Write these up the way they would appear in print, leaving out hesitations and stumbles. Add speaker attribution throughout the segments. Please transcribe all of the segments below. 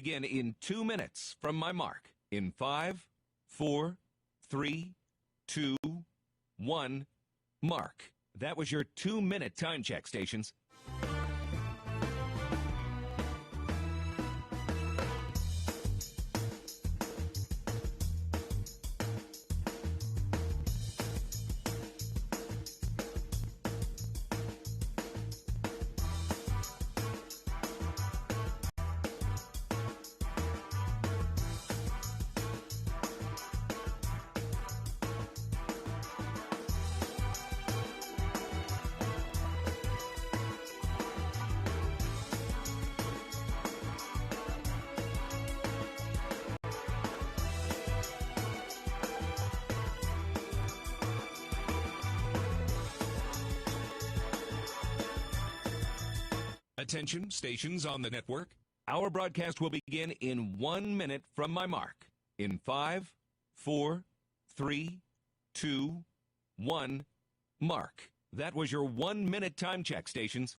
Speaker 1: begin in 2 minutes from my mark. In 5, 4, 3, 2, 1, mark. That was your 2-minute time check, stations. Attention, stations on the network. Our broadcast will begin in 1 minute from my mark. In 5, 4, 3, 2, 1, mark. That was your 1-minute time check, stations.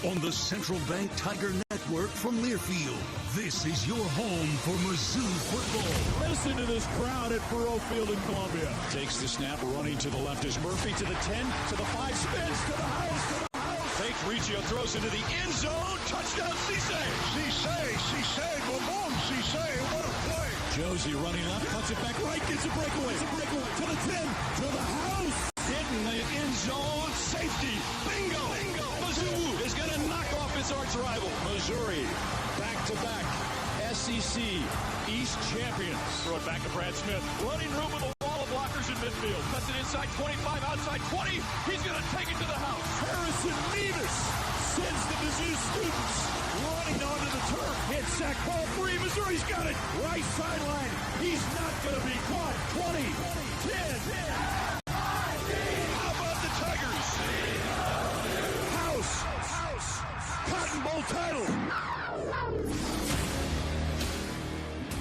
Speaker 2: On the Central Bank Tiger Network from Learfield, this is your home for Mizzou football.
Speaker 3: Listen to this crowd at Burrow Field in Columbia. Takes the snap, running to the left is Murphy, to the 10, to the 5, spins, to the house, Fakes, Riccio throws into the end zone. Touchdown, Cisse!
Speaker 4: Cisse, boom, Cisse, what a play!
Speaker 3: Josie running up, cuts it back right, gets a breakaway. To the 10, to the house. Hitting the end zone, safety, bingo! Mizzou is going to knock off its arch rival. Missouri, back-to-back SEC East champions. Throw it back to Brad Smith. Running room with a wall of blockers in midfield. Cuts it inside 25, outside 20. He's going to take it to the house. Harrison Nevis sends the Mizzou students running onto the turf. Hit sack, ball free. Missouri's got it. Right sideline. He's not going to be caught. 20, 10. How about the Tigers? House. Cotton Bowl title.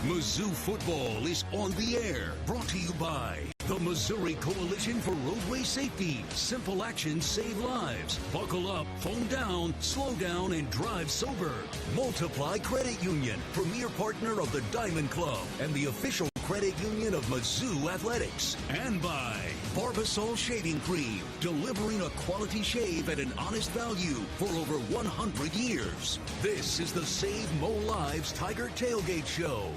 Speaker 2: Mizzou football is on the air. Brought to you by the Missouri Coalition for Roadway Safety. Simple actions save lives. Buckle up, phone down, slow down, and drive sober. Multiply Credit Union, premier partner of the Diamond Club and the official credit union of Mizzou Athletics. And by Barbasol Shaving Cream, delivering a quality shave at an honest value for over 100 years. This is the Save Mo Lives Tiger Tailgate Show.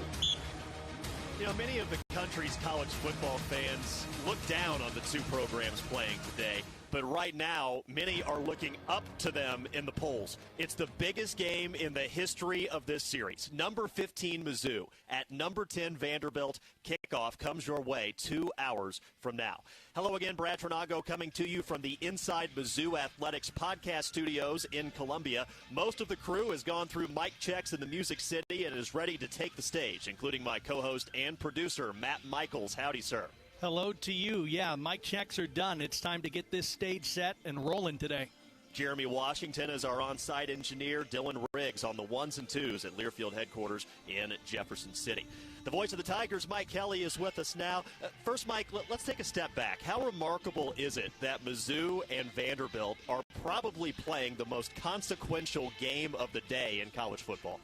Speaker 5: You know, many of the country's college football fans look down on the two programs playing today. But right now, many are looking up to them in the polls. It's the biggest game in the history of this series. Number 15, Mizzou, at number 10, Vanderbilt. Kickoff comes your way 2 hours from now. Hello again, Brad Trinago coming to you from the Inside Mizzou Athletics podcast studios in Columbia. Most of the crew has gone through mic checks in the Music City and is ready to take the stage, including my co-host and producer, Matt Michaels. Howdy, sir.
Speaker 6: Hello to you. Yeah, mic checks are done. It's time to get this stage set and rolling today.
Speaker 5: Jeremy Washington is our on-site engineer. Dylan Riggs on the ones and twos at Learfield headquarters in Jefferson City. The voice of the Tigers, Mike Kelly, is with us now. First, Mike, let's take a step back. How remarkable is it that Mizzou and Vanderbilt are probably playing the most consequential game of the day in college football?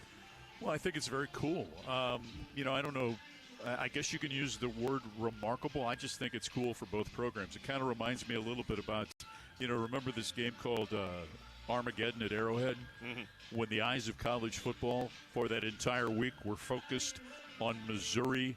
Speaker 3: Well, I think it's very cool. I don't know. I guess you can use the word remarkable. I just think it's cool for both programs. It kind of reminds me a little bit about, remember this game called
Speaker 7: Armageddon at Arrowhead, when the eyes of college football for that entire week were focused on Missouri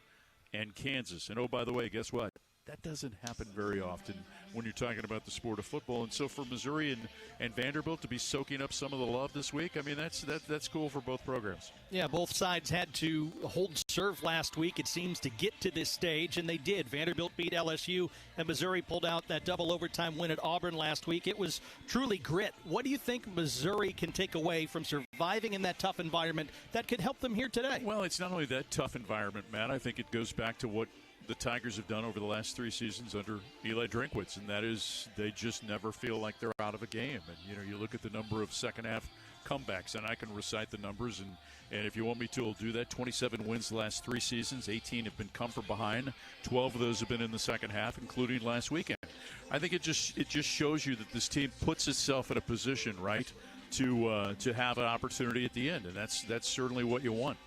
Speaker 7: and Kansas. And, oh, by the way, guess what? That doesn't happen very often when you're talking about the sport of football. And so for Missouri and Vanderbilt to be soaking up some of the love this week, I mean, that's cool for both programs.
Speaker 6: Yeah, both sides had to hold serve last week, it seems, to get to this stage, and they did. Vanderbilt beat LSU, and Missouri pulled out that double overtime win at Auburn last week. It was truly grit. What do you think Missouri can take away from surviving in that tough environment that could help them here today?
Speaker 7: Well, it's not only that tough environment, Matt. I think it goes back to what the Tigers have done over the last 3 seasons under Eli Drinkwitz, and that is they just never feel like they're out of a game. And, you look at the number of second-half comebacks, and I can recite the numbers, and if you want me to, I'll do that. 27 wins the last 3 seasons. 18 have been come from behind. 12 of those have been in the second half, including last weekend. I think it just shows you that this team puts itself in a position, right, to have an opportunity at the end, and that's certainly what you want.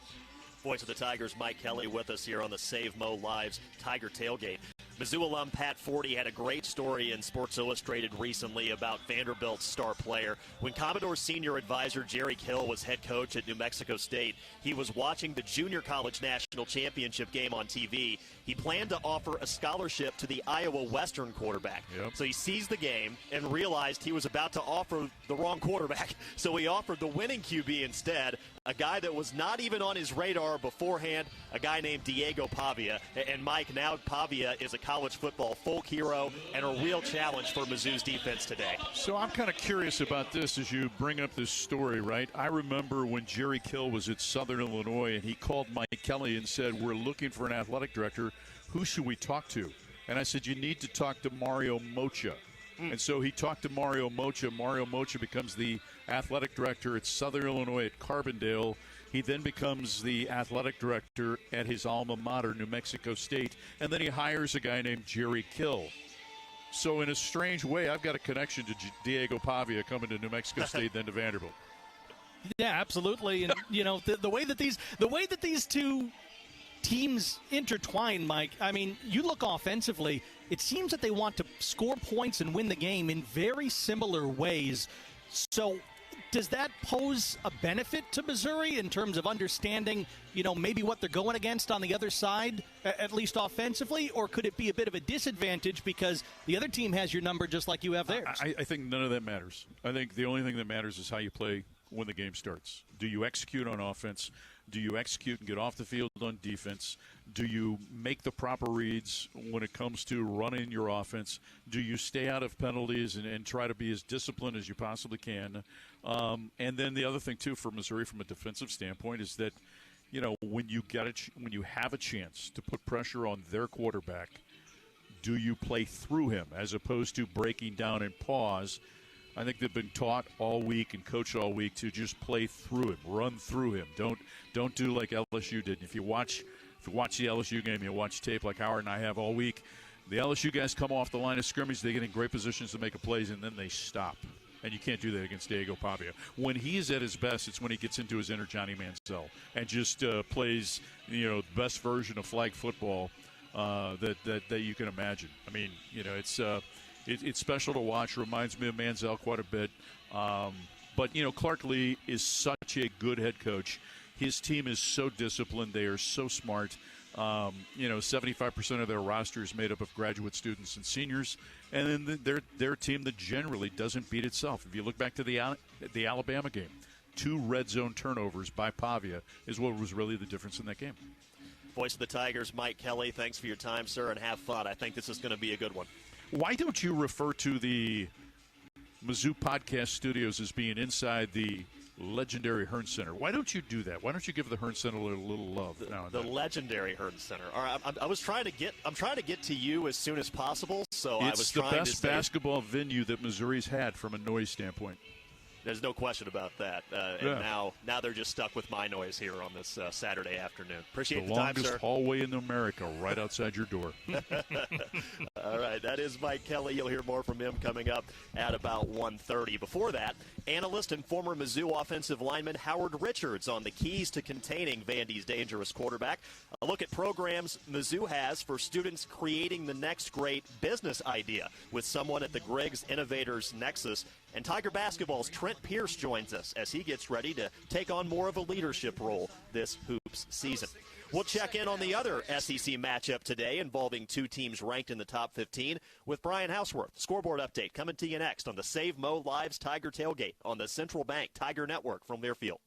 Speaker 5: Voice of the Tigers, Mike Kelly, with us here on the Save Mo Live's Tiger Tailgate. Mizzou alum Pat Forty had a great story in Sports Illustrated recently about Vanderbilt's star player. When Commodore senior advisor Jerry Kill was head coach at New Mexico State, he was watching the Junior College National Championship game on TV. He planned to offer a scholarship to the Iowa Western quarterback.
Speaker 7: Yep.
Speaker 5: So he sees the game and realized he was about to offer the wrong quarterback. So he offered the winning QB instead, a guy that was not even on his radar beforehand, a guy named Diego Pavia. And Mike, now Pavia is a college football folk hero and a real challenge for Mizzou's defense today.
Speaker 7: So I'm kind of curious about this as you bring up this story, right? I remember when Jerry Kill was at Southern Illinois and he called Mike Kelly and said, we're looking for an athletic director. Who should we talk to? And I said, you need to talk to Mario Mocha. And so he talked to Mario Mocha. Mario Mocha becomes the athletic director at Southern Illinois at Carbondale. He then becomes the athletic director at his alma mater, New Mexico State. And then he hires a guy named Jerry Kill. So in a strange way, I've got a connection to Diego Pavia coming to New Mexico State, then to Vanderbilt.
Speaker 6: Yeah, absolutely. And, the way that these two teams intertwine, Mike, I mean, you look offensively, it seems that they want to score points and win the game in very similar ways. So does that pose a benefit to Missouri in terms of understanding, maybe what they're going against on the other side, at least offensively? Or could it be a bit of a disadvantage because the other team has your number just like you have theirs?
Speaker 7: I think none of that matters. I think the only thing that matters is how you play when the game starts. Do you execute on offense? Do you execute and get off the field on defense? Do you make the proper reads when it comes to running your offense? Do you stay out of penalties and try to be as disciplined as you possibly can? And then the other thing, too, for Missouri from a defensive standpoint is that, when you have a chance to put pressure on their quarterback, do you play through him as opposed to breaking down and pause? I think they've been taught all week and coached all week to just play through him, run through him. Don't do like LSU did. If you watch the LSU game, you watch tape like Howard and I have all week. The LSU guys come off the line of scrimmage, they get in great positions to make a plays, and then they stop. And you can't do that against Diego Pavia. When he is at his best, it's when he gets into his inner Johnny Manziel and just plays, the best version of flag football that you can imagine. I mean, it's special to watch. Reminds me of Manziel quite a bit. But Clark Lee is such a good head coach. His team is so disciplined. They are so smart. 75% of their roster is made up of graduate students and seniors. And then they're a team that generally doesn't beat itself. If you look back to the Alabama game, 2 red zone turnovers by Pavia is what was really the difference in that game.
Speaker 5: Voice of the Tigers, Mike Kelly, thanks for your time, sir, and have fun. I think this is going to be a good one.
Speaker 7: Why don't you refer to the Mizzou podcast studios as being inside the legendary Hearn Center? Why don't you do that? Why don't you give the Hearn Center a little love now and
Speaker 5: the
Speaker 7: then?
Speaker 5: Legendary Hearn Center. All right, I'm trying to get to you as soon as possible. So
Speaker 7: it's the best basketball venue that Missouri's had from a noise standpoint.
Speaker 5: There's no question about that. And now they're just stuck with my noise here on this Saturday afternoon. Appreciate the time, sir.
Speaker 7: The longest hallway in America, right outside your door.
Speaker 5: All right, that is Mike Kelly. You'll hear more from him coming up at about 1:30. Before that, analyst and former Mizzou offensive lineman Howard Richards on the keys to containing Vandy's dangerous quarterback. A look at programs Mizzou has for students creating the next great business idea with someone at the Griggs Innovators Nexus. And Tiger basketball's Trent Pierce joins us as he gets ready to take on more of a leadership role this hoops season. We'll check in on the other SEC matchup today involving two teams ranked in the top 15 with Brian Houseworth. Scoreboard update coming to you next on the Save Mo Live's Tiger Tailgate on the Central Bank Tiger Network from Learfield.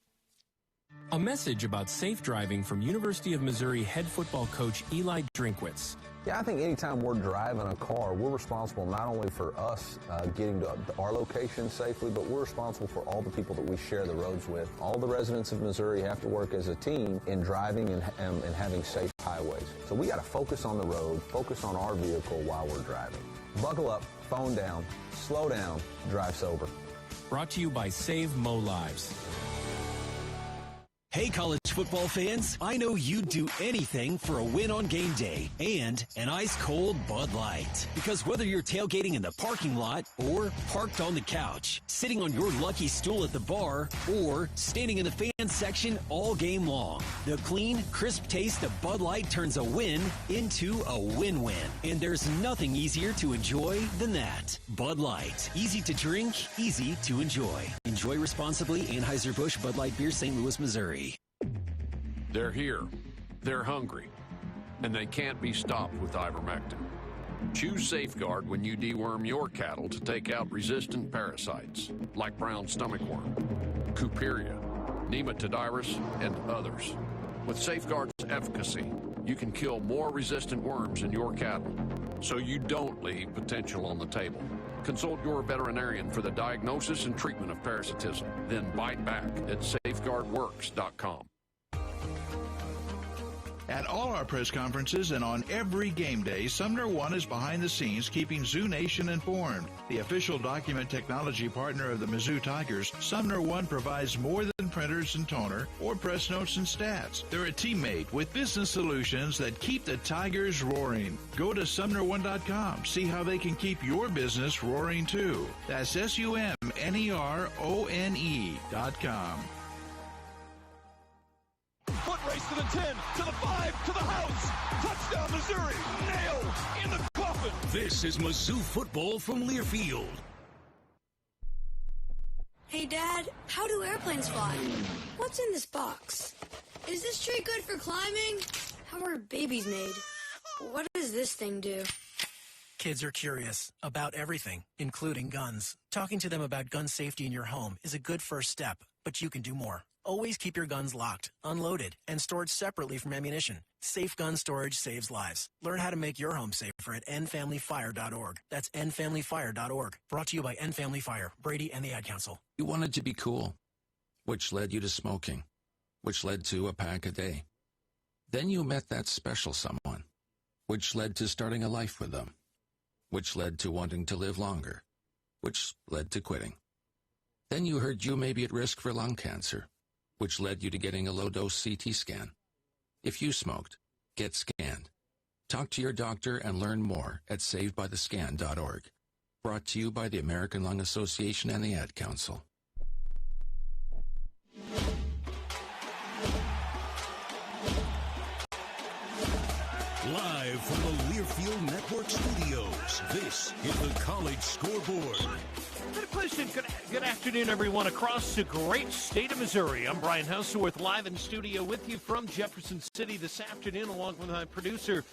Speaker 8: A message about safe driving from University of Missouri head football coach Eli Drinkwitz.
Speaker 9: Yeah, I think anytime we're driving a car, we're responsible not only for us getting to our location safely, but we're responsible for all the people that we share the roads with. All the residents of Missouri have to work as a team in driving and having safe highways. So we got to focus on the road, focus on our vehicle while we're driving. Buckle up, phone down, slow down, drive sober.
Speaker 8: Brought to you by Save Mo Lives.
Speaker 10: Hey, college football fans, I know you'd do anything for a win on game day and an ice-cold Bud Light. Because whether you're tailgating in the parking lot or parked on the couch, sitting on your lucky stool at the bar, or standing in the fans section all game long, the clean, crisp taste of Bud Light turns a win into a win-win. And there's nothing easier to enjoy than that. Bud Light. Easy to drink, easy to enjoy. Enjoy responsibly. Anheuser-Busch Bud Light Beer, St. Louis, Missouri.
Speaker 11: They're here, they're hungry, and they can't be stopped with ivermectin. Choose Safeguard when you deworm your cattle to take out resistant parasites like brown stomach worm, Cooperia, Nematodirus, and others. With Safeguard's efficacy, you can kill more resistant worms in your cattle, so you don't leave potential on the table. Consult your veterinarian for the diagnosis and treatment of parasitism. Then bite back at safeguardworks.com.
Speaker 4: At all our press conferences and on every game day, Sumner One is behind the scenes keeping Zoo Nation informed. The official document technology partner of the Mizzou Tigers, Sumner One provides more than printers and toner or press notes and stats. They're a teammate with business solutions that keep the Tigers roaring. Go to SumnerOne.com. See how they can keep your business roaring too. That's SUMNERONE.com.
Speaker 3: Foot race to the 10, to the 5, to the house. Touchdown, Missouri. Nailed in the coffin.
Speaker 2: This is Mizzou football from Learfield.
Speaker 12: Hey, Dad, how do airplanes fly? What's in this box? Is this tree good for climbing? How are babies made? What does this thing do?
Speaker 13: Kids are curious about everything, including guns. Talking to them about gun safety in your home is a good first step, but you can do more. Always keep your guns locked, unloaded, and stored separately from ammunition. Safe gun storage saves lives. Learn how to make your home safer at endfamilyfire.org. That's endfamilyfire.org. Brought to you by End Family Fire, Brady, and the Ad Council.
Speaker 14: You wanted to be cool, which led you to smoking, which led to a pack a day. Then you met that special someone, which led to starting a life with them, which led to wanting to live longer, which led to quitting. Then you heard you may be at risk for lung cancer, which led you to getting a low-dose CT scan. If you smoked, get scanned. Talk to your doctor and learn more at savedbythescan.org. Brought to you by the American Lung Association and the Ad Council.
Speaker 2: Live from the Learfield Network Studios, this is the College Scoreboard.
Speaker 15: Good question. Good afternoon, everyone, across the great state of Missouri. I'm Brian Houseworth, live in studio with you from Jefferson City this afternoon, along with my producer,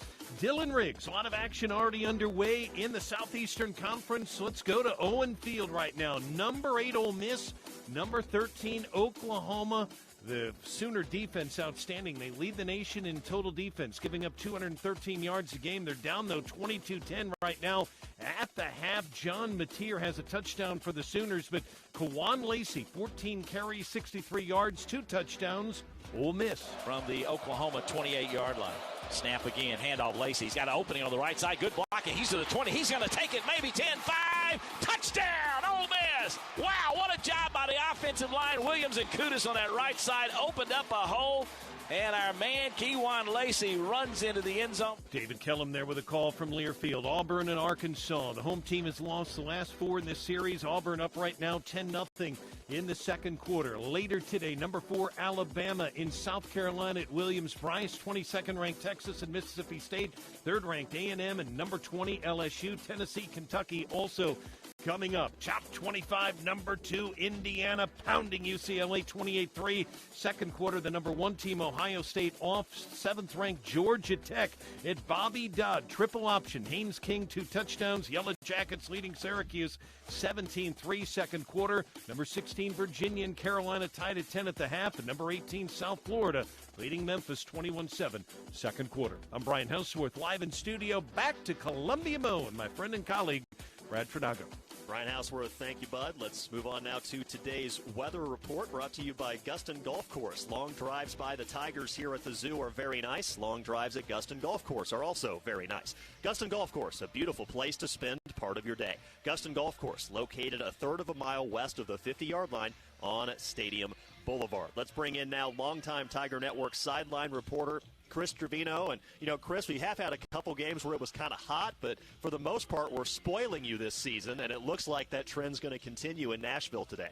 Speaker 15: Dylan Riggs. A lot of action already underway in the Southeastern Conference. Let's go to Owen Field right now. Number 8, Ole Miss. Number 13, Oklahoma. The Sooner defense outstanding. They lead the nation in total defense, giving up 213 yards a game. They're down, though, 22-10 right now. At the half, John Mateer has a touchdown for the Sooners, but Kawan Lacey, 14 carries, 63 yards, 2 touchdowns. Ole Miss.
Speaker 16: From the Oklahoma 28-yard line. Snap again, handoff Lacey. He's got an opening on the right side. Good blocking. He's to the 20. He's going to take it, maybe 10, 5. Touchdown, Ole Miss. Wow, what a job by the offensive line. Williams and Kudus on that right side opened up a hole. And our man, Keywan Lacey, runs into the end zone.
Speaker 15: David Kellum there with a call from Learfield. Auburn and Arkansas. The home team has lost the last 4 in this series. Auburn up right now 10-0 in the second quarter. Later today, number 4 Alabama in South Carolina at Williams-Brice. 22nd ranked Texas and Mississippi State. 3rd ranked A&M and number 20 LSU. Tennessee, Kentucky also coming up. Top 25, number 2 Indiana pounding UCLA 28-3. Second quarter, the number 1 team Ohio State off. 7th ranked Georgia Tech at Bobby Dodd. Triple option. Haynes King 2 touchdowns. Yellow Jackets leading Syracuse 17-3 second quarter. Number 16 Virginia and Carolina tied at 10 at the half. And number 18 South Florida leading Memphis 21-7 second quarter. I'm Brian Houseworth live in studio. Back to Columbia Mo and my friend and colleague Brad Fernago.
Speaker 5: Brian Houseworth, thank you, bud. Let's move on now to today's weather report brought to you by Guston Golf Course. Long drives by the Tigers here at the Zoo are very nice. Long drives at Guston Golf Course are also very nice. Guston Golf Course, a beautiful place to spend part of your day. Guston Golf Course, located a third of a mile west of the 50-yard line on Stadium Boulevard. Let's bring in now longtime Tiger Network sideline reporter Chris Trevino. And, you know, Chris, we have had a couple games where it was kind of hot, but for the most part, we're spoiling you this season, and it looks like that trend's going to continue in Nashville today.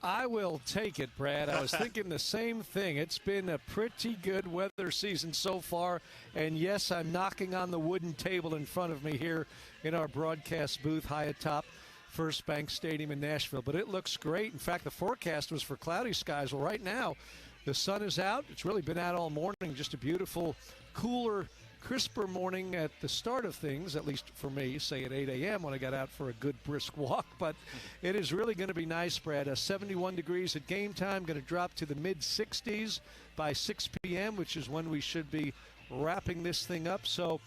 Speaker 17: I will take it, Brad. I was thinking the same thing. It's been a pretty good weather season so far, and yes, I'm knocking on the wooden table in front of me here in our broadcast booth high atop First Bank Stadium in Nashville, but it looks great. In fact, the forecast was for cloudy skies. Well, right now, the sun is out. It's really been out all morning. Just a beautiful, cooler, crisper morning at the start of things, at least for me, say at 8 a.m. when I got out for a good brisk walk. But it is really going to be nice, Brad. 71 degrees at game time, going to drop to the mid-60s by 6 p.m., which is when we should be wrapping this thing up. So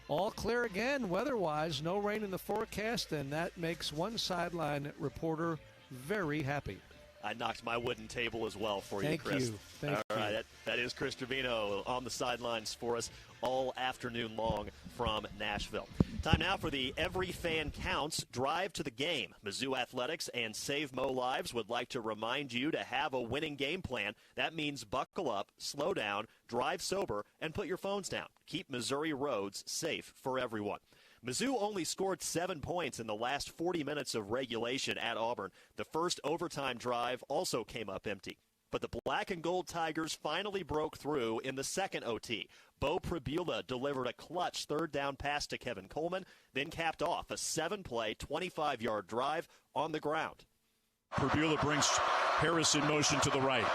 Speaker 17: all clear again weather-wise, no rain in the forecast, and that makes one sideline reporter very happy.
Speaker 5: I knocked my wooden table as well for you, Chris.
Speaker 17: Thank you.
Speaker 5: All right, that is Chris Trevino on the sidelines for us all afternoon long from Nashville. Time now for the Every Fan Counts Drive to the Game. Mizzou Athletics and Save Mo Lives would like to remind you to have a winning game plan. That means buckle up, slow down, drive sober, and put your phones down. Keep Missouri roads safe for everyone. Mizzou only scored 7 points in the last 40 minutes of regulation at Auburn. The first overtime drive also came up empty. But the Black and Gold Tigers finally broke through in the second OT. Bo Pribula delivered a clutch third down pass to Kevin Coleman, then capped off a 7-play, 25-yard drive on the ground.
Speaker 7: Pribula brings Harris in motion to the right.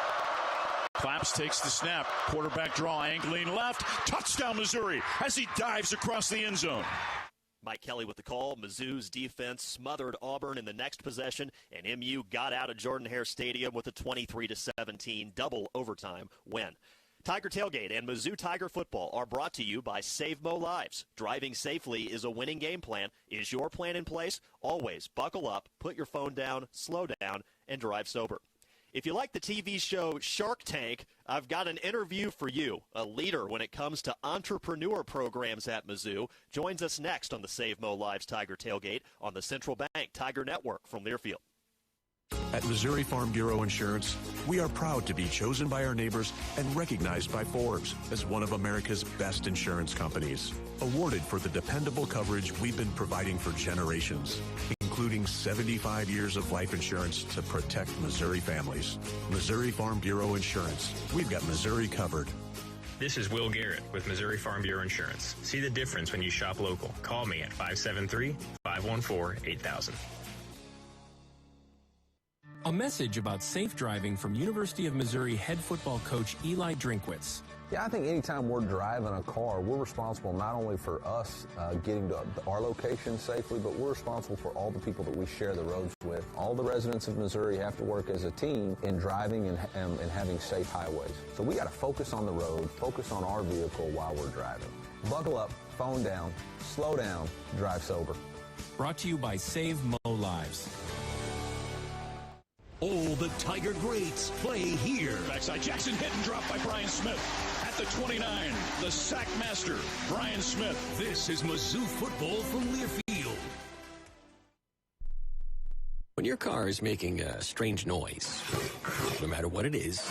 Speaker 7: Claps takes the snap. Quarterback draw, angling left. Touchdown, Missouri, as he dives across the end zone.
Speaker 5: Mike Kelly with the call. Mizzou's defense smothered Auburn in the next possession, and MU got out of Jordan-Hare Stadium with a 23-17 double overtime win. Tiger Tailgate and Mizzou Tiger Football are brought to you by Save Mo Lives. Driving safely is a winning game plan. Is your plan in place? Always buckle up, put your phone down, slow down, and drive sober. If you like the TV show Shark Tank, I've got an interview for you. A leader when it comes to entrepreneur programs at Mizzou joins us next on the Save Mo Lives Tiger Tailgate on the Central Bank Tiger Network from Learfield.
Speaker 18: At Missouri Farm Bureau Insurance, we are proud to be chosen by our neighbors and recognized by Forbes as one of America's best insurance companies. Awarded for the dependable coverage we've been providing for generations, including 75 years of life insurance to protect Missouri families. Missouri Farm Bureau Insurance. We've got Missouri covered.
Speaker 19: This is Will Garrett with Missouri Farm Bureau Insurance. See the difference when you shop local. Call me at 573-514-8000.
Speaker 8: A message about safe driving from University of Missouri head football coach Eli Drinkwitz.
Speaker 9: Yeah, I think anytime we're driving a car, we're responsible not only for us getting to our location safely, but we're responsible for all the people that we share the roads with. All the residents of Missouri have to work as a team in driving and having safe highways. So we got to focus on the road, focus on our vehicle while we're driving. Buckle up, phone down, slow down, drive sober.
Speaker 8: Brought to you by Save Mo Lives.
Speaker 2: All the Tiger greats play here.
Speaker 3: Backside Jackson, hit and drop by Brian Smith. At the 29, the sack master, Brian Smith.
Speaker 2: This is Mizzou football from Learfield.
Speaker 20: When your car is making a strange noise, no matter what it is,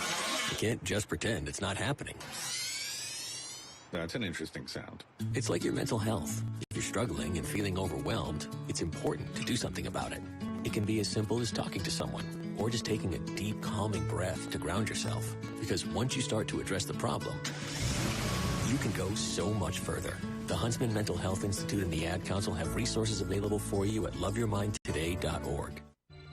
Speaker 20: You can't just pretend it's not happening.
Speaker 21: That's an interesting sound.
Speaker 20: It's like your mental health. If you're struggling and feeling overwhelmed, it's important to do something about it. It can be as simple as talking to someone or just taking a deep, calming breath to ground yourself. Because once you start to address the problem, you can go so much further. The Huntsman Mental Health Institute and the Ad Council have resources available for you at loveyourmindtoday.org.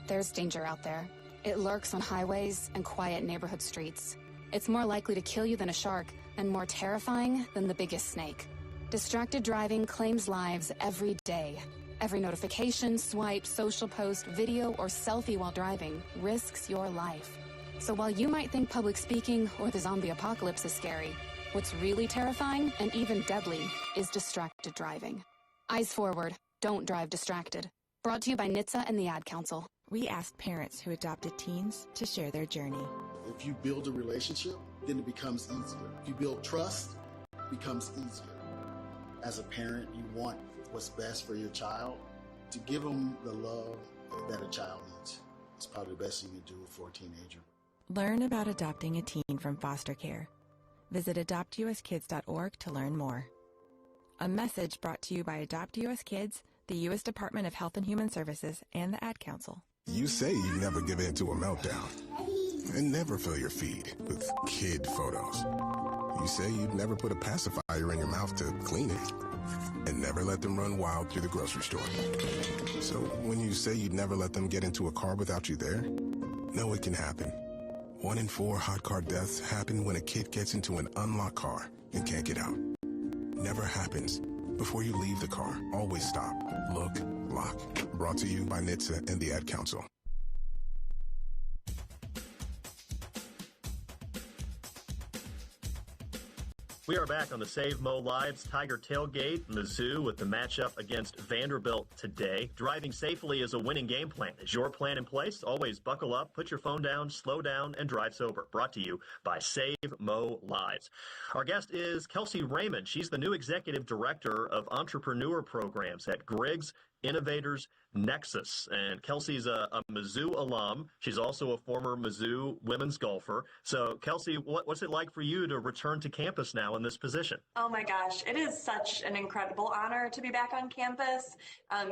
Speaker 22: There's danger out there. It lurks on highways and quiet neighborhood streets. It's more likely to kill you than a shark and more terrifying than the biggest snake. Distracted driving claims lives every day. Every notification, swipe, social post, video, or selfie while driving risks your life. So while you might think public speaking or the zombie apocalypse is scary, what's really terrifying and even deadly is distracted driving. Eyes forward, don't drive distracted. Brought to you by NHTSA and the Ad Council.
Speaker 23: We asked parents who adopted teens to share their journey.
Speaker 24: If you build a relationship, then it becomes easier. If you build trust, it becomes easier. As a parent, you want what's best for your child. To give them the love that a child needs, it's probably the best thing you can do for a teenager.
Speaker 23: Learn about adopting a teen from foster care. Visit adoptuskids.org to learn more. A message brought to you by Adopt US Kids, the U.S. Department of Health and Human Services, and the Ad Council.
Speaker 25: You say you never give in to a meltdown and never fill your feed with kid photos. You say you'd never put a pacifier in your mouth to clean it and never let them run wild through the grocery store. So when you say you'd never let them get into a car without you there, know it can happen. 1 in 4 hot car deaths happen when a kid gets into an unlocked car and can't get out. Never happens. Before you leave the car, always stop, look, lock. Brought to you by NHTSA and the Ad Council.
Speaker 5: We are back on the Save Mo Lives Tiger Tailgate, Mizzou, with the matchup against Vanderbilt today. Driving safely is a winning game plan. Is your plan in place? Always buckle up, put your phone down, slow down, and drive sober. Brought to you by Save Mo Lives. Our guest is Kelsey Raymond. She's the new Executive Director of Entrepreneur Programs at Griggs Innovators Nexus. And Kelsey's a Mizzou alum. She's also a former Mizzou women's golfer. So, Kelsey, what's it like for you to return to campus now in this position?
Speaker 26: Oh my gosh, it is such an incredible honor to be back on campus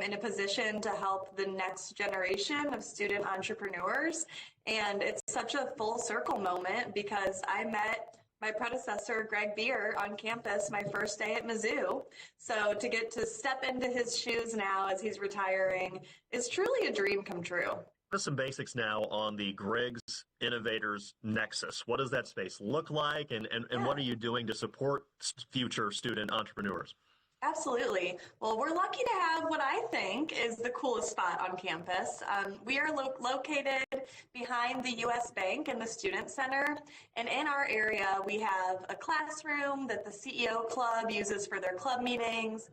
Speaker 26: in a position to help the next generation of student entrepreneurs. And it's such a full circle moment because I met my predecessor, Greg Beer, on campus my first day at Mizzou. So to get to step into his shoes now as he's retiring is truly a dream come true.
Speaker 5: Just some basics now on the Griggs Innovators Nexus. What does that space look like, and what are you doing to support future student entrepreneurs?
Speaker 26: Absolutely. Well, we're lucky to have what I think is the coolest spot on campus. We are located behind the U.S. Bank in the Student Center. And in our area, we have a classroom that the CEO Club uses for their club meetings,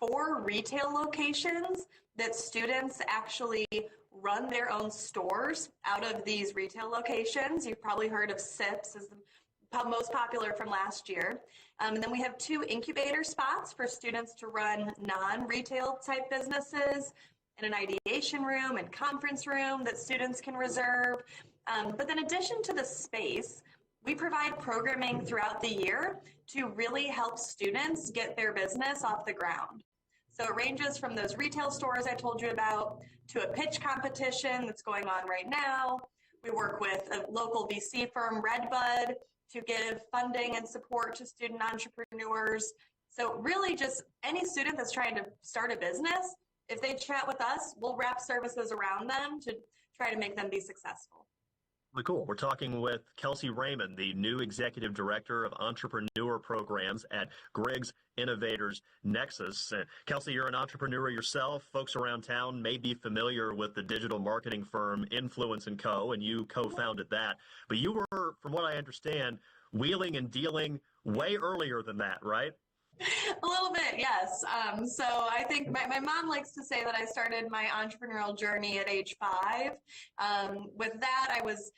Speaker 26: 4 retail locations that students actually run their own stores out of these retail locations. You've probably heard of SIPs as the most popular from last year. And then we have 2 incubator spots for students to run non-retail type businesses, and an ideation room and conference room that students can reserve. But in addition to the space, we provide programming throughout the year to really help students get their business off the ground. So it ranges from those retail stores I told you about to a pitch competition that's going on right now. We work with a local VC firm, Redbud, to give funding and support to student entrepreneurs. So really just any student that's trying to start a business, if they chat with us, we'll wrap services around them to try to make them be successful.
Speaker 5: Really cool. We're talking with Kelsey Raymond, the new Executive Director of Entrepreneur Programs at Griggs Innovators Nexus. Kelsey, you're an entrepreneur yourself. Folks around town may be familiar with the digital marketing firm Influence & Co., and you co-founded that. But you were, from what I understand, wheeling and dealing way earlier than that, right?
Speaker 26: A little bit, yes. So I think my mom likes to say that I started my entrepreneurial journey at age 5. With that, I was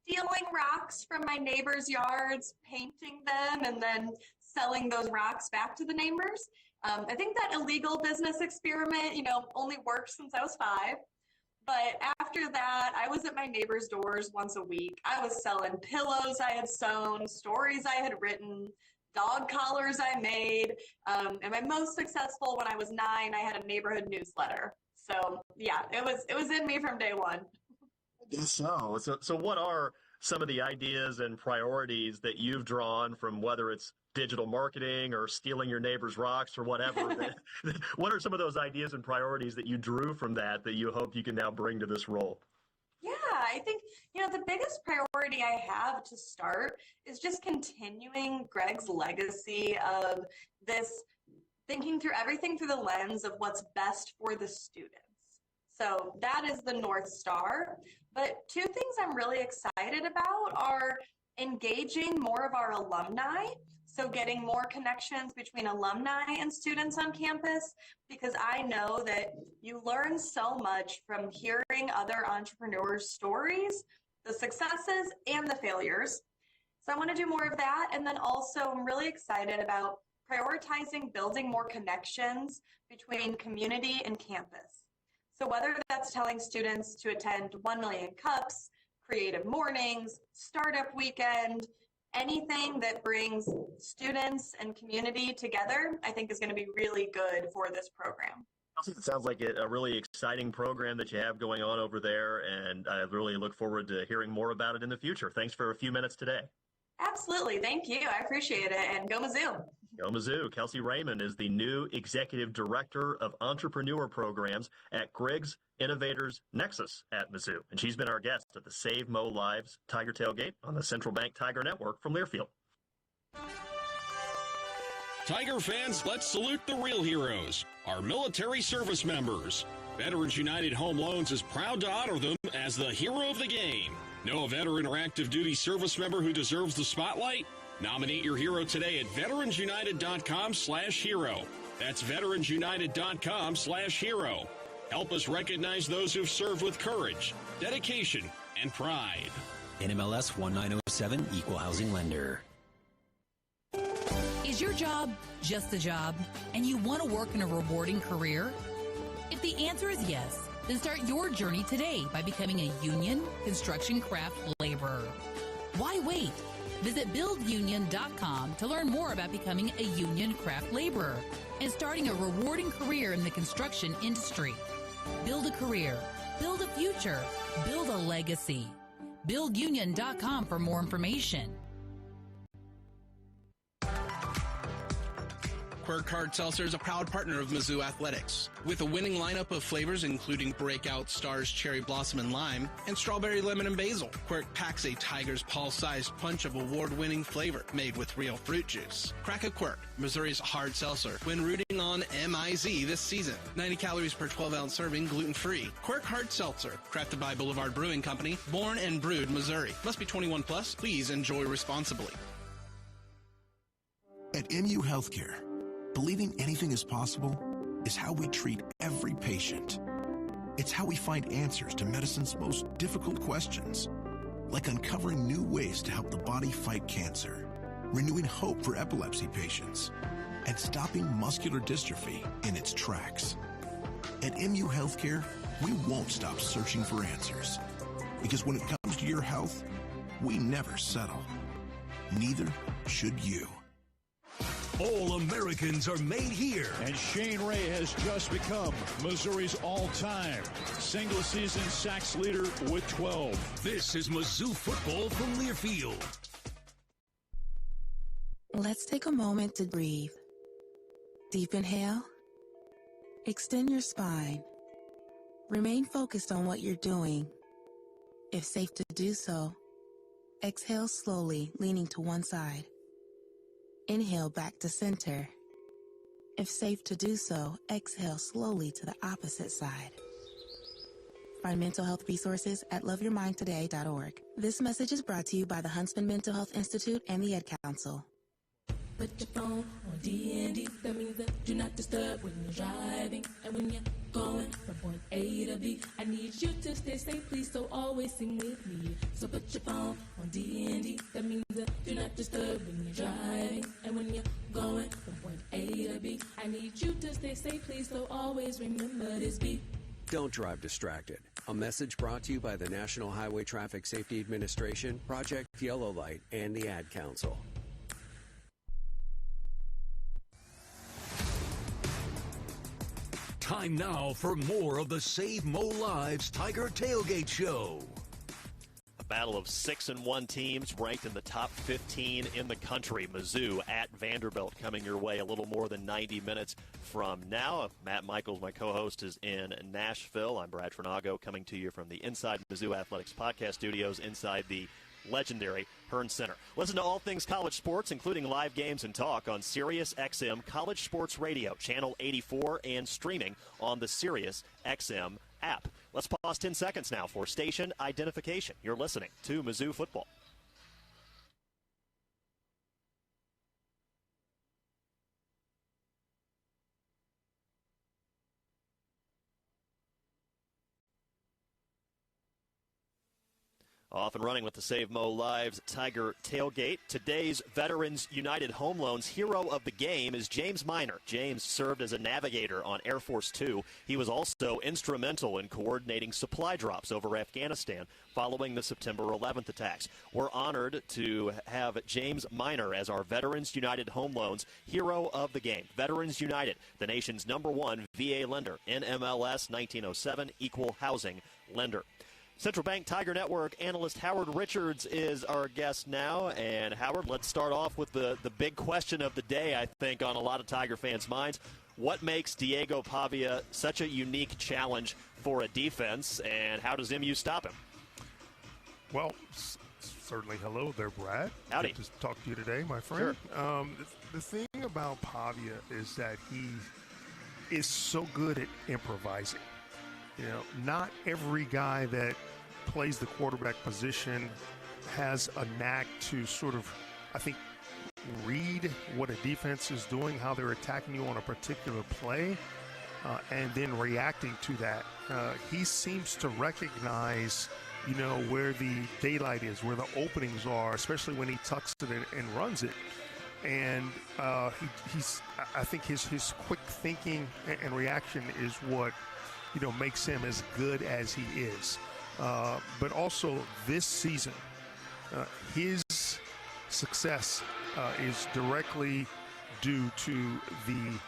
Speaker 26: stealing rocks from my neighbors' yards, painting them, and then selling those rocks back to the neighbors. I think that illegal business experiment, only worked since I was 5. But after that, I was at my neighbor's doors once a week. I was selling pillows I had sewn, stories I had written, dog collars I made. And my most successful when I was 9, I had a neighborhood newsletter. So yeah, it was in me from day one.
Speaker 5: I guess so. So what are some of the ideas and priorities that you've drawn from, whether it's digital marketing or stealing your neighbor's rocks or whatever? What are some of those ideas and priorities that you drew from that you hope you can now bring to this role?
Speaker 26: Yeah, I think, the biggest priority I have to start is just continuing Greg's legacy of this thinking through everything through the lens of what's best for the students. So that is the North Star. But 2 things I'm really excited about are engaging more of our alumni. So getting more connections between alumni and students on campus, because I know that you learn so much from hearing other entrepreneurs' stories, the successes and the failures. So I want to do more of that. And then also I'm really excited about prioritizing building more connections between community and campus. So whether that's telling students to attend 1 Million Cups, Creative Mornings, Startup Weekend, anything that brings students and community together, I think is going to be really good for this program.
Speaker 5: It sounds like a really exciting program that you have going on over there, and I really look forward to hearing more about it in the future. Thanks for a few minutes today.
Speaker 26: Absolutely. Thank you. I appreciate it. And go Mizzou.
Speaker 5: Go Mizzou. Kelsey Raymond is the new Executive Director of Entrepreneur Programs at Griggs Innovators Nexus at Mizzou. And she's been our guest at the Save Mo Lives Tiger Tailgate on the Central Bank Tiger Network from Learfield.
Speaker 1: Tiger fans, let's salute the real heroes, our military service members. Veterans United Home Loans is proud to honor them as the hero of the game. Know a veteran or active duty service member who deserves the spotlight? Nominate your hero today at veteransunited.com/hero. That's veteransunited.com/hero. Help us recognize those who've served with courage, dedication, and pride.
Speaker 4: NMLS 1907 Equal Housing Lender.
Speaker 6: Is your job just a job and you want to work in a rewarding career? If the answer is yes, then start your journey today by becoming a union construction craft laborer. Why wait? Visit buildunion.com to learn more about becoming a union craft laborer and starting a rewarding career in the construction industry. Build a career, build a future, build a legacy. Buildunion.com for more information.
Speaker 10: Quirk Hard Seltzer is a proud partner of Mizzou Athletics. With a winning lineup of flavors including Breakout, Stars, Cherry Blossom, and Lime, and Strawberry, Lemon, and Basil, Quirk packs a Tiger's Paw-sized punch of award-winning flavor made with real fruit juice. Crack a Quirk, Missouri's hard seltzer, when rooting on MIZ this season. 90 calories per 12-ounce serving, gluten-free. Quirk Hard Seltzer, crafted by Boulevard Brewing Company, born and brewed Missouri. Must be 21 plus. Please enjoy responsibly.
Speaker 11: At MU Healthcare, believing anything is possible is how we treat every patient. It's how we find answers to medicine's most difficult questions, like uncovering new ways to help the body fight cancer, renewing hope for epilepsy patients, and stopping muscular dystrophy in its tracks. At MU Healthcare, we won't stop searching for answers, because when it comes to your health, we never settle. Neither should you.
Speaker 2: All Americans are made here.
Speaker 3: And Shane Ray has just become Missouri's all-time single-season sacks leader with 12.
Speaker 2: This is Mizzou football from Learfield.
Speaker 23: Let's take a moment to breathe. Deep inhale. Extend your spine. Remain focused on what you're doing. If safe to do so, exhale slowly, leaning to one side. Inhale back to center. If safe to do so, exhale slowly to the opposite side. Find mental health resources at loveyourmindtoday.org. This message is brought to you by the Huntsman Mental Health Institute and the Ed Council.
Speaker 12: Put your phone on D&D, that means that do not disturb when you're driving. And when you're going from point A to B, I need you to stay safe, please, so always sing with me. So put your phone on D&D, that means that do not disturb when you're driving. And when you're going from point A to B, I need you to stay safe, please, so always remember this beat.
Speaker 27: Don't drive distracted.
Speaker 7: A message brought to you by the National Highway Traffic Safety Administration, Project Yellow Light, and the Ad Council.
Speaker 2: Time now for more of the Save Mo Lives Tiger Tailgate Show.
Speaker 5: A battle of 6-1 teams ranked in the top 15 in the country. Mizzou at Vanderbilt coming your way a little more than 90 minutes from now. Matt Michaels, my co-host, is in Nashville. I'm Brad Trinago coming to you from the Inside Mizzou Athletics podcast studios inside the legendary Hearn Center. Listen to all things college sports, including live games and talk on Sirius XM College Sports Radio, Channel 84, and streaming on the Sirius XM app. Let's pause 10 seconds now for station identification. You're listening to Mizzou Football. Off and running with the Save Mo Lives Tiger Tailgate. Today's Veterans United Home Loans hero of the game is James Miner. James served as a navigator on Air Force Two. He was also instrumental in coordinating supply drops over Afghanistan following the September 11th attacks. We're honored to have James Miner as our Veterans United Home Loans hero of the game. Veterans United, the nation's #1 VA lender, NMLS 1907 equal housing lender. Central Bank Tiger Network analyst Howard Richards is our guest now. And Howard, let's start off with the big question of the day, I think, on a lot of Tiger fans' minds. What makes Diego Pavia such a unique challenge for a defense, and how does MU stop him?
Speaker 13: Well, certainly hello there, Brad.
Speaker 5: Howdy.
Speaker 13: Good to talk to you today, my friend.
Speaker 5: Sure.
Speaker 13: The thing about Pavia is that he is so good at improvising. You know, not every guy that plays the quarterback position has a knack to sort of, I think, read what a defense is doing, how they're attacking you on a particular play, and then reacting to that. He seems to recognize, you know, where the daylight is, where the openings are, especially when he tucks it and runs it. And I think his quick thinking and reaction is what, you know, makes him as good as he is. But also this season, his success is directly due to the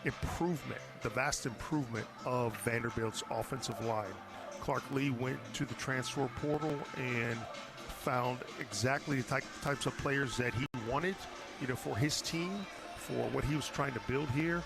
Speaker 13: improvement, the vast improvement of Vanderbilt's offensive line. Clark Lee went to the transfer portal and found exactly the types of players that he wanted, you know, for his team, for what he was trying to build here.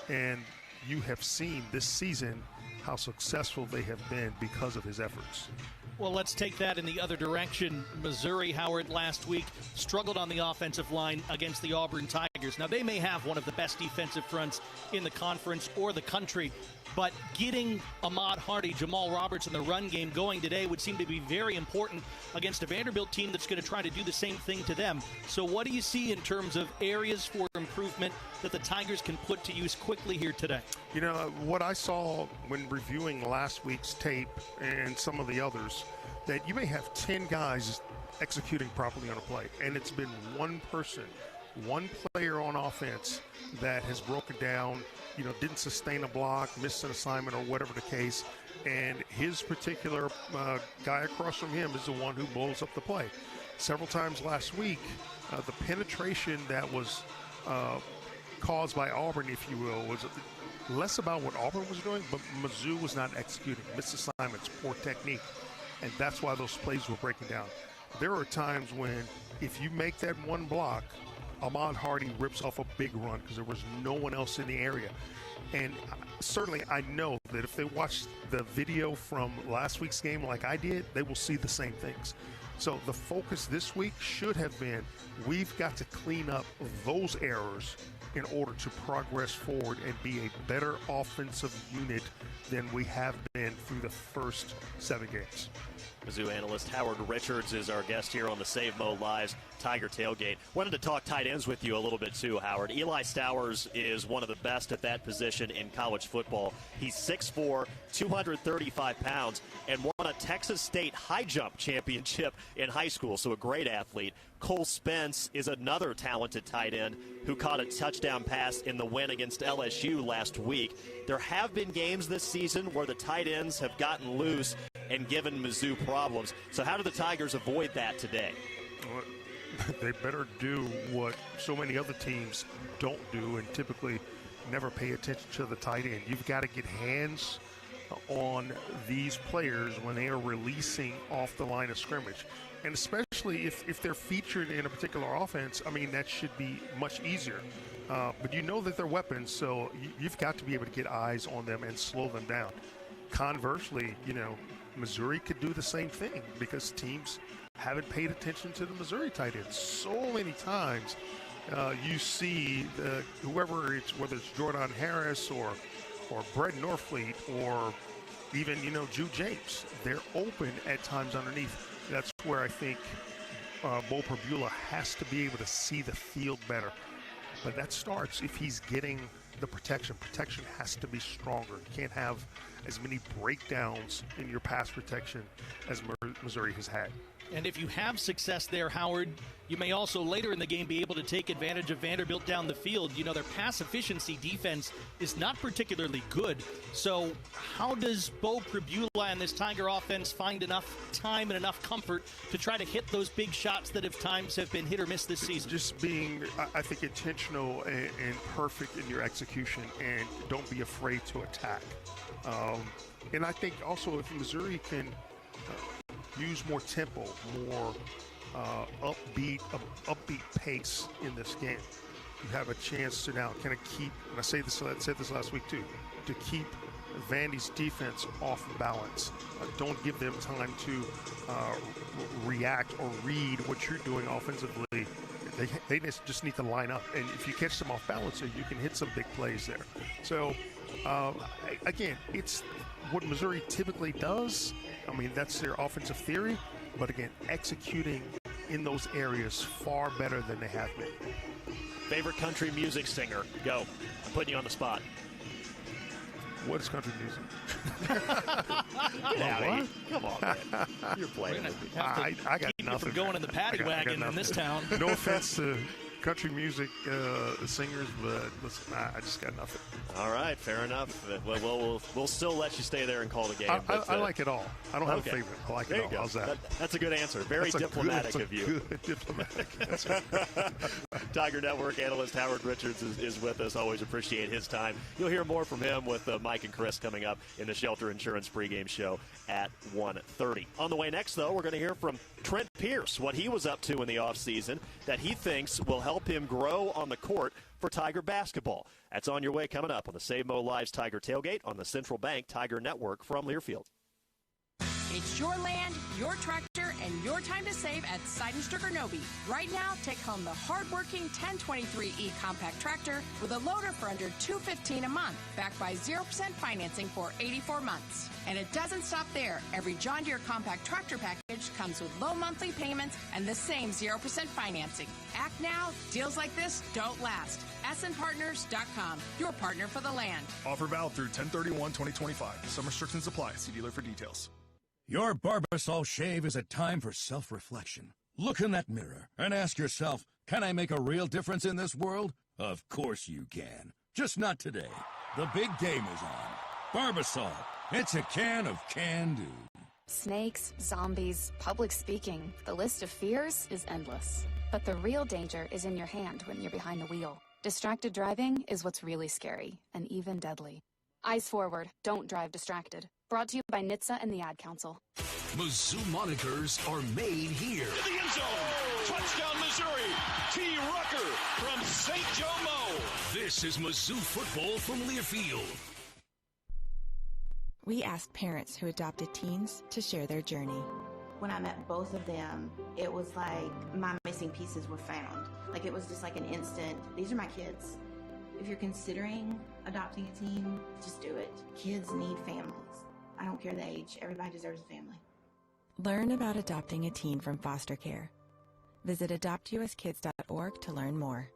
Speaker 13: And you have seen this season how successful they have been because of his efforts.
Speaker 14: Well, let's take that in the other direction. Missouri, Howard, last week struggled on the offensive line against the Auburn Tigers. Now, they may have one of the best defensive fronts in the conference or the country, but getting Ahmad Hardy, Jamal Roberts in the run game going today would seem to be very important against a Vanderbilt team that's going to try to do the same thing to them. So what do you see in terms of areas for improvement that the Tigers can put to use quickly here today?
Speaker 13: You know, what I saw when reviewing last week's tape and some of the others, that you may have 10 guys executing properly on a play, and it's been one person, one player on offense that has broken down, you know, didn't sustain a block, missed an assignment, or whatever the case, and his particular guy across from him is the one who blows up the play. Several times last week, the penetration that was caused by Auburn, if you will, was less about what Auburn was doing, but Mizzou was not executing. Missed assignments, poor technique, and that's why those plays were breaking down. There are times when if you make that one block, Ahmad Hardy rips off a big run because there was no one else in the area. And certainly I know that if they watch the video from last week's game like I did, they will see the same things. So the focus this week should have been, we've got to clean up those errors in order to progress forward and be a better offensive unit than we have been through the first 7 games.
Speaker 5: Mizzou analyst Howard Richards is our guest here on the Save Mo Live's Tiger Tailgate. Wanted to talk tight ends with you a little bit too, Howard. Eli Stowers is one of the best at that position in college football. He's 6'4", 235 pounds, and won a Texas State high jump championship in high school, so a great athlete. Cole Spence is another talented tight end who caught a touchdown pass in the win against LSU last week. There have been games this season where the tight ends have gotten loose and given Mizzou problems. So how do the Tigers avoid that today?
Speaker 13: Well, they better do what so many other teams don't do and typically never pay attention to the tight end. You've got to get hands on these players when they are releasing off the line of scrimmage. And especially if they're featured in a particular offense, I mean, that should be much easier. But you know that they're weapons, so you've got to be able to get eyes on them and slow them down. Conversely, Missouri could do the same thing because teams haven't paid attention to the Missouri tight ends. So many times you see whether it's Jordan Harris or Brett Norfleet or even, Drew James, they're open at times underneath. That's where I think Bo Perbula has to be able to see the field better. But that starts if he's getting the protection. Protection has to be stronger. You can't have as many breakdowns in your pass protection as Missouri has had.
Speaker 14: And if you have success there, Howard, you may also later in the game be able to take advantage of Vanderbilt down the field. Their pass efficiency defense is not particularly good. So how does Bo Perbula and this Tiger offense find enough time and enough comfort to try to hit those big shots that at times have been hit or miss this season?
Speaker 13: Just being, I think, intentional and perfect in your execution, and don't be afraid to attack. And I think also if Missouri can use more tempo, more upbeat pace in this game, you have a chance to now kind of keep, and I said this last week too, to keep Vandy's defense off balance. Don't give them time to react or read what you're doing offensively. They just need to line up, and if you catch them off balance, you can hit some big plays there. So again, it's what Missouri typically does. I mean, that's their offensive theory, but again, executing in those areas far better than they have been.
Speaker 5: Favorite country music singer? Go. I'm putting you on the spot.
Speaker 13: What is country music?
Speaker 5: Come on, man. You're playing.
Speaker 13: I got
Speaker 14: keep
Speaker 13: nothing.
Speaker 14: You from going in the paddy wagon in this town.
Speaker 13: No offense to country music singers, but listen, I just got nothing.
Speaker 5: All right, fair enough. We'll still let you stay there and call the game.
Speaker 13: I like it all. I don't have a favorite. I like it all. How's that?
Speaker 5: That's a good answer. Very diplomatic of you.
Speaker 13: Good diplomatic.
Speaker 5: Tiger Network analyst Howard Richards is with us. Always appreciate his time. You'll hear more from him with Mike and Chris coming up in the Shelter Insurance pregame show at 1:30. On the way next, though, we're going to hear from Trent Pierce, what he was up to in the offseason that he thinks will help him grow on the court for Tiger basketball. That's on your way coming up on the Save Mo Live's Tiger Tailgate on the Central Bank Tiger Network from Learfield.
Speaker 9: It's your land, your tractor, and your time to save at Seidenstricker Nobe. Right now, take home the hardworking 1023E compact tractor with a loader for under $215 a month, backed by 0% financing for 84 months. And it doesn't stop there. Every John Deere compact tractor package comes with low monthly payments and the same 0% financing. Act now. Deals like this don't last. SNPartners.com, your partner for the land.
Speaker 15: Offer valid through 10/31/2025. Some restrictions apply. See dealer for details.
Speaker 16: Your Barbasol shave is a time for self-reflection. Look in that mirror and ask yourself, can I make a real difference in this world? Of course you can. Just not today. The big game is on. Barbasol. It's a can of can-do.
Speaker 22: Snakes, zombies, public speaking. The list of fears is endless. But the real danger is in your hand when you're behind the wheel. Distracted driving is what's really scary and even deadly. Eyes forward. Don't drive distracted. Brought to you by NHTSA and the Ad Council.
Speaker 2: Mizzou monikers are made here.
Speaker 3: To the end zone. Touchdown, Missouri. T. Rucker from St. Joe Mo.
Speaker 2: This is Mizzou football from Learfield.
Speaker 23: We asked parents who adopted teens to share their journey.
Speaker 17: When I met both of them, it was like my missing pieces were found. Like it was just like an instant, these are my kids. If you're considering adopting a teen, just do it. Kids need families. I don't care the age. Everybody deserves a family.
Speaker 23: Learn about adopting a teen from foster care. Visit adoptuskids.org to learn more.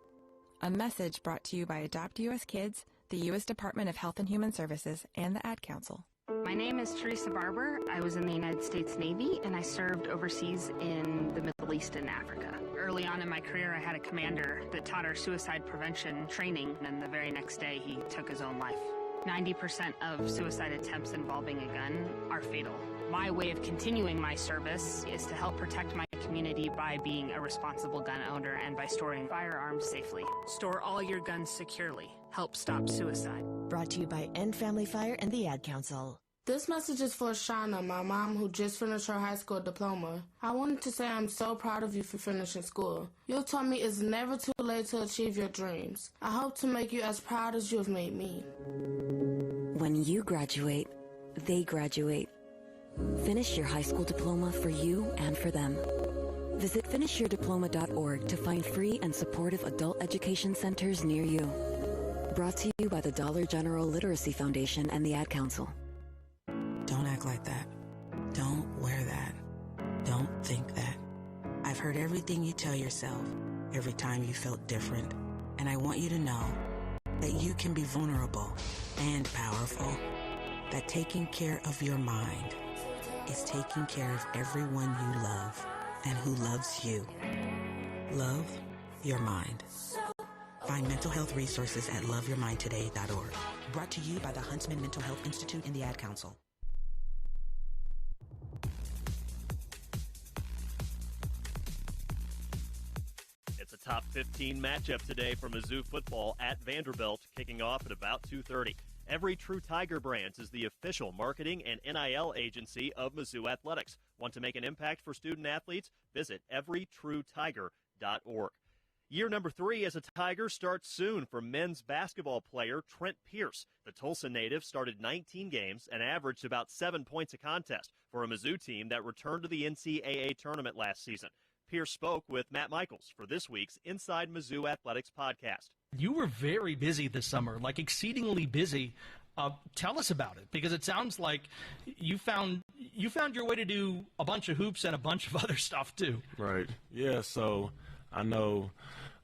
Speaker 23: A message brought to you by Adopt U.S. Kids, the U.S. Department of Health and Human Services, and the Ad Council.
Speaker 8: My name is Teresa Barber. I was in the United States Navy, and I served overseas in the Middle East and Africa. Early on in my career, I had a commander that taught our suicide prevention training, and the very next day, he took his own life. 90% of suicide attempts involving a gun are fatal. My way of continuing my service is to help protect my community by being a responsible gun owner and by storing firearms safely. Store all your guns securely. Help stop suicide.
Speaker 18: Brought to you by End Family Fire and the Ad Council.
Speaker 19: This message is for Shauna, my mom, who just finished her high school diploma. I wanted to say I'm so proud of you for finishing school. You told me it's never too late to achieve your dreams. I hope to make you as proud as you have made me.
Speaker 18: When you graduate, they graduate. Finish your high school diploma for you and for them. Visit finishyourdiploma.org to find free and supportive adult education centers near you. Brought to you by the Dollar General Literacy Foundation and the Ad Council.
Speaker 20: Don't act like that. Don't wear that. Don't think that. I've heard everything you tell yourself every time you felt different. And I want you to know that you can be vulnerable and powerful. That taking care of your mind is taking care of everyone you love and who loves you. Love your mind. Find mental health resources at loveyourmindtoday.org. Brought to you by the Huntsman Mental Health Institute and the Ad Council.
Speaker 5: It's a top 15 matchup today for Mizzou football at Vanderbilt, kicking off at about 2:30. Every True Tiger Brands is the official marketing and NIL agency of Mizzou Athletics. Want to make an impact for student athletes? Visit everytruetiger.org. Year number 3 as a Tiger starts soon for men's basketball player Trent Pierce. The Tulsa native started 19 games and averaged about 7 points a contest for a Mizzou team that returned to the NCAA tournament last season. Pierce spoke with Matt Michaels for this week's Inside Mizzou Athletics podcast.
Speaker 14: You were very busy this summer, like exceedingly busy. Tell us about it, because it sounds like you found your way to do a bunch of hoops and a bunch of other stuff too.
Speaker 21: Right. Yeah. So I think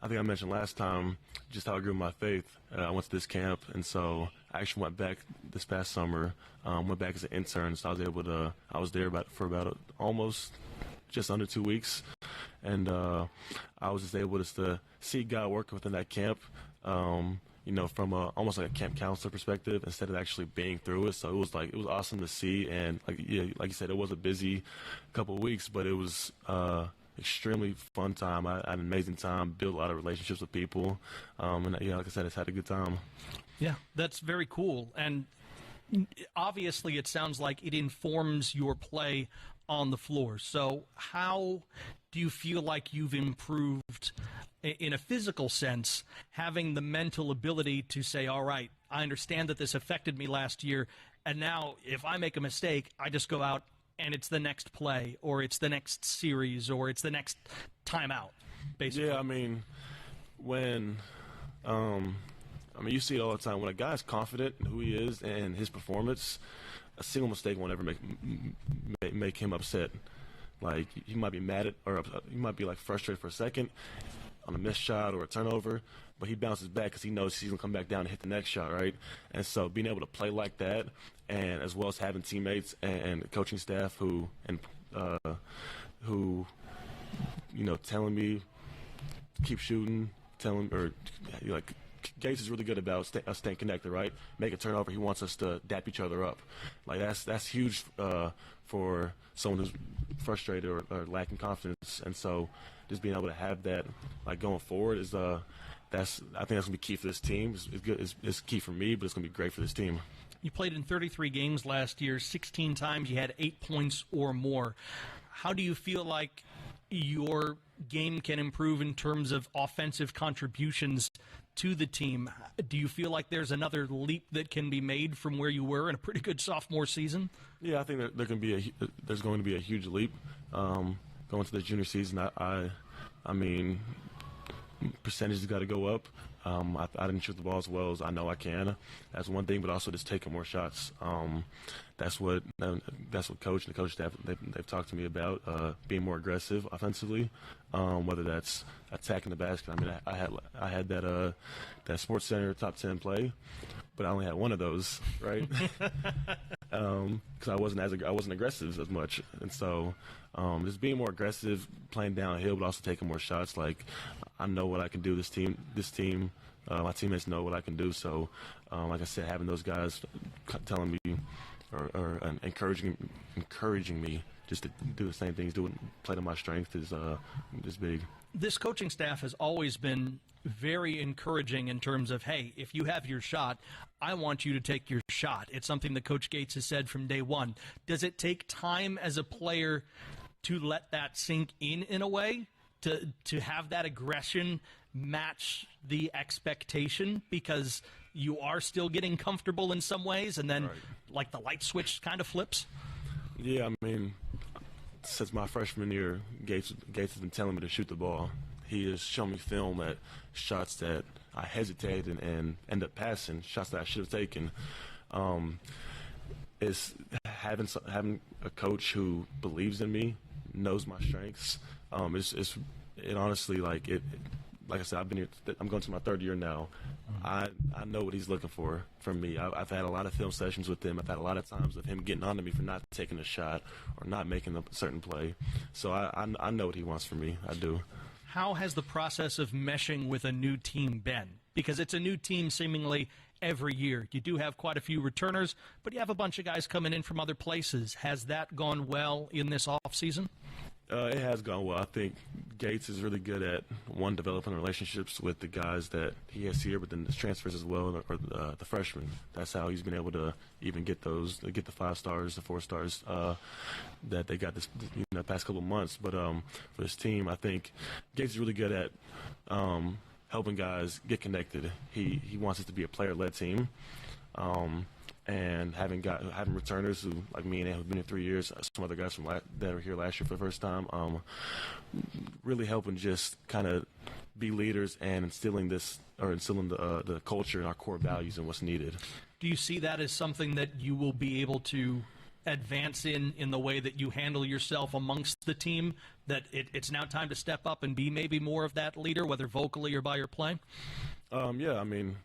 Speaker 21: I mentioned last time just how I grew my faith. I went to this camp, and so I actually went back this past summer. Went back as an intern, so I was there for about almost just under 2 weeks, and I was just able to see God working within that camp, from almost like a camp counselor perspective instead of actually being through it. So it was awesome to see, and like you said, it was a busy couple of weeks, but it was extremely fun time. I had an amazing time, built a lot of relationships with people, and like I said, it's had a good time.
Speaker 14: Yeah, that's very cool, and obviously it sounds like it informs your play on the floor. So how do you feel like you've improved in a physical sense, having the mental ability to say, all right, I understand that this affected me last year, and now if I make a mistake, I just go out and it's the next play, or it's the next series, or it's the next timeout, basically?
Speaker 21: Yeah, you see it all the time. When a guy's confident in who he is and his performance, a single mistake won't ever make him upset. Like, he might be mad at, or he might be like frustrated for a second on a missed shot or a turnover, but he bounces back because he knows he's gonna come back down and hit the next shot, right? And so being able to play like that, and as well as having teammates and coaching staff who telling me keep shooting, Gates is really good about staying connected, right? Make a turnover. He wants us to dap each other up. Like, that's huge for someone who's frustrated or lacking confidence. And so just being able to have that, like, going forward is I think that's going to be key for this team. It's good. It's key for me, but it's going to be great for this team.
Speaker 14: You played in 33 games last year. 16 times you had 8 points or more. How do you feel like your game can improve in terms of offensive contributions to the team? Do you feel like there's another leap that can be made from where you were in a pretty good sophomore season?
Speaker 21: Yeah, I think there's going to be a huge leap going to the junior season. I mean, percentages got to go up, I didn't shoot the ball as well as I know I can. That's one thing, but also just taking more shots. That's what coach and the coach staff they've talked to me about, being more aggressive offensively, whether that's attacking the basket. I mean, I had that Sports Center top 10 play, but I only had one of those, right? Because I wasn't aggressive as much, and so just being more aggressive, playing downhill, but also taking more shots. Like, I know what I can do. This team, my teammates know what I can do. So, like I said, having those guys telling me or encouraging me just to do the same things, play to my strength is big.
Speaker 14: This coaching staff has always been very encouraging in terms of, hey, if you have your shot, I want you to take your shot. It's something that Coach Gates has said from day one. Does it take time as a player to let that sink in a way, to have that aggression match the expectation, because you are still getting comfortable in some ways, and then like the light switch kind of flips?
Speaker 21: Yeah, I mean, since my freshman year, Gates has been telling me to shoot the ball. He has shown me film at shots that I hesitated and end up passing, shots that I should have taken. It's having a coach who believes in me, knows my strengths. It honestly, like I said, I've been here. I'm going to my third year now. I know what he's looking for from me. I've had a lot of film sessions with him. I've had a lot of times of him getting on to me for not taking a shot or not making a certain play. So I know what he wants from me. I do.
Speaker 14: How has the process of meshing with a new team been? Because it's a new team seemingly every year. You do have quite a few returners, but you have a bunch of guys coming in from other places. Has that gone well in this offseason?
Speaker 21: It has gone well. I think Gates is really good at, one, developing relationships with the guys that he has here, but then the transfers as well, or the freshmen. That's how he's been able to even get the 5 stars, the 4 stars that they got this past couple of months. But for this team, I think Gates is really good at helping guys get connected. He wants it to be a player-led team. And having returners who, like me and who've been here 3 years, some other guys that were here last year for the first time, really helping just kind of be leaders and instilling the culture and our core values and what's needed.
Speaker 14: Do you see that as something that you will be able to advance in the way that you handle yourself amongst the team, that it's now time to step up and be maybe more of that leader, whether vocally or by your play?
Speaker 21: Yeah, I mean,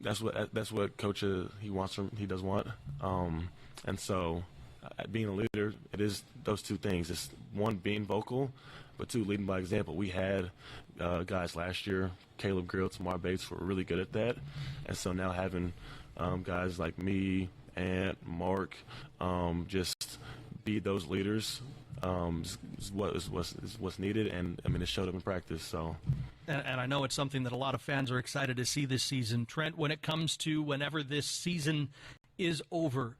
Speaker 21: that's what Coach he does want, and so being a leader, it is those two things. It's one, being vocal, but two, leading by example. We had guys last year, Caleb Grill, Tamar Bates, were really good at that, and so now having guys like me and Mark just be those leaders is what's needed, and I mean, it showed up in practice. So.
Speaker 14: And I know it's something that a lot of fans are excited to see this season. Trent, when it comes to whenever this season is over,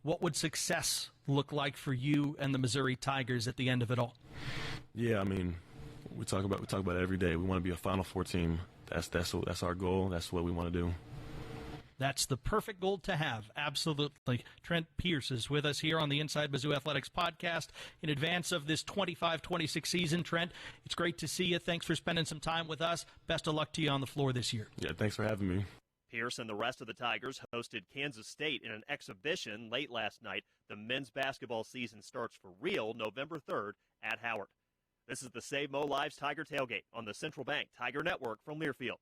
Speaker 14: what would success look like for you and the Missouri Tigers at the end of it all?
Speaker 21: Yeah, I mean, we talk about it every day. We want to be a Final Four team. That's our goal. That's what we want to do.
Speaker 14: That's the perfect goal to have. Absolutely. Trent Pierce is with us here on the Inside Mizzou Athletics podcast in advance of this 25-26 season. Trent, it's great to see you. Thanks for spending some time with us. Best of luck to you on the floor this year.
Speaker 21: Yeah, thanks for having me.
Speaker 5: Pierce and the rest of the Tigers hosted Kansas State in an exhibition late last night. The men's basketball season starts for real November 3rd at Howard. This is the Save Mo Lives Tiger Tailgate on the Central Bank Tiger Network from Learfield.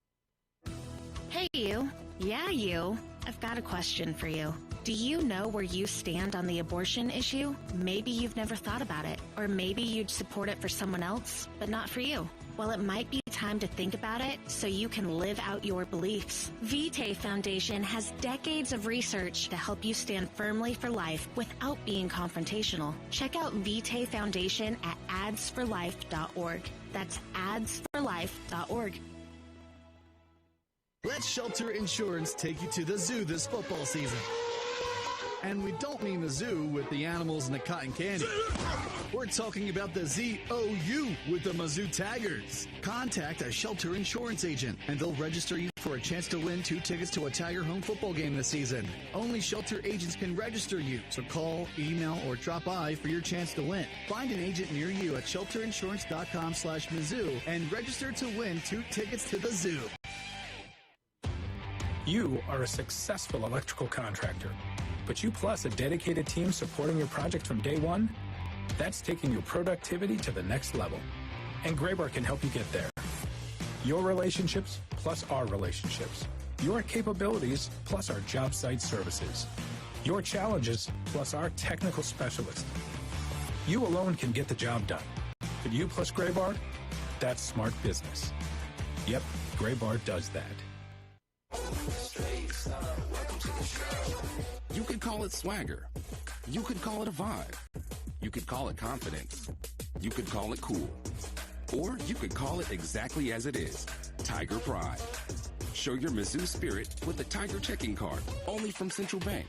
Speaker 1: Hey, you. Yeah, you. I've got a question for you. Do you know where you stand on the abortion issue? Maybe you've never thought about it, or maybe you'd support it for someone else, but not for you. Well, it might be time to think about it so you can live out your beliefs. Vitae Foundation has decades of research to help you stand firmly for life without being confrontational. Check out Vitae Foundation at adsforlife.org. That's adsforlife.org.
Speaker 4: Let Shelter Insurance take you to the zoo this football season. And we don't mean the zoo with the animals and the cotton candy. We're talking about the ZOU with the Mizzou Tigers. Contact a Shelter Insurance agent, and they'll register you for a chance to win 2 tickets to a Tiger home football game this season. Only Shelter agents can register you, so call, email, or drop by for your chance to win. Find an agent near you at shelterinsurance.com/Mizzou and register to win 2 tickets to the zoo.
Speaker 6: You are a successful electrical contractor, but you plus a dedicated team supporting your project from day one? That's taking your productivity to the next level. And Graybar can help you get there. Your relationships plus our relationships. Your capabilities plus our job site services. Your challenges plus our technical specialists. You alone can get the job done. But you plus Graybar, that's smart business. Yep, Graybar does that.
Speaker 10: You could call it swagger. You could call it a vibe. You could call it confidence. You could call it cool. Or you could call it exactly as it is, Tiger Pride. Show your Mizzou spirit with the Tiger Checking Card, only from Central Bank.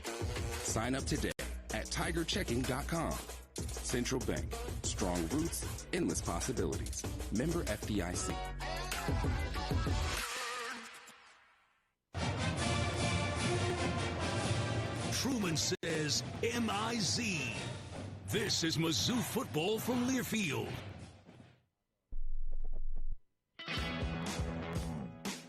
Speaker 10: Sign up today at tigerchecking.com. Central Bank. Strong roots, endless possibilities. Member FDIC.
Speaker 2: Truman says M-I-Z. This is Mizzou football from Learfield.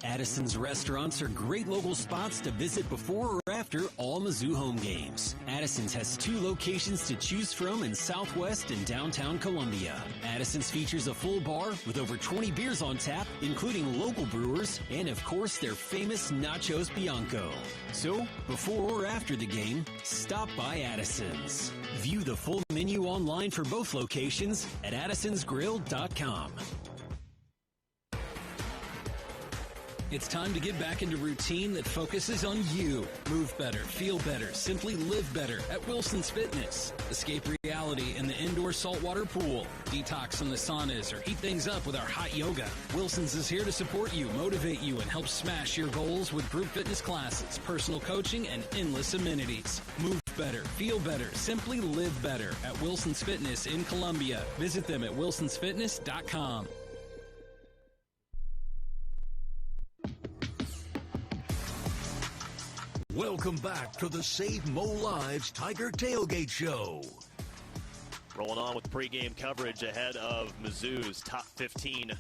Speaker 11: Addison's restaurants are great local spots to visit before or after all Mizzou home games. Addison's has 2 locations to choose from in Southwest and downtown Columbia. Addison's features a full bar with over 20 beers on tap, including local brewers, and of course their famous Nachos Bianco. So, before or after the game, stop by Addison's. View the full menu online for both locations at addisonsgrill.com. It's time to get back into routine that focuses on you. Move better, feel better, simply live better at Wilson's Fitness. Escape reality in the indoor saltwater pool. Detox from the saunas or heat things up with our hot yoga. Wilson's is here to support you, motivate you, and help smash your goals with group fitness classes, personal coaching, and endless amenities. Move better, feel better, simply live better at Wilson's Fitness in Columbia. Visit them at wilsonsfitness.com.
Speaker 2: Welcome back to the Save Mo Lives Tiger Tailgate Show.
Speaker 5: Rolling on with pregame coverage ahead of Mizzou's top 15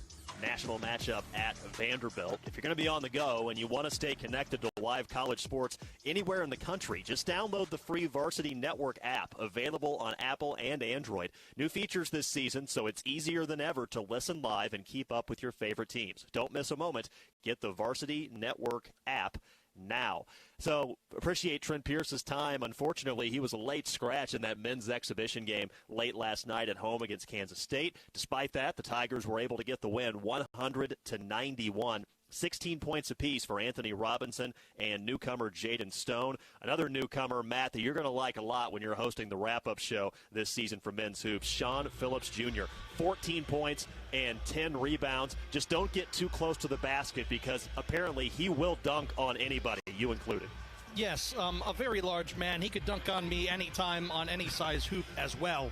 Speaker 5: national matchup at Vanderbilt. If you're going to be on the go and you want to stay connected to live college sports anywhere in the country, just download the free Varsity Network app, available on Apple and Android. New features this season, so it's easier than ever to listen live and keep up with your favorite teams. Don't miss a moment. Get the Varsity Network app now. So appreciate Trent Pierce's time. Unfortunately, he was a late scratch in that men's exhibition game late last night at home against Kansas State. Despite that, the Tigers were able to get the win 100-91. 16 points apiece for Anthony Robinson and newcomer Jaden Stone. Another newcomer, Matt, that you're going to like a lot when you're hosting the wrap-up show this season for men's hoops, Sean Phillips Jr. 14 points and 10 rebounds. Just don't get too close to the basket because apparently he will dunk on anybody, you included.
Speaker 14: Yes, a very large man. He could dunk on me anytime on any size hoop as well.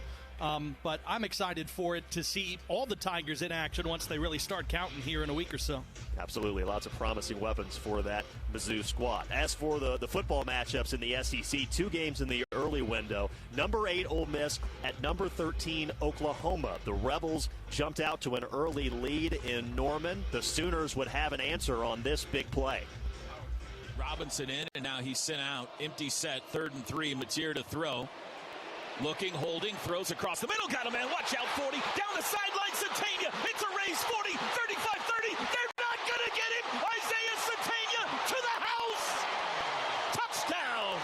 Speaker 14: But I'm excited for it to see all the Tigers in action once they really start counting here in a week or so.
Speaker 5: Absolutely. Lots of promising weapons for that Mizzou squad. As for the football matchups in the SEC, 2 games in the early window. Number 8, Ole Miss at number 13, Oklahoma. The Rebels jumped out to an early lead in Norman. The Sooners would have an answer on this big play.
Speaker 24: Robinson in, and now he's sent out. Empty set, 3rd and 3, Mateer to throw. Looking, holding, throws across the middle. Got a man. Watch out, 40. Down the sideline, Satania. It's a race, 40, 35, 30. They're not going to get him. Isaiah Satania to the house. Touchdown.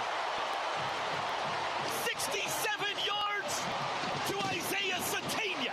Speaker 24: 67 yards to Isaiah Satania.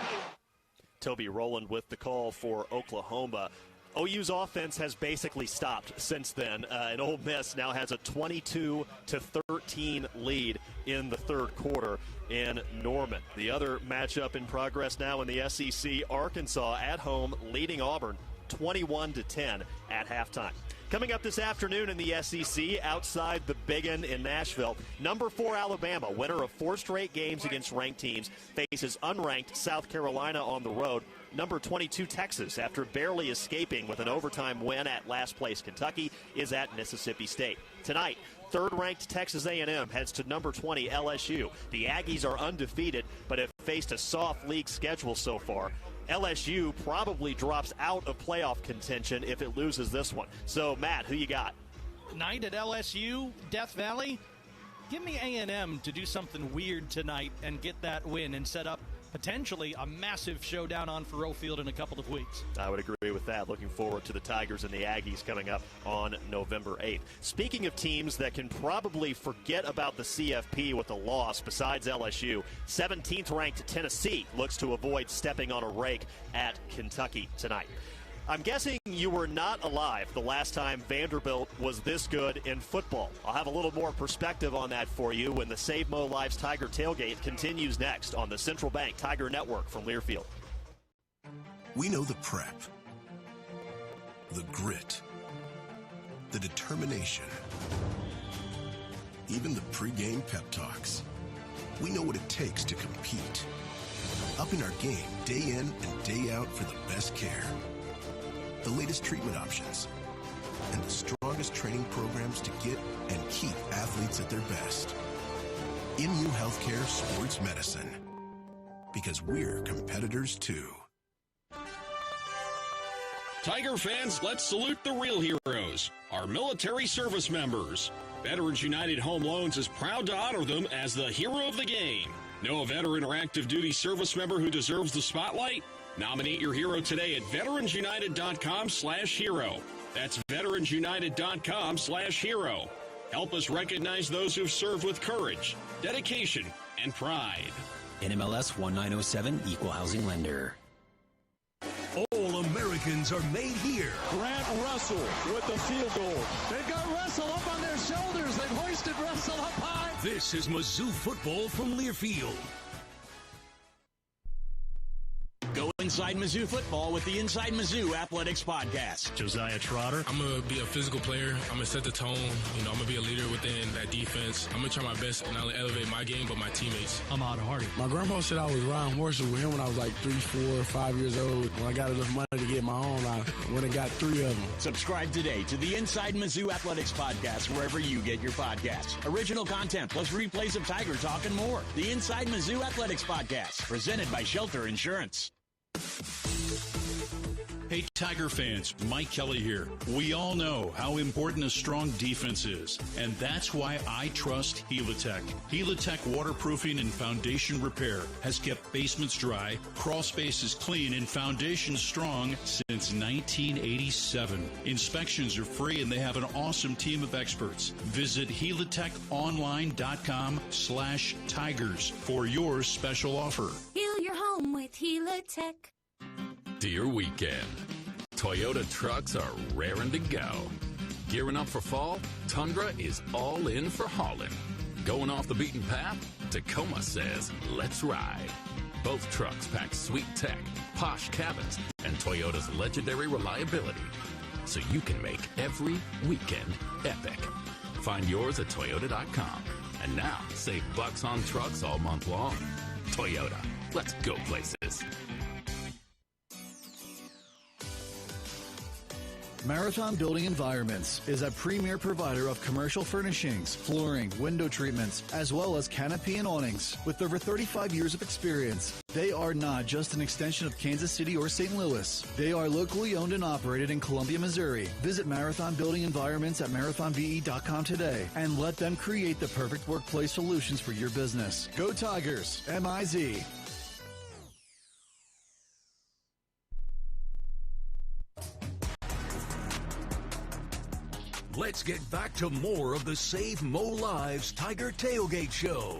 Speaker 5: Toby Rowland with the call for Oklahoma. OU's offense has basically stopped since then, and Ole Miss now has a 22-13 lead in the third quarter in Norman. The other matchup in progress now in the SEC, Arkansas at home leading Auburn 21-10 at halftime. Coming up this afternoon in the SEC, outside the Big End in Nashville, number 4 Alabama, winner of 4 straight games against ranked teams, faces unranked South Carolina on the road. Number 22 Texas, after barely escaping with an overtime win at last place Kentucky, is at Mississippi State. Tonight, third-ranked Texas A&M heads to number 20 LSU. The Aggies are undefeated, but have faced a soft league schedule so far. LSU probably drops out of playoff contention if it loses this one. So, Matt, who you got?
Speaker 14: Night at LSU, Death Valley. Give me A&M to do something weird tonight and get that win and set up potentially a massive showdown on Faurot Field in a couple of weeks.
Speaker 5: I would agree with that. Looking forward to the Tigers and the Aggies coming up on November 8th. Speaking of teams that can probably forget about the CFP with a loss besides LSU, 17th-ranked Tennessee looks to avoid stepping on a rake at Kentucky tonight. I'm guessing you were not alive the last time Vanderbilt was this good in football. I'll have a little more perspective on that for you when the Save Mo Lives Tiger Tailgate continues next on the Central Bank Tiger Network from Learfield.
Speaker 7: We know the prep, the grit, the determination, even the pregame pep talks. We know what it takes to compete. Up in our game day in and day out for the best care. The latest treatment options, and the strongest training programs to get and keep athletes at their best. MU Healthcare Sports Medicine, because we're competitors too.
Speaker 9: Tiger fans, let's salute the real heroes, our military service members. Veterans United Home Loans is proud to honor them as the hero of the game. Know a veteran or active duty service member who deserves the spotlight? Nominate your hero today at veteransunited.com/hero. That's veteransunited.com/hero. Help us recognize those who've served with courage, dedication, and pride.
Speaker 12: NMLS 1907 Equal Housing Lender.
Speaker 2: All Americans are made here.
Speaker 3: Grant Russell with the field goal.
Speaker 4: They've got Russell up on their shoulders. They've hoisted Russell up high.
Speaker 2: This is Mizzou football from Learfield.
Speaker 13: Go inside Mizzou football with the Inside Mizzou Athletics Podcast.
Speaker 25: Josiah Trotter.
Speaker 26: I'm going to be a physical player. I'm going to set the tone. I'm going to be a leader within that defense. I'm going to try my best to not only elevate my game, but my teammates.
Speaker 25: I'm Odd Hardy.
Speaker 27: My grandpa said I was riding horses with him when I was like 3, 4, 5 years old. When I got enough money to get my own, I went and got 3 of them.
Speaker 13: Subscribe today to the Inside Mizzou Athletics Podcast wherever you get your podcasts. Original content plus replays of Tiger Talk and more. The Inside Mizzou Athletics Podcast, presented by Shelter Insurance.
Speaker 28: Hey, Tiger fans, Mike Kelly here. We all know how important a strong defense is, and that's why I trust Helitech. Helitech waterproofing and foundation repair has kept basements dry, crawl spaces clean, and foundations strong since 1987. Inspections are free, and they have an awesome team of experts. Visit helitechonline.com/tigers for your special offer.
Speaker 29: Heal your home with Helitech.
Speaker 30: Dear weekend, Toyota trucks are raring to go. Gearing up for fall, Tundra is all in for hauling. Going off the beaten path, Tacoma says, let's ride. Both trucks pack sweet tech, posh cabins, and Toyota's legendary reliability, so you can make every weekend epic. Find yours at Toyota.com. And now, save bucks on trucks all month long. Toyota, let's go places.
Speaker 4: Marathon Building Environments is a premier provider of commercial furnishings, flooring, window treatments, as well as canopy and awnings. With over 35 years of experience, they are not just an extension of Kansas City or St. Louis. They are locally owned and operated in Columbia, Missouri. Visit Marathon Building Environments at marathonbe.com today and let them create the perfect workplace solutions for your business. Go Tigers, MIZ.
Speaker 2: Let's get back to more of the Save Mo Lives Tiger Tailgate Show.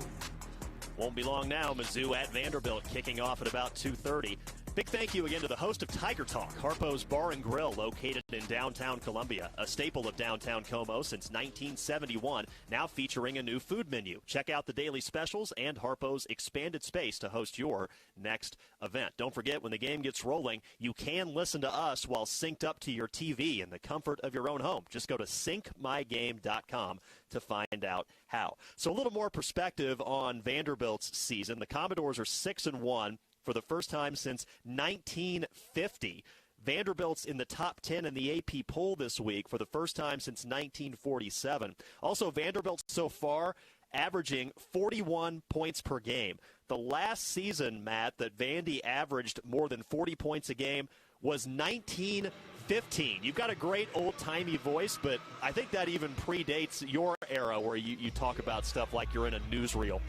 Speaker 5: Won't be long now. Mizzou at Vanderbilt kicking off at about 2:30. Big thank you again to the host of Tiger Talk, Harpo's Bar and Grill, located in downtown Columbia, a staple of downtown Como since 1971, now featuring a new food menu. Check out the daily specials and Harpo's expanded space to host your next event. Don't forget, when the game gets rolling, you can listen to us while synced up to your TV in the comfort of your own home. Just go to syncmygame.com to find out how. So a little more perspective on Vanderbilt's season. The Commodores are 6-1. For the first time since 1950. Vanderbilt's in the top 10 in the AP poll this week for the first time since 1947. Also, Vanderbilt so far averaging 41 points per game. The last season, Matt, that Vandy averaged more than 40 points a game was 19 15. You've got a great old-timey voice, but I think that even predates your era where you talk about stuff like you're in a newsreel.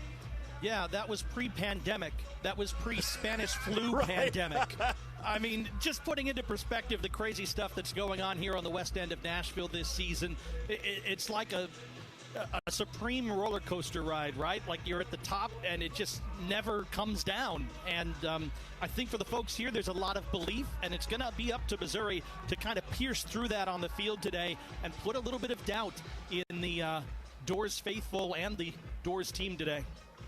Speaker 14: Yeah, that was pre-pandemic. That was pre-Spanish flu pandemic. I mean, just putting into perspective the crazy stuff that's going on here on the west end of Nashville this season, it's like a supreme roller coaster ride, right? Like you're at the top and it just never comes down. And I think for the folks here, there's a lot of belief, and it's going to be up to Missouri to kind of pierce through that on the field today and put a little bit of doubt in the Doors faithful and the Doors team today.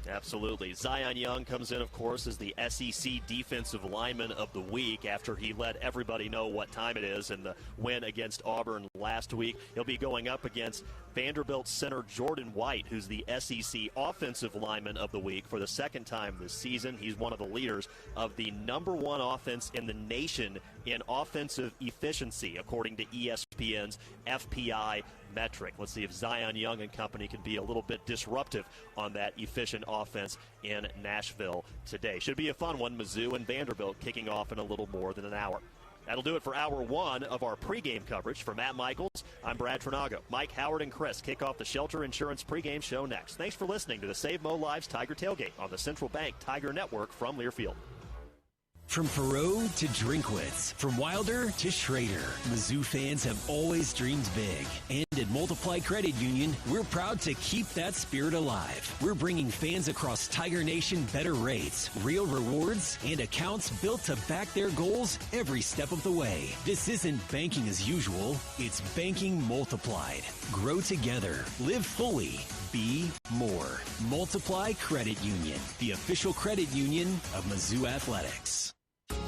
Speaker 5: Absolutely. Zion Young comes in, of course, as the SEC Defensive Lineman of the Week after he let everybody know what time it is in the win against Auburn last week. He'll be going up against Vanderbilt center Jordan White, who's the SEC Offensive Lineman of the Week for the second time this season. He's one of the leaders of the #1 offense in the nation in offensive efficiency, according to ESPN's FPI metric. Let's see if Zion Young and company can be a little bit disruptive on that efficient offense in Nashville today. Should be a fun one. Mizzou and Vanderbilt kicking off in a little more than an hour. That'll do it for hour one of our pregame coverage. For Matt Michaels, I'm Brad Trinago. Mike, Howard, and Chris kick off the Shelter Insurance pregame show next. Thanks for listening to the Save Mo Lives Tiger Tailgate on the Central Bank Tiger Network from Learfield.
Speaker 12: From Perot to Drinkwitz, from Wilder to Schrader, Mizzou fans have always dreamed big. And at Multiply Credit Union, we're proud to keep that spirit alive. We're bringing fans across Tiger Nation better rates, real rewards, and accounts built to back their goals every step of the way. This isn't banking as usual, it's banking multiplied. Grow together, live fully, be more. Multiply Credit Union, the official credit union of Mizzou Athletics.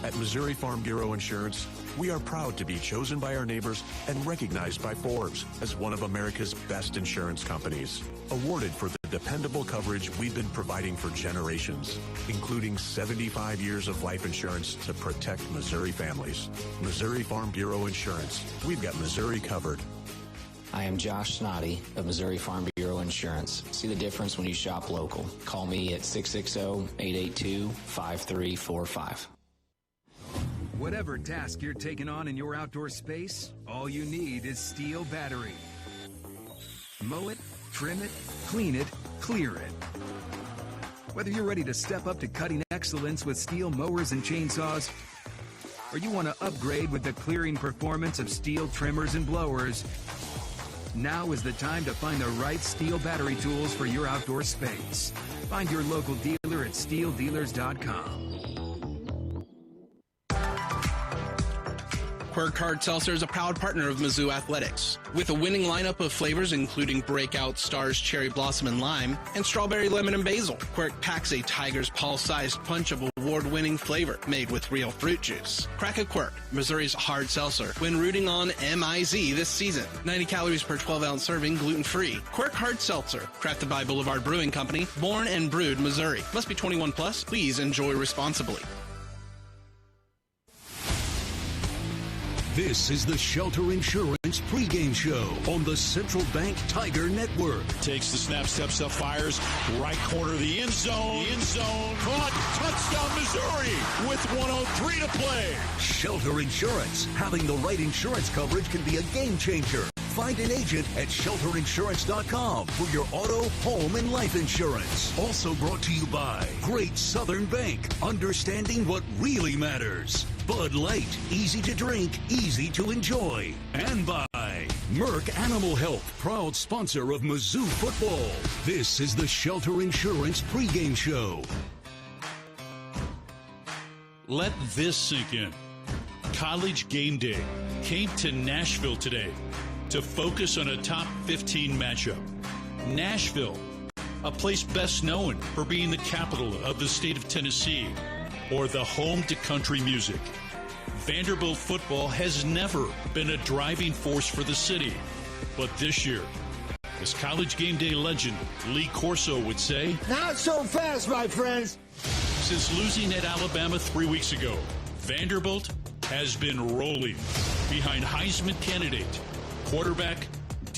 Speaker 8: At Missouri Farm Bureau Insurance, we are proud to be chosen by our neighbors and recognized by Forbes as one of America's best insurance companies. Awarded for the dependable coverage we've been providing for generations, including 75 years of life insurance to protect Missouri families. Missouri Farm Bureau Insurance. We've got Missouri covered.
Speaker 15: I am Josh Snoddy of Missouri Farm Bureau Insurance. See the difference when you shop local. Call me at 660-882-5345.
Speaker 16: Whatever task you're taking on in your outdoor space, all you need is Steel battery. Mow it, trim it, clean it, clear it. Whether you're ready to step up to cutting excellence with Steel mowers and chainsaws, or you want to upgrade with the clearing performance of Steel trimmers and blowers, now is the time to find the right Steel battery tools for your outdoor space. Find your local dealer at steeldealers.com.
Speaker 17: Quirk Hard Seltzer is a proud partner of Mizzou Athletics. With a winning lineup of flavors including Breakout, Stars, Cherry Blossom, and Lime, and Strawberry, Lemon, and Basil, Quirk packs a Tiger's Paw-sized punch of award-winning flavor made with real fruit juice. Crack a Quirk, Missouri's hard seltzer, when rooting on MIZ this season. 90 calories per 12-ounce serving, gluten-free. Quirk Hard Seltzer, crafted by Boulevard Brewing Company, born and brewed Missouri. Must be 21 plus. Please enjoy responsibly.
Speaker 2: This is the Shelter Insurance pregame show on the Central Bank Tiger Network.
Speaker 3: Takes the snap, steps up, fires, right corner of the end zone. Caught, touchdown Missouri with 1:03 to play.
Speaker 2: Shelter Insurance. Having the right insurance coverage can be a game changer. Find an agent at shelterinsurance.com for your auto, home, and life insurance. Also brought to you by Great Southern Bank, understanding what really matters. Bud Light, easy to drink, easy to enjoy. And by Merck Animal Health, proud sponsor of Mizzou football. This is the Shelter Insurance pregame show.
Speaker 28: Let this sink in. College Game Day came to Nashville today to focus on a top 15 matchup. Nashville, a place best known for being the capital of the state of Tennessee, or the home to country music. Vanderbilt football has never been a driving force for the city. But this year, as College Game Day legend Lee Corso would say,
Speaker 18: "Not so fast, my friends."
Speaker 28: Since losing at Alabama 3 weeks ago, Vanderbilt has been rolling behind Heisman candidate, quarterback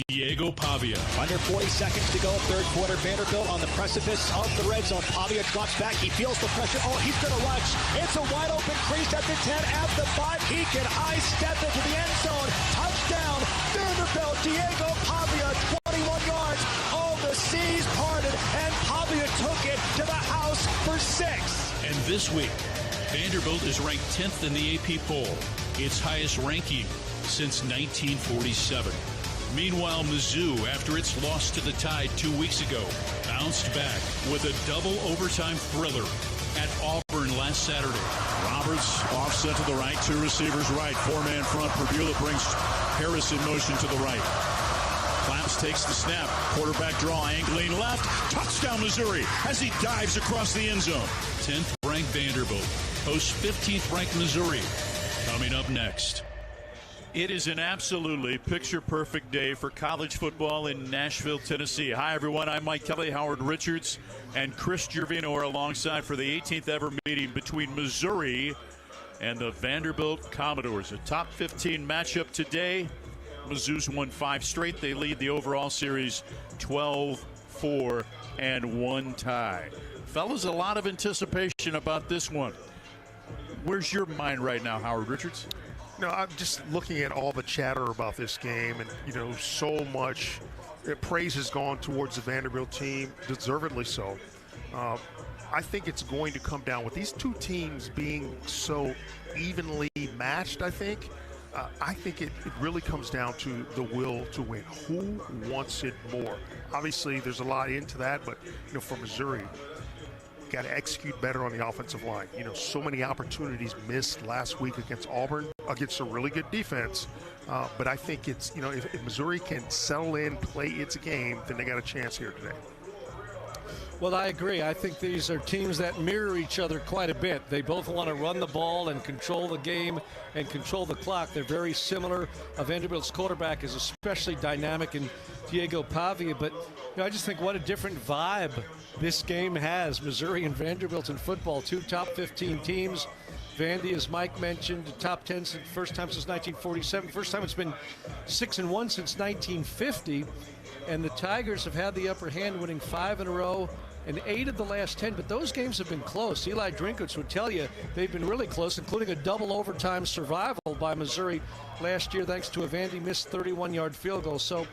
Speaker 28: Diego Pavia.
Speaker 1: Under 40 seconds to go, third quarter. Vanderbilt on the precipice of the red zone. Pavia drops back. He feels the pressure. Oh, he's going to lunge. It's a wide open crease at the 10, at the 5. He can high step into the end zone. Touchdown, Vanderbilt. Diego Pavia, 21 yards. All the seas parted, and Pavia took it to the house for 6.
Speaker 28: And this week, Vanderbilt is ranked 10th in the AP poll, its highest ranking since 1947. Meanwhile, Mizzou, after its loss to the Tide 2 weeks ago, bounced back with a double overtime thriller at Auburn last Saturday.
Speaker 3: Roberts offset to the right, 2 receivers right, 4-man front. Purbuella brings Harris in motion to the right. Claps takes the snap, quarterback draw, angling left, touchdown Missouri as he dives across the end zone.
Speaker 28: 10th ranked Vanderbilt hosts 15th ranked Missouri. Coming up next.
Speaker 24: It is an absolutely picture-perfect day for college football in Nashville, Tennessee. Hi, everyone. I'm Mike Kelly. Howard Richards and Chris Gervino are alongside for the 18th ever meeting between Missouri and the Vanderbilt Commodores. A top 15 matchup today. Mizzou's won 5 straight. They lead the overall series 12-4 and 1 tie. Fellas, a lot of anticipation about this one. Where's your mind right now, Howard Richards?
Speaker 6: No, I'm just looking at all the chatter about this game, and so much praise has gone towards the Vanderbilt team, deservedly so. I think it's going to come down with these two teams being so evenly matched. I think it really comes down to the will to win. Who wants it more? Obviously, there's a lot into that, but for Missouri, got to execute better on the offensive line. So many opportunities missed last week against Auburn, against a really good defense. But I think it's, if Missouri can settle in, play its game, then they got a chance here today.
Speaker 10: Well, I agree. I think these are teams that mirror each other quite a bit. They both want to run the ball and control the game and control the clock. They're very similar. Vanderbilt's quarterback is especially dynamic in Diego Pavia. But I just think what a different vibe this game has. Missouri and Vanderbilt in football, 2 top 15 teams. Vandy, as Mike mentioned, top 10 since first time since 1947. First time it's been 6-1 since 1950. And the Tigers have had the upper hand, winning 5 in a row and 8 of the last 10. But those games have been close. Eli Drinkwitz would tell you they've been really close, including a double overtime survival by Missouri last year, thanks to a Vandy missed 31-yard field goal. So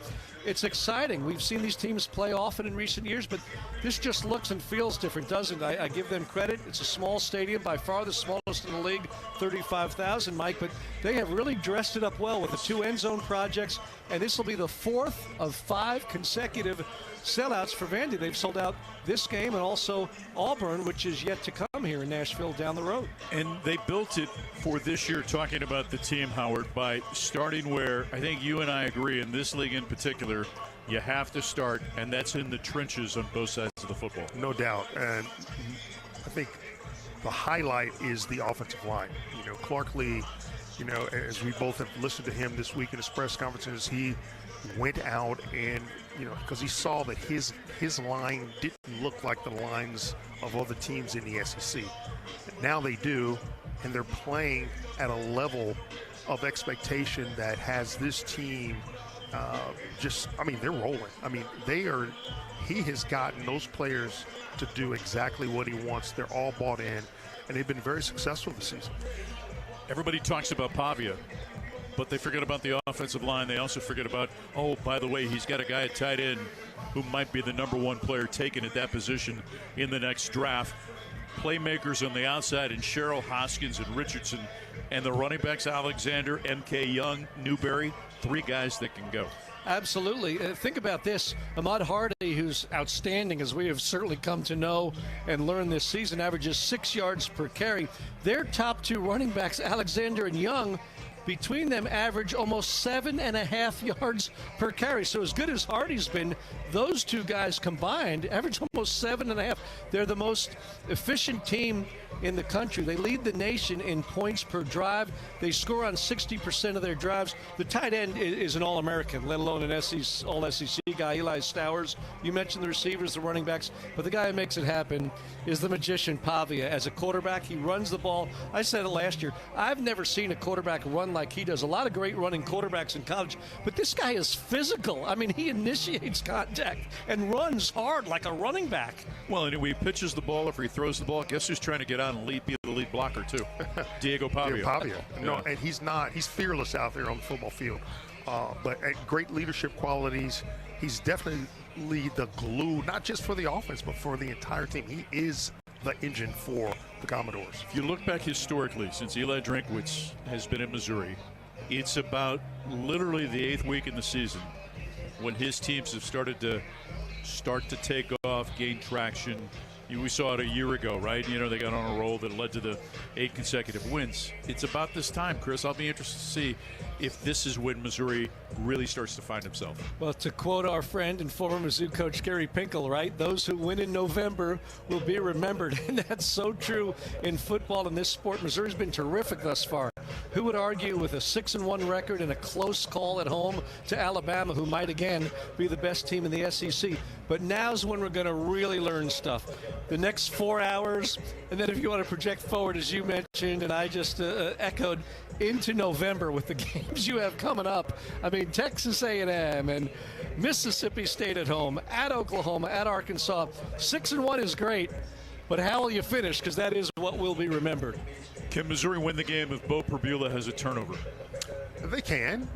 Speaker 10: it's exciting. We've seen these teams play often in recent years, but this just looks and feels different, doesn't it? I give them credit. It's a small stadium, by far the smallest in the league, 35,000, Mike, but they have really dressed it up well with the 2 end zone projects, and this will be the 4th of 5 consecutive sellouts for Vandy. They've sold out this game and also Auburn, which is yet to come here in Nashville down the road.
Speaker 24: And they built it for this year, talking about the team, Howard, by starting where I think you and I agree, in this league in particular, you have to start, and that's in the trenches on both sides of the football.
Speaker 6: No doubt. And I think the highlight is the offensive line. Clark Lee, as we both have listened to him this week in his press conferences, he went out and, because he saw that his line didn't look like the lines of other teams in the SEC. Now they do, and they're playing at a level of expectation that has this team they're rolling. He has gotten those players to do exactly what he wants. They're all bought in, and they've been very successful this season.
Speaker 24: Everybody talks about Pavia, but they forget about the offensive line. They also forget about, by the way, he's got a guy at tight end who might be the number 1 player taken at that position in the next draft. Playmakers on the outside, and Sherrill, Hoskins, and Richardson, and the running backs, Alexander, M.K. Young, Newberry, 3 guys that can go.
Speaker 10: Absolutely. Think about this. Ahmad Hardy, who's outstanding, as we have certainly come to know and learn this season, averages 6 yards per carry. Their top 2 running backs, Alexander and Young, between them average almost 7.5 yards per carry. So as good as Hardy's been, those 2 guys combined average almost almost 7.5. They're the most efficient team in the country. They lead the nation in points per drive. They score on 60% of their drives. The tight end is an All-American, let alone an All-SEC guy, Eli Stowers. You mentioned the receivers, the running backs, but the guy who makes it happen is the magician Pavia. As a quarterback, he runs the ball. I said it last year. I've never seen a quarterback run like he does. A lot of great running quarterbacks in college, but this guy is physical. I mean, he initiates contact and runs hard like a running back.
Speaker 28: Well, anyway, he pitches the ball, if he throws the ball, guess who's trying to get out and be the lead blocker, too? Diego Pavia.
Speaker 6: No, and he's fearless out there on the football field. But at great leadership qualities, he's definitely the glue, not just for the offense, but for the entire team. He is the engine for the Commodores.
Speaker 28: If you look back historically, since Eli Drinkwitz has been in Missouri, it's about literally the 8th week in the season when his teams have started to take off, gain traction. We saw it a year ago, right? They got on a roll that led to the 8 consecutive wins. It's about this time, Chris. I'll be interested to see if this is when Missouri really starts to find himself.
Speaker 10: Well, to quote our friend and former Mizzou coach Gary Pinkel, right? Those who win in November will be remembered. And that's so true in football in this sport. Missouri's been terrific thus far. Who would argue with a 6-1 record and a close call at home to Alabama, who might again be the best team in the SEC? But now's when we're going to really learn stuff. The next 4 hours, and then if you want to project forward, as you mentioned, and I just echoed, into November with the games you have coming up. I mean, Texas A&M and Mississippi State at home, at Oklahoma, at Arkansas. 6-1 is great, but how will you finish? Because that is what will be remembered.
Speaker 28: Can Missouri win the game if Bo Perbula has a turnover?
Speaker 6: They can,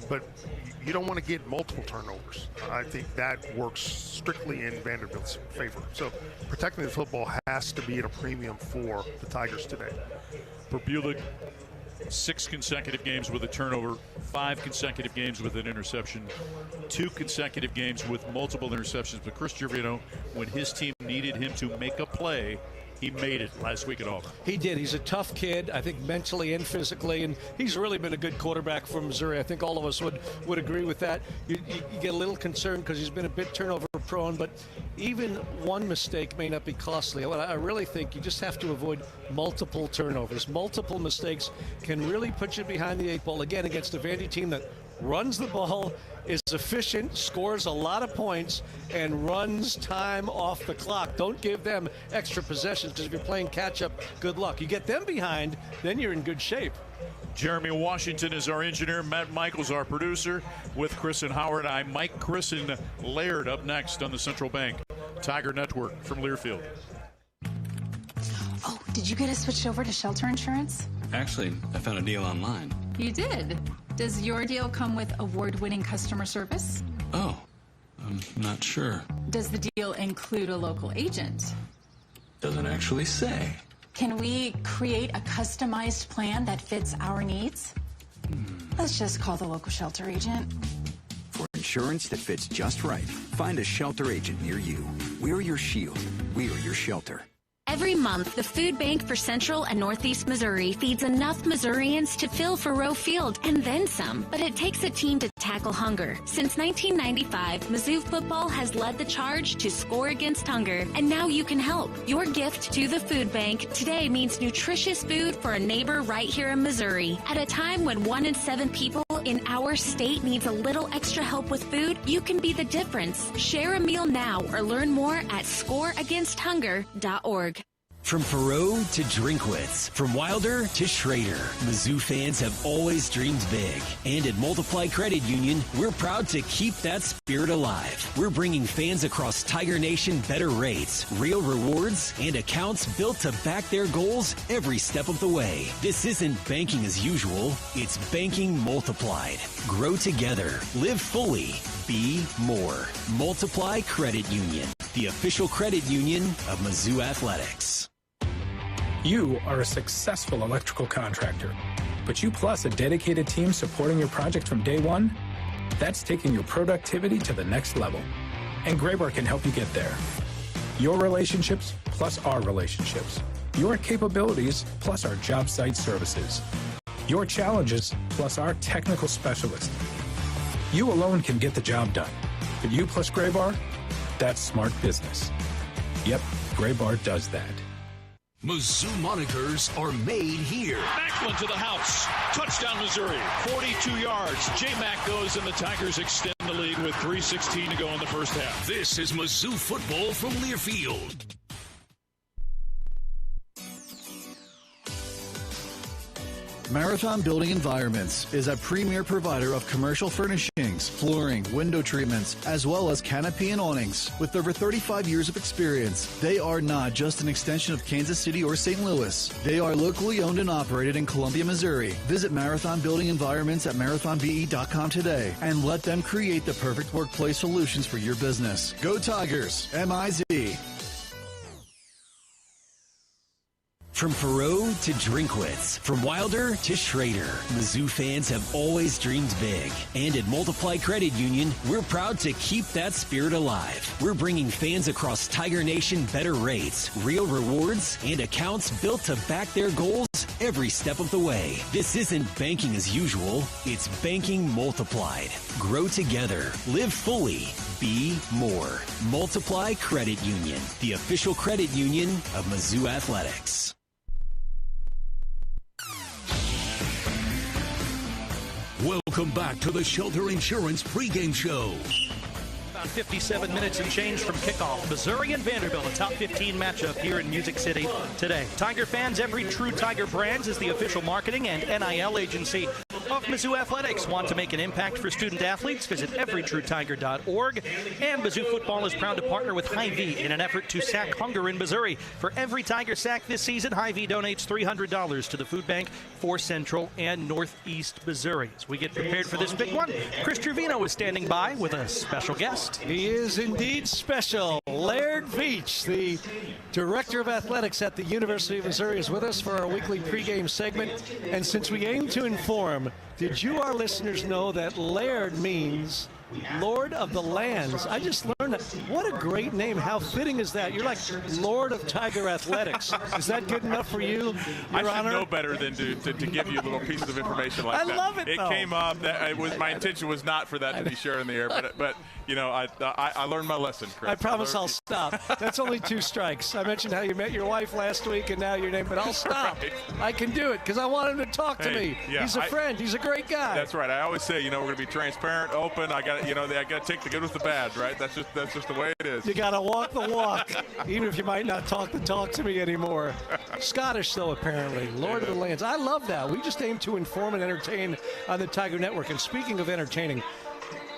Speaker 6: but you don't want to get multiple turnovers. I think that works strictly in Vanderbilt's favor. So protecting the football has to be at a premium for the Tigers today.
Speaker 28: Perbula, 6 consecutive games with a turnover, 5 consecutive games with an interception, 2 consecutive games with multiple interceptions. But Chris Gervino, when his team needed him to make a play, he made it last week at Auburn.
Speaker 10: He did. He's a tough kid, I think, mentally and physically, and he's really been a good quarterback for Missouri. I think all of us would agree with that. You get a little concerned because he's been a bit turnover prone, but even one mistake may not be costly. I really think you just have to avoid multiple turnovers. Multiple mistakes can really put you behind the 8 ball, again, against a Vandy team that runs the ball, is efficient, scores a lot of points, and runs time off the clock. Don't give them extra possessions, because if you're playing catch-up, good luck. You get them behind, then you're in good shape.
Speaker 28: Jeremy Washington is our engineer. Matt Michaels, our producer. With Chris and Howard, I'm Mike, Chris, and Laird up next on the Central Bank Tiger Network from Learfield.
Speaker 7: Oh, did you get us switched over to shelter insurance?
Speaker 9: Actually, I found a deal online.
Speaker 7: You did? Does your deal come with award-winning customer service?
Speaker 9: Oh, I'm not sure.
Speaker 7: Does the deal include a local agent?
Speaker 9: Doesn't actually say.
Speaker 7: Can we create a customized plan that fits our needs? Let's just call the local shelter agent.
Speaker 11: For insurance that fits just right, find a shelter agent near you. We're your shield. We're your shelter.
Speaker 19: Every month, the Food Bank for Central and Northeast Missouri feeds enough Missourians to fill Faroe Field and then some. But it takes a team to tackle hunger. Since 1995, Mizzou football has led the charge to score against hunger, and now you can help. Your gift to the Food Bank today means nutritious food for a neighbor right here in Missouri. At a time when 1 in 7 people in our state needs a little extra help with food, you can be the difference. Share a meal now or learn more at scoreagainsthunger.org.
Speaker 12: From Faroe to Drinkwitz, from Wilder to Schrader, Mizzou fans have always dreamed big. And at Multiply Credit Union, we're proud to keep that spirit alive. We're bringing fans across Tiger Nation better rates, real rewards, and accounts built to back their goals every step of the way. This isn't banking as usual, it's banking multiplied. Grow together, live fully, be more. Multiply Credit Union, the official credit union of Mizzou Athletics.
Speaker 20: You are a successful electrical contractor, but you plus a dedicated team supporting your project from day one? That's taking your productivity to the next level. And Graybar can help you get there. Your relationships plus our relationships. Your capabilities plus our job site services. Your challenges plus our technical specialists. You alone can get the job done, but you plus Graybar, That's smart business. Yep, Graybar does that.
Speaker 2: Mizzou monikers are made here.
Speaker 3: Macklin to the house. Touchdown, Missouri. 42 yards. J-Mac goes, and the Tigers extend the lead with 3:16 to go in the first half.
Speaker 2: This is Mizzou football from Learfield.
Speaker 4: Marathon Building Environments is a premier provider of commercial furnishings, flooring, window treatments, as well as canopy and awnings. With over 35 years of experience, they are not just an extension of Kansas City or St. Louis. They are locally owned and operated in Columbia, Missouri. Visit Marathon Building Environments at marathonbe.com today and let them create the perfect workplace solutions for your business. Go Tigers! M-I-Z.
Speaker 12: From Faroe to Drinkwitz, from Wilder to Schrader, Mizzou fans have always dreamed big. And at Multiply Credit Union, we're proud to keep that spirit alive. We're bringing fans across Tiger Nation better rates, real rewards, and accounts built to back their goals every step of the way. This isn't banking as usual, it's banking multiplied. Grow together, live fully, be more. Multiply Credit Union, the official credit union of Mizzou Athletics.
Speaker 2: Welcome back to the Shelter Insurance pregame show.
Speaker 14: About 57 minutes and change from kickoff. Missouri and Vanderbilt, a top 15 matchup here in Music City today. Tiger fans, every True Tiger Brands is the official marketing and NIL agency of Mizzou Athletics. Want to make an impact for student athletes? Visit everytruetiger.org. And Mizzou football is proud to partner with Hy-Vee in an effort to sack hunger in Missouri. For every Tiger sack this season, Hy-Vee donates $300 to the food bank for Central and Northeast Missouri. As we get prepared for this big one, Chris Trevino is standing by with a special guest.
Speaker 10: He is indeed special. Laird Veach, the Director of Athletics at the University of Missouri, is with us for our weekly pregame segment. And since we aim to inform, did you, our listeners, know that Laird means Lord of the Lands? I just learned that. What a great name. How fitting is that? You're like Lord of Tiger Athletics. Is that good enough for you, Your Honor?
Speaker 13: I should know better than to give you little pieces of information like that.
Speaker 10: I love it,
Speaker 13: It
Speaker 10: though.
Speaker 13: came up. My intention was not for that to be shared in the air, but you know, I learned my lesson, Chris.
Speaker 10: I promise I'll stop. That's only 2 strikes. I mentioned how you met your wife last week and now your name, but I'll stop.
Speaker 13: Right.
Speaker 10: I can do it because I want him to talk to me.
Speaker 13: Yeah,
Speaker 10: He's a friend. He's a great guy.
Speaker 13: That's right. I always say, we're going to be transparent, open. I got to take the good with the bad, right? That's just the way it is.
Speaker 10: You got to walk the walk, even if you might not talk the talk to me anymore. Scottish, though, apparently. Lord of the Lands. I love that. We just aim to inform and entertain on the Tiger Network. And speaking of entertaining,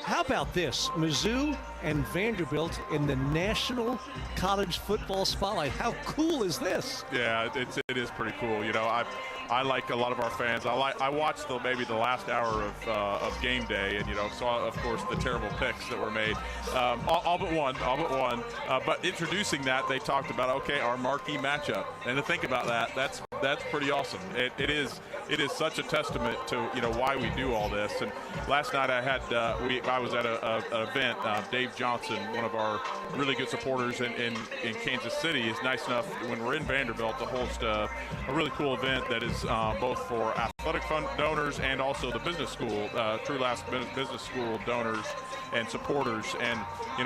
Speaker 10: how about this? Mizzou and Vanderbilt in the National College Football Spotlight. How cool is this?
Speaker 13: Yeah, it is pretty cool. I like a lot of our fans. I watched maybe the last hour of game day, and saw, of course, the terrible picks that were made. All but one. But introducing that, they talked about our marquee matchup, and to think about that, that's pretty awesome. It is such a testament to why we do all this. And last night I was at an event. Dave Johnson, one of our really good supporters in Kansas City, is nice enough when we're in Vanderbilt to host a really cool event that is both for athletic fund donors and also the business school, True Last Business School donors and supporters. And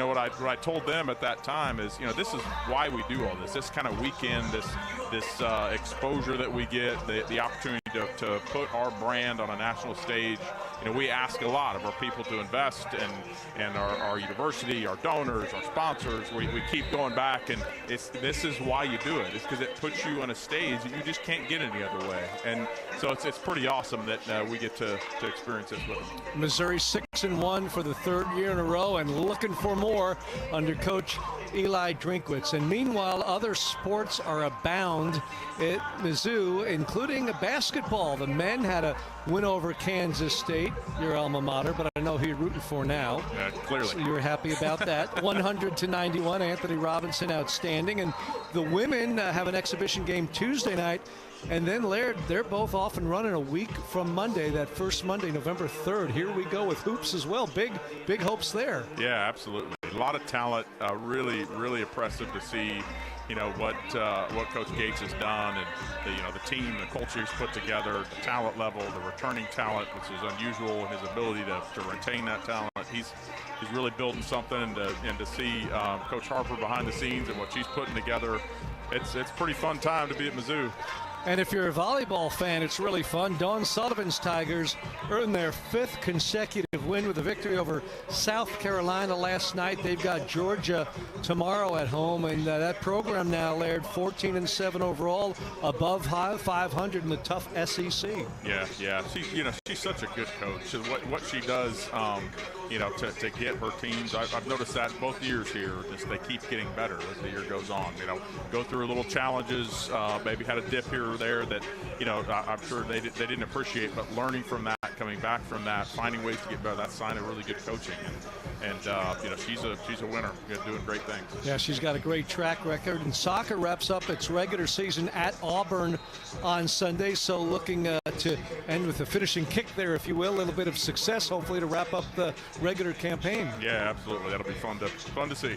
Speaker 13: what I told them at that time is, this is why we do all this. This kind of weekend, this exposure that we get, the opportunity to put our brand on a national stage. We ask a lot of our people to invest in our university, our donors, our sponsors. We keep going back, and this is why you do it. It's because it puts you on a stage that you just can't get any other way. And so it's pretty awesome that we get to experience this with them.
Speaker 10: Missouri 6-1 for the 3rd year in a row and looking for more under Coach Eli Drinkwitz. And meanwhile, other sports are abound at Mizzou, including basketball. The men had a win over Kansas State, your alma mater, but I know who you're rooting for now.
Speaker 13: Yeah, clearly.
Speaker 10: So you're happy about that. 100-91, Anthony Robinson outstanding. And the women have an exhibition game Tuesday night. And then, Laird, they're both off and running a week from Monday, that first Monday, November 3rd. Here we go with hoops as well. Big hopes there.
Speaker 13: Yeah, absolutely. A lot of talent. Really, really impressive to see, what Coach Gates has done, and the team, the culture he's put together, the talent level, the returning talent, which is unusual, and his ability to retain that talent. he's really building something, and to see Coach Harper behind the scenes and what she's putting together, it's a pretty fun time to be at Mizzou.
Speaker 10: And if you're a volleyball fan, it's really fun. Dawn Sullivan's Tigers earned their 5th consecutive win with a victory over South Carolina last night. They've got Georgia tomorrow at home, and that program now, Laird, 14-7 overall, above 500 in the tough SEC.
Speaker 13: Yeah. She's such a good coach. What she does, to get her teams, I've noticed that both years here, they keep getting better as the year goes on. Go through little challenges, maybe had a dip here or there that, I'm sure they didn't appreciate, but learning from that, coming back from that, finding ways to get better, that's a sign of really good coaching. And she's a winner, doing great things.
Speaker 10: Yeah, she's got a great track record. And soccer wraps up its regular season at Auburn on Sunday. So looking to end with a finishing kick there, if you will, a little bit of success, hopefully, to wrap up the regular campaign.
Speaker 13: Yeah, absolutely. That'll be fun to see.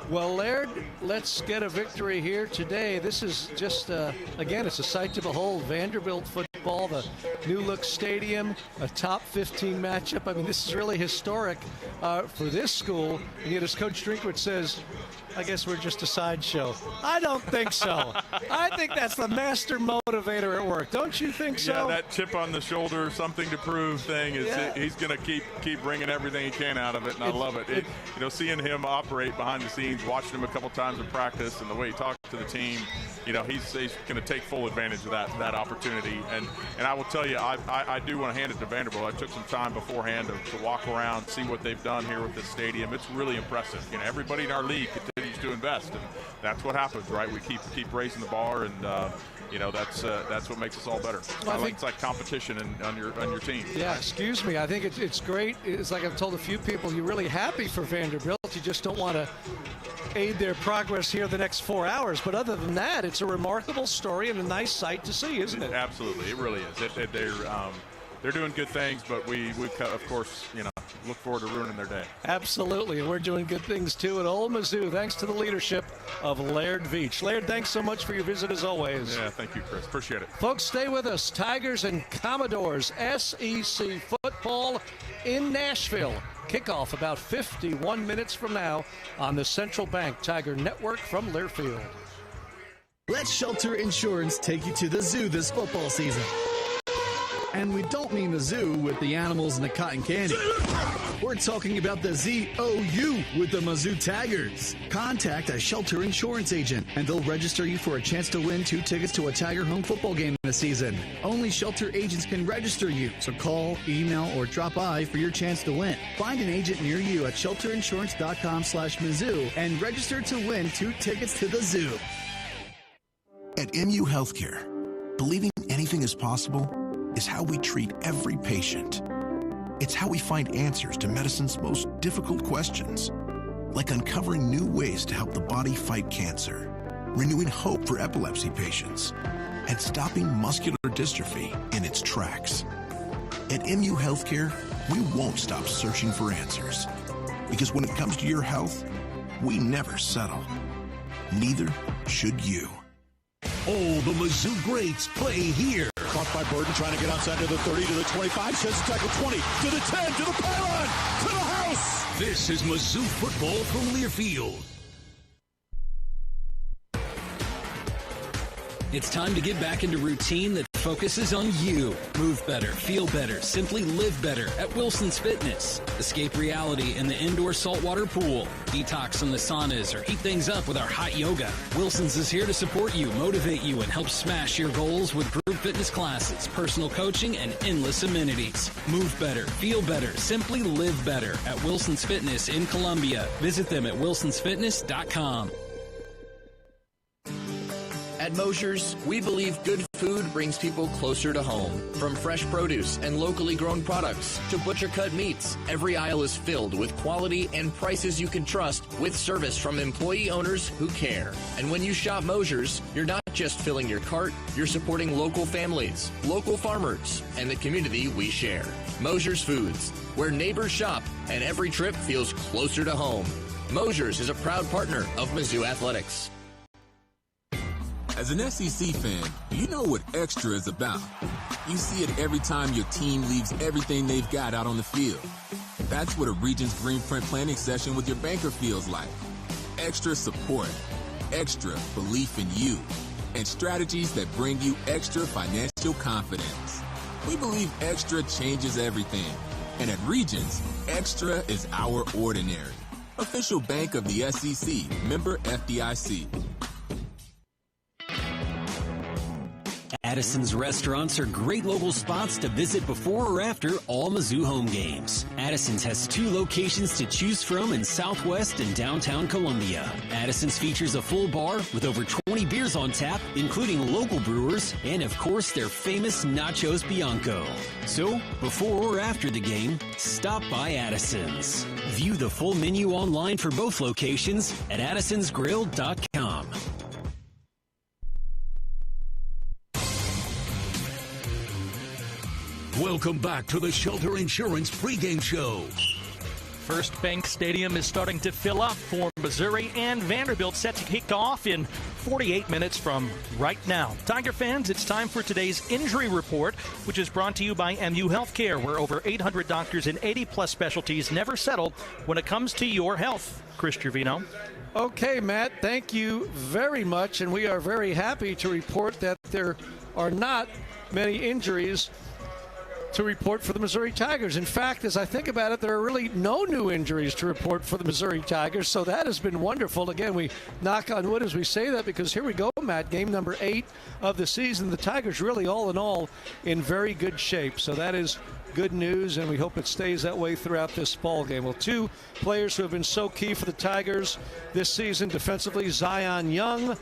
Speaker 10: Well, Laird, let's get a victory here today. This is just, again, it's a sight to behold. Vanderbilt football, the new look stadium, a top 15 matchup. I mean, this is really historic for this school. And yet, as Coach Drinkwitz says, I guess we're just a sideshow. I don't think so. I think that's the master motivator at work. Don't you think so?
Speaker 13: Yeah, that chip on the shoulder, something to prove thing is he's going to keep bringing everything he can out of it, and I love it. Seeing him operate behind the scenes, watching him a couple times in practice, and the way he talks to the team, he's going to take full advantage of that opportunity. And I will tell you, I do want to hand it to Vanderbilt. I took some time beforehand to walk around, see what they've done here with this stadium. It's really impressive. Everybody in our league continues to invest, and that's what happens, right? We keep raising the bar, and that's what makes us all better. It's like competition on your team.
Speaker 10: Yeah, excuse me. I think it's great. It's like I've told a few people, you're really happy for Vanderbilt. You just don't want to aid their progress here the next 4 hours. But other than that, it's a remarkable story and a nice sight to see, isn't it?
Speaker 13: Absolutely, it really is. They're doing good things, but we of course look forward to ruining their day.
Speaker 10: Absolutely, and we're doing good things too at Ole Mizzou, thanks to the leadership of Laird Veach. Laird, thanks so much for your visit as always.
Speaker 13: Yeah, thank you, Chris. Appreciate it.
Speaker 10: Folks, stay with us. Tigers and Commodores, SEC football in Nashville. Kickoff about 51 minutes from now on the Central Bank Tiger Network from Learfield.
Speaker 4: Let Shelter Insurance take you to the zoo this football season. And we don't mean the zoo with the animals and the cotton candy. We're talking about the ZOU with the Mizzou Tigers. Contact a Shelter Insurance agent, and they'll register you for a chance to win 2 tickets to a Tiger home football game this season. Only Shelter agents can register you, so call, email, or drop by for your chance to win. Find an agent near you at shelterinsurance.com/Mizzou and register to win 2 tickets to the zoo.
Speaker 5: At MU Healthcare, believing anything is possible is how we treat every patient. It's how we find answers to medicine's most difficult questions, like uncovering new ways to help the body fight cancer, renewing hope for epilepsy patients, and stopping muscular dystrophy in its tracks. At MU Healthcare, we won't stop searching for answers, because when it comes to your health, we never settle. Neither should you.
Speaker 2: All the Mizzou greats play here.
Speaker 3: Caught by Burden, trying to get outside to the 30, to the 25, says tackle 20, to the 10, to the pylon, to the house.
Speaker 2: This is Mizzou football from Learfield.
Speaker 12: It's time to get back into routine that focuses on you. Move better, feel better, simply live better at Wilson's Fitness. Escape reality in the indoor saltwater pool. Detox from the saunas or heat things up with our hot yoga. Wilson's is here to support you, motivate you, and help smash your goals with group fitness classes, personal coaching, and endless amenities. Move better, feel better, simply live better at Wilson's Fitness in Columbia. Visit them at wilsonsfitness.com.
Speaker 8: At Mosher's, we believe good food brings people closer to home. From fresh produce and locally grown products to butcher-cut meats, every aisle is filled with quality and prices you can trust, with service from employee owners who care. And when you shop Mosher's, you're not just filling your cart, you're supporting local families, local farmers, and the community we share. Mosher's Foods, where neighbors shop and every trip feels closer to home. Mosher's is a proud partner of Mizzou Athletics.
Speaker 21: As an SEC fan, you know what extra is about. You see it every time your team leaves everything they've got out on the field. That's what a Regions Greenprint planning session with your banker feels like. Extra support, extra belief in you, and strategies that bring you extra financial confidence. We believe extra changes everything. And at Regions, extra is our ordinary. Official bank of the SEC, member FDIC.
Speaker 12: Addison's restaurants are great local spots to visit before or after all Mizzou home games. Addison's has 2 locations to choose from in Southwest and downtown Columbia. Addison's features a full bar with over 20 beers on tap, including local brewers, and of course their famous Nachos Bianco. So, before or after the game, stop by Addison's. View the full menu online for both locations at addisonsgrill.com.
Speaker 2: Welcome back to the Shelter Insurance pregame show.
Speaker 14: First Bank Stadium is starting to fill up for Missouri and Vanderbilt, set to kick off in 48 minutes from right now. Tiger fans, it's time for today's injury report, which is brought to you by MU Healthcare, where over 800 doctors in 80-plus specialties never settle when it comes to your health. Chris Trevino.
Speaker 10: Okay, Matt, thank you very much, and we are very happy to report that there are not many injuries to report for the Missouri Tigers. In fact, as I think about it, there are really no new injuries to report for the Missouri Tigers, so that has been wonderful. Again, we knock on wood as we say that, because here we go, Matt, game number 8 of the season. The Tigers really, all in all, in very good shape, so that is good news, and we hope it stays that way throughout this ball game. Well, 2 players who have been so key for the Tigers this season defensively, Zion Young,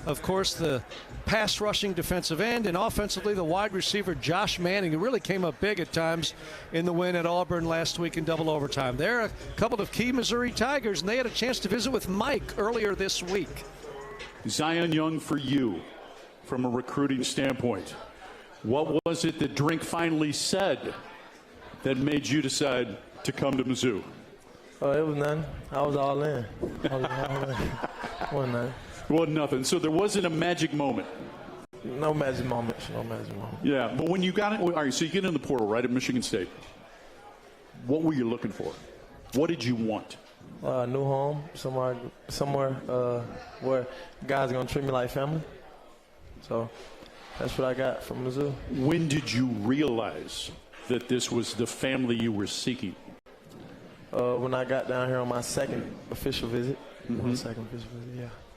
Speaker 10: of course, the pass rushing defensive end, and offensively the wide receiver Josh Manning, who really came up big at times in the win at Auburn last week in double overtime. They're a couple of key Missouri Tigers, and they had a chance to visit with Mike earlier this week.
Speaker 15: Zion Young, for you, from a recruiting standpoint, what was it that Drink finally said that made you decide to come to Mizzou?
Speaker 16: It was nothing. I was all in. Wasn't nothing.
Speaker 15: It wasn't nothing. So there wasn't a magic moment.
Speaker 16: No magic moments.
Speaker 15: Yeah, but when you got it, all right, so you get in the portal, right, at Michigan State. What were you looking for? What did you want?
Speaker 16: A new home, somewhere where guys are going to treat me like family. So that's what I got from Mizzou.
Speaker 15: When did you realize that this was the family you were seeking?
Speaker 16: When I got down here on my second official visit.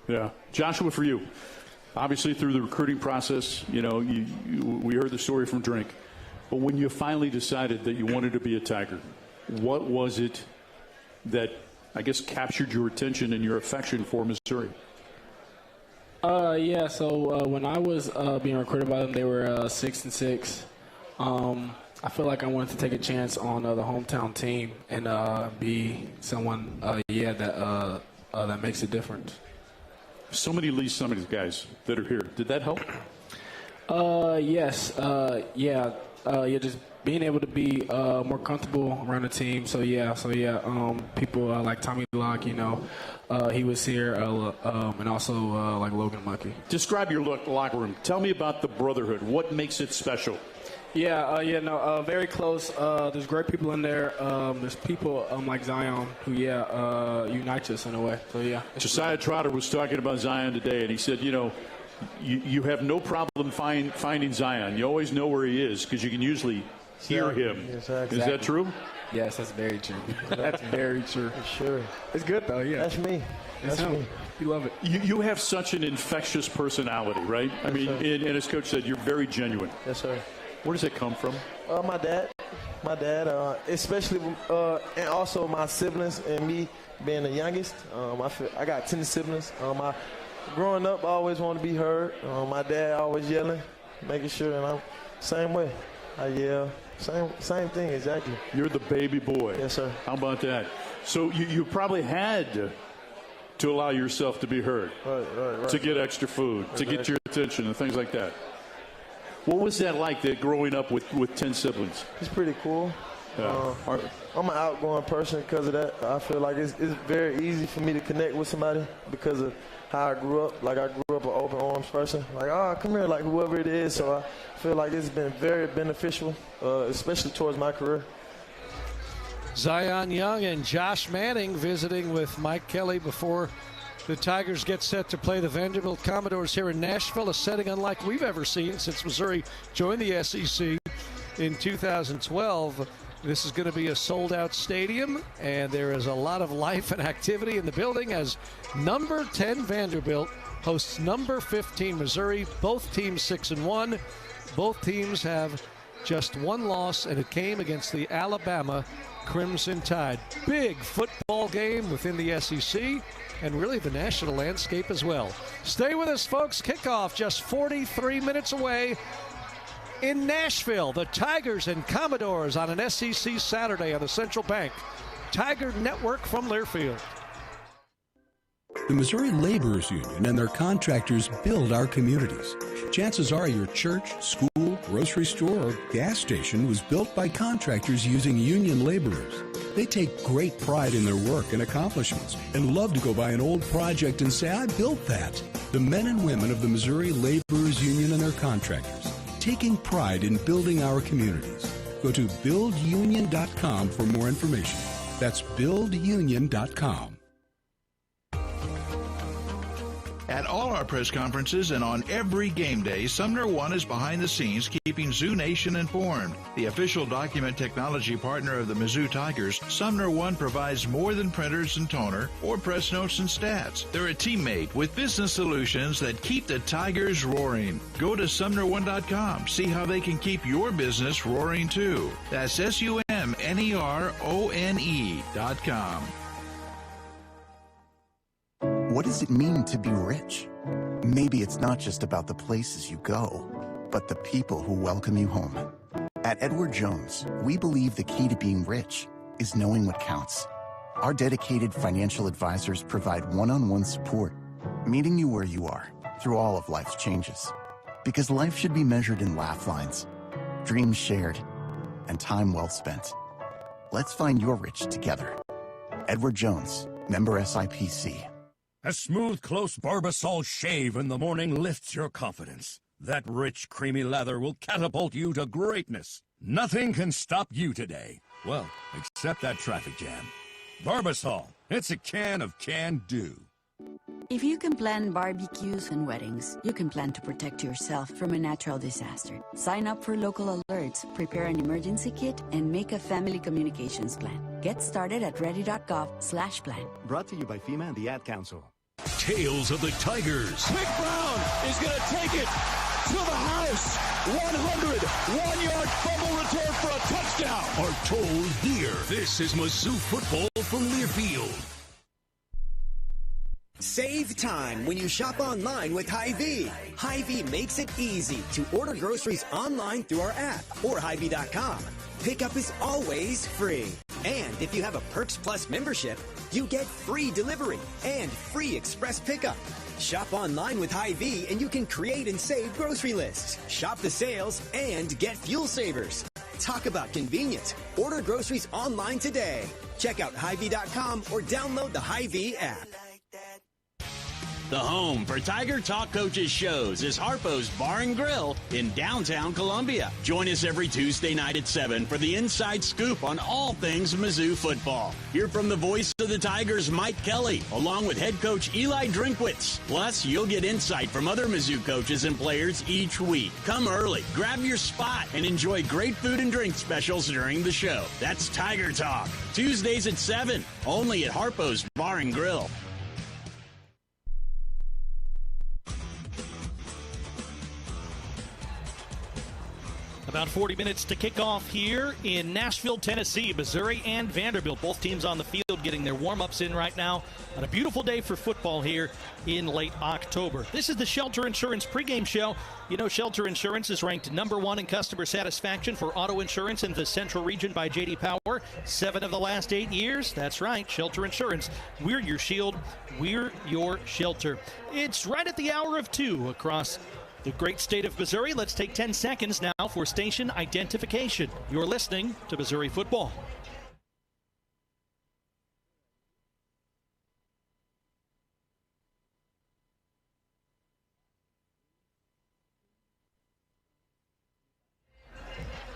Speaker 15: Yeah. Joshua, for you, obviously through the recruiting process, we heard the story from Drink, but when you finally decided that you wanted to be a Tiger, what was it that, I guess, captured your attention and your affection for Missouri?
Speaker 17: So when I was being recruited by them, they were 6-6. I feel like I wanted to take a chance on the hometown team and be someone, that makes a difference.
Speaker 15: So many guys that are here. Did that help?
Speaker 17: Yes. Just being able to be more comfortable around the team. People like Tommy Locke, he was here, and also like Logan Lucky.
Speaker 15: Describe your locker room. Tell me about the brotherhood. What makes it special?
Speaker 17: Very close. There's great people in there. There's people like Zion who, unites us in a way.
Speaker 15: Josiah Trotter was talking about Zion today, and he said, you have no problem finding Zion. You always know where he is because you can usually hear him.
Speaker 16: Yes, exactly.
Speaker 15: Is that true?
Speaker 17: Yes, that's very true. That's very true.
Speaker 16: Sure.
Speaker 17: It's good, though, yeah.
Speaker 16: That's me.
Speaker 17: That's me. You love it.
Speaker 15: You have such an infectious personality, right? And as Coach said, you're very genuine.
Speaker 16: Yes, sir.
Speaker 15: Where does it come from?
Speaker 16: My dad, especially, and also my siblings and me being the youngest. I got 10 siblings. Growing up, I always wanted to be heard. My dad always yelling, making sure, and I'm same way. I yell, same thing, exactly.
Speaker 15: You're the baby boy.
Speaker 16: Yes, sir.
Speaker 15: How about that? So you probably had to allow yourself to be heard,
Speaker 16: right.
Speaker 15: to get extra food,
Speaker 16: Exactly.
Speaker 15: to get your attention, and things like that. What was that like, that growing up with 10 siblings?
Speaker 16: It's pretty cool.
Speaker 15: Yeah.
Speaker 16: I'm an outgoing person because of that. I feel like it's very easy for me to connect with somebody because of how I grew up. Like, I grew up an open arms person. Like, come here, like whoever it is. So I feel like it's been very beneficial, especially towards my career.
Speaker 10: Zion Young and Josh Manning visiting with Mike Kelly before the Tigers get set to play the Vanderbilt Commodores here in Nashville, a setting unlike we've ever seen since Missouri joined the SEC in 2012. This is going to be a sold-out stadium, and there is a lot of life and activity in the building as number 10 Vanderbilt hosts number 15 Missouri. Both teams 6-1. Both teams have just one loss, and it came against the Alabama Crimson Tide. Big football game within the SEC and really the national landscape as well. Stay with us, folks. Kickoff just 43 minutes away in Nashville. The Tigers and Commodores on an SEC Saturday on the Central Bank Tiger Network from Learfield.
Speaker 1: The Missouri Laborers Union and their contractors build our communities. Chances are your church, school, grocery store, or gas station was built by contractors using union laborers. They take great pride in their work and accomplishments and love to go by an old project and say, I built that. The men and women of the Missouri Laborers Union and their contractors, taking pride in building our communities. Go to buildunion.com for more information. That's buildunion.com.
Speaker 18: At all our press conferences and on every game day, Sumner One is behind the scenes keeping Zoo Nation informed. The official document technology partner of the Mizzou Tigers, Sumner One provides more than printers and toner or press notes and stats. They're a teammate with business solutions that keep the Tigers roaring. Go to SumnerOne.com. See how they can keep your business roaring too. That's SUMNERONE.com.
Speaker 22: What does it mean to be rich? Maybe it's not just about the places you go, but the people who welcome you home. At Edward Jones, we believe the key to being rich is knowing what counts. Our dedicated financial advisors provide one-on-one support, meeting you where you are through all of life's changes. Because life should be measured in laugh lines, dreams shared, and time well spent. Let's find your rich together. Edward Jones, member SIPC.
Speaker 23: A smooth, close Barbasol shave in the morning lifts your confidence. That rich, creamy lather will catapult you to greatness. Nothing can stop you today. Well, except that traffic jam. Barbasol, it's a can of can-do.
Speaker 24: If you can plan barbecues and weddings, you can plan to protect yourself from a natural disaster. Sign up for local alerts, prepare an emergency kit, and make a family communications plan. Get started at ready.gov/plan.
Speaker 25: Brought to you by FEMA and the Ad Council.
Speaker 2: Tales of the Tigers.
Speaker 3: Vic Brown is going to take it to the house. 101-yard fumble return for a touchdown.
Speaker 2: Are told here. This is Mizzou football from Learfield.
Speaker 26: Save time when you shop online with Hy-Vee. Hy-Vee makes it easy to order groceries online through our app or Hy-Vee.com. Pickup is always free. And if you have a Perks Plus membership, you get free delivery and free express pickup. Shop online with Hy-Vee and you can create and save grocery lists. Shop the sales and get fuel savers. Talk about convenience. Order groceries online today. Check out Hy-Vee.com or download the Hy-Vee app.
Speaker 27: The home for Tiger Talk Coaches shows is Harpo's Bar and Grill in downtown Columbia. Join us every Tuesday night at 7 for the inside scoop on all things Mizzou football. Hear from the voice of the Tigers, Mike Kelly, along with head coach Eli Drinkwitz. Plus, you'll get insight from other Mizzou coaches and players each week. Come early, grab your spot, and enjoy great food and drink specials during the show. That's Tiger Talk. Tuesdays at 7, only at Harpo's Bar and Grill.
Speaker 14: About 40 minutes to kick off here in Nashville, Tennessee. Missouri and Vanderbilt, both teams on the field getting their warm-ups in right now on a beautiful day for football here in late October. This is the Shelter Insurance pregame show. You know, Shelter Insurance is ranked #1 in customer satisfaction for auto insurance in the Central Region by J.D. Power. 7 of the last 8 years. That's right, Shelter Insurance. We're your shield. We're your shelter. It's right at the hour of 2 across the great state of Missouri. Let's take 10 seconds now for station identification. You're listening to Missouri football.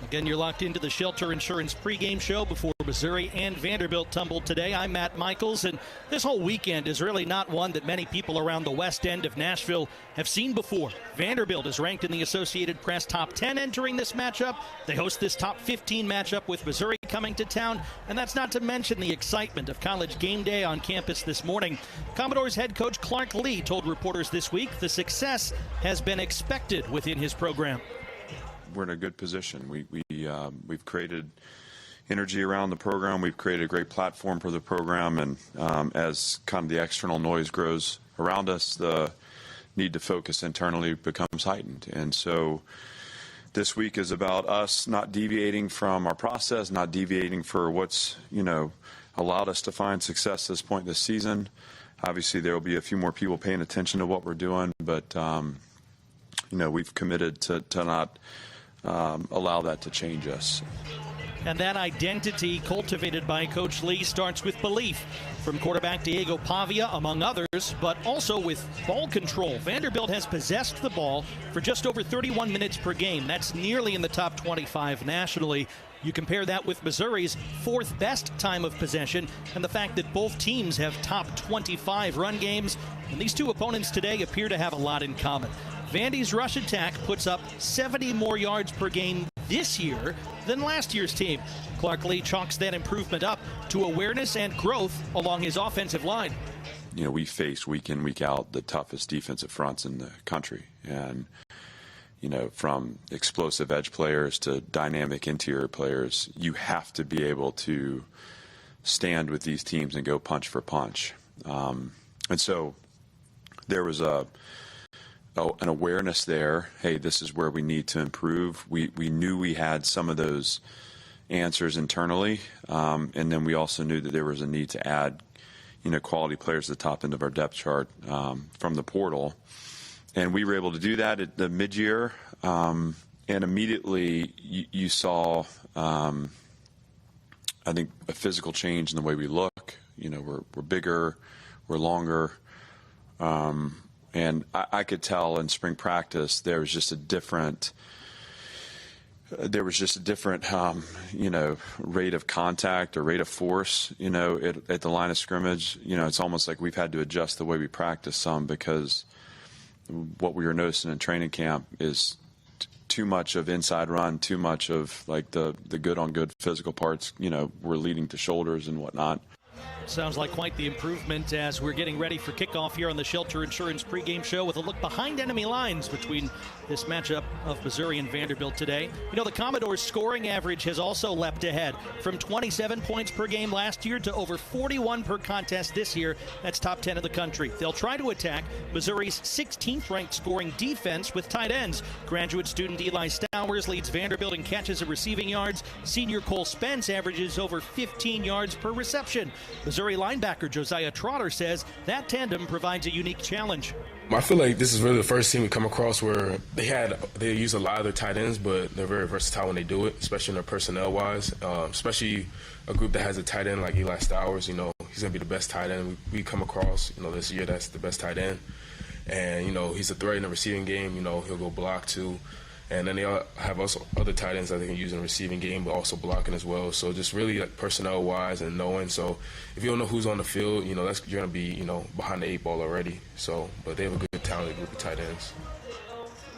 Speaker 14: Again, you're locked into the Shelter Insurance pregame show before Missouri and Vanderbilt tumbled today. I'm Matt Michaels, and this whole weekend is really not one that many people around the west end of Nashville have seen before. Vanderbilt is ranked in the Associated Press top 10 entering this matchup. They host this top 15 matchup with Missouri coming to town, and that's not to mention the excitement of college game day on campus this morning. Commodores head coach Clark Lee told reporters this week the success has been expected within his program.
Speaker 6: We're in a good position. We've created energy around the program. We've created a great platform for the program, and as kind of the external noise grows around us, the need to focus internally becomes heightened. And so this week is about us not deviating from our process, not deviating for what's, allowed us to find success at this point this season. Obviously, there will be a few more people paying attention to what we're doing, but, we've committed to not allow that to change us.
Speaker 14: And that identity cultivated by Coach Lee starts with belief from quarterback Diego Pavia, among others, but also with ball control. Vanderbilt has possessed the ball for just over 31 minutes per game. That's nearly in the top 25 nationally. You compare that with Missouri's fourth best time of possession and the fact that both teams have top 25 run games. And these two opponents today appear to have a lot in common. Vandy's rush attack puts up 70 more yards per game this year than last year's team. Clark Lee chalks that improvement up to awareness and growth along his offensive line.
Speaker 6: We face week in, week out the toughest defensive fronts in the country. And, from explosive edge players to dynamic interior players, you have to be able to stand with these teams and go punch for punch. And so there was an awareness there. Hey, this is where we need to improve. We knew we had some of those answers internally, and then we also knew that there was a need to add, quality players to the top end of our depth chart from the portal, and we were able to do that at the mid-year. And immediately you saw, I think, a physical change in the way we look. We're bigger, we're longer. And I could tell in spring practice there was just a different rate of contact or rate of force, at the line of scrimmage. It's almost like we've had to adjust the way we practice some, because what we were noticing in training camp is too much of inside run, too much of like the good on good physical parts, we're leading to shoulders and whatnot.
Speaker 14: Sounds like quite the improvement as we're getting ready for kickoff here on the Shelter Insurance pregame show with a look behind enemy lines between this matchup of Missouri and Vanderbilt today. The Commodores' scoring average has also leapt ahead from 27 points per game last year to over 41 per contest this year. That's top 10 in the country. They'll try to attack Missouri's 16th ranked scoring defense with tight ends. Graduate student Eli Stowers leads Vanderbilt in catches and receiving yards. Senior Cole Spence averages over 15 yards per reception. Missouri linebacker Josiah Trotter says that tandem provides a unique challenge.
Speaker 7: I feel like this is really the first team we come across where they use a lot of their tight ends, but they're very versatile when they do it, especially in their personnel-wise. Especially a group that has a tight end like Eli Stowers. He's going to be the best tight end we come across. This year that's the best tight end. And, he's a threat in the receiving game. He'll go block too. And then they have also other tight ends that they can use in the receiving game, but also blocking as well. So just really like personnel-wise and knowing. So if you don't know who's on the field, you're going to be, behind the 8 ball already. So, but they have a good talented group of tight ends.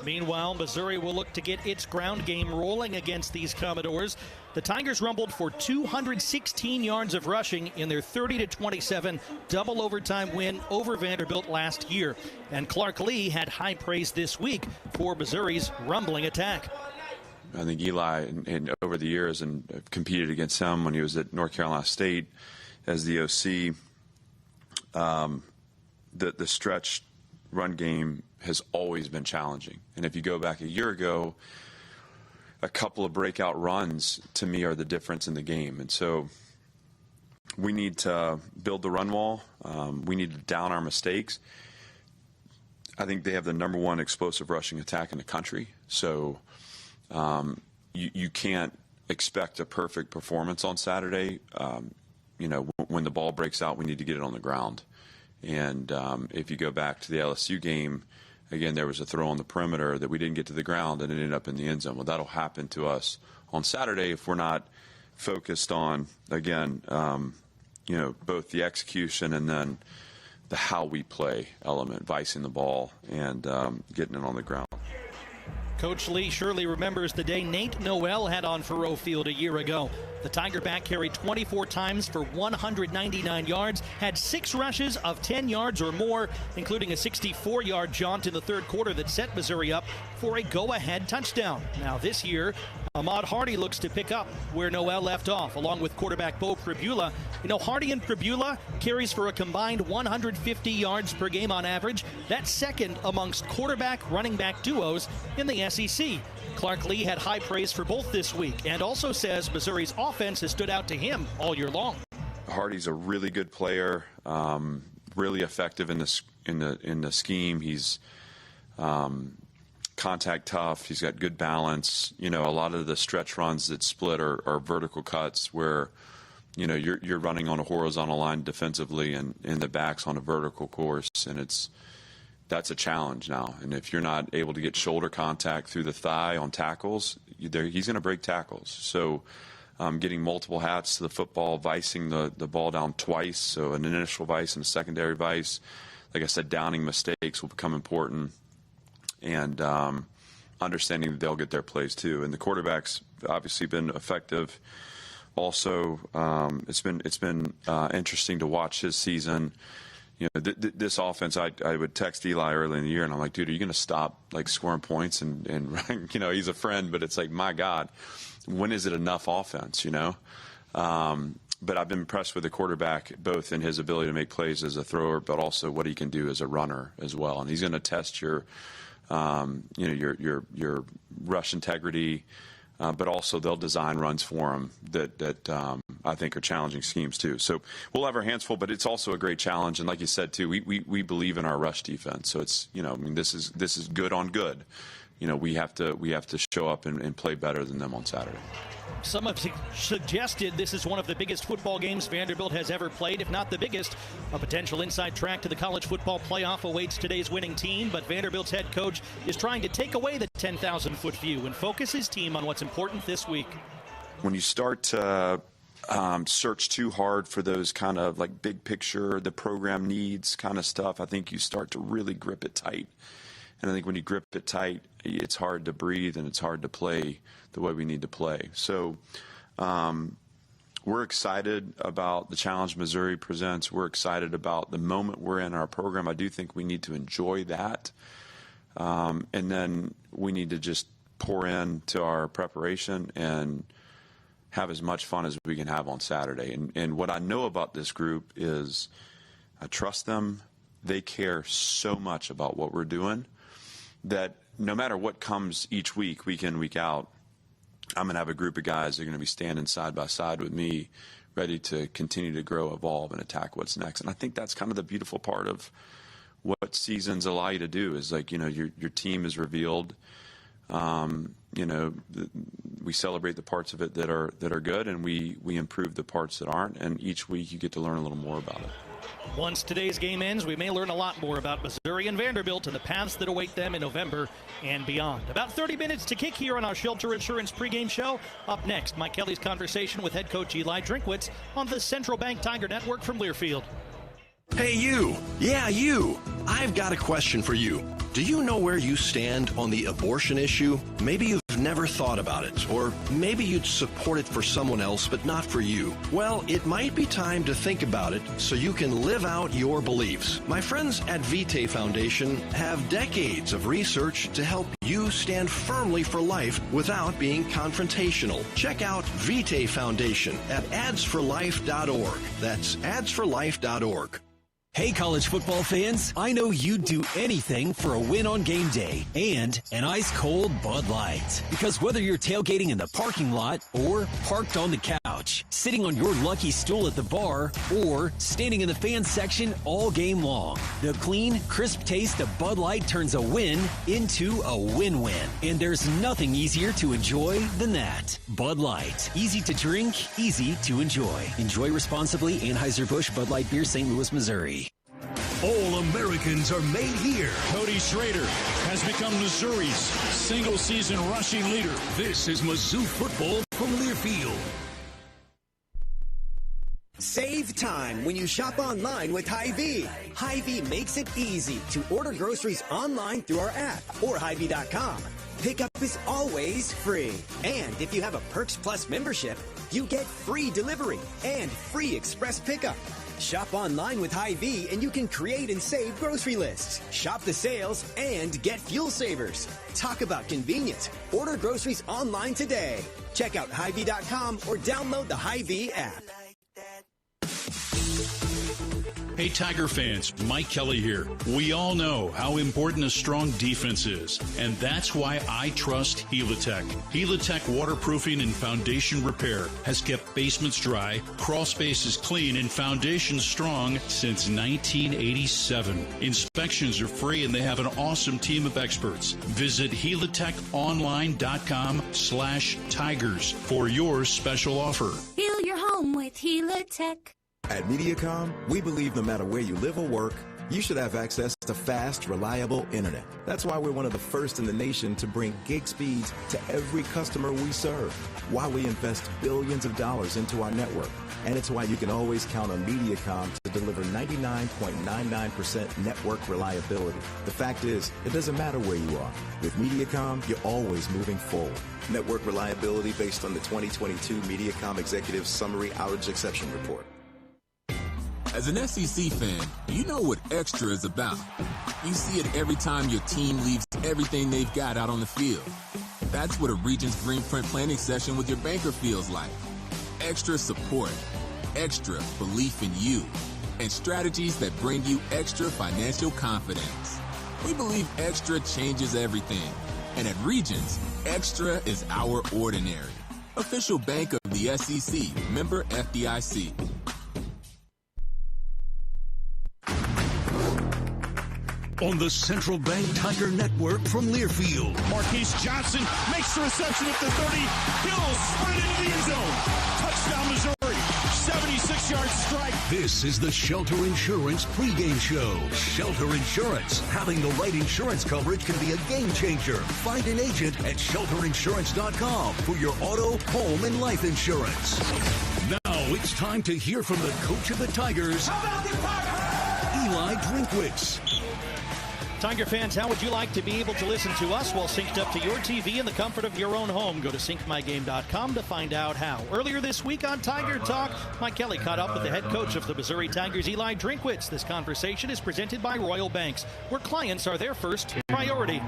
Speaker 14: Meanwhile, Missouri will look to get its ground game rolling against these Commodores. The Tigers rumbled for 216 yards of rushing in their 30-27 double overtime win over Vanderbilt last year. And Clark Lee had high praise this week for Missouri's rumbling attack.
Speaker 6: I think Eli, and over the years, and competed against him when he was at North Carolina State as the OC. The stretch run game has always been challenging. And if you go back a year ago, a couple of breakout runs, to me, are the difference in the game. And so we need to build the run wall. We need to down our mistakes. I think they have the #1 explosive rushing attack in the country. So you can't expect a perfect performance on Saturday. When the ball breaks out, we need to get it on the ground. And if you go back to the LSU game, again, there was a throw on the perimeter that we didn't get to the ground and it ended up in the end zone. Well, that'll happen to us on Saturday if we're not focused on, again, both the execution and then the how we play element, vicing the ball and getting it on the ground.
Speaker 14: Coach Lee surely remembers the day Nate Noel had on Faurot Field a year ago. The Tiger back carried 24 times for 199 yards, had 6 rushes of 10 yards or more, including a 64-yard jaunt in the third quarter that set Missouri up for a go-ahead touchdown. Now this year, Ahmad Hardy looks to pick up where Noel left off, along with quarterback Bo Pribula. Hardy and Pribula carries for a combined 150 yards per game on average. That's second amongst quarterback-running back duos in the SEC. Clark Lee had high praise for both this week and also says Missouri's offense has stood out to him all year long.
Speaker 6: Hardy's a really good player, really effective in the scheme. He's contact tough. He's got good balance. A lot of the stretch runs that split are vertical cuts where you're running on a horizontal line defensively and the back's on a vertical course, and that's a challenge now. And if you're not able to get shoulder contact through the thigh on tackles, he's going to break tackles. So getting multiple hats to the football, vicing the ball down twice, so an initial vice and a secondary vice. Like I said, downing mistakes will become important, and understanding that they'll get their plays too. And the quarterback's obviously been effective. Also, it's been interesting to watch his season. This offense, I would text Eli early in the year, and I'm like, dude, are you going to stop scoring points? And he's a friend, but it's like, my God, when is it enough offense? But I've been impressed with the quarterback, both in his ability to make plays as a thrower, but also what he can do as a runner as well. And he's going to test your rush integrity. But also they'll design runs for him that I think are challenging schemes too. So we'll have our hands full, but it's also a great challenge. And like you said too, we believe in our rush defense. So it's this is good on good. We have to show up and play better than them on Saturday.
Speaker 14: Some have suggested this is one of the biggest football games Vanderbilt has ever played, if not the biggest. A potential inside track to the college football playoff awaits today's winning team, but Vanderbilt's head coach is trying to take away the 10,000-foot view and focus his team on what's important this week.
Speaker 6: When you start to search too hard for those kind of big picture, the program needs kind of stuff, I think you start to really grip it tight. And I think when you grip it tight, it's hard to breathe and it's hard to play the way we need to play. So we're excited about the challenge Missouri presents. We're excited about the moment we're in our program. I do think we need to enjoy that. And then we need to just pour into our preparation and have as much fun as we can have on Saturday. And what I know about this group is I trust them. They care so much about what we're doing that no matter what comes each week, week in, week out, I'm going to have a group of guys that are going to be standing side by side with me, ready to continue to grow, evolve, and attack what's next. And I think that's kind of the beautiful part of what seasons allow you to do is your team is revealed. We celebrate the parts of it that are good, and we improve the parts that aren't. And each week you get to learn a little more about it.
Speaker 14: Once today's game ends, we may learn a lot more about Missouri and Vanderbilt and the paths that await them in November and beyond. About 30 minutes to kick here on our Shelter Insurance pregame show. Up next, Mike Kelly's conversation with head coach Eli Drinkwitz on the Central Bank Tiger Network from Learfield.
Speaker 4: Hey, you. Yeah, you. I've got a question for you. Do you know where you stand on the abortion issue? Maybe you've never thought about it, or maybe you'd support it for someone else, but not for you. Well, it might be time to think about it so you can live out your beliefs. My friends at Vitae Foundation have decades of research to help you stand firmly for life without being confrontational. Check out Vitae Foundation at adsforlife.org. That's adsforlife.org.
Speaker 12: Hey, college football fans, I know you'd do anything for a win on game day and an ice-cold Bud Light. Because whether you're tailgating in the parking lot or parked on the couch, sitting on your lucky stool at the bar, or standing in the fan section all game long, the clean, crisp taste of Bud Light turns a win into a win-win. And there's nothing easier to enjoy than that. Bud Light. Easy to drink, easy to enjoy. Enjoy responsibly. Anheuser-Busch Bud Light Beer, St. Louis, Missouri.
Speaker 2: All Americans are made here.
Speaker 3: Cody Schrader has become Missouri's single-season rushing leader.
Speaker 2: This is Mizzou football from Learfield.
Speaker 26: Save time when you shop online with Hy-Vee. Hy-Vee makes it easy to order groceries online through our app or Hy-Vee.com. Pickup is always free. And if you have a Perks Plus membership, you get free delivery and free express pickup. Shop online with Hy-Vee and you can create and save grocery lists. Shop the sales and get fuel savers. Talk about convenience. Order groceries online today. Check out Hy-Vee.com or download the Hy-Vee app.
Speaker 3: Hey, Tiger fans, Mike Kelly here. We all know how important a strong defense is, and that's why I trust Helitech. Helitech waterproofing and foundation repair has kept basements dry, crawl spaces clean, and foundations strong since 1987. Inspections are free, and they have an awesome team of experts. Visit HelitechOnline.com/Tigers for your special offer.
Speaker 5: Heal your home with Helitech.
Speaker 8: At MediaCom, we believe no matter where you live or work, you should have access to fast, reliable internet. That's why we're one of the first in the nation to bring gig speeds to every customer we serve, why we invest billions of dollars into our network. And it's why you can always count on MediaCom to deliver 99.99% network reliability. The fact is, it doesn't matter where you are. With MediaCom, you're always moving forward. Network reliability based on the 2022 MediaCom Executive Summary Outage Exception Report.
Speaker 21: As an SEC fan, you know what extra is about. You see it every time your team leaves everything they've got out on the field. That's what a Regions Greenprint planning session with your banker feels like. Extra support, extra belief in you, and strategies that bring you extra financial confidence. We believe extra changes everything. And at Regions, extra is our ordinary. Official bank of the SEC, member FDIC.
Speaker 2: On the Central Bank Tiger Network from Learfield.
Speaker 3: Marquise Johnson makes the reception at the 30. Hill sprint into the end zone. Touchdown, Missouri. 76-yard strike.
Speaker 2: This is the Shelter Insurance pregame show. Shelter Insurance. Having the right insurance coverage can be a game changer. Find an agent at shelterinsurance.com for your auto, home, and life insurance. Now it's time to hear from the coach of the Tigers, Eli Drinkwitz.
Speaker 14: Tiger fans, how would you like to be able to listen to us while synced up to your TV in the comfort of your own home? Go to syncmygame.com to find out how. Earlier this week on Tiger Talk, Mike Kelly caught up with the head coach of the Missouri Tigers, Eli Drinkwitz. This conversation is presented by Royal Banks, where clients are their first priority.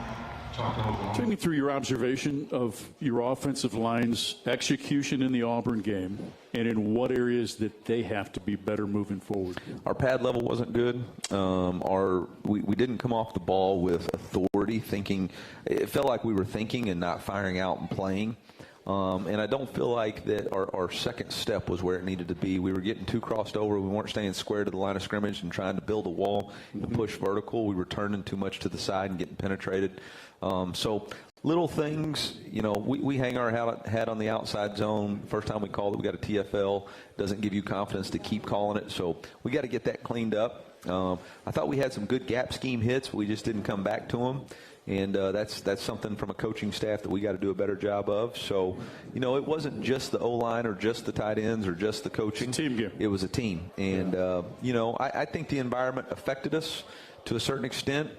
Speaker 15: Take me through your observation of your offensive line's execution in the Auburn game and in what areas that they have to be better moving forward.
Speaker 9: Our pad level wasn't good. We didn't come off the ball with authority, thinking. It felt like we were thinking and not firing out and playing. And I don't feel like that our second step was where it needed to be. We were getting too crossed over. We weren't staying square to the line of scrimmage and trying to build a wall and push vertical. We were turning too much to the side and getting penetrated. So little things, we hang our hat on the outside zone. First time we called it, we got a TFL. Doesn't give you confidence to keep calling it. So we got to get that cleaned up. I thought we had some good gap scheme hits, but we just didn't come back to them. And that's something from a coaching staff that we got to do a better job of. So, it wasn't just the O-line or just the tight ends or just the coaching.
Speaker 15: It's a team game.
Speaker 9: It was a team. And, I think the environment affected us to a certain extent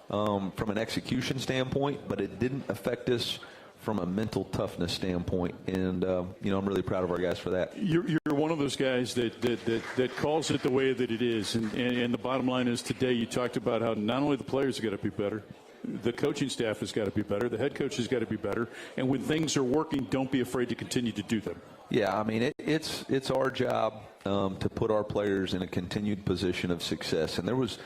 Speaker 9: from an execution standpoint, but it didn't affect us from a mental toughness standpoint. And, I'm really proud of our guys for that.
Speaker 15: You're one of those guys that calls it the way that it is. And the bottom line is today you talked about how not only the players have got to be better, the coaching staff has got to be better. The head coach has got to be better. And when things are working, don't be afraid to continue to do them.
Speaker 9: Yeah, I mean, it's our job to put our players in a continued position of success. And there was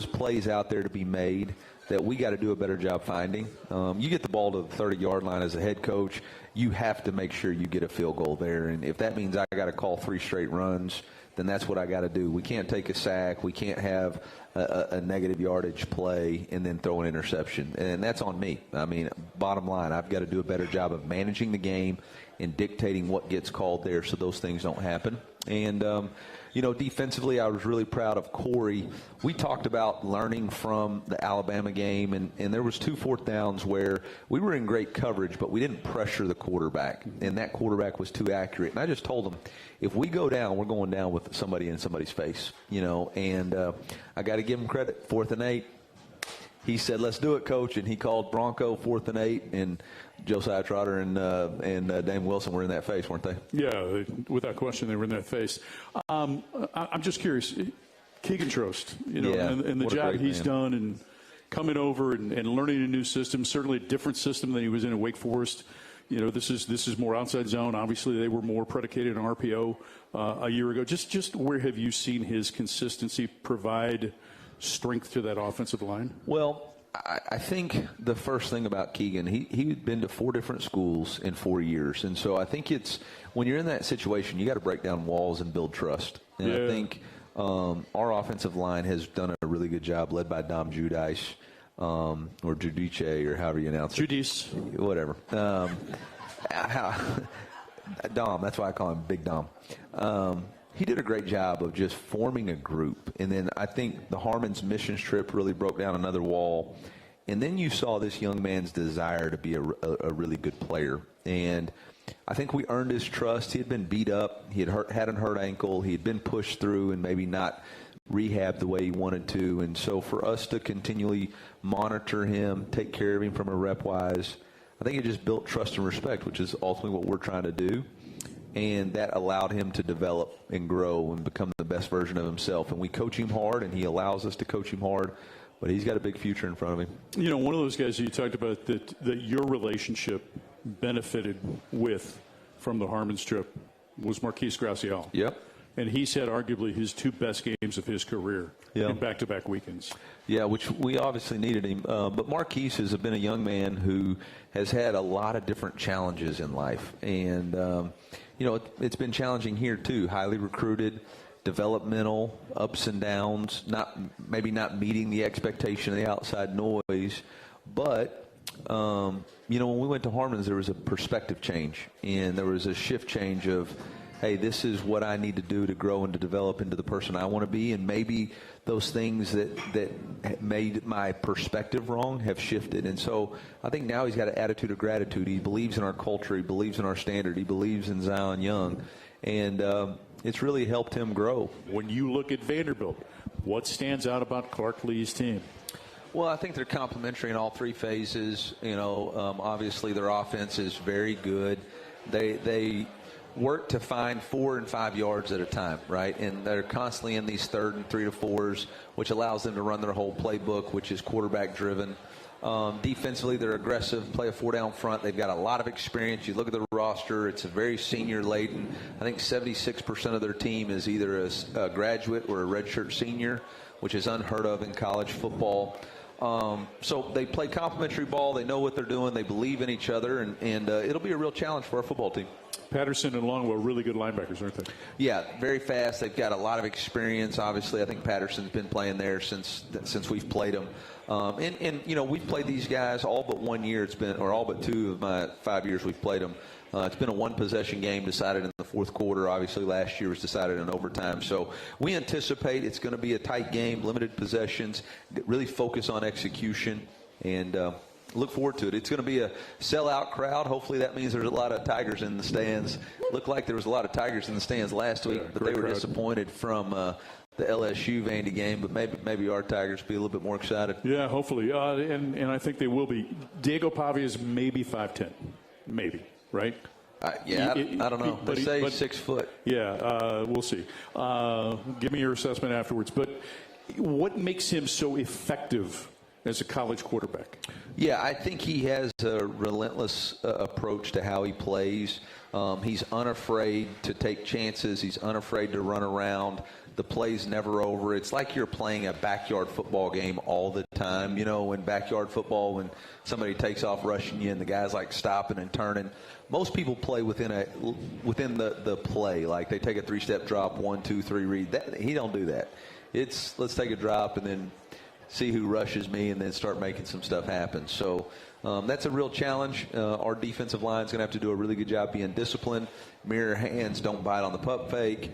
Speaker 9: plays out there to be made that we got to do a better job finding. You get the ball to the 30-yard line as a head coach, you have to make sure you get a field goal there. And if that means I got to call 3 straight runs, then that's what I got to do. We can't take a sack. We can't have a negative yardage play and then throw an interception. And that's on me. I mean, bottom line, I've got to do a better job of managing the game and dictating what gets called there so those things don't happen. And, defensively, I was really proud of Corey. We talked about learning from the Alabama game, and there was 2 4th downs where we were in great coverage, but we didn't pressure the quarterback, and that quarterback was too accurate. And I just told him, if we go down, we're going down with somebody in somebody's face, and I got to give him credit. 4th and 8. He said, "Let's do it, Coach," and he called Bronco 4th and 8, and Josiah Trotter and Dame Wilson were in that face, weren't they?
Speaker 15: Yeah, without question, they were in that face. I'm just curious, Keegan Trost, and the job he's done, and coming over and learning a new system, certainly a different system than he was in at Wake Forest. This is more outside zone. Obviously, they were more predicated on RPO a year ago. Just where have you seen his consistency provide strength to that offensive line?
Speaker 9: Well, I think the first thing about Keegan, he'd been to 4 different schools in 4 years. And so I think it's when you're in that situation, you got to break down walls and build trust. And I think our offensive line has done a really good job, led by Dom Judice, or Judice, or however you announce it.
Speaker 15: Judice.
Speaker 9: Whatever. Dom, that's why I call him Big Dom. He did a great job of just forming a group. And then I think the Harmon's missions trip really broke down another wall. And then you saw this young man's desire to be a really good player. And I think we earned his trust. He had been beat up. He had an hurt ankle. He had been pushed through and maybe not rehabbed the way he wanted to. And so for us to continually monitor him, take care of him from a rep-wise, I think it just built trust and respect, which is ultimately what we're trying to do. And that allowed him to develop and grow and become the best version of himself. And we coach him hard, and he allows us to coach him hard. But he's got a big future in front of him.
Speaker 15: One of those guys that you talked about that your relationship benefited with from the Harmon's trip was Marquise Gracial.
Speaker 9: Yep.
Speaker 15: And he's had arguably his 2 best games of his career in back-to-back weekends.
Speaker 9: Yeah, which we obviously needed him. But Marquise has been a young man who has had a lot of different challenges in life. And, it's been challenging here too. Highly recruited, developmental, ups and downs, maybe not meeting the expectation of the outside noise. But, when we went to Harmon's, there was a perspective change. And there was a shift change of, hey, this is what I need to do to grow and to develop into the person I want to be. And maybe those things that made my perspective wrong have shifted. And so I think now he's got an attitude of gratitude. He believes in our culture. He believes in our standard. He believes in Zion Young. And it's really helped him grow.
Speaker 15: When you look at Vanderbilt, what stands out about Clark Lee's team?
Speaker 9: Well, I think they're complementary in all 3 phases. Obviously their offense is very good. They work to find 4 and 5 yards at a time, right? And they're constantly in these 3rd and 3 to 4s, which allows them to run their whole playbook, which is quarterback-driven. Defensively, they're aggressive, play a 4-down front. They've got a lot of experience. You look at the roster, it's a very senior-laden. I think 76% of their team is either a graduate or a redshirt senior, which is unheard of in college football. So they play complementary ball. They know what they're doing. They believe in each other, and it'll be a real challenge for our football team.
Speaker 15: Patterson and Longwell, really good linebackers, aren't they?
Speaker 9: Yeah, very fast. They've got a lot of experience. Obviously, I think Patterson's been playing there since we've played them. We've played these guys all but 1 year. All but 2 of my 5 years we've played them. It's been a 1-possession game decided in the 4th quarter. Obviously, last year was decided in overtime. So we anticipate it's going to be a tight game, limited possessions, really focus on execution, and look forward to it. It's going to be a sellout crowd. Hopefully that means there's a lot of Tigers in the stands. Looked like there was a lot of Tigers in the stands last week, but they were disappointed from the LSU Vandy game. But maybe our Tigers will be a little bit more excited.
Speaker 15: Yeah, hopefully. And I think they will be. Diego Pavia is maybe 5'10", maybe, right?
Speaker 9: I don't know. They say 6 foot.
Speaker 15: Yeah, we'll see. Give me your assessment afterwards. But what makes him so effective as a college quarterback?
Speaker 9: Yeah, I think he has a relentless approach to how he plays. He's unafraid to take chances. He's unafraid to run around. The play's never over. It's like you're playing a backyard football game all the time. In backyard football, when somebody takes off rushing you and the guy's like stopping and turning, most people play within the play. Like they take a 3-step drop, 1, 2, 3 read. He don't do that. It's let's take a drop and then see who rushes me and then start making some stuff happen. So that's a real challenge. Our defensive line is going to have to do a really good job being disciplined. Mirror hands, don't bite on the pup fake.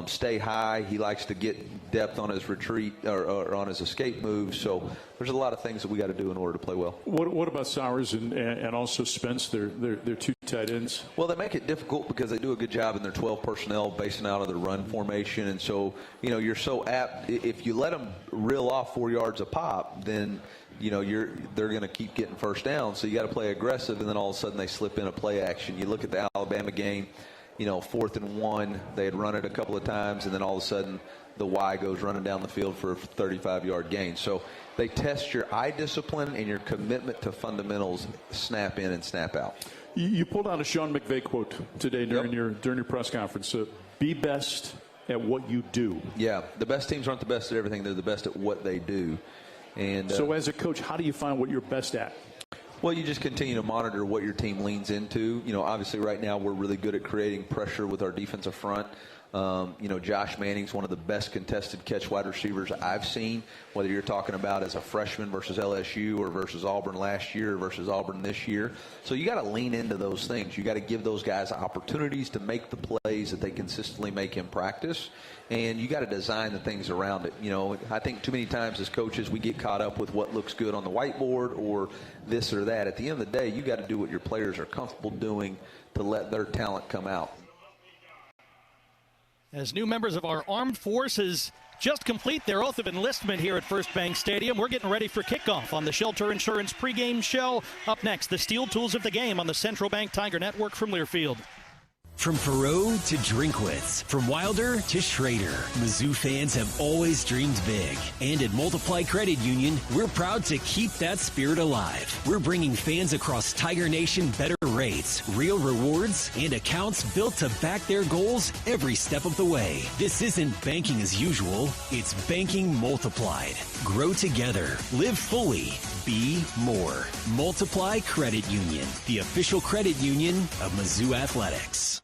Speaker 9: Stay high. He likes to get depth on his retreat or on his escape moves. So there's a lot of things that we got to do in order to play well.
Speaker 15: What about Sowers and also Spence? They're two tight ends.
Speaker 9: Well, they make it difficult because they do a good job in their 12 personnel basing out of the run formation. And so, you're so apt. If you let them reel off 4 yards a pop, then they're going to keep getting first down. So you got to play aggressive, and then all of a sudden they slip in a play action. You look at the Alabama game, 4th and 1, they had run it a couple of times, and then all of a sudden the Y goes running down the field for a 35-yard gain. So they test your eye discipline and your commitment to fundamentals, snap in and snap out.
Speaker 15: You pulled out a Sean McVay quote today during your press conference. Be best at what you do.
Speaker 9: Yeah, the best teams aren't the best at everything. They're the best at what they do. And
Speaker 15: so as a coach, how do you find what you're best at?
Speaker 9: Well, you just continue to monitor what your team leans into. Obviously right now we're really good at creating pressure with our defensive front. Josh Manning's one of the best contested catch wide receivers I've seen, whether you're talking about as a freshman versus LSU or versus Auburn last year versus Auburn this year. So you got to lean into those things. You got to give those guys opportunities to make the plays that they consistently make in practice, and you got to design the things around it. I think too many times as coaches we get caught up with what looks good on the whiteboard or this or that. At the end of the day, you got to do what your players are comfortable doing to let their talent come out.
Speaker 14: As new members of our armed forces just complete their oath of enlistment here at First Bank Stadium, we're getting ready for kickoff on the Shelter Insurance pregame show. Up next, the steel tools of the game on the Central Bank Tiger Network from Learfield.
Speaker 12: From Perot to Drinkwitz, from Wilder to Schrader, Mizzou fans have always dreamed big. And at Multiply Credit Union, we're proud to keep that spirit alive. We're bringing fans across Tiger Nation better rates, real rewards, and accounts built to back their goals every step of the way. This isn't banking as usual, it's banking multiplied. Grow together, live fully, be more. Multiply Credit Union, the official credit union of Mizzou Athletics.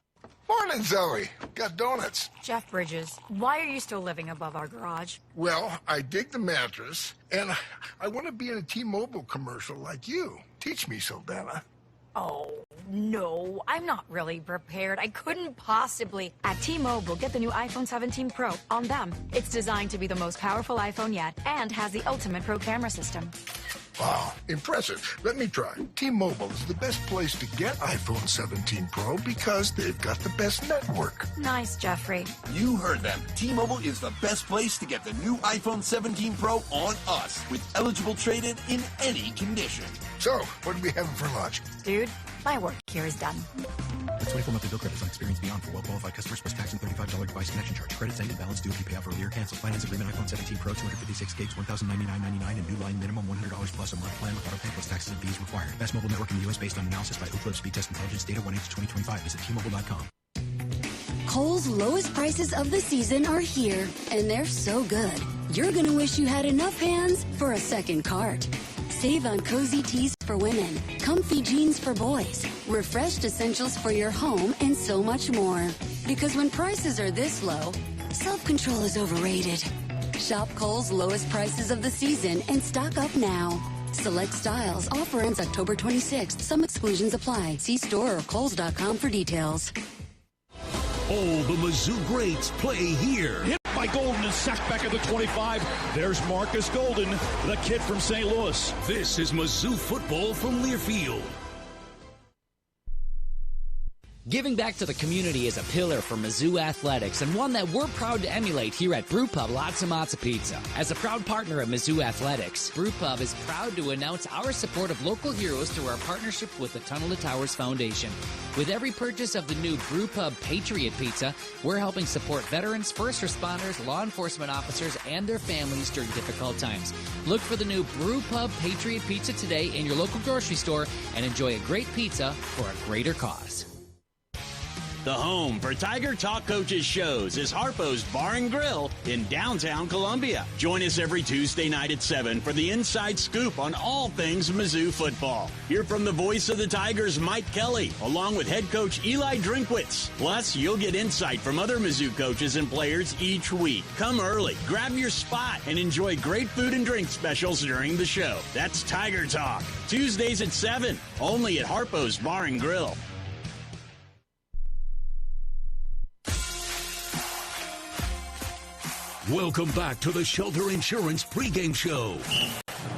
Speaker 10: Morning, Zoe. Got donuts.
Speaker 11: Jeff Bridges, why are you still living above our garage?
Speaker 10: Well, I dig the mattress, and I want to be in a T-Mobile commercial like you. Teach me, Saldana.
Speaker 11: Oh, no, I'm not really prepared. I couldn't possibly. At T-Mobile, get the new iPhone 17 Pro on them. It's designed to be the most powerful iPhone yet and has the ultimate Pro camera system.
Speaker 10: Wow, impressive. Let me try. T-Mobile is the best place to get iPhone 17 Pro because they've got the best network.
Speaker 11: Nice, Jeffrey.
Speaker 13: You heard them. T-Mobile is the best place to get the new iPhone 17 Pro on us with eligible trade-in in any condition.
Speaker 10: So, what are we having for lunch?
Speaker 11: Dude, my work here is done.
Speaker 16: The 24-monthly bill credits on Experience Beyond for well-qualified customers plus tax and $35 device connection charge. Credits end and balance due if you pay off earlier. Cancel finance agreement iPhone 17 Pro 256 gigs $1,099.99 and new line minimum $100 plus a month plan with auto pay plus taxes and fees required. Best mobile network in the U.S. based on analysis by Ookla Speed Test Intelligence data 1/8/2025. Visit T-Mobile.com.
Speaker 17: Kohl's lowest prices of the season are here, and they're so good. You're going to wish you had enough hands for a second cart. Save on cozy tees for women, comfy jeans for boys, refreshed essentials for your home, and so much more. Because when prices are this low, self-control is overrated. Shop Kohl's lowest prices of the season and stock up now. Select styles. Offer ends October 26th. Some exclusions apply. See store or Kohls.com for details.
Speaker 2: All the Mizzou greats play here.
Speaker 3: Hit by Golden and sacked back at the 25. There's Marcus Golden, the kid from St. Louis.
Speaker 2: This is Mizzou football from Learfield.
Speaker 19: Giving back to the community is a pillar for Mizzou Athletics and one that we're proud to emulate here at Brewpub Lots Matza Pizza. As a proud partner of Mizzou Athletics, Brewpub is proud to announce our support of local heroes through our partnership with the Tunnel to Towers Foundation. With every purchase of the new Brewpub Patriot Pizza, we're helping support veterans, first responders, law enforcement officers, and their families during difficult times. Look for the new Brewpub Patriot Pizza today in your local grocery store and enjoy a great pizza for a greater cause.
Speaker 27: The home for Tiger Talk Coaches shows is Harpo's Bar and Grill in downtown Columbia. Join us every Tuesday night at 7 for the inside scoop on all things Mizzou football. Hear from the voice of the Tigers, Mike Kelly, along with head coach Eli Drinkwitz. Plus, you'll get insight from other Mizzou coaches and players each week. Come early, grab your spot, and enjoy great food and drink specials during the show. That's Tiger Talk, Tuesdays at 7, only at Harpo's Bar and Grill.
Speaker 2: Welcome back to the Shelter Insurance pregame show.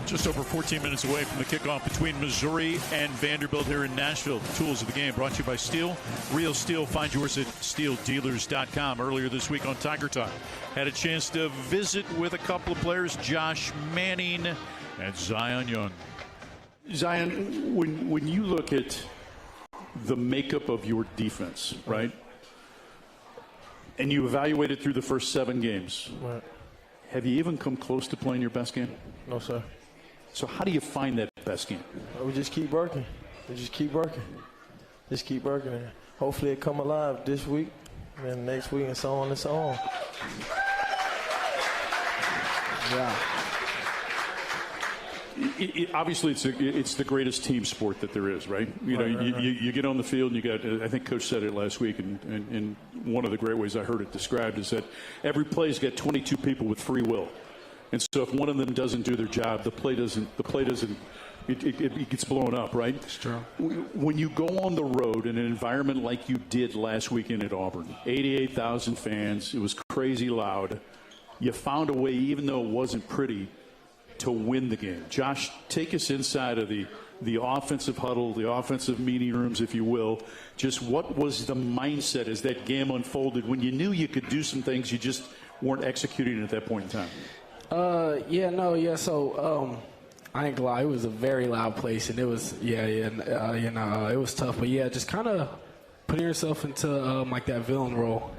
Speaker 15: Just over 14 minutes away from the kickoff between Missouri and Vanderbilt here in Nashville. The tools of the game brought to you by Steel. Real Steel. Find yours at steeldealers.com. Earlier this week on Tiger Talk, had a chance to visit with a couple of players, Josh Manning and Zion Young. Zion, when you look at the makeup of your defense, right? And you evaluated through the first 7 games.
Speaker 1: Right.
Speaker 15: Have you even come close to playing your best game?
Speaker 1: No, sir.
Speaker 15: So how do you find that best game?
Speaker 1: We just keep working. Just keep working. And hopefully it come alive this week, and then next week, and so on and so on.
Speaker 15: Yeah. Obviously, it's the greatest team sport that there is, right? You get on the field, and you got. I think Coach said it last week, and one of the great ways I heard it described is that every play's got 22 people with free will, and so if one of them doesn't do their job, the play doesn't. It gets blown up, right?
Speaker 1: It's true.
Speaker 15: When you go on the road in an environment like you did last weekend at Auburn, 88,000 fans, it was crazy loud. You found a way, even though it wasn't pretty, to win the game. Josh, take us inside of the offensive huddle, the offensive meeting rooms, if you will. Just what was the mindset as that game unfolded when you knew you could do some things you just weren't executing at that point in time?
Speaker 1: So I ain't gonna lie, it was a very loud place, and it was, it was tough. But yeah, just kind of putting yourself into like that villain role.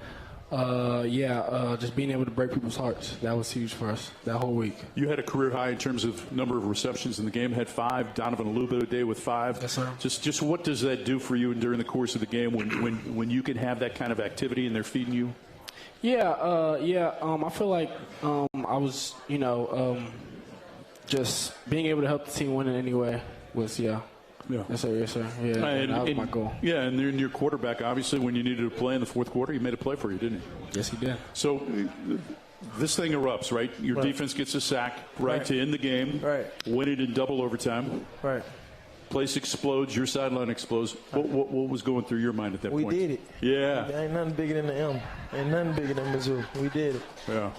Speaker 1: Just being able to break people's hearts. That was huge for us that whole week.
Speaker 15: You had a career high in terms of number of receptions in the game, had 5. Donovan a little bit a day with 5.
Speaker 1: Yes, sir.
Speaker 15: Just what does that do for you during the course of the game when you can have that kind of activity and they're feeding you?
Speaker 1: I feel like I was, just being able to help the team win in any way was,
Speaker 15: Yeah.
Speaker 1: Yes, sir. Yeah, that was my goal.
Speaker 15: Yeah, and then your quarterback, obviously, when you needed to play in the fourth quarter, he made a play for you, didn't he?
Speaker 1: Yes, he did.
Speaker 15: So this thing erupts, right? Your defense gets a sack, right, to end the game.
Speaker 1: Right.
Speaker 15: Win it in double overtime.
Speaker 1: Right.
Speaker 15: Place explodes. Your sideline explodes. What was going through your mind at that point?
Speaker 1: We did it.
Speaker 15: Yeah.
Speaker 1: Ain't nothing bigger than the M. Ain't nothing bigger than Mizzou. We did it.
Speaker 15: Yeah.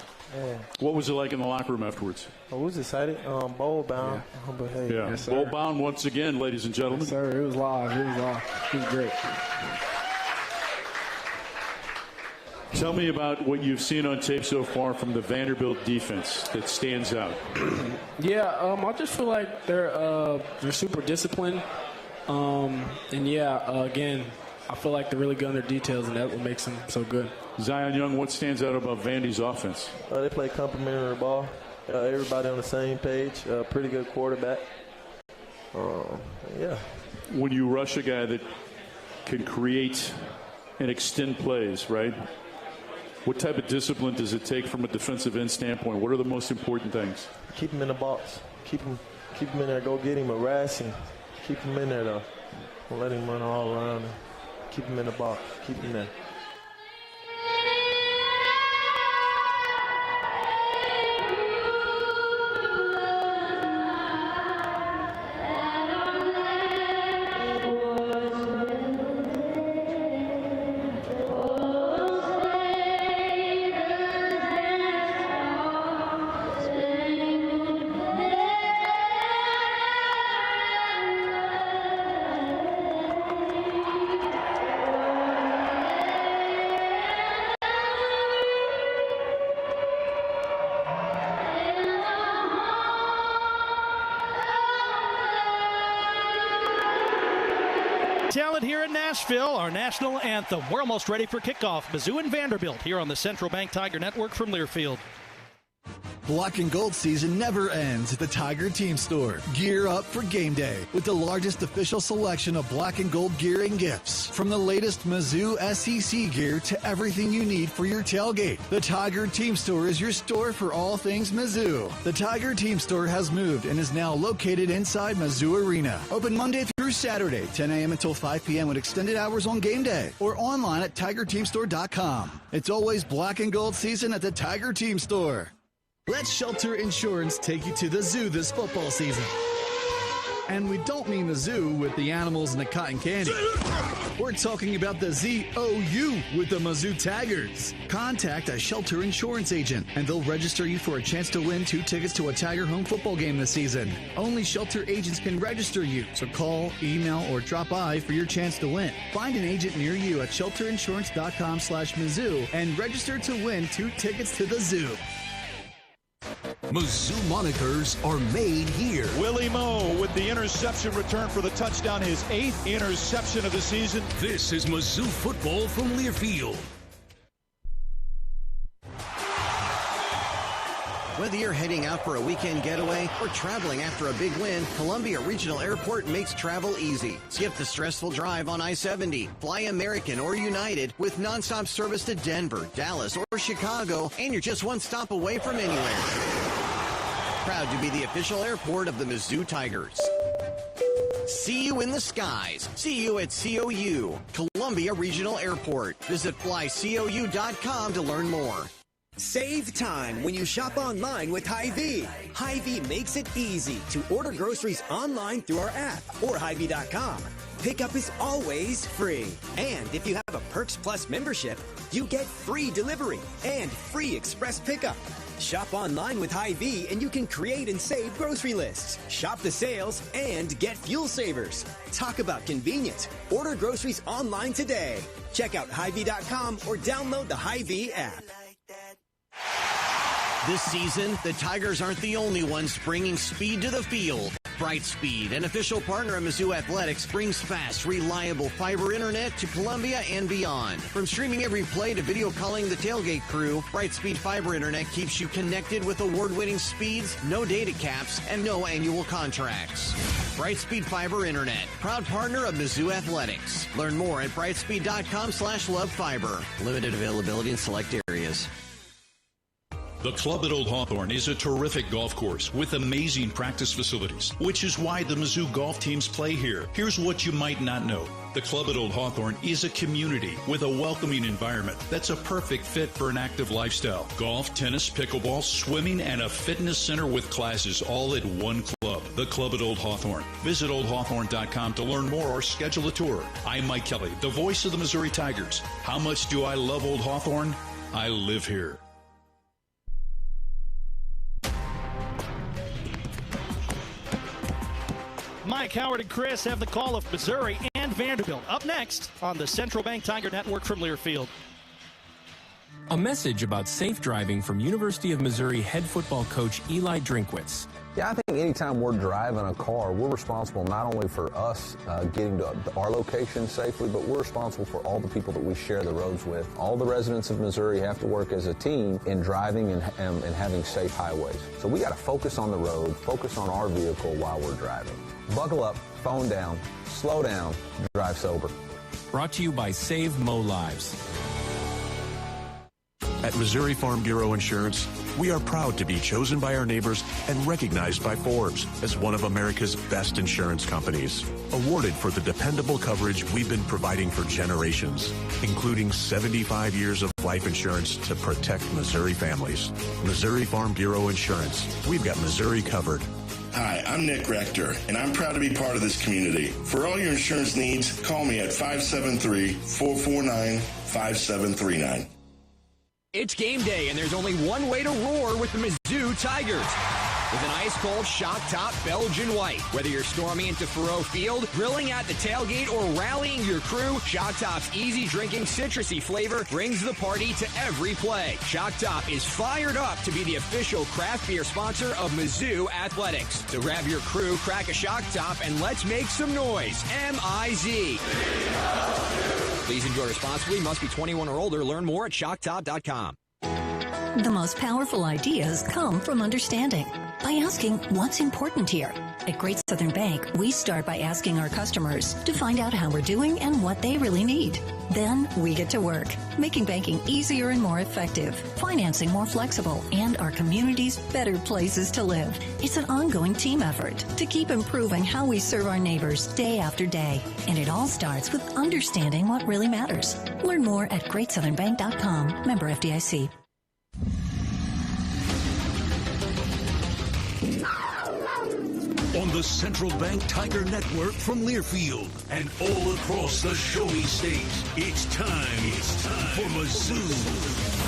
Speaker 15: What was it like in the locker room afterwards?
Speaker 1: I was excited. Bowl bound.
Speaker 15: Yeah.
Speaker 1: But hey.
Speaker 15: Yes, bowl bound once again, ladies and gentlemen.
Speaker 1: Yes, sir. It was live. It was great.
Speaker 15: Tell me about what you've seen on tape so far from the Vanderbilt defense that stands out.
Speaker 1: I just feel like they're super disciplined. Again, I feel like they're really good on their details, and that's what makes them so good.
Speaker 15: Zion Young, what stands out about Vandy's offense?
Speaker 1: They play complementary ball. Everybody on the same page. Pretty good quarterback.
Speaker 15: When you rush a guy that can create and extend plays, right? What type of discipline does it take from a defensive end standpoint? What are the most important things?
Speaker 1: Keep him in the box. Keep him in there. Go get him. Harass him. Keep him in there, though. Don't let him run all around him. Keep him in the box. Keep him there.
Speaker 14: Talent here in Nashville, our national anthem. We're almost ready for kickoff. Mizzou and Vanderbilt here on the Central Bank Tiger Network from Learfield.
Speaker 7: Black and gold season never ends at the Tiger Team Store. Gear up for game day with the largest official selection of black and gold gear and gifts. From the latest Mizzou SEC gear to everything you need for your tailgate. The Tiger Team Store is your store for all things Mizzou. The Tiger Team Store has moved and is now located inside Mizzou Arena. Open Monday through Saturday, 10 a.m. until 5 p.m. with extended hours on game day or online at TigerTeamStore.com. It's always black and gold season at the Tiger Team Store. Let Shelter Insurance take you to the zoo this football season. And we don't mean the zoo with the animals and the cotton candy. We're talking about the ZOU with the Mizzou Tigers. Contact a Shelter Insurance agent, and they'll register you for a chance to win 2 tickets to a Tiger home football game this season. Only Shelter agents can register you, so call, email, or drop by for your chance to win. Find an agent near you at shelterinsurance.com/Mizzou and register to win 2 tickets to the zoo.
Speaker 2: Mizzou monikers are made here.
Speaker 3: Willie Moe with the interception return for the touchdown, his 8th interception of the season.
Speaker 2: This is Mizzou football from Learfield.
Speaker 18: Whether you're heading out for a weekend getaway or traveling after a big win, Columbia Regional Airport makes travel easy. Skip the stressful drive on I-70. Fly American or United with nonstop service to Denver, Dallas, or Chicago, and you're just one stop away from anywhere. Proud to be the official airport of the Mizzou Tigers. See you in the skies. See you at COU, Columbia Regional Airport. Visit flycou.com to learn more.
Speaker 26: Save time when you shop online with Hy-Vee. Hy-Vee makes it easy to order groceries online through our app or Hy-Vee.com. Pickup is always free. And if you have a Perks Plus membership, you get free delivery and free express pickup. Shop online with Hy-Vee and you can create and save grocery lists. Shop the sales and get fuel savers. Talk about convenience. Order groceries online today. Check out Hy-Vee.com or download the Hy-Vee app.
Speaker 18: This season, the Tigers aren't the only ones bringing speed to the field. Brightspeed, an official partner of Mizzou Athletics, brings fast, reliable fiber internet to Columbia and beyond. From streaming every play to video calling the tailgate crew, Brightspeed fiber internet keeps you connected with award-winning speeds, no data caps, and no annual contracts. Brightspeed fiber internet, proud partner of Mizzou Athletics. Learn more at brightspeed.com/lovefiber. Limited availability in select areas.
Speaker 20: The Club at Old Hawthorne is a terrific golf course with amazing practice facilities, which is why the Mizzou golf teams play here. Here's what you might not know. The Club at Old Hawthorne is a community with a welcoming environment that's a perfect fit for an active lifestyle. Golf, tennis, pickleball, swimming, and a fitness center with classes all at one club. The Club at Old Hawthorne. Visit oldhawthorne.com to learn more or schedule a tour. I'm Mike Kelly, the voice of the Missouri Tigers. How much do I love Old Hawthorne? I live here.
Speaker 14: Mike, Howard, and Chris have the call of Missouri and Vanderbilt. Up next on the Central Bank Tiger Network from Learfield.
Speaker 22: A message about safe driving from University of Missouri head football coach Eli Drinkwitz.
Speaker 23: Yeah, I think anytime we're driving a car, we're responsible not only for us getting to our location safely, but we're responsible for all the people that we share the roads with. All the residents of Missouri have to work as a team in driving and having safe highways. So we got to focus on the road, focus on our vehicle while we're driving. Buckle up, phone down, slow down, drive sober.
Speaker 22: Brought to you by Save Mo Lives.
Speaker 24: At Missouri Farm Bureau Insurance, we are proud to be chosen by our neighbors and recognized by Forbes as one of America's best insurance companies. Awarded for the dependable coverage we've been providing for generations, including 75 years of life insurance to protect Missouri families. Missouri Farm Bureau Insurance. We've got Missouri covered.
Speaker 25: Hi, I'm Nick Rector, and I'm proud to be part of this community. For all your insurance needs, call me at 573-449-5739.
Speaker 28: It's game day, and there's only one way to roar with the Mizzou Tigers. With an ice-cold shock-top Belgian white. Whether you're storming into Faroe Field, grilling at the tailgate, or rallying your crew, Shock Top's easy-drinking, citrusy flavor brings the party to every play. Shock Top is fired up to be the official craft beer sponsor of Mizzou Athletics. So grab your crew, crack a Shock Top, and let's make some noise. M-I-Z. Please enjoy responsibly. Must be 21 or older. Learn more at shocktop.com.
Speaker 4: The most powerful ideas come from understanding. By asking what's important here. At Great Southern Bank, we start by asking our customers to find out how we're doing and what they really need. Then we get to work, making banking easier and more effective, financing more flexible, and our communities better places to live. It's an ongoing team effort to keep improving how we serve our neighbors day after day. And it all starts with understanding what really matters. Learn more at GreatSouthernBank.com. Member FDIC.
Speaker 2: On the Central Bank Tiger Network from Learfield and all across the Show-Me State, it's time for Mizzou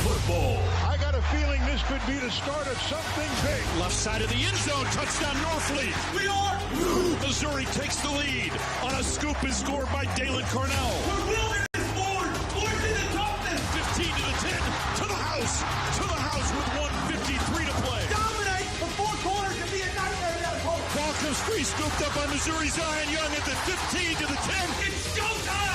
Speaker 2: football.
Speaker 3: I got a feeling this could be the start of something big. Left side of the end zone, touchdown Norfleet. We are. Missouri takes the lead on a scoop and score by Dalen Cornell. We're wilderness born. Born to the toughness. 15 to the 10 to the house with 1:53 to play. Dominate for 4 quarters and be a nightmare down the hole. Ball comes free, scooped up by Missouri. Zion Young at the 15 to the 10. It's showtime.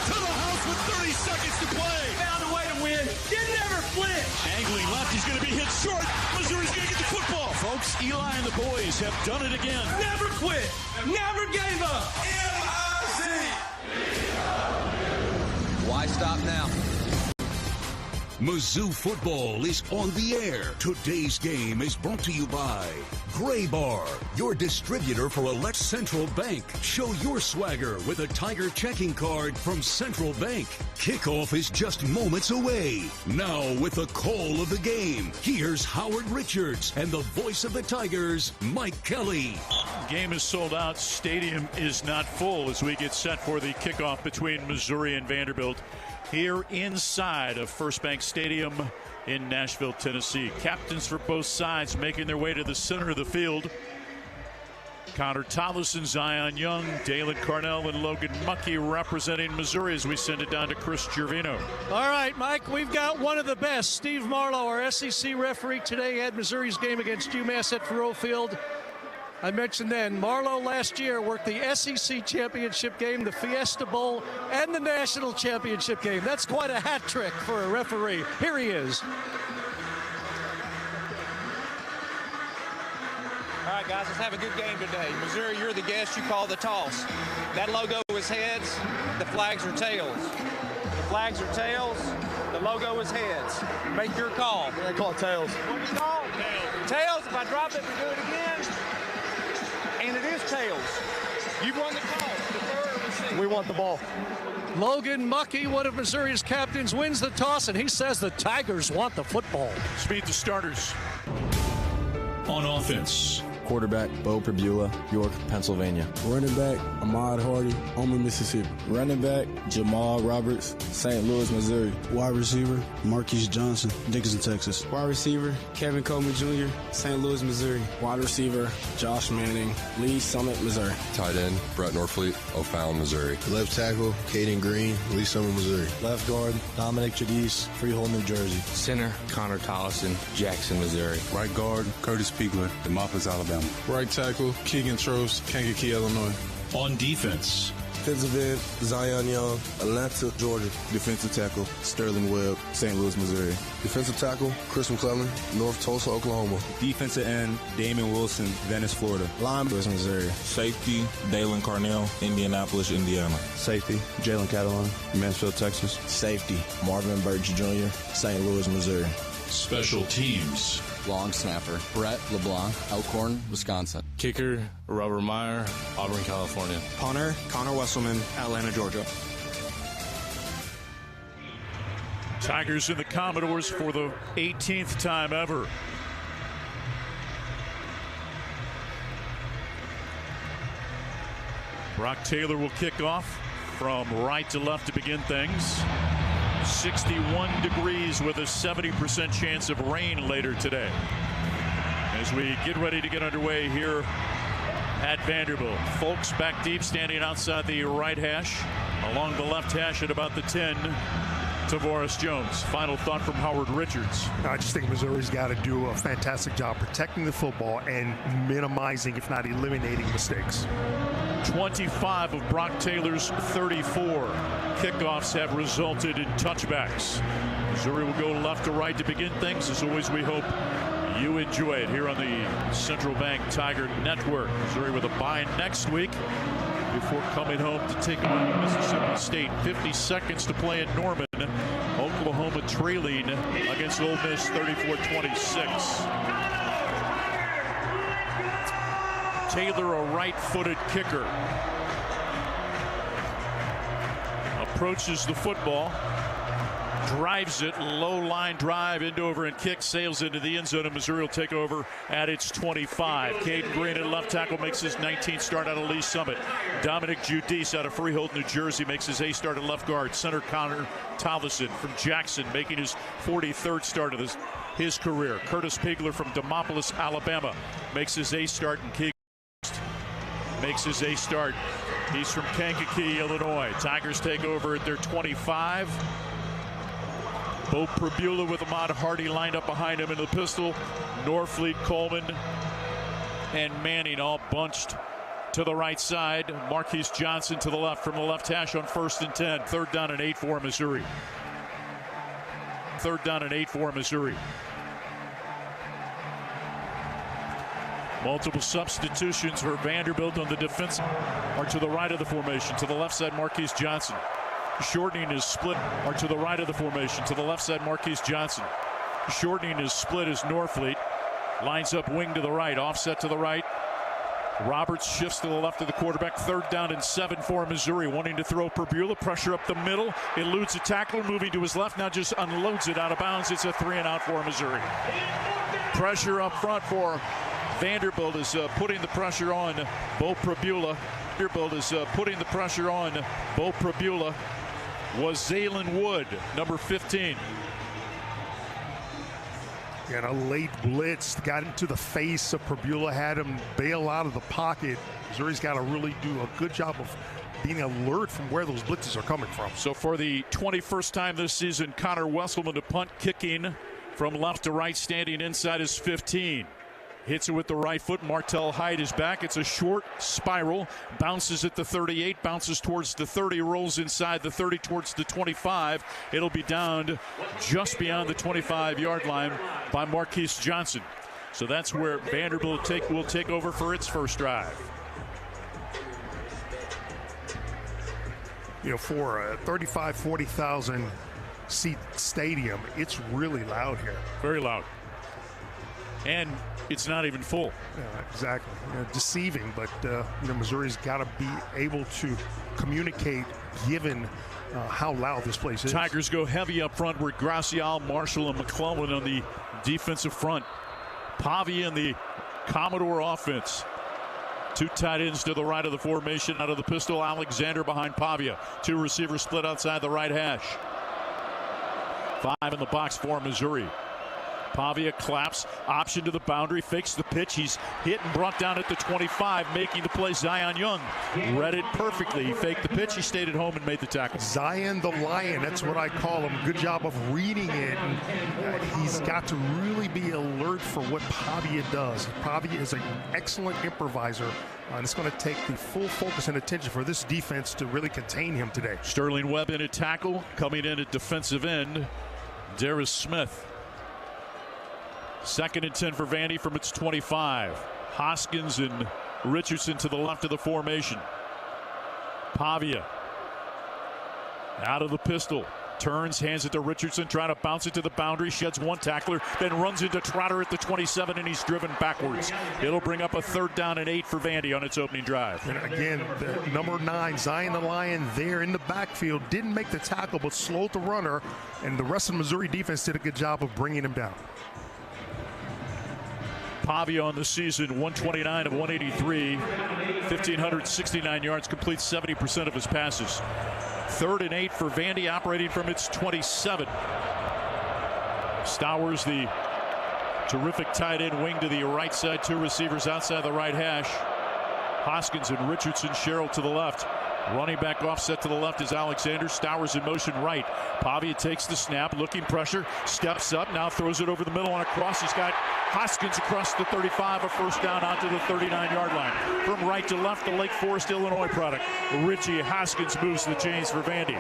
Speaker 3: To the house with 30 seconds to play. Found a way to win. Didn't ever flinch. Angling left, he's going to be hit short. Missouri's going to get the football. Folks, Eli and the boys have done it again. Never quit. Never gave up. MIZ.
Speaker 5: Why stop now?
Speaker 2: Mizzou football is on the air. Today's game is brought to you by Gray Bar, your distributor for Elect Central Bank. Show your swagger with a Tiger checking card from Central Bank. Kickoff is just moments away. Now with the call of the game, here's Howard Richards and the voice of the Tigers, Mike Kelly.
Speaker 15: Game is sold out. Stadium is not full as we get set for the kickoff between Missouri and Vanderbilt here inside of First Bank Stadium in Nashville, Tennessee. Captains for both sides making their way to the center of the field. Connor Tollison, Zion Young, Dalen Cornell, and Logan Muckey representing Missouri as we send it down to Chris Gervino.
Speaker 14: All right, Mike, we've got one of the best. Steve Marlowe, our SEC referee today, had Missouri's game against UMass at Faurot Field. I mentioned then, Marlowe last year worked the SEC championship game, the Fiesta Bowl, and the national championship game. That's quite a hat trick for a referee. Here he is.
Speaker 6: All right, guys, let's have a good game today. Missouri, you're the guest. You call the toss. That logo is heads. The flags are tails. The flags are tails. The logo is heads. Make your call.
Speaker 8: I call it tails.
Speaker 6: What do you call? Tails. If I drop it, we do it again. And it is tails. You've won the call. Defer or receive.
Speaker 8: We want the ball.
Speaker 14: Logan Muckey, one of Missouri's captains, wins the toss, and he says the Tigers want the football.
Speaker 15: Speed the starters.
Speaker 20: On offense,
Speaker 9: Quarterback, Bo Perbula, York, Pennsylvania.
Speaker 12: Running back, Ahmad Hardy, Homer, Mississippi. Running back, Jamal Roberts, St. Louis, Missouri. Wide receiver, Marquise Johnson, Dickinson, Texas. Wide receiver, Kevin Coleman Jr., St. Louis, Missouri. Wide receiver, Josh Manning, Lee Summit, Missouri.
Speaker 13: Tight end, Brett Norfleet, O'Fallon, Missouri.
Speaker 12: Left tackle, Caden Green, Lee Summit, Missouri. Left guard, Dominic Jadis, Freehold, New Jersey.
Speaker 21: Center, Connor Tollison, Jackson, Missouri.
Speaker 13: Right guard, Curtis Piegler, Demopolis, Alabama.
Speaker 12: Right tackle, Keegan Trost, Kankakee, Illinois.
Speaker 20: On defense,
Speaker 12: defensive end, Zion Young, Atlanta, Georgia. Defensive tackle, Sterling Webb, St. Louis, Missouri. Defensive tackle, Chris McClellan, North Tulsa, Oklahoma. Defensive end, Damon Wilson, Venice, Florida. Linebacker, Missouri. Safety, Dalen Cornell, Indianapolis, Indiana. Safety, Jalen Catalon, Mansfield, Texas. Safety, Marvin Birch Jr., St. Louis, Missouri.
Speaker 20: special teams.
Speaker 21: Long snapper, Brett LeBlanc, Elkhorn, Wisconsin.
Speaker 29: Kicker, Robert Meyer, Auburn, California.
Speaker 30: Punter, Connor Wesselman, Atlanta, Georgia.
Speaker 15: Tigers and the Commodores for the 18th time ever. Brock Taylor will kick off from right to left to begin things. 61 degrees with a 70% chance of rain later today. As we get ready to get underway here at Vanderbilt. Folks back deep, standing outside the right hash. Along the left hash at about the 10. Tavares Jones. Final thought from Howard Richards.
Speaker 31: I just think Missouri's got to do a fantastic job protecting the football and minimizing, if not eliminating, mistakes.
Speaker 15: 25 of Brock Taylor's 34 kickoffs have resulted in touchbacks. Missouri will go left to right to begin things. As always, we hope you enjoy it here on the Central Bank Tiger Network. Missouri with a bye next week before coming home to take on Mississippi State. 50 seconds to play in Norman. Oklahoma trailing against Ole Miss 34-26. Taylor, a right-footed kicker, approaches the football, drives it, low line drive, into over and kick, sails into the end zone, and Missouri will take over at its 25. Caden Green at left tackle makes his 19th start out of Lee Summit. Dominic Giudice out of Freehold, New Jersey makes his 8th start at left guard. Center Connor Tolleson from Jackson making his 43rd start of his career. Curtis Pigler from Demopolis, Alabama makes his 8th start, and Keegan makes his 8th start. He's from Kankakee, Illinois. Tigers take over at their 25. Bo Prabula with Ahmad Hardy lined up behind him in the pistol. Norfleet, Coleman, and Manning all bunched to the right side. Marquise Johnson to the left from the left hash on 1st and 10. 3rd down and 8 for Missouri. 3rd down and 8 for Missouri. Multiple substitutions for Vanderbilt on the defense. Are to the right of the formation. To the left side, Marquise Johnson. Shortening his split. Are to the right of the formation. To the left side, Marquise Johnson. Shortening his split is Norfleet. Lines up wing to the right. Offset to the right. Roberts shifts to the left of the quarterback. 3rd down and 7 for Missouri. Wanting to throw Prabula. Pressure up the middle. Eludes a tackler. Moving to his left. Now just unloads it out of bounds. It's a 3 and out for Missouri. Pressure up front for Vanderbilt is putting the pressure on Bo Prabula. Vanderbilt is putting the pressure on Bo Prabula. Was Zaylen Wood, number 15.
Speaker 31: And a late blitz got into the face of Prabula, had him bail out of the pocket. Missouri's got to really do a good job of being alert from where those blitzes are coming from.
Speaker 15: So for the 21st time this season, Connor Wesselman to punt, kicking from left to right, standing inside his 15. Hits it with the right foot. Martell Hyde is back. It's a short spiral. Bounces at the 38. Bounces towards the 30. Rolls inside the 30 towards the 25. It'll be downed just beyond the 25-yard line by Marquise Johnson. So that's where Vanderbilt will take over for its first drive.
Speaker 31: You know, for a 40,000 seat stadium, it's really loud here.
Speaker 15: Very loud. And it's not even full.
Speaker 31: Yeah, exactly. Deceiving, but Missouri's got to be able to communicate given how loud this place is.
Speaker 15: Tigers go heavy up front with Gracial, Marshall, and McClellan on the defensive front. Pavia in the Commodore offense. 2 tight ends to the right of the formation. Out of the pistol, Alexander behind Pavia. 2 receivers split outside the right hash. 5 in the box for Missouri. Pavia claps, option to the boundary, fakes the pitch. He's hit and brought down at the 25, making the play. Zion Young read it perfectly. He faked the pitch. He stayed at home and made the tackle.
Speaker 31: Zion the Lion, that's what I call him. Good job of reading it. And, he's got to really be alert for what Pavia does. Pavia is an excellent improviser. And it's going to take the full focus and attention for this defense to really contain him today.
Speaker 15: Sterling Webb in a tackle. Coming in at defensive end, Darius Smith. 2nd and 10 for Vandy from its 25. Hoskins and Richardson to the left of the formation. Pavia out of the pistol. Turns, hands it to Richardson, trying to bounce it to the boundary, sheds 1 tackler, then runs into Trotter at the 27, and he's driven backwards. It'll bring up a 3rd down and 8 for Vandy on its opening drive.
Speaker 31: And again, the number 9, Zion the Lion, there in the backfield, didn't make the tackle, but slowed the runner, and the rest of the Missouri defense did a good job of bringing him down.
Speaker 15: Pavia on the season, 129 of 183, 1,569 yards, completes 70% of his passes. 3rd and 8 for Vandy, operating from its 27. Stowers, the terrific tight end, wing to the right side, 2 receivers outside the right hash. Hoskins and Richardson, Sherrill to the left. Running back offset to the left is Alexander. Stowers in motion right. Pavia takes the snap, looking pressure, steps up, now throws it over the middle on a cross. He's got Hoskins across the 35, a first down out to the 39-yard line. From right to left, the Lake Forest, Illinois product. Richie Hoskins moves the chains for Vandy.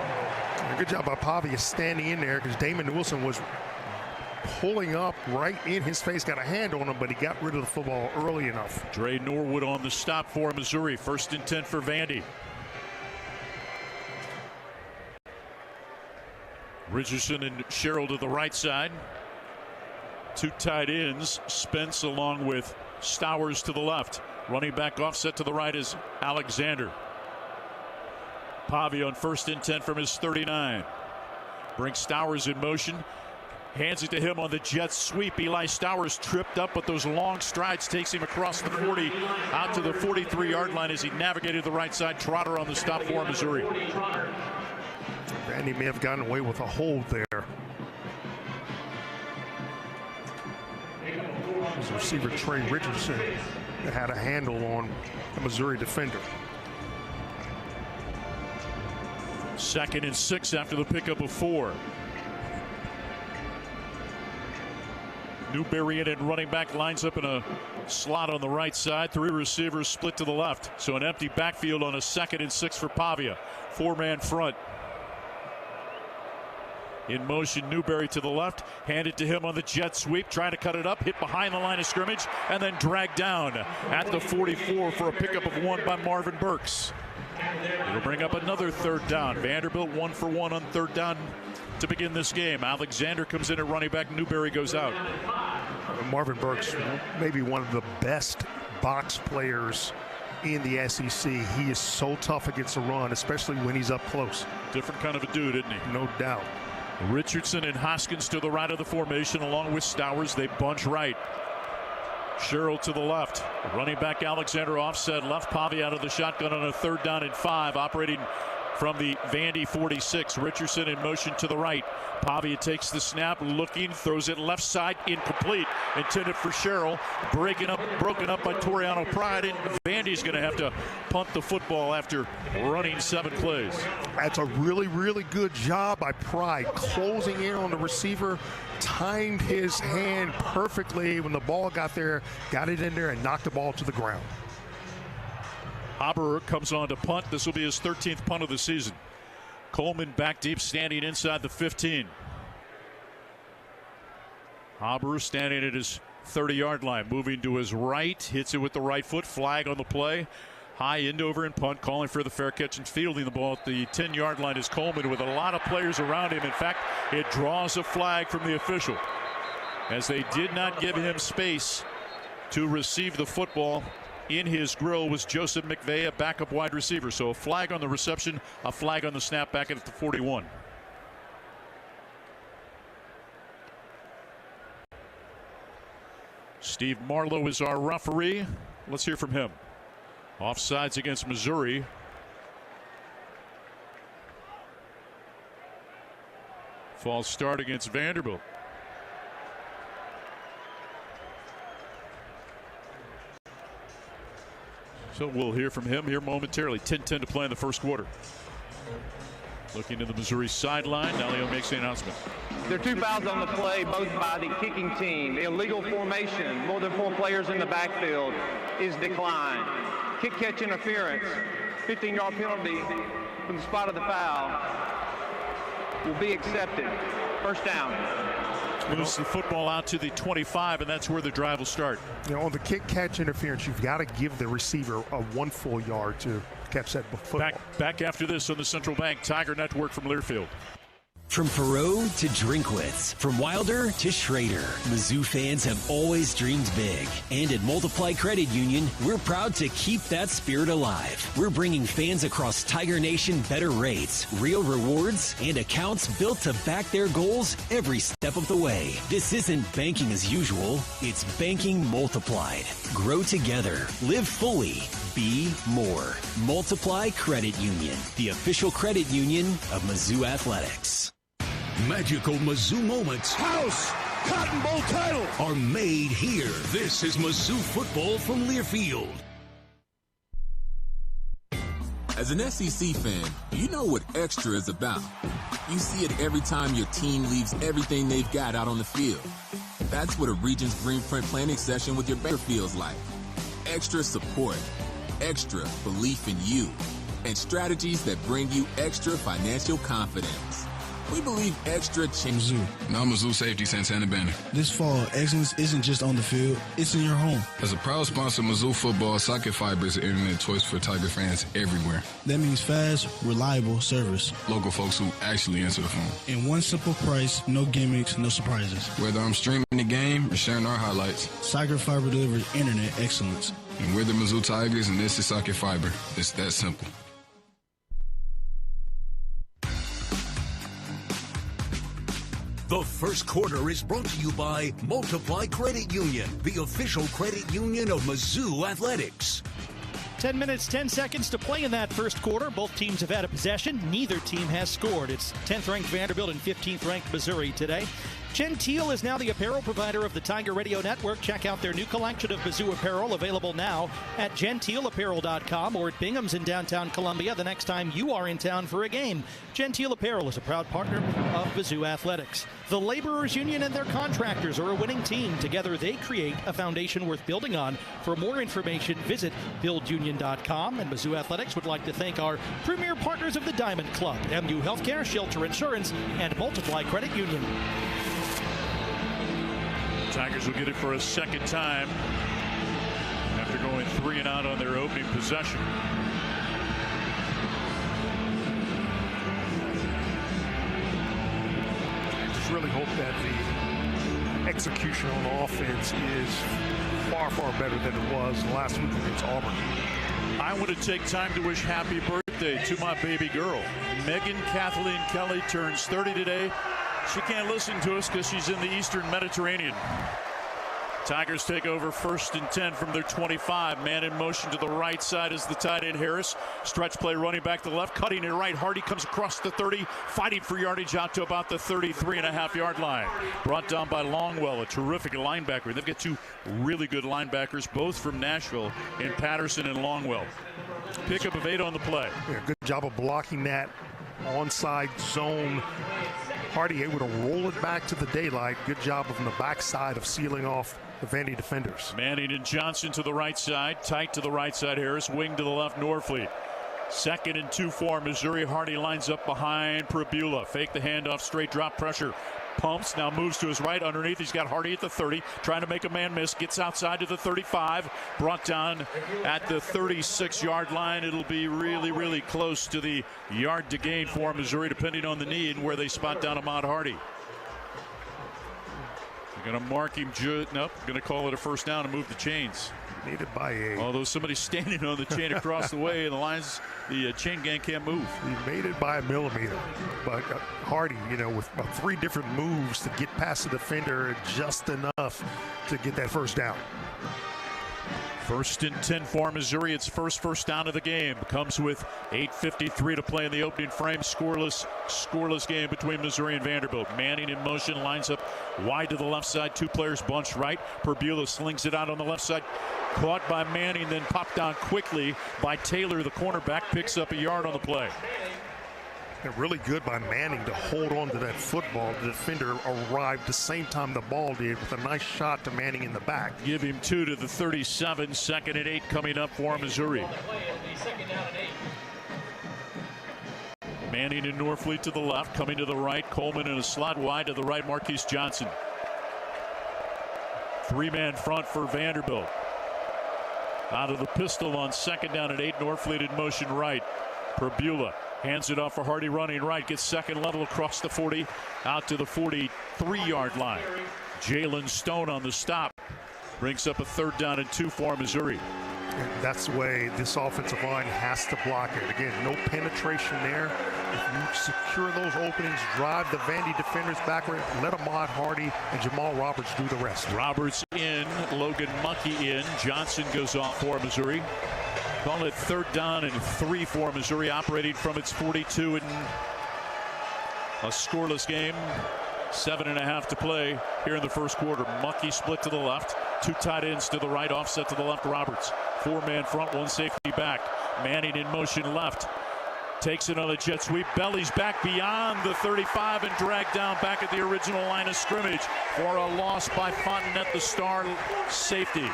Speaker 31: Good job by Pavia standing in there because Damon Wilson was pulling up right in his face, got a hand on him, but he got rid of the football early enough.
Speaker 15: Dre Norwood on the stop for Missouri. 1st and 10 for Vandy. Richardson and Sherrill to the right side. 2 tight ends. Spence along with Stowers to the left. Running back offset to the right is Alexander. Pavia on 1st and 10 from his 39. Brings Stowers in motion. Hands it to him on the jet sweep. Eli Stowers tripped up, but those long strides takes him across the 40 out to the 43-yard line as he navigated the right side. Trotter on the stop for Missouri.
Speaker 31: Vandy may have gotten away with a hold there. His receiver Trey Richardson had a handle on the Missouri defender.
Speaker 15: 2nd and 6 after the pickup of 4. Newberry in running back lines up in a slot on the right side. 3 receivers split to the left. So an empty backfield on a 2nd and 6 for Pavia. 4-man front. In motion, Newberry to the left. Handed to him on the jet sweep. Trying to cut it up. Hit behind the line of scrimmage. And then dragged down at the 44 for a pickup of 1 by Marvin Burks. It'll bring up another 3rd down. Vanderbilt 1 for 1 on 3rd down to begin this game. Alexander comes in at running back. Newberry goes out.
Speaker 31: Marvin Burks, maybe one of the best box players in the SEC. He is so tough against the run, especially when he's up close.
Speaker 15: Different kind of a dude, isn't he?
Speaker 31: No doubt.
Speaker 15: Richardson and Hoskins to the right of the formation along with Stowers. They bunch right. Sherrill to the left. Running back Alexander offset left. Pavia out of the shotgun on a 3rd down and 5. Operating from the Vandy 46. Richardson in motion to the right. Pavia takes the snap, looking, throws it left side, incomplete. Intended for Sherrill. Broken up by Toriano Pride, and Vandy's going to have to punt the football after running 7 plays.
Speaker 31: That's a really, really good job by Pride. Closing in on the receiver, timed his hand perfectly when the ball got there, got it in there, and knocked the ball to the ground.
Speaker 15: Haber comes on to punt. This will be his 13th punt of the season. Coleman back deep, standing inside the 15. Haber standing at his 30-yard line, moving to his right, hits it with the right foot. Flag on the play. High end over and punt, calling for the fair catch and fielding the ball at the 10-yard line is Coleman with a lot of players around him. In fact, it draws a flag from the official as they did not give him space to receive the football. In his grill was Joseph McVeigh, a backup wide receiver. So a flag on the reception, a flag on the snap back at the 41. Steve Marlowe is our referee. Let's hear from him. Offsides against Missouri. False start against Vanderbilt. So we'll hear from him here momentarily. 10-10 to play in the first quarter. Looking to the Missouri sideline. Now Leo makes the announcement.
Speaker 6: There are 2 fouls on the play, both by the kicking team. Illegal formation, more than 4 players in the backfield is declined. Kick catch interference, 15-yard penalty from the spot of the foul will be accepted. First down.
Speaker 15: Moves the football out to the 25, and that's where the drive will start.
Speaker 31: You know, on the kick catch interference, you've got to give the receiver a 1 full yard to catch that football.
Speaker 15: Back after this on the Central Bank Tiger Network from Learfield.
Speaker 28: From Perot to Drinkwitz, from Wilder to Schrader, Mizzou fans have always dreamed big. And at Multiply Credit Union, we're proud to keep that spirit alive. We're bringing fans across Tiger Nation better rates, real rewards, and accounts built to back their goals every step of the way. This isn't banking as usual, it's banking multiplied. Grow together, live fully, be more. Multiply Credit Union, the official credit union of Mizzou Athletics.
Speaker 2: Magical Mizzou moments.
Speaker 3: House Cotton Bowl title
Speaker 2: are made here. This is Mizzou football from Learfield.
Speaker 1: As an SEC fan, you know what extra is about. You see it every time your team leaves everything they've got out on the field. That's what a Regions Greenprint planning session with your banker feels like. Extra support, extra belief in you, and strategies that bring you extra financial confidence. We believe extra
Speaker 5: Mizzou.
Speaker 29: Now Mizzou Safety Santana Banner.
Speaker 5: This fall, excellence isn't just on the field, it's in your home.
Speaker 29: As a proud sponsor of Mizzou football, Socket Fiber is the internet choice for Tiger fans everywhere.
Speaker 5: That means fast, reliable service.
Speaker 29: Local folks who actually answer the phone.
Speaker 5: And one simple price, no gimmicks, no surprises.
Speaker 29: Whether I'm streaming the game or sharing our highlights,
Speaker 5: Socket Fiber delivers internet excellence.
Speaker 29: And we're the Mizzou Tigers, and this is Socket Fiber. It's that simple.
Speaker 2: The first quarter is brought to you by Multiply Credit Union, the official credit union of Mizzou Athletics.
Speaker 14: 10 minutes, 10 seconds to play in that first quarter. Both teams have had a possession. Neither team has scored. It's 10th-ranked Vanderbilt and 15th-ranked Missouri today. Gentile is now the apparel provider of the Tiger Radio Network. Check out their new collection of Mizzou apparel, available now at gentileapparel.com or at Bingham's in downtown Columbia the next time you are in town for a game. Gentile Apparel is a proud partner of Mizzou Athletics. The Laborers Union and their contractors are a winning team. Together they create a foundation worth building on. For more information, visit buildunion.com. And Mizzou Athletics would like to thank our premier partners of the Diamond Club, MU Healthcare, Shelter Insurance, and Multiply Credit Union.
Speaker 15: Tigers will get it for a second time after going 3 and out on their opening possession.
Speaker 31: I just really hope that the execution on offense is far, far better than it was last week against Auburn.
Speaker 15: I want to take time to wish happy birthday to my baby girl. Megan Kathleen Kelly turns 30 today. She can't listen to us because she's in the Eastern Mediterranean. Tigers take over 1st and 10 from their 25. Man in motion to the right side is the tight end Harris. Stretch play running back to the left, cutting it right. Hardy comes across the 30, fighting for yardage out to about the 33.5-yard line. Brought down by Longwell, a terrific linebacker. They've got two really good linebackers, both from Nashville, in Patterson and Longwell. Pickup of 8 on the play.
Speaker 31: Yeah, good job of blocking that onside zone. Hardy able to roll it back to the daylight. Good job on the backside of sealing off the Vandy defenders.
Speaker 15: Manning and Johnson to the right side. Tight to the right side. Harris wing to the left. Norfleet. 2nd and 2 for Missouri. Hardy lines up behind Prabula. Fake the handoff. Straight drop pressure. Pumps, now moves to his right. Underneath, he's got Hardy at the 30, trying to make a man miss. Gets outside to the 35. Brought down at the 36-yard line. It'll be really, really close to the yard to gain for Missouri, depending on the need, where they spot down Ahmad Hardy. They're going to mark him. Nope, going to call it a first down and move the chains.
Speaker 31: Needed by a...
Speaker 15: Although somebody's standing on the chain across the way, and the chain gang can't move.
Speaker 31: He made it by a millimeter. But Hardy, with 3 different moves to get past the defender, just enough to get that first down.
Speaker 15: 1st and 10 for Missouri. It's first down of the game. Comes with 8:53 to play in the opening frame. Scoreless game between Missouri and Vanderbilt. Manning in motion, lines up wide to the left side. 2 players bunched right. Prabula slings it out on the left side. Caught by Manning, then popped down quickly by Taylor, the cornerback. Picks up a yard on the play.
Speaker 31: They're really good by Manning to hold on to that football. The defender arrived the same time the ball did with a nice shot to Manning in the back.
Speaker 15: Give him 2 to the 37. 2nd and 8 coming up for Missouri. Manning and Norfleet to the left, coming to the right. Coleman in a slot wide to the right. Marquise Johnson. 3-man front for Vanderbilt. Out of the pistol on 2nd down and 8. Norfleet in motion right. Prabula hands it off for Hardy running right. Gets 2nd level across the 40 out to the 43-yard line. Jalen Stone on the stop. Brings up a 3rd down and 2 for Missouri.
Speaker 31: And that's the way this offensive line has to block it. Again, no penetration there. If you secure those openings, drive the Vandy defenders backward, let Ahmad Hardy and Jamal Roberts do the rest.
Speaker 15: Roberts in, Logan Muckey in. Johnson goes off for Missouri. Call it 3rd down and 3 for Missouri, operating from its 42 in a scoreless game. 7.5 to play here in the first quarter. Muckey split to the left. 2 tight ends to the right, offset to the left. Roberts. 4-man front, 1 safety back. Manning in motion left. Takes it on a jet sweep. Bellies back beyond the 35 and dragged down back at the original line of scrimmage for a loss by Fontenette, the star safety.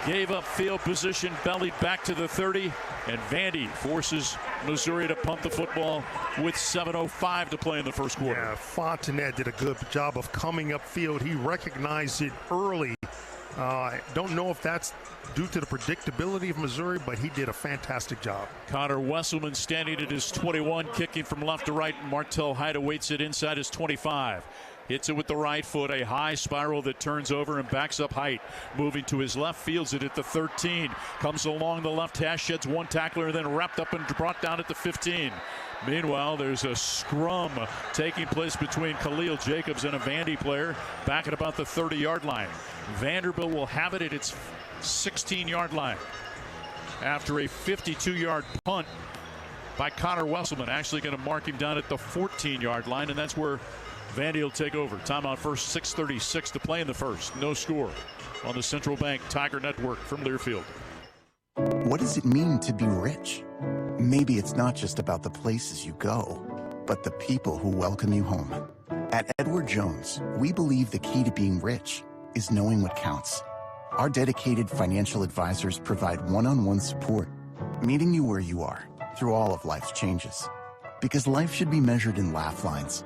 Speaker 15: Gave up field position, bellied back to the 30, and Vandy forces Missouri to punt the football with 7:05 to play in the first quarter.
Speaker 31: Yeah, Fontenette did a good job of coming upfield. He recognized it early. I don't know if that's due to the predictability of Missouri, but he did a fantastic job.
Speaker 15: Connor Wesselman standing at his 21, kicking from left to right. Martell Hyde awaits it inside his 25. Hits it with the right foot, a high spiral that turns over and backs up Height. Moving to his left, fields it at the 13. Comes along the left hash, sheds one tackler, and then wrapped up and brought down at the 15. Meanwhile, there's a scrum taking place between Khalil Jacobs and a Vandy player back at about the 30-yard line. Vanderbilt will have it at its 16-yard line after a 52-yard punt by Connor Wesselman. Actually going to mark him down at the 14-yard line, and that's where Vandy will take over. Timeout first, 6:36 to play in the first. No score on the Central Bank Tiger Network from Learfield.
Speaker 7: What does it mean to be rich? Maybe it's not just about the places you go, but the people who welcome you home. At Edward Jones, we believe the key to being rich is knowing what counts. Our dedicated financial advisors provide one-on-one support, meeting you where you are through all of life's changes. Because life should be measured in laugh lines,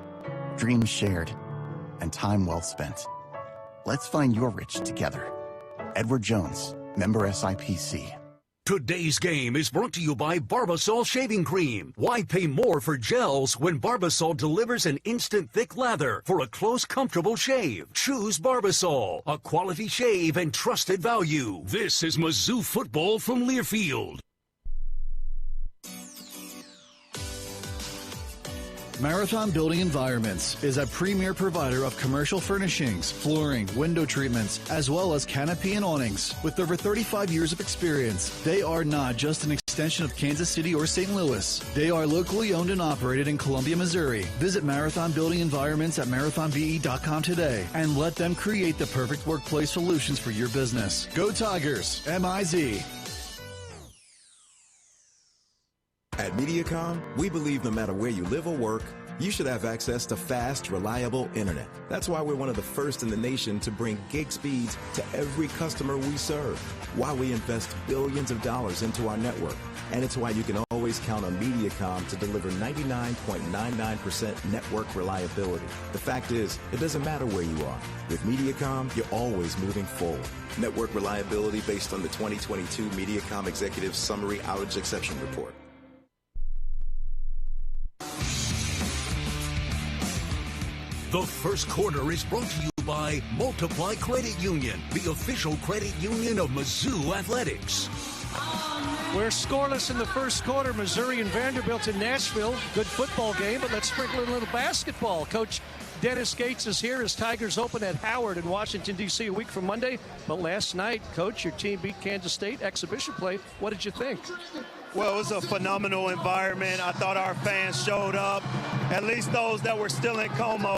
Speaker 7: dreams shared, and time well spent. Let's find your rich together. Edward Jones, member SIPC.
Speaker 2: Today's game is brought to you by Barbasol Shaving Cream. Why pay more for gels when Barbasol delivers an instant thick lather for a close, comfortable shave? Choose Barbasol, a quality shave and trusted value. This is Mizzou football from Learfield.
Speaker 8: Marathon Building Environments is a premier provider of commercial furnishings, flooring, window treatments, as well as canopy and awnings. With over 35 years of experience, they are not just an extension of Kansas City or St. Louis. They are locally owned and operated in Columbia, Missouri. Visit Marathon Building Environments at marathonbe.com today and let them create the perfect workplace solutions for your business. Go Tigers, M-I-Z.
Speaker 10: At MediaCom, we believe no matter where you live or work, you should have access to fast, reliable internet. That's why we're one of the first in the nation to bring gig speeds to every customer we serve, why we invest billions of dollars into our network. And it's why you can always count on MediaCom to deliver 99.99% network reliability. The fact is, it doesn't matter where you are. With MediaCom, you're always moving forward. Network reliability based on the 2022 MediaCom Executive Summary Outage Exception Report.
Speaker 2: The first quarter is brought to you by Multiply Credit Union, the official credit union of Mizzou Athletics.
Speaker 14: We're scoreless in the first quarter. Missouri and Vanderbilt in Nashville. Good football game, but let's sprinkle in a little basketball. Coach Dennis Gates is here as Tigers open at Howard in Washington, D.C. a week from Monday. But last night, Coach, your team beat Kansas State, exhibition play. What did you think?
Speaker 11: Well, it was a phenomenal environment. I thought our fans showed up, at least those that were still in Como.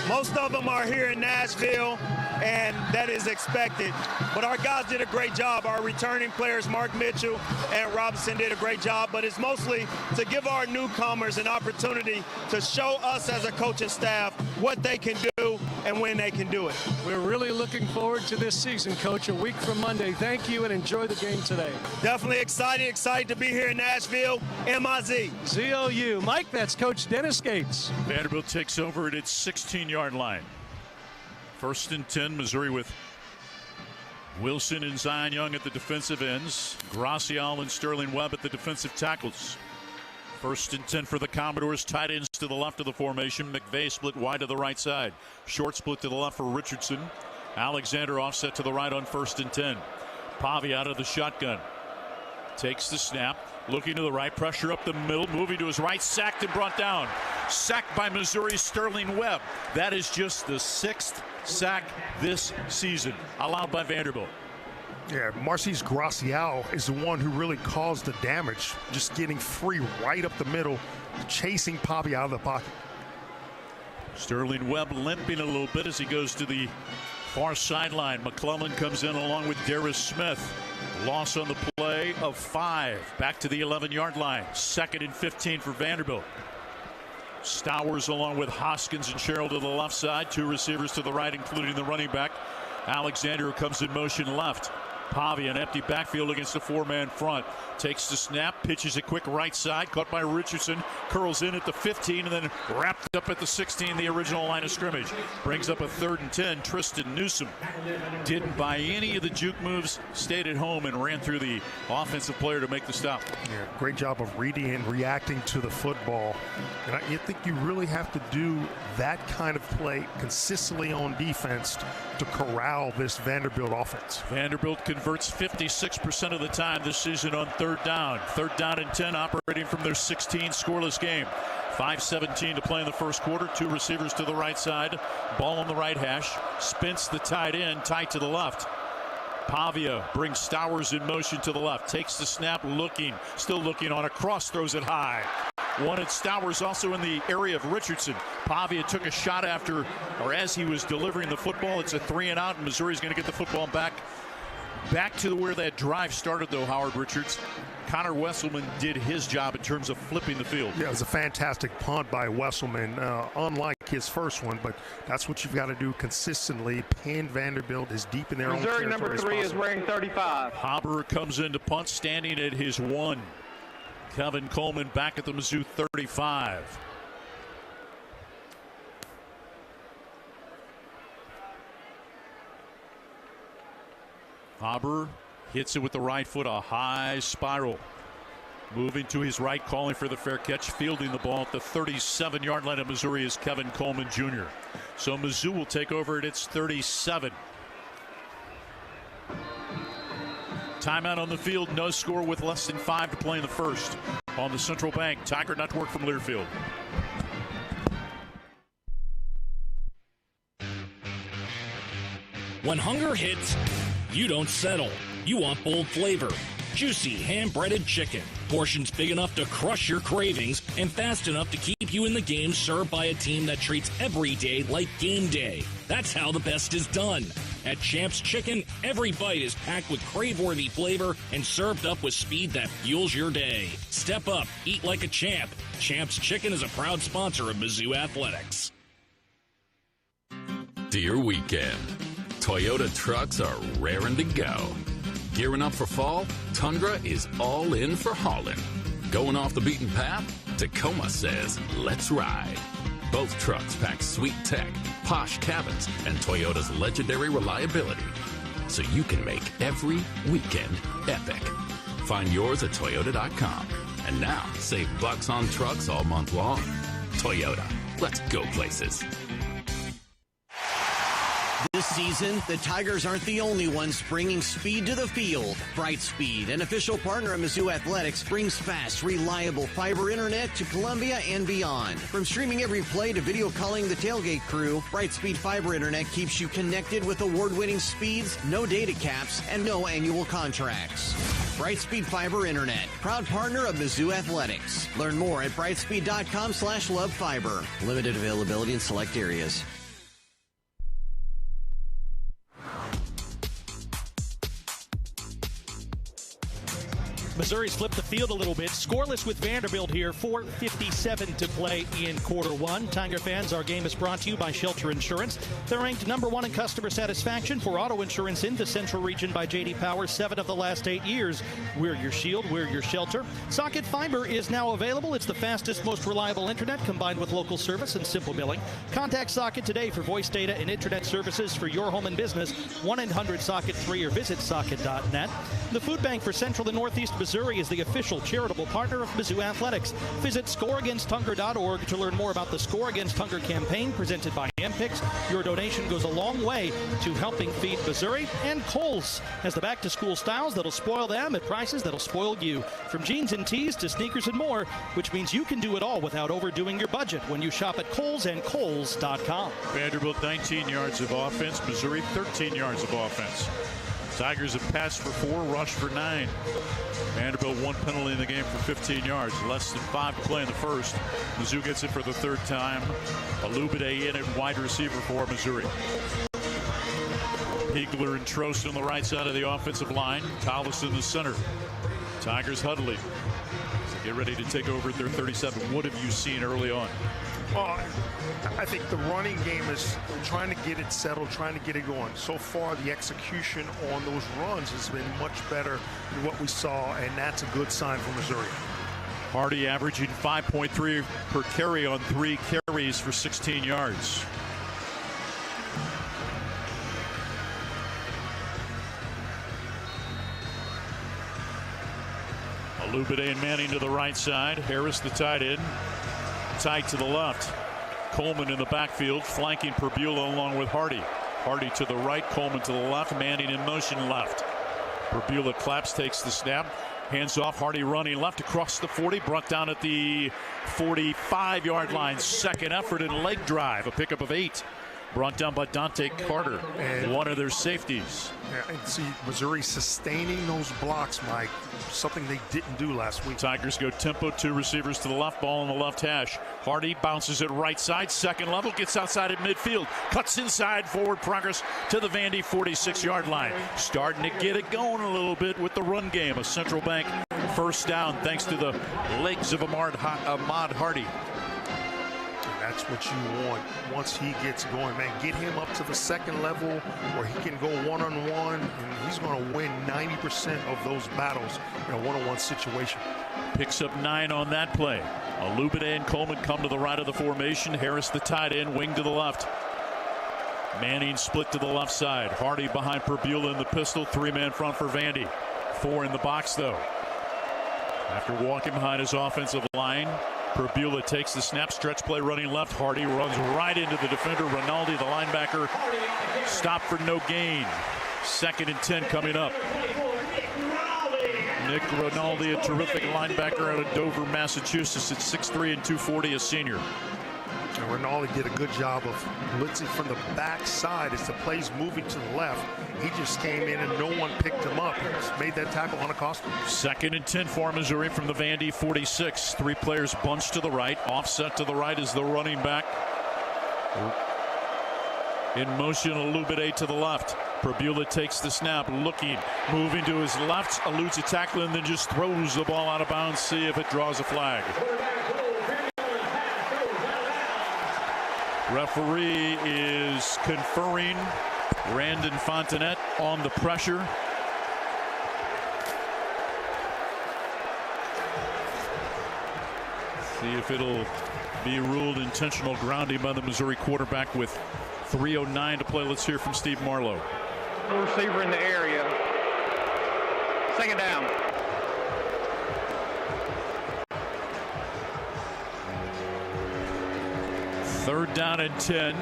Speaker 11: Most of them are here in Nashville, and that is expected. But our guys did a great job. Our returning players, Mark Mitchell and Robinson, did a great job. But it's mostly to give our newcomers an opportunity to show us as a coaching staff what they can do and when they can do it.
Speaker 14: We're really looking forward to this season, Coach, a week from Monday. Thank you, and enjoy the game today.
Speaker 11: Definitely excited to be here in Nashville. M-I-Z.
Speaker 14: Z-O-U. Mike, that's Coach Dennis Gates.
Speaker 15: Vanderbilt takes over at its 16-yard line. First and 10, Missouri with Wilson and Zion Young at the defensive ends. Gracial and Sterling Webb at the defensive tackles. First and 10 for the Commodores. Tight ends to the left of the formation. McVay split wide to the right side. Short split to the left for Richardson. Alexander offset to the right on first and 10. Pavi out of the shotgun. Takes the snap. Looking to the right. Pressure up the middle. Moving to his right. Sacked and brought down. Sacked by Missouri's Sterling Webb. That is just the 6th sack this season allowed by Vanderbilt.
Speaker 31: Yeah, Marcise Gracial is the one who really caused the damage, just getting free right up the middle, chasing Pavi out of the pocket.
Speaker 15: Sterling Webb limping a little bit as he goes to the
Speaker 4: Far sideline, McClellan comes in along with Darius Smith. Loss on the play of 5. Back to the 11-yard line. 2nd and 15 for Vanderbilt. Stowers along with Hoskins and Sherrill to the left side. 2 receivers to the right, including the running back. Alexander, who comes in motion left. Pavia, an empty backfield against a 4-man front. Takes the snap, pitches it quick right side. Caught by Richardson. Curls in at the 15 and then wrapped up at the 16, the original line of scrimmage. Brings up a 3rd and 10. Tristan Newsom didn't buy any of the juke moves. Stayed at home and ran through the offensive player to make the stop.
Speaker 31: Yeah, great job of reading and reacting to the football. And I think you really have to do that kind of play consistently on defense to corral this Vanderbilt offense.
Speaker 4: Vanderbilt converts 56% of the time this season on 3rd down. 3rd down and 10, operating from their 16 scoreless game. 5:17 to play in the first quarter. 2 receivers to the right side. Ball on the right hash. Spence the tight end, tight to the left. Pavia brings Stowers in motion to the left. Takes the snap, still looking on a cross, throws it high. Wanted Stowers also in the area of Richardson. Pavia took a shot after, or as he was delivering the football. It's a 3 and out, and Missouri's going to get the football back to where that drive started, though, Howard Richards. Connor Wesselman did his job in terms of flipping the field.
Speaker 31: Yeah, it was a fantastic punt by Wesselman, unlike his first one, but that's what you've got to do consistently. Pin Vanderbilt as deep in their own territory.
Speaker 6: Missouri number 3 is wearing 35.
Speaker 4: Haber comes in to punt, standing at his 1. Kevin Coleman back at the Mizzou 35. Haber hits it with the right foot, a high spiral. Moving to his right, calling for the fair catch, fielding the ball at the 37-yard line of Missouri is Kevin Coleman Jr. So Mizzou will take over at its 37. Timeout on the field, no score with less than 5 to play in the first. On the Central Bank Tiger Network from Learfield.
Speaker 16: When hunger hits, you don't settle. You want bold flavor. Juicy hand-breaded chicken. Portions big enough to crush your cravings and fast enough to keep you in the game, served by a team that treats every day like game day. That's how the best is done. At Champ's Chicken, every bite is packed with crave-worthy flavor and served up with speed that fuels your day. Step up, eat like a champ. Champ's Chicken is a proud sponsor of Mizzou Athletics.
Speaker 17: Dear weekend, Toyota trucks are raring to go. Gearing up for fall, Tundra is all in for hauling. Going off the beaten path, Tacoma says, let's ride. Both trucks pack sweet tech, posh cabins, and Toyota's legendary reliability, so you can make every weekend epic. Find yours at Toyota.com. And now, save bucks on trucks all month long. Toyota, let's go places.
Speaker 18: This season, the Tigers aren't the only ones bringing speed to the field. Brightspeed, an official partner of Mizzou Athletics, brings fast, reliable fiber internet to Columbia and beyond. From streaming every play to video calling the tailgate crew, Brightspeed fiber internet keeps you connected with award-winning speeds, no data caps, and no annual contracts. Brightspeed Fiber Internet, proud partner of Mizzou Athletics. Learn more at brightspeed.com/lovefiber. Limited availability in select areas.
Speaker 14: Missouri's flipped the field a little bit. Scoreless with Vanderbilt here. 4:57 to play in quarter one. Tiger fans, our game is brought to you by Shelter Insurance. They're ranked #1 in customer satisfaction for auto insurance in the Central Region by J.D. Power 7 of the last 8 years. We're your shield. We're your shelter. Socket Fiber is now available. It's the fastest, most reliable internet combined with local service and simple billing. Contact Socket today for voice data and internet services for your home and business. 1-800-SOCKET3 or visit socket.net. The Food Bank for Central and Northeast Missouri is the official charitable partner of Mizzou Athletics. Visit scoreagainsthunger.org to learn more about the Score Against Hunger campaign presented by Ampix. Your donation goes a long way to helping feed Missouri. And Kohl's has the back-to-school styles that'll spoil them at prices that'll spoil you. From jeans and tees to sneakers and more, which means you can do it all without overdoing your budget when you shop at Kohl's and Kohl's.com.
Speaker 4: Vanderbilt 19 yards of offense, Missouri 13 yards of offense. Tigers have passed for 4, rushed for 9. Vanderbilt 1 penalty in the game for 15 yards. Less than 5 to play in the first. Mizzou gets it for the 3rd time. Alubide in at wide receiver for Missouri. Hagler and Trost on the right side of the offensive line. Tallis in the center. Tigers huddling. So get ready to take over at their 37. What have you seen early on?
Speaker 31: Well, I think the running game is trying to get it settled, trying to get it going. So far, the execution on those runs has been much better than what we saw, and that's a good sign for Missouri.
Speaker 4: Hardy averaging 5.3 per carry on 3 carries for 16 yards. Alubide and Manning to the right side. Harris the tight end. Tight to the left. Coleman in the backfield, flanking Perbula along with Hardy. Hardy to the right, Coleman to the left, Manning in motion left. Perbula claps, takes the snap, hands off, Hardy running left across the 40, brought down at the 45-yard line. Second effort and leg drive, a pickup of 8. Brought down by Dante Carter, and one of their safeties.
Speaker 31: Yeah, and see Missouri sustaining those blocks, Mike, something they didn't do last week.
Speaker 4: Tigers go tempo, 2 receivers to the left, ball on the left hash. Hardy bounces it right side, second level, gets outside at midfield, cuts inside, forward progress to the Vandy 46-yard line. Starting to get it going a little bit with the run game. A Central Bank first down thanks to the legs of Ahmad Hardy.
Speaker 31: That's what you want once he gets going, man. Get him up to the second level where he can go one-on-one, and he's going to win 90% of those battles in a one-on-one situation.
Speaker 4: Picks up 9 on that play. Alubide and Coleman come to the right of the formation. Harris the tight end, wing to the left. Manning split to the left side. Hardy behind Perbula in the pistol. 3-man front for Vandy. 4 in the box, though. After walking behind his offensive line, Perbula takes the snap, stretch play running left. Hardy runs right into the defender. Rinaldi, the linebacker, stopped for no gain. 2nd and 10 coming up. Nick Rinaldi, a terrific linebacker out of Dover, Massachusetts, at 6'3" and 240, a senior.
Speaker 31: And Rinaldi did a good job of blitzing from the backside as the play's moving to the left. He just came in and no one picked him up. He just made that tackle unaccosted.
Speaker 4: 2nd and 10 for Missouri from the Vandy 46. 3 players bunched to the right. Offset to the right is the running back. In motion, Alubide to the left. Perbula takes the snap, looking, moving to his left, eludes a tackle, and then just throws the ball out of bounds. See if it draws a flag. Referee is conferring. Randon Fontanet on the pressure. See if it'll be ruled intentional grounding by the Missouri quarterback with 3:09 to play. Let's hear from Steve Marlowe.
Speaker 9: Receiver in the area. 2nd down.
Speaker 4: Third down and 10.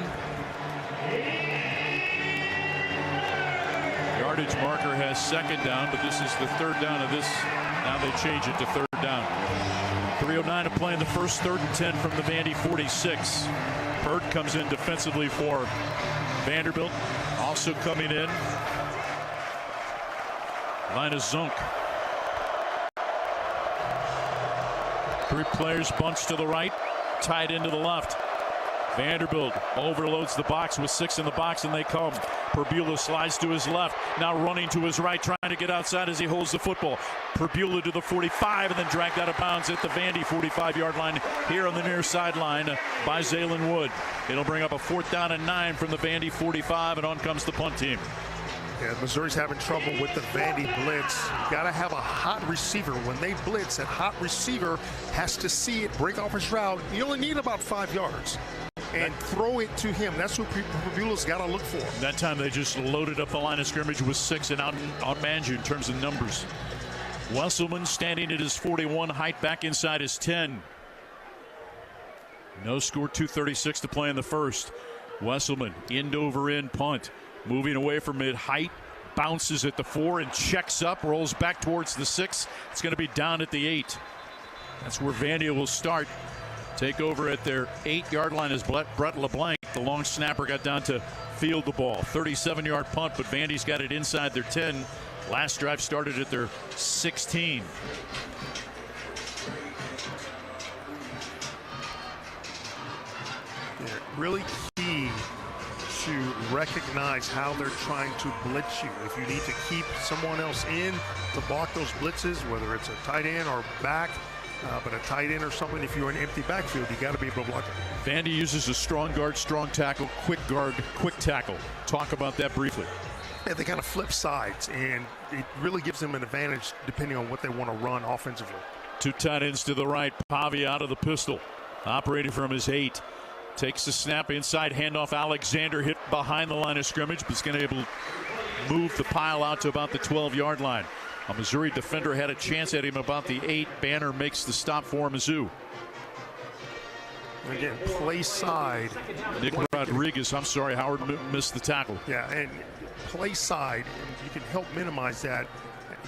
Speaker 4: Yardage marker has 2nd down, but this is the 3rd down of this. Now they change it to 3rd down. 3:09 to play in the first. 3rd and 10 from the Vandy 46. Pert comes in defensively for Vanderbilt. Also coming in, Linus Zunk. 3 players bunched to the right, tied into the left. Vanderbilt overloads the box with 6 in the box, and they come. Perbula slides to his left, now running to his right, trying to get outside as he holds the football. Perbula to the 45, and then dragged out of bounds at the Vandy 45-yard line here on the near sideline by Zaylen Wood. It'll bring up a 4th down and 9 from the Vandy 45, and on comes the punt team.
Speaker 31: Yeah, Missouri's having trouble with the Vandy blitz. You got to have a hot receiver. When they blitz, that hot receiver has to see it, break off his route. You only need about 5 yards. And throw it to him. That's what Perbula's got to look for.
Speaker 4: That time they just loaded up the line of scrimmage with 6 and outmanned you in terms of numbers. Wesselman standing at his 41, height back inside his 10. No score, 2:36 to play in the first. Wesselman, end over end punt. Moving away from mid height, bounces at the 4 and checks up, rolls back towards the 6. It's going to be down at the 8. That's where Vandy will start. Take over at their 8-yard line as Brett LeBlanc, the long snapper, got down to field the ball. 37-yard punt, but Vandy's got it inside their 10. Last drive started at their 16.
Speaker 31: Yeah, really key to recognize how they're trying to blitz you. If you need to keep someone else in to block those blitzes, whether it's a tight end or back, but a tight end or something, if you're in an empty backfield, you got to be able to block it.
Speaker 4: Vandy uses a strong guard, strong tackle, quick guard, quick tackle. Talk about that briefly.
Speaker 31: Yeah, they kind of flip sides, and it really gives them an advantage depending on what they want to run offensively.
Speaker 4: Two tight ends to the right. Pavia out of the pistol, operating from his 8. Takes the snap inside, handoff. Alexander hit behind the line of scrimmage, but he's going to be able to move the pile out to about the 12-yard line. A Missouri defender had a chance at him about the 8. Banner makes the stop for Mizzou.
Speaker 31: Again, play side.
Speaker 4: Nick Rodriguez, I'm sorry, Howard missed the tackle.
Speaker 31: Yeah, and play side, you can help minimize that.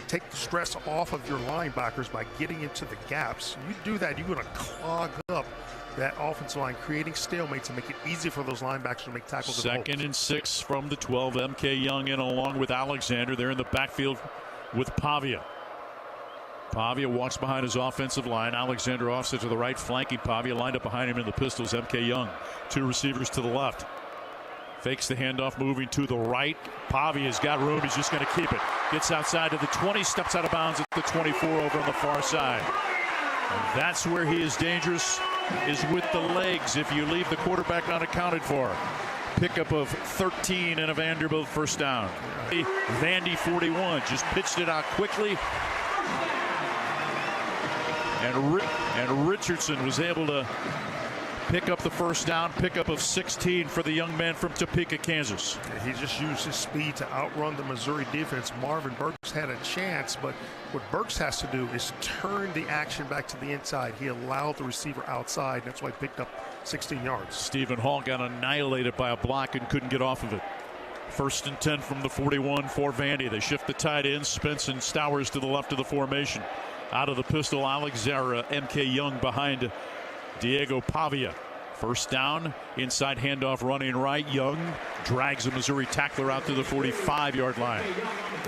Speaker 31: Take the stress off of your linebackers by getting into the gaps. You do that, you're going to clog up that offensive line, creating stalemates and make it easy for those linebackers to make tackles.
Speaker 4: Second and 6 from the 12. MK Young in along with Alexander. They're in the backfield with Pavia. Pavia walks behind his offensive line. Alexander offset to the right, flanking Pavia, lined up behind him in the pistols. MK Young, 2 receivers to the left. Fakes the handoff, moving to the right. Pavia's got room. He's just going to keep it. Gets outside to the 20, steps out of bounds at the 24 over on the far side. And that's where he is dangerous, is with the legs if you leave the quarterback unaccounted for. Pickup of 13 and a Vanderbilt first down. Vandy 41 just pitched it out quickly. And Richardson was able to pick up the first down, pickup of 16 for the young man from Topeka, Kansas.
Speaker 31: He just used his speed to outrun the Missouri defense. Marvin Burks had a chance, but what Burks has to do is turn the action back to the inside. He allowed the receiver outside. That's why he picked up 16 yards.
Speaker 4: Stephen Hall got annihilated by a block and couldn't get off of it. First and 10 from the 41 for Vandy. They shift the tight ends. Spence and Stowers to the left of the formation. Out of the pistol, Alexander, MK Young behind Diego Pavia. First down, inside handoff, running right. Young drags a Missouri tackler out to the 45-yard line.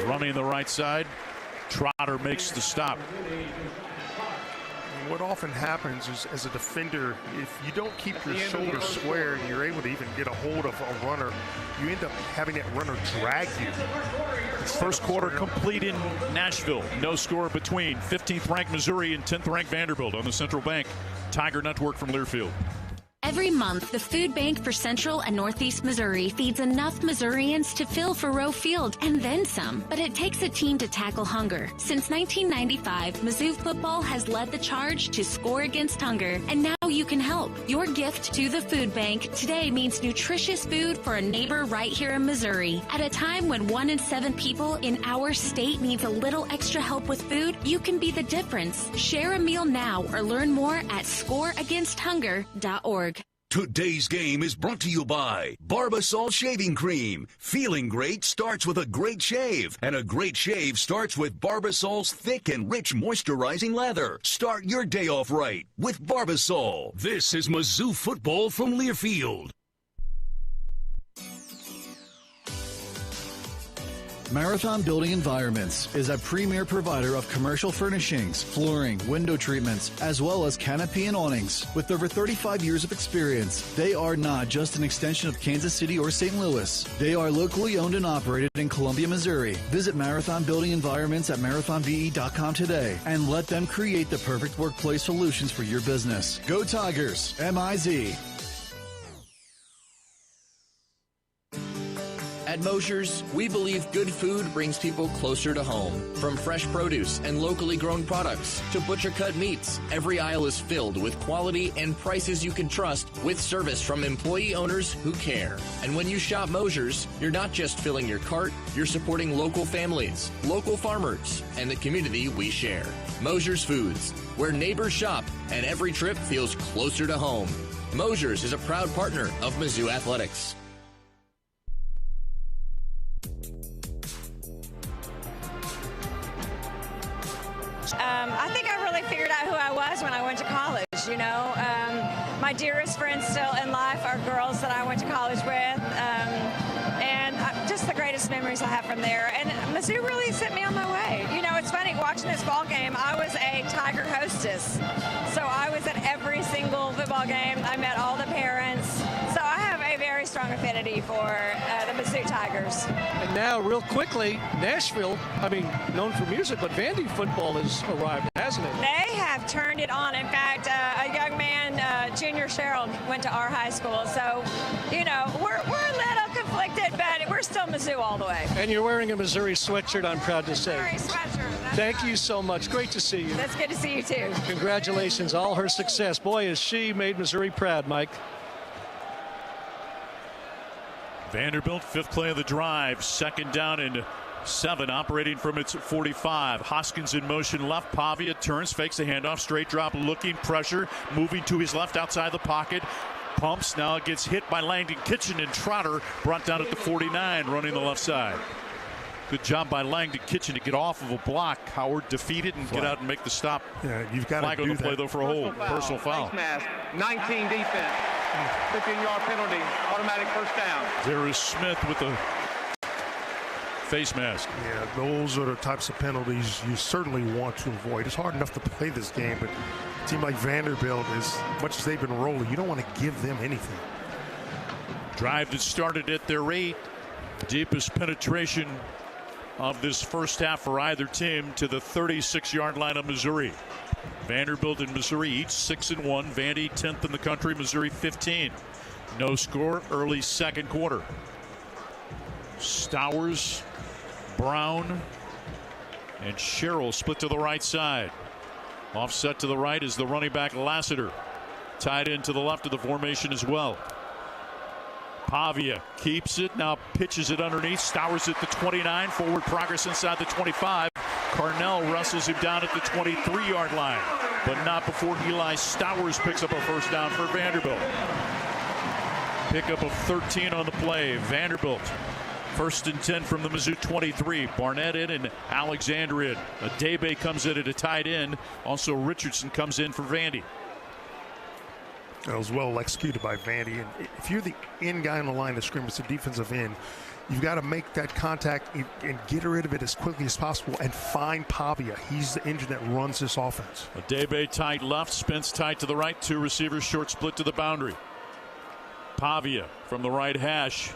Speaker 4: Running the right side, Trotter makes the stop.
Speaker 31: What often happens is, as a defender, if you don't keep your shoulders square and you're able to even get a hold of a runner, you end up having that runner drag you.
Speaker 4: First quarter complete in Nashville. No score between 15th ranked Missouri and 10th ranked Vanderbilt on the Central Bank Tiger Network from Learfield.
Speaker 12: Every month, the Food Bank for Central and Northeast Missouri feeds enough Missourians to fill Faroe Field and then some. But it takes a team to tackle hunger. Since 1995, Mizzou football has led the charge to score against hunger, and now you can help. Your gift to the Food Bank today means nutritious food for a neighbor right here in Missouri. At a time when 1 in 7 people in our state needs a little extra help with food, you can be the difference. Share a meal now or learn more at scoreagainsthunger.org.
Speaker 2: Today's game is brought to you by Barbasol Shaving Cream. Feeling great starts with a great shave, and a great shave starts with Barbasol's thick and rich moisturizing lather. Start your day off right with Barbasol. This is Mizzou football from Learfield.
Speaker 8: Marathon Building Environments is a premier provider of commercial furnishings, flooring, window treatments, as well as canopy and awnings. With over 35 years of experience, they are not just an extension of Kansas City or St. Louis. They are locally owned and operated in Columbia, Missouri. Visit Marathon Building Environments at marathonve.com today and let them create the perfect workplace solutions for your business. Go Tigers, M-I-Z.
Speaker 28: At Mosher's, we believe good food brings people closer to home. From fresh produce and locally grown products to butcher-cut meats, every aisle is filled with quality and prices you can trust, with service from employee owners who care. And when you shop Mosher's, you're not just filling your cart, you're supporting local families, local farmers, and the community we share. Mosher's Foods, where neighbors shop and every trip feels closer to home. Mosher's is a proud partner of Mizzou Athletics.
Speaker 13: I think I really figured out who I was when I went to college, you know. My dearest friends still in life are girls that I went to college with, and just the greatest memories I have from there. And Mizzou really sent me on my way. You know, it's funny, watching this ball game, I was a Tiger hostess. So I was at every single football game. I met all the parents. So I have a very strong strong affinity for the Mizzou Tigers.
Speaker 3: And now, real quickly, Nashville, known for music, but Vandy football has arrived, hasn't it?
Speaker 13: They have turned it on. In fact, a young man, Junior Cheryl, went to our high school. So, we're a little conflicted, but we're still Mizzou all the way.
Speaker 3: And you're wearing a Missouri sweatshirt, I'm proud to say.
Speaker 13: Missouri sweatshirt.
Speaker 3: Thank you so much. Great to see you.
Speaker 13: That's good to see you, too.
Speaker 3: Congratulations. All her success. Boy, has she made Missouri proud, Mike.
Speaker 4: Vanderbilt, fifth play of the drive, second down and 7, operating from its 45. Hoskins in motion left. Pavia turns, fakes the handoff, straight drop, looking, pressure, moving to his left outside the pocket. Pumps, now it gets hit by Langdon Kitchen, and Trotter brought down at the 49, running the left side. Good job by Langdon Kitchen to get off of a block. Howard defeated and get out and make the stop.
Speaker 31: Yeah, you've got
Speaker 4: flag
Speaker 31: to do
Speaker 4: on the play, though, for a hold. Personal foul.
Speaker 9: Face mask, 19 defense. 15-yard penalty, automatic first down.
Speaker 4: There is Smith with the face mask.
Speaker 31: Yeah, those are the types of penalties you certainly want to avoid. It's hard enough to play this game, but a team like Vanderbilt, as much as they've been rolling, you don't want to give them anything.
Speaker 4: Drive that started at their 8. Deepest penetration of this first half for either team to the 36-yard line of Missouri. Vanderbilt and Missouri each 6-1. Vandy 10th in the country. Missouri 15. No score early second quarter. Stowers, Brown, and Sherrill split to the right side. Offset to the right is the running back Lassiter. Tied in to the left of the formation as well. Pavia keeps it, now pitches it underneath. Stowers at the 29. Forward progress inside the 25. Carnell wrestles him down at the 23-yard line, but not before Eli Stowers picks up a first down for Vanderbilt. Pickup of 13 on the play. Vanderbilt first and 10 from the Mizzou 23. Barnett in and Alexander in. Adebe comes in at a tight end. Also Richardson comes in for Vandy.
Speaker 31: That was well executed by Vandy. And if you're the end guy on the line of scrimmage, the defensive end, you've got to make that contact and get rid of it as quickly as possible and find Pavia. He's the engine that runs this offense.
Speaker 4: Adebe tight left, Spence tight to the right. 2 receivers short split to the boundary. Pavia from the right hash.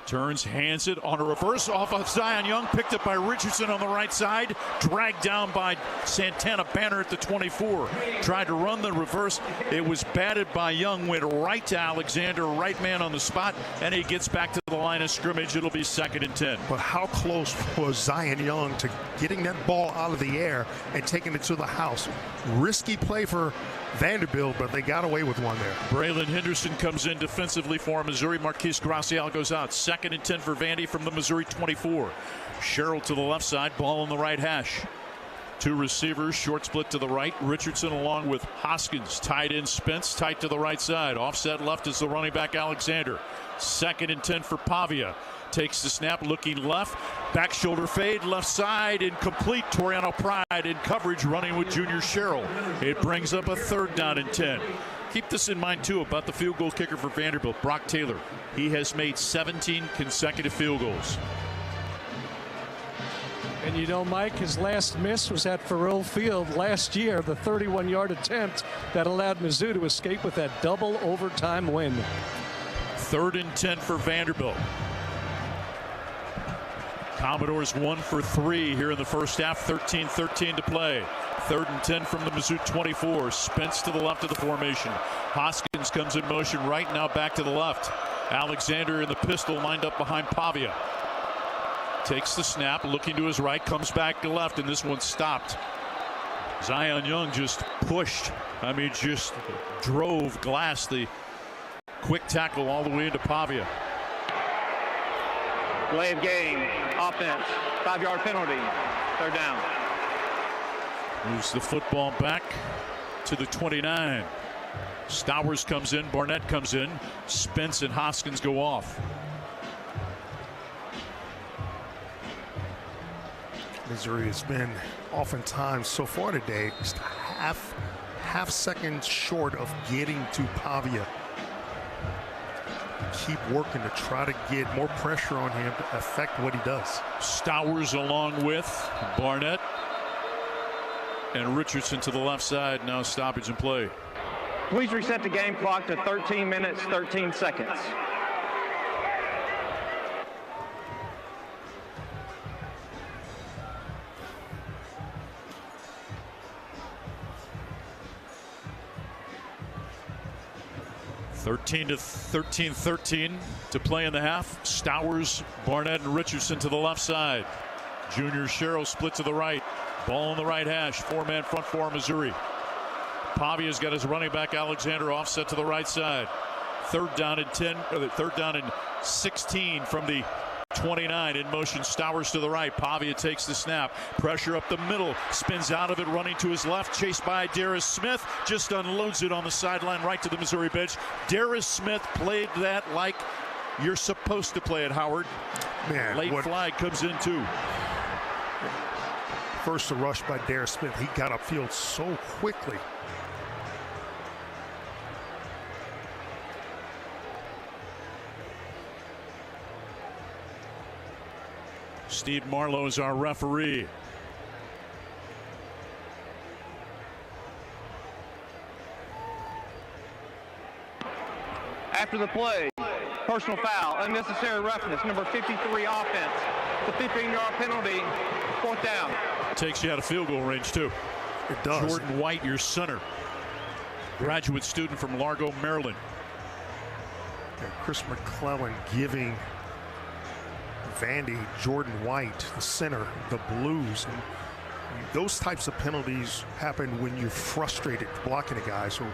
Speaker 4: Turns, hands it on a reverse off of Zion Young. Picked up by Richardson on the right side. Dragged down by Santana Banner at the 24. Tried to run the reverse. It was batted by Young. Went right to Alexander. Right man on the spot. And he gets back to the line of scrimmage. It'll be 2nd and 10.
Speaker 31: But how close was Zion Young to getting that ball out of the air and taking it to the house? Risky play for Vanderbilt, but they got away with one there.
Speaker 4: Braylon Henderson comes in defensively for Missouri. Marquise Gracial goes out. 2nd and 10 for Vandy from the Missouri 24. Sherrill to the left side, ball on the right hash. 2 receivers, short split to the right. Richardson along with Hoskins. Tight end Spence, tight to the right side. Offset left is the running back Alexander. 2nd and 10 for Pavia. Takes the snap, looking left. Back shoulder fade, left side, incomplete. Toriano Pride in coverage, running with Junior Sherrill. It brings up a 3rd down and 10. Keep this in mind, too, about the field goal kicker for Vanderbilt, Brock Taylor. He has made 17 consecutive field goals.
Speaker 3: And Mike, his last miss was at Farrell Field last year, the 31-yard attempt that allowed Mizzou to escape with that double overtime win.
Speaker 4: 3rd and 10 for Vanderbilt. Commodores 1 for 3 here in the first half. 13-13 to play. 3rd and 10 from the Mizzou 24. Spence to the left of the formation. Hoskins comes in motion right, now back to the left. Alexander in the pistol, lined up behind Pavia. Takes the snap, looking to his right, comes back to left, and this one stopped. Zion Young just pushed. Just drove Glass, the quick tackle, all the way into Pavia.
Speaker 9: Delay of game, offense, 5-yard penalty, 3rd down.
Speaker 4: Moves the football back to the 29. Stowers comes in, Barnett comes in, Spence and Hoskins go off.
Speaker 31: Missouri has been oftentimes so far today just half second short of getting to Pavia. Keep working to try to get more pressure on him to affect what he does.
Speaker 4: Stowers along with Barnett and Richardson to the left side. Now stoppage and play.
Speaker 9: Please reset the game clock to 13 minutes, 13 seconds.
Speaker 4: 13 to play in the half. Stowers, Barnett, and Richardson to the left side. Junior Sherrill split to the right. Ball on the right hash. 4-man front for Missouri. Pavia's got his running back Alexander offset to the right side. Third down and 16 from the 29 in motion. Stowers to the right. Pavia takes the snap. Pressure up the middle. Spins out of it, running to his left. Chased by Darius Smith. Just unloads it on the sideline right to the Missouri bench. Darius Smith played that like you're supposed to play it, Howard.
Speaker 31: Man,
Speaker 4: late flag comes in too.
Speaker 31: First, a rush by Darius Smith. He got upfield so quickly.
Speaker 4: Steve Marlowe is our referee.
Speaker 9: After the play, personal foul, unnecessary roughness, number 53 offense. The 15-yard penalty, 4th down.
Speaker 4: Takes you out of field goal range too.
Speaker 31: It does.
Speaker 4: Jordan White, your center. Graduate student from Largo, Maryland.
Speaker 31: And Chris McClellan giving Vandy Jordan White, the center, the blues. And those types of penalties happen when you're frustrated blocking a guy. So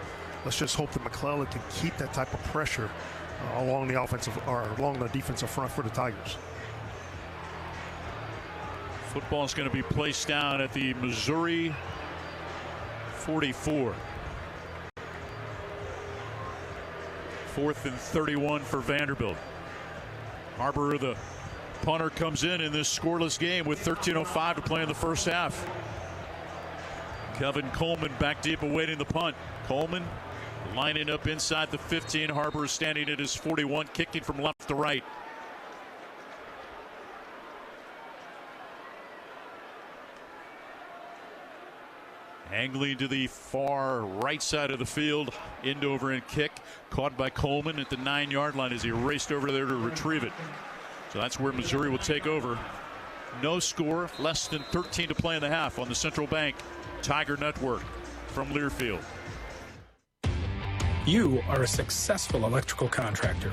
Speaker 31: let's just hope that McClellan can keep that type of pressure along the offensive or along the defensive front for the Tigers.
Speaker 4: Football is going to be placed down at the Missouri 44. 4th and 31 for Vanderbilt. Harbor, the punter, comes in this scoreless game with 13:05 to play in the first half. Kevin Coleman back deep awaiting the punt. Coleman lining up inside the 15. Harbor is standing at his 41, kicking from left to right. Angling to the far right side of the field. End-over and kick. Caught by Coleman at the 9-yard line as he raced over there to retrieve it. So that's where Missouri will take over. No score. Less than 13 to play in the half on the Central Bank Tiger Network from Learfield.
Speaker 1: You are a successful electrical contractor,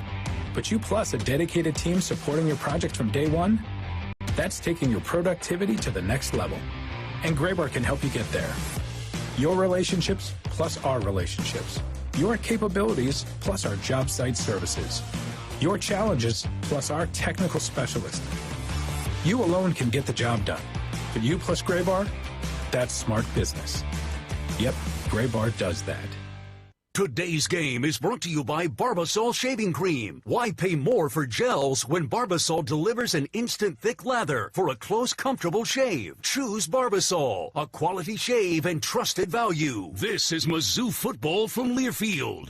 Speaker 1: but you plus a dedicated team supporting your project from day one? That's taking your productivity to the next level. And Graybar can help you get there. Your relationships plus our relationships. Your capabilities plus our job site services. Your challenges plus our technical specialists. You alone can get the job done. But you plus Graybar, that's smart business. Yep, Graybar does that.
Speaker 2: Today's game is brought to you by Barbasol Shaving Cream. Why pay more for gels when Barbasol delivers an instant thick lather for a close, comfortable shave? Choose Barbasol, a quality shave and trusted value. This is Mizzou football from Learfield.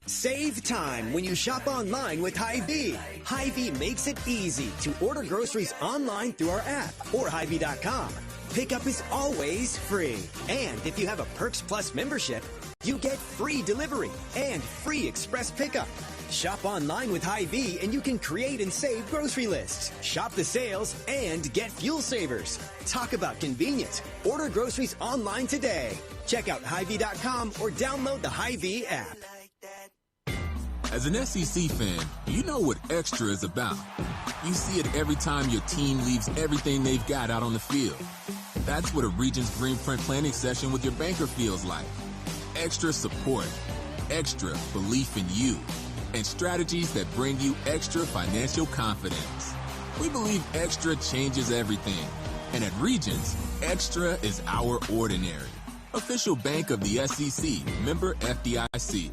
Speaker 19: Save time when you shop online with Hy-Vee. Hy-Vee makes it easy to order groceries online through our app or Hy-Vee.com. Pickup is always free. And if you have a Perks Plus membership, you get free delivery and free express pickup. Shop online with Hy-Vee and you can create and save grocery lists. Shop the sales and get fuel savers. Talk about convenience. Order groceries online today. Check out Hy-Vee.com or download the Hy-Vee app.
Speaker 17: As an SEC fan, you know what extra is about. You see it every time your team leaves everything they've got out on the field. That's what a Regions Greenprint planning session with your banker feels like. Extra support, extra belief in you, and strategies that bring you extra financial confidence. We believe extra changes everything. And at Regions, extra is our ordinary. Official bank of the SEC, member FDIC.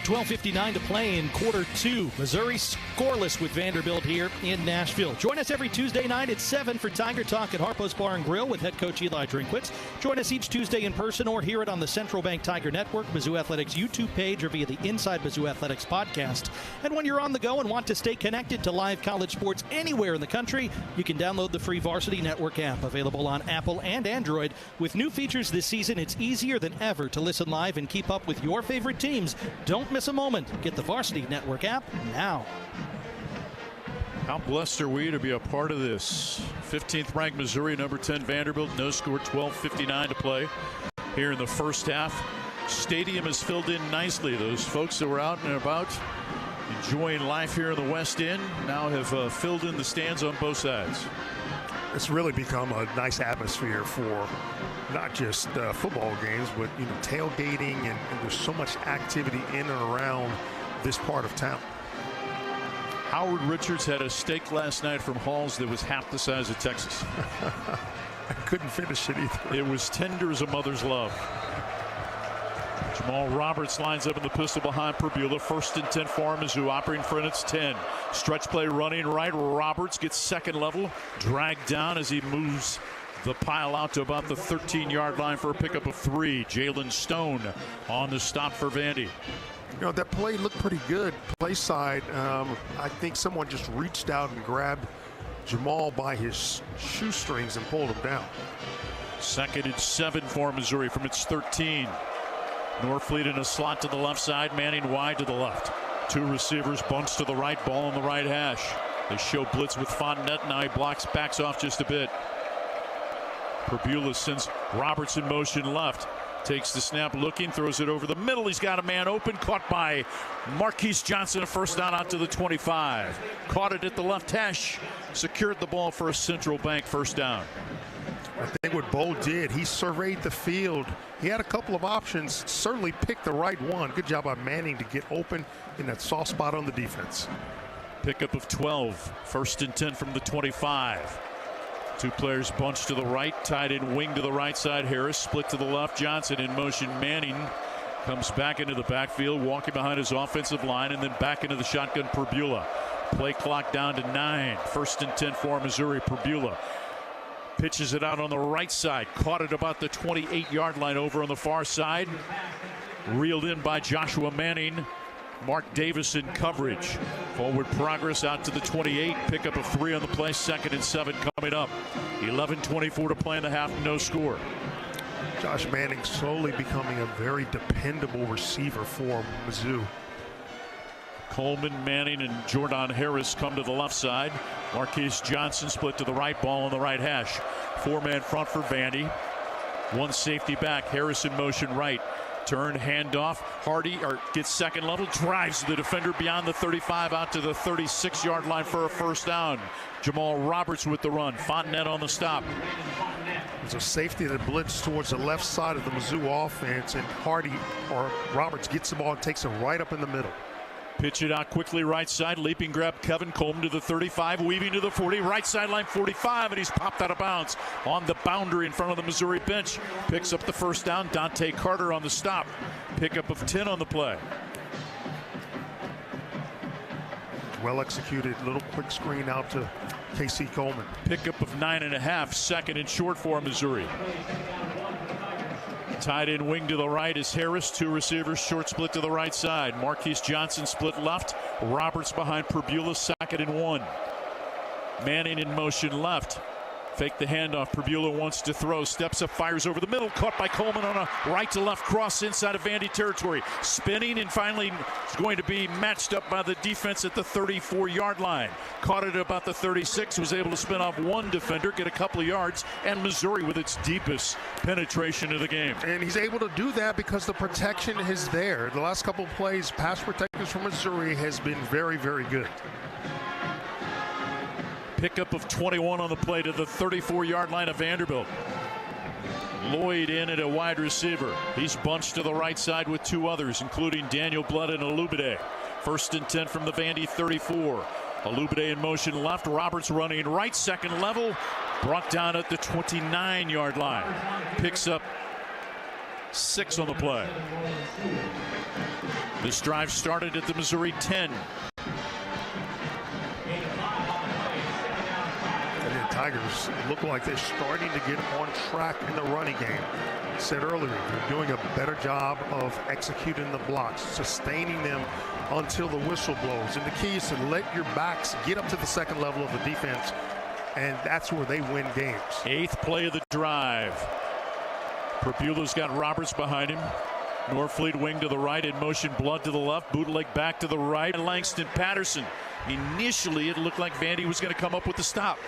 Speaker 14: 12:59 to play in quarter two. Missouri scoreless with Vanderbilt here in Nashville. Join us every Tuesday night at 7 for Tiger Talk at Harpo's Bar and Grill with head coach Eli Drinkwitz. Join us each Tuesday in person or hear it on the Central Bank Tiger Network, Mizzou Athletics YouTube page, or via the Inside Mizzou Athletics podcast. And when you're on the go and want to stay connected to live college sports anywhere in the country, you can download the free Varsity Network app, available on Apple and Android. With new features this season, it's easier than ever to listen live and keep up with your favorite teams. Don't miss a moment. Get the Varsity Network app now.
Speaker 4: How blessed are we to be a part of this? 15th ranked Missouri, number 10 Vanderbilt. No score, 12:59 to play here in the first half. Stadium is filled in nicely. Those folks that were out and about enjoying life here in the West End now have filled in the stands on both sides.
Speaker 31: It's really become a nice atmosphere for not just football games, but tailgating, and there's so much activity in and around this part of town.
Speaker 4: Howard Richards had a steak last night from Halls that was half the size of Texas.
Speaker 31: I couldn't finish it either.
Speaker 4: It was tender as a mother's love. Jamal Roberts lines up in the pistol behind Perbula. 1st and 10 for Mizzou, operating front, it's 10. Stretch play running right. Roberts gets second level, dragged down as he moves the pile out to about the 13-yard line for a pickup of 3. Jalen Stone on the stop for Vandy.
Speaker 31: That play looked pretty good. Play side, I think someone just reached out and grabbed Jamal by his shoestrings and pulled him down.
Speaker 4: 2nd and 7 for Missouri from its 13. Norfleet in a slot to the left side, Manning wide to the left. 2 receivers, bunch to the right, ball on the right hash. They show blitz with Fontenette. Now he backs off just a bit. Perbula sends Roberts in motion left. Takes the snap, looking, throws it over the middle. He's got a man open, caught by Marquise Johnson. A first down out to the 25. Caught it at the left hash. Secured the ball for a Central Bank first down.
Speaker 31: I think what Bo did, he surveyed the field. He had a couple of options, certainly picked the right one. Good job by Manning to get open in that soft spot on the defense.
Speaker 4: Pickup of 12. 1st and 10 from the 25. 2 players bunched to the right, tied in wing to the right side. Harris split to the left. Johnson in motion. Manning comes back into the backfield, walking behind his offensive line, and then back into the shotgun. Perbula. Play clock down to 9. 1st and 10 for Missouri. Perbula pitches it out on the right side. Caught it about the 28-yard line over on the far side. Reeled in by Joshua Manning. Mark Davis in coverage. Forward progress out to the 28. Pickup of 3 on the play. 2nd and 7 coming up. 11:24 to play in the half. No score.
Speaker 31: Josh Manning slowly becoming a very dependable receiver for Mizzou.
Speaker 4: Coleman, Manning, and Jordan Harris come to the left side. Marquise Johnson split to the right, ball on the right hash. 4-man front for Vandy. 1 safety back. Harris in motion right. Turn, handoff. Hardy gets second level, drives the defender beyond the 35 out to the 36-yard line for a first down. Jamal Roberts with the run. Fontenette on the stop.
Speaker 31: There's a safety that blitzed towards the left side of the Mizzou offense, and Hardy or Roberts gets the ball and takes it right up in the middle.
Speaker 4: Pitch it out quickly right side. Leaping grab Kevin Coleman to the 35. Weaving to the 40. Right sideline 45. And he's popped out of bounds on the boundary in front of the Missouri bench. Picks up the first down. Dante Carter on the stop. Pickup of 10 on the play.
Speaker 31: Well executed. Little quick screen out to Casey Coleman.
Speaker 4: Pickup of 9.5. 2nd and short for Missouri. Tied in wing to the right is Harris. 2 receivers, short split to the right side. Marquise Johnson split left. Roberts behind Perbula. 2nd and 1. Manning in motion left. Fake the handoff. Perbula wants to throw. Steps up, fires over the middle. Caught by Coleman on a right to left cross inside of Vandy territory. Spinning and finally is going to be matched up by the defense at the 34-yard line. Caught it at about the 36. Was able to spin off 1 defender, get a couple of yards, and Missouri with its deepest penetration of the game.
Speaker 31: And he's able to do that because the protection is there. The last couple of plays, pass protectors from Missouri has been very, very good.
Speaker 4: Pickup of 21 on the play to the 34-yard line of Vanderbilt. Lloyd in at a wide receiver. He's bunched to the right side with 2 others, including Daniel Blood and Alubade. 1st and 10 from the Vandy 34. Alubade in motion left. Roberts running right, second level. Brought down at the 29-yard line. Picks up 6 on the play. This drive started at the Missouri 10.
Speaker 31: Tigers look like they're starting to get on track in the running game. I said earlier, they're doing a better job of executing the blocks, sustaining them until the whistle blows. And the key is to let your backs get up to the second level of the defense, and that's where they win games.
Speaker 4: 8th play of the drive. Perbula's got Roberts behind him. Norfleet wing to the right, in motion, Blood to the left, bootleg back to the right. Langston Patterson. Initially, it looked like Vandy was going to come up with the stop.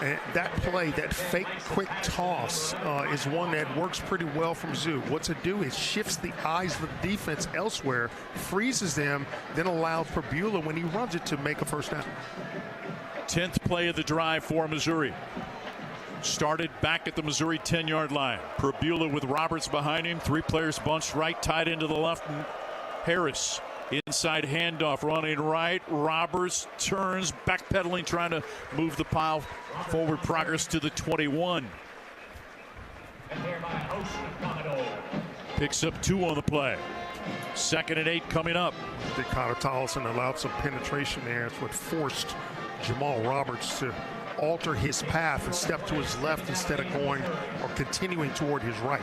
Speaker 31: And that play, that fake quick toss, is one that works pretty well from Mizzou. What to do is shifts the eyes of the defense elsewhere, freezes them, then allows Prbula, when he runs it, to make a first down.
Speaker 4: 10th play of the drive for Missouri. Started back at the Missouri 10-yard line. Prbula with Roberts behind him. 3 players bunched right, tied into the left. Harris inside handoff, running right. Roberts turns, backpedaling, trying to move the pile forward. Progress to the 21. Picks up 2 on the play. 2nd and 8 coming up.
Speaker 31: Connor Tollison allowed some penetration there. It's what forced Jamal Roberts to alter his path and step to his left instead of going or continuing toward his right.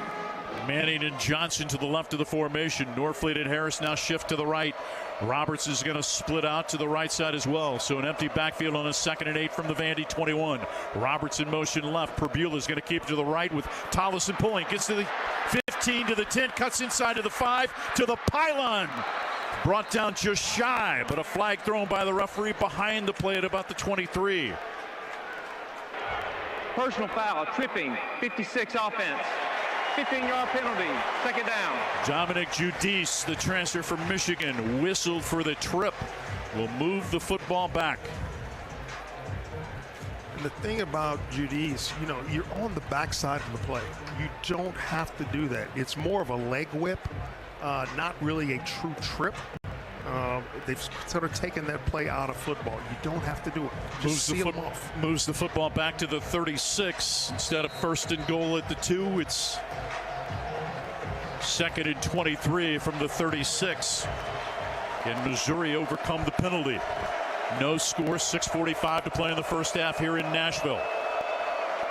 Speaker 4: Manning and Johnson to the left of the formation. Norfleet and Harris now shift to the right. Roberts is going to split out to the right side as well. So an empty backfield on a 2nd and 8 from the Vandy 21. Roberts in motion left. Prbula is going to keep it to the right with Tollison pulling. Gets to the 15, to the 10, cuts inside to the 5, to the pylon. Brought down just shy, but a flag thrown by the referee behind the play at about the 23.
Speaker 9: Personal foul, tripping, 56 offense. 15-yard penalty, 2nd down.
Speaker 4: Dominic Giudice, the transfer from Michigan, whistled for the trip. Will move the football back.
Speaker 31: And the thing about Giudice, you're on the backside of the play. You don't have to do that. It's more of a leg whip, not really a true trip. They've sort of taken that play out of football. You don't have to do it. Just seal them off.
Speaker 4: Moves the football back to the 36 instead of 1st and goal at the 2. It's 2nd and 23 from the 36. Can Missouri overcome the penalty? No score. 6:45 to play in the first half here in Nashville.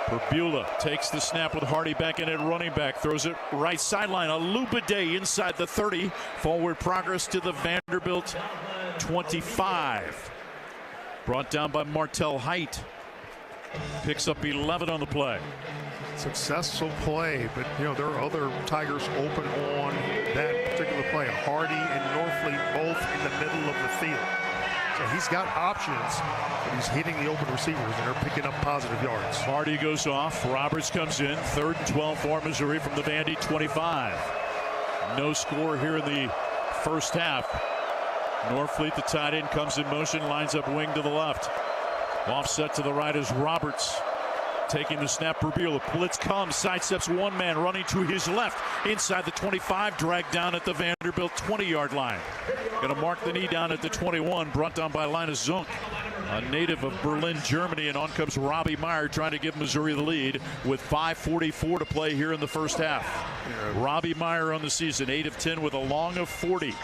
Speaker 4: Prbula takes the snap with Hardy back in at running back. Throws it right sideline. Alubade inside the 30. Forward progress to the Vanderbilt 25. Brought down by Martell Height. Picks up 11 on the play.
Speaker 31: Successful play, but there are other Tigers open on that particular play. Hardy and Norfleet both in the middle of the field. So he's got options, but he's hitting the open receivers, and they're picking up positive yards.
Speaker 4: Hardy goes off. Roberts comes in. 3rd and 12 for Missouri from the Vandy 25. No score here in the first half. Norfleet, the tight end, comes in motion, lines up wing to the left. Offset to the right is Roberts. Taking the snap, Prbula. Blitz comes, sidesteps one man, running to his left. Inside the 25, dragged down at the Vanderbilt 20-yard line. Going to mark the knee down at the 21, brought down by Linus Zunk, a native of Berlin, Germany. And on comes Robbie Meyer trying to give Missouri the lead with 5:44 to play here in the first half. Robbie Meyer on the season, 8 of 10 with a long of 40.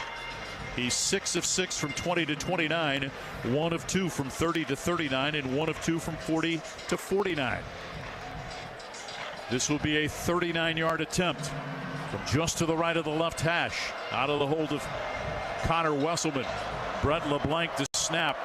Speaker 4: He's 6 of 6 from 20 to 29, 1 of 2 from 30 to 39, and 1 of 2 from 40 to 49. This will be a 39-yard attempt from just to the right of the left hash. Out of the hold of Connor Wesselman. Brett LeBlanc to snap.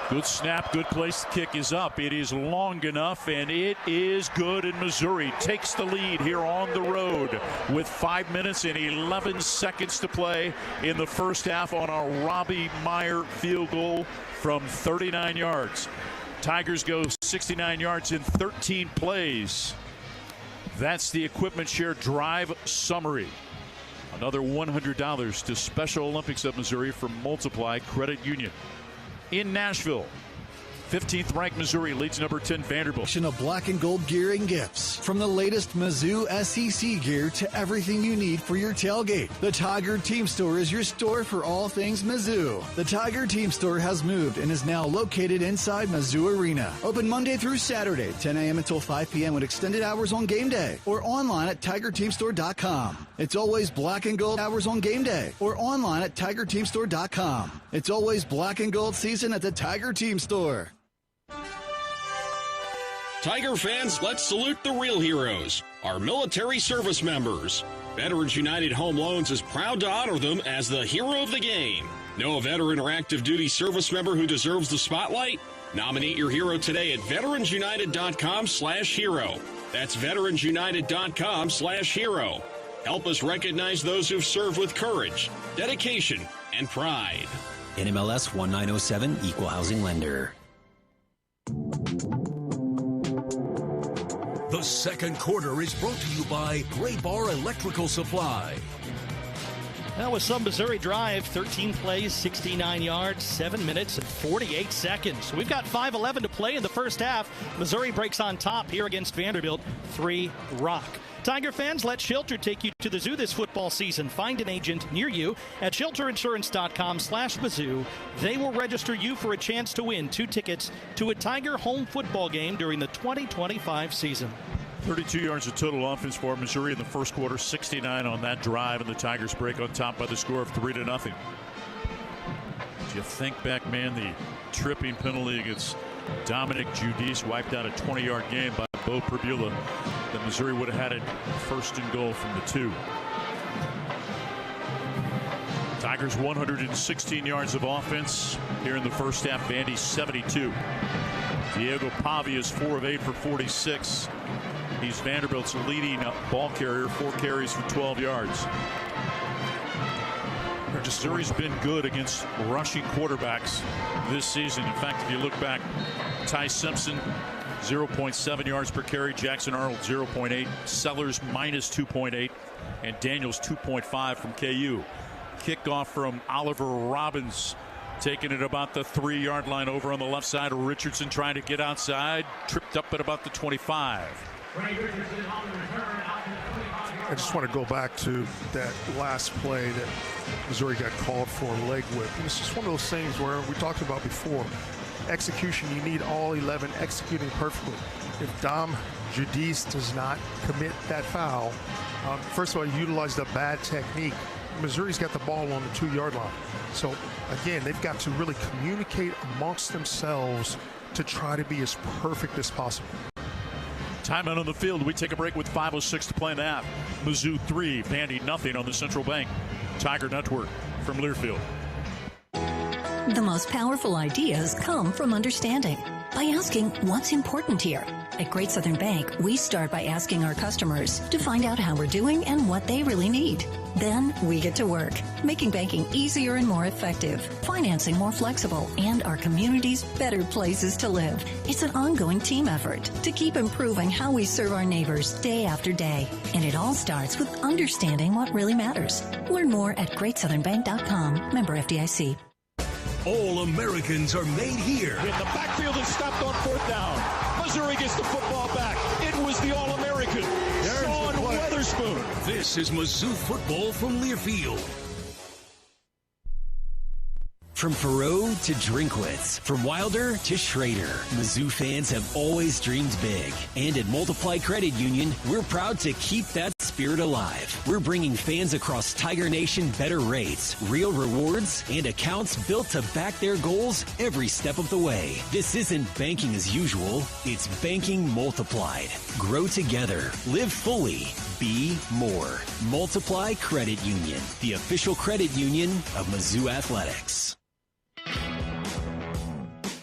Speaker 4: Good snap, good place. The kick is up. It is long enough, and it is good. And Missouri takes the lead here on the road with 5 minutes and 11 seconds to play in the first half on a Robbie Meyer field goal from 39 yards. Tigers go 69 yards in 13 plays. That's the Equipment Share Drive summary. Another $100 to Special Olympics of Missouri from Multiply Credit Union. In Nashville, 15th ranked Missouri leads number 10 Vanderbilt.
Speaker 8: Of black and gold gear and gifts. From the latest Mizzou SEC gear to everything you need for your tailgate. The Tiger Team Store is your store for all things Mizzou. The Tiger Team Store has moved and is now located inside Mizzou Arena. Open Monday through Saturday, 10 a.m. until 5 p.m. with extended hours on game day or online at TigerTeamStore.com. It's always black and gold hours on game day or online at TigerTeamStore.com. It's always black and gold season at the Tiger Team Store.
Speaker 5: Tiger fans, let's salute the real heroes, our military service members. Veterans United Home Loans is proud to honor them as the hero of the game. Know a veteran or active duty service member who deserves the spotlight? Nominate your hero today at veteransunited.com/hero. That's veteransunited.com/hero. Help us recognize those who've served with courage, dedication, and pride.
Speaker 7: NMLS 1907, Equal Housing Lender.
Speaker 2: The second quarter is brought to you by Gray Bar Electrical Supply.
Speaker 14: That was some Missouri drive, 13 plays, 69 yards, 7 minutes and 48 seconds. We've got 5:11 to play in the first half. Missouri breaks on top here against Vanderbilt, 3-rock. Tiger fans, let Shelter take you to the zoo this football season. Find an agent near you at shelterinsurance.com/Mizzou. They will register you for a chance to win 2 tickets to a Tiger home football game during the 2025 season.
Speaker 4: 32 yards of total offense for Missouri in the first quarter, 69 on that drive, and the Tigers break on top by the score of 3-0. As you think back, man, the tripping penalty against Dominic Giudice wiped out a 20-yard game by Bo Perbula. Then Missouri would have had it first and goal from the 2. Tigers 116 yards of offense here in the first half. Vandy 72. Diego Pavia is 4 of 8 for 46. He's Vanderbilt's leading ball carrier, 4 carries for 12 yards. Missouri's been good against rushing quarterbacks this season. In fact, if you look back, Ty Simpson 0.7 yards per carry, Jackson Arnold 0.8, Sellers -2.8, and Daniels 2.5 from KU. Kickoff from Oliver Robbins, taking it about the 3-yard line over on the left side. Richardson trying to get outside, tripped up at about the 25.
Speaker 31: I just want to go back to that last play that Missouri got called for, a leg whip. And it's just one of those things where we talked about before. Execution, you need all 11 executing perfectly. If Dom Giudice does not commit that foul, first of all, he utilized a bad technique. Missouri's got the ball on the 2-yard line. So, again, they've got to really communicate amongst themselves to try to be as perfect as possible.
Speaker 4: Timeout on the field. We take a break with 5:06 to play in the half. Mizzou 3, Vandy 0 on the Central Bank Tiger Network from Learfield.
Speaker 20: The most powerful ideas come from understanding. By asking what's important here. At Great Southern Bank, we start by asking our customers to find out how we're doing and what they really need. Then we get to work, making banking easier and more effective, financing more flexible, and our communities better places to live. It's an ongoing team effort to keep improving how we serve our neighbors day after day. And it all starts with understanding what really matters. Learn more at GreatSouthernBank.com. Member FDIC.
Speaker 2: All Americans are made here.
Speaker 21: In the backfield and stopped on 4th down. Missouri gets the football back. It was the All-American, Sean Weatherspoon.
Speaker 2: This is Mizzou football from Learfield.
Speaker 18: From Faroe to Drinkwitz, from Wilder to Schrader, Mizzou fans have always dreamed big. And at Multiply Credit Union, we're proud to keep that spirit alive. We're bringing fans across Tiger Nation better rates, real rewards, and accounts built to back their goals every step of the way. This isn't banking as usual, it's banking multiplied. Grow together, live fully, be more. Multiply Credit Union, the official credit union of Mizzou Athletics.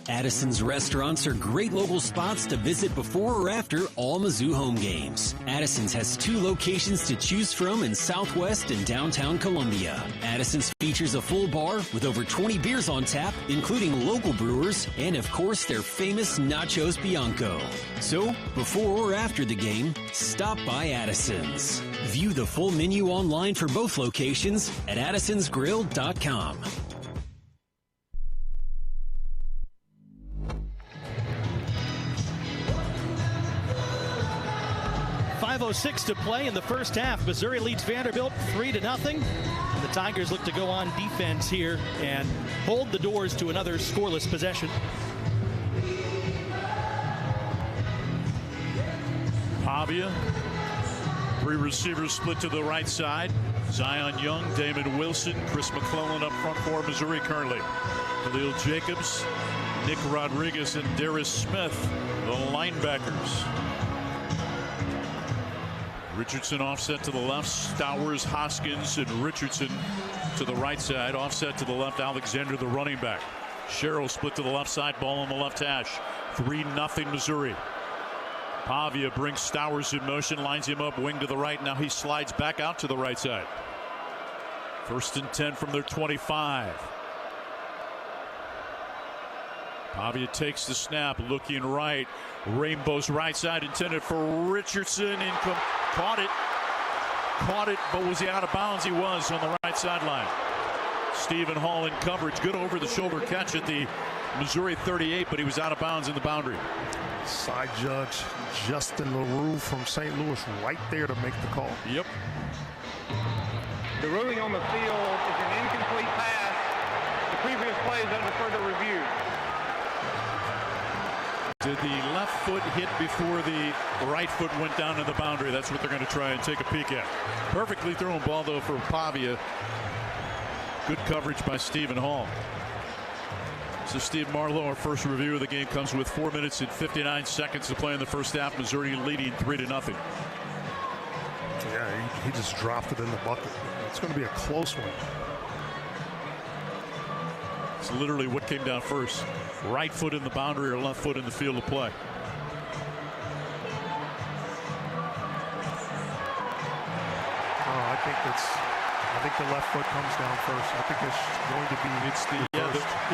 Speaker 18: Addison's restaurants are great local spots to visit before or after all Mizzou home games. Addison's has 2 locations to choose from in Southwest and downtown Columbia. Addison's features a full bar with over 20 beers on tap, including local brewers, and of course their famous Nachos Bianco. So, before or after the game, stop by Addison's. View the full menu online for both locations at addisonsgrill.com.
Speaker 14: 5:06 to play in the first half. Missouri leads Vanderbilt 3-0. The Tigers look to go on defense here and hold the doors to another scoreless possession.
Speaker 4: Pavia. 3 receivers split to the right side. Zion Young, Damon Wilson, Chris McClellan up front for Missouri currently. Khalil Jacobs, Nick Rodriguez, and Darius Smith, the linebackers. Richardson offset to the left, Stowers, Hoskins, and Richardson to the right side. Offset to the left, Alexander, the running back. Sherrill split to the left side, ball on the left hash. 3-0 Missouri. Pavia brings Stowers in motion, lines him up wing to the right. Now he slides back out to the right side. 1st and 10 from their 25. Pavia takes the snap, looking right. Rainbow's right side intended for Richardson. Caught it, but was he out of bounds? He was on the right sideline. Stephen Hall in coverage. Good over-the-shoulder catch at the Missouri 38, but he was out of bounds in the boundary.
Speaker 31: Side judge Justin LaRue from St. Louis right there to make the call.
Speaker 4: Yep.
Speaker 9: The ruling on the field is an incomplete pass. The previous play is under further review.
Speaker 4: Did the left foot hit before the right foot went down to the boundary? That's what they're going to try and take a peek at. Perfectly thrown ball, though, for Pavia. Good coverage by Stephen Hall. So Steve Marlowe, our first review of the game, comes with 4 minutes and 59 seconds to play in the first half. Missouri leading 3-0.
Speaker 31: Yeah, he just dropped it in the bucket. It's going to be a close one.
Speaker 4: It's literally what came down first. Right foot in the boundary or left foot in the field of play.
Speaker 31: I think the left foot comes down first. I think it's going to be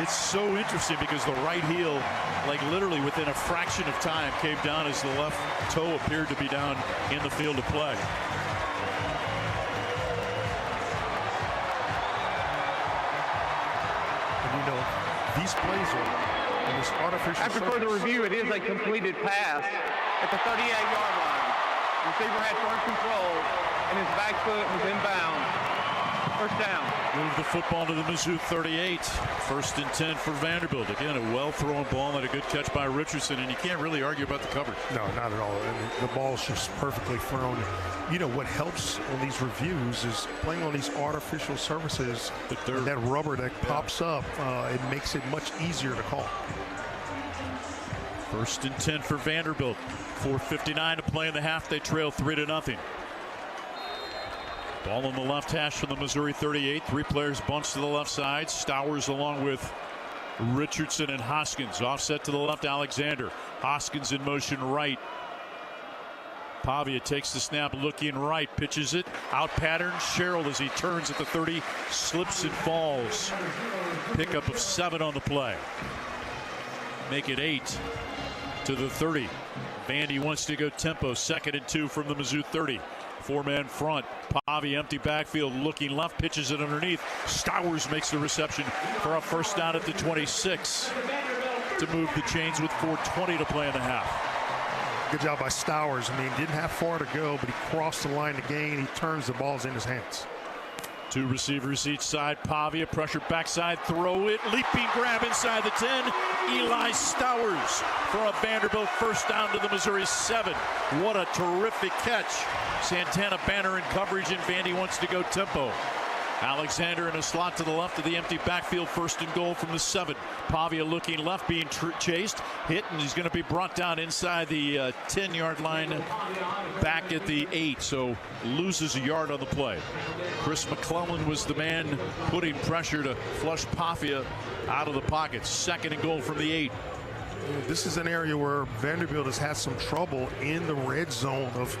Speaker 4: it's so interesting because the right heel, like literally within a fraction of time, came down as the left toe appeared to be down in the field of play.
Speaker 31: And these plays are in this artificial.
Speaker 9: After further review, it is a completed pass at the 38-yard line. The receiver had firm control, and his back foot was inbounds. First down.
Speaker 4: Move the football to the Mizzou 38. 1st and 10 for Vanderbilt. Again, a well-thrown ball and a good catch by Richardson, and you can't really argue about the coverage.
Speaker 31: No, not at all. And the ball's just perfectly thrown. What helps on these reviews is playing on these artificial surfaces. That rubber that pops up, it makes it much easier to call.
Speaker 4: 1st and 10 for Vanderbilt. 4:59 to play in the half. They trail 3-0. Ball on the left hash from the Missouri 38. 3 players bunched to the left side. Stowers along with Richardson and Hoskins. Offset to the left, Alexander. Hoskins in motion right. Pavia takes the snap, looking right, pitches it. Out pattern, Sherrill as he turns at the 30, slips and falls. Pickup of 7 on the play. Make it 8 to the 30. Vandy wants to go tempo. 2nd and 2 from the Mizzou 30. 4-man front. Pavia empty backfield, looking left, pitches it underneath. Stowers makes the reception for a first down at the 26 to move the chains with 4:20 to play in the half.
Speaker 31: Good job by Stowers. Didn't have far to go, but he crossed the line to gain. He turns the balls in his hands.
Speaker 4: 2 receivers each side. Pavia pressure backside, throw it, leaping grab inside the 10. Eli Stowers for a Vanderbilt first down to the Missouri 7. What a terrific catch. Santana Banner in coverage, and Vandy wants to go tempo. Alexander in a slot to the left of the empty backfield, 1st and goal from the 7. Pavia looking left, being chased, hit, and he's going to be brought down inside the 10-yard line back at the 8, so loses a yard on the play. Chris McClellan was the man putting pressure to flush Pavia out of the pocket. 2nd and goal from the 8.
Speaker 31: This is an area where Vanderbilt has had some trouble in the red zone of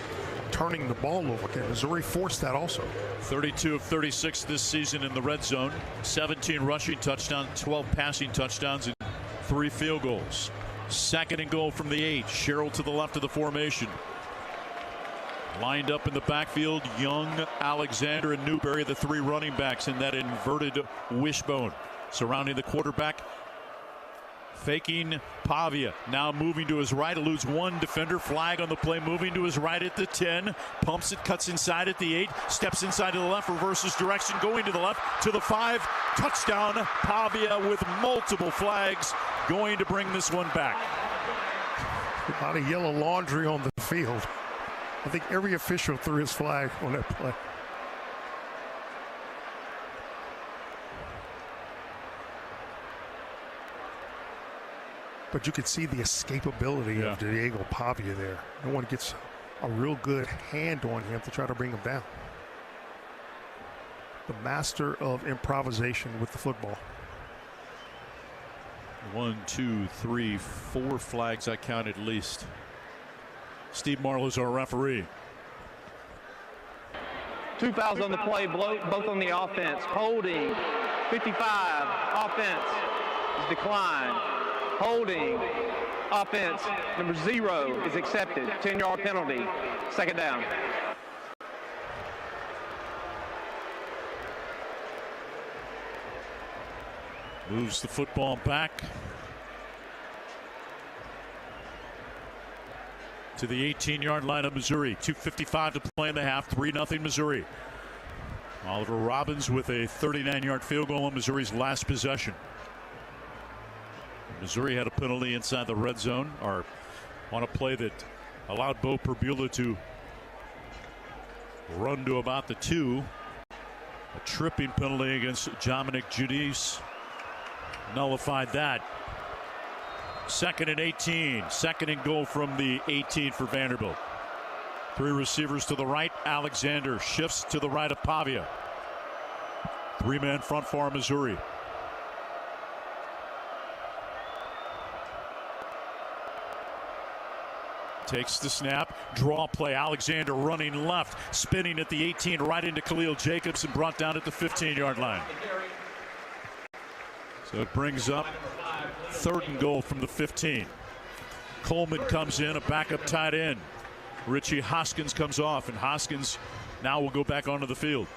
Speaker 31: turning the ball over. Okay, Missouri forced that also.
Speaker 4: 32 of 36 this season in the red zone. 17 rushing touchdowns, 12 passing touchdowns, and 3 field goals. 2nd and goal from the 8. Sherrill to the left of the formation. Lined up in the backfield, Young, Alexander, and Newberry, the 3 running backs in that inverted wishbone. Surrounding the quarterback, faking Pavia. Now moving to his right, eludes 1 defender. Flag on the play, moving to his right at the 10. Pumps it, cuts inside at the 8. Steps inside to the left, reverses direction, going to the left to the 5. Touchdown, Pavia with multiple flags, going to bring this one back.
Speaker 31: A lot of yellow laundry on the field. I think every official threw his flag on that play. But you could see the escapability of Diego Pavia there. No one gets a real good hand on him to try to bring him down. The master of improvisation with the football.
Speaker 4: 1, 2, 3, 4 flags I count at least. Steve Marlowe's our referee.
Speaker 9: 2 fouls on the play, both on the offense. Holding, 55, offense is declined. Holding, offense, number 0 is accepted. 10-yard penalty, second down.
Speaker 4: Moves the football back to the 18-yard line of Missouri. 2:55 to play in the half. 3-0 Missouri. Oliver Robbins with a 39-yard field goal on Missouri's last possession. Missouri had a penalty inside the red zone, or on a play that allowed Bo Perbula to run to about the 2. A tripping penalty against Dominic Giudice nullified that. 2nd and 18. 2nd and goal from the 18 for Vanderbilt. 3 receivers to the right. Alexander shifts to the right of Pavia. 3-man front for Missouri. Takes the snap, draw play. Alexander running left, spinning at the 18, right into Khalil Jacobs, and brought down at the 15-yard line. So it brings up 3rd and goal from the 15. Coleman comes in, a backup tight end. Richie Hoskins comes off, and Hoskins now will go back onto the field.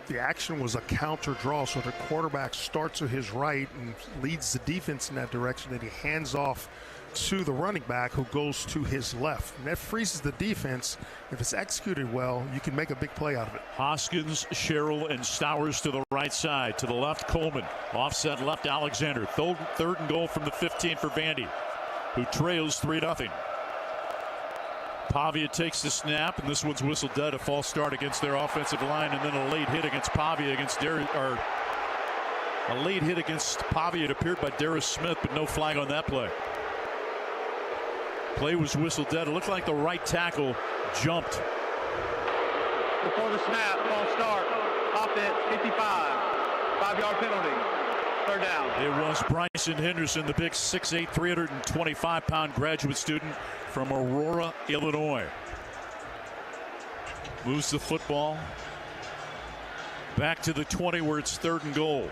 Speaker 31: The action was a counter draw, so the quarterback starts to his right and leads the defense in that direction, and he hands off to the running back who goes to his left. And that freezes the defense. If it's executed well, you can make a big play out of it.
Speaker 4: Hoskins, Sherrill, and Stowers to the right side. To the left, Coleman. Offset left, Alexander. 3rd and goal from the 15 for Vandy, who trails 3-0. Pavia takes the snap, and this one's whistled dead. A false start against their offensive line, and then a late hit against Pavia a late hit against Pavia. It appeared by Darius Smith, but no flag on that play. Play was whistled dead. It looked like the right tackle jumped.
Speaker 9: Before the snap, false start, offense, 55, 5-yard penalty, 3rd down.
Speaker 4: It was Bryson Henderson, the big 6'8", 325-pound graduate student from Aurora, Illinois. Moves the football back to the 20 where it's 3rd and goal.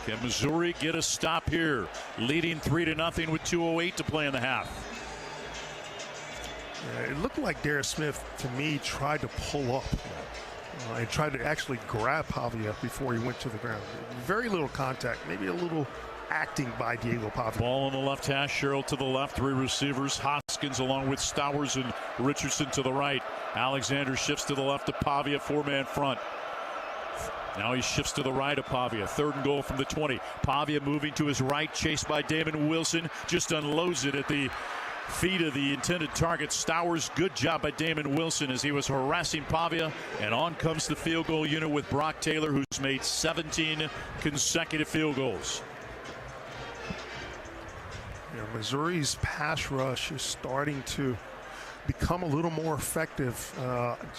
Speaker 4: Can Missouri get a stop here? Leading 3-0 with 2:08 to play in the half.
Speaker 31: It looked like Darius Smith, to me, tried to pull up and tried to actually grab Pavia before he went to the ground. Very little contact, maybe a little acting by Diego Pavia.
Speaker 4: Ball on the left hash, Sherrill to the left, 3 receivers. Hoskins along with Stowers and Richardson to the right. Alexander shifts to the left of Pavia, 4-man front. Now he shifts to the right of Pavia. 3rd and goal from the 20. Pavia moving to his right, chased by Damon Wilson. Just unloads it at the feet of the intended target. Stowers, good job by Damon Wilson as he was harassing Pavia, and on comes the field goal unit with Brock Taylor, who's made 17 consecutive field goals.
Speaker 31: Missouri's pass rush is starting to become a little more effective.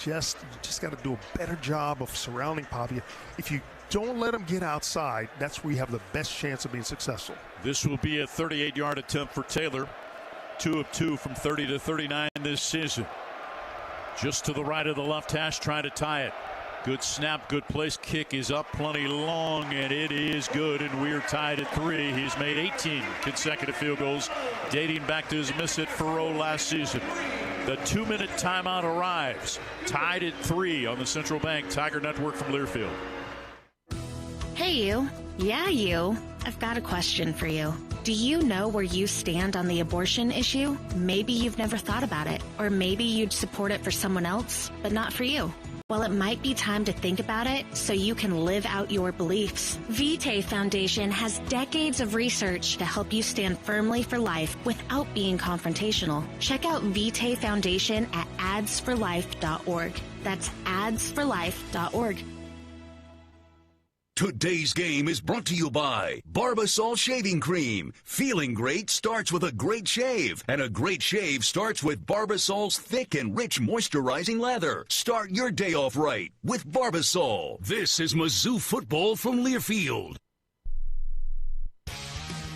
Speaker 31: Just got to do a better job of surrounding Pavia. If you don't let him get outside, that's where you have the best chance of being successful.
Speaker 4: This will be a 38-yard attempt for Taylor. 2 of 2 from 30 to 39 this season. Just to the right of the left hash, trying to tie it. Good snap, good place. Kick is up plenty long, and it is good, and we're tied at 3. He's made 18 consecutive field goals dating back to his miss at Faroe last season. The 2-minute timeout arrives. Tied at 3 on the Central Bank Tiger Network from Learfield.
Speaker 12: Hey, you. Yeah, you. I've got a question for you. Do you know where you stand on the abortion issue? Maybe you've never thought about it, or maybe you'd support it for someone else, but not for you. Well, it might be time to think about it so you can live out your beliefs. Vitae Foundation has decades of research to help you stand firmly for life without being confrontational. Check out Vitae Foundation at adsforlife.org. That's adsforlife.org.
Speaker 2: Today's game is brought to you by Barbasol Shaving Cream. Feeling great starts with a great shave, and a great shave starts with Barbasol's thick and rich moisturizing lather. Start your day off right with Barbasol. This is Mizzou football from Learfield.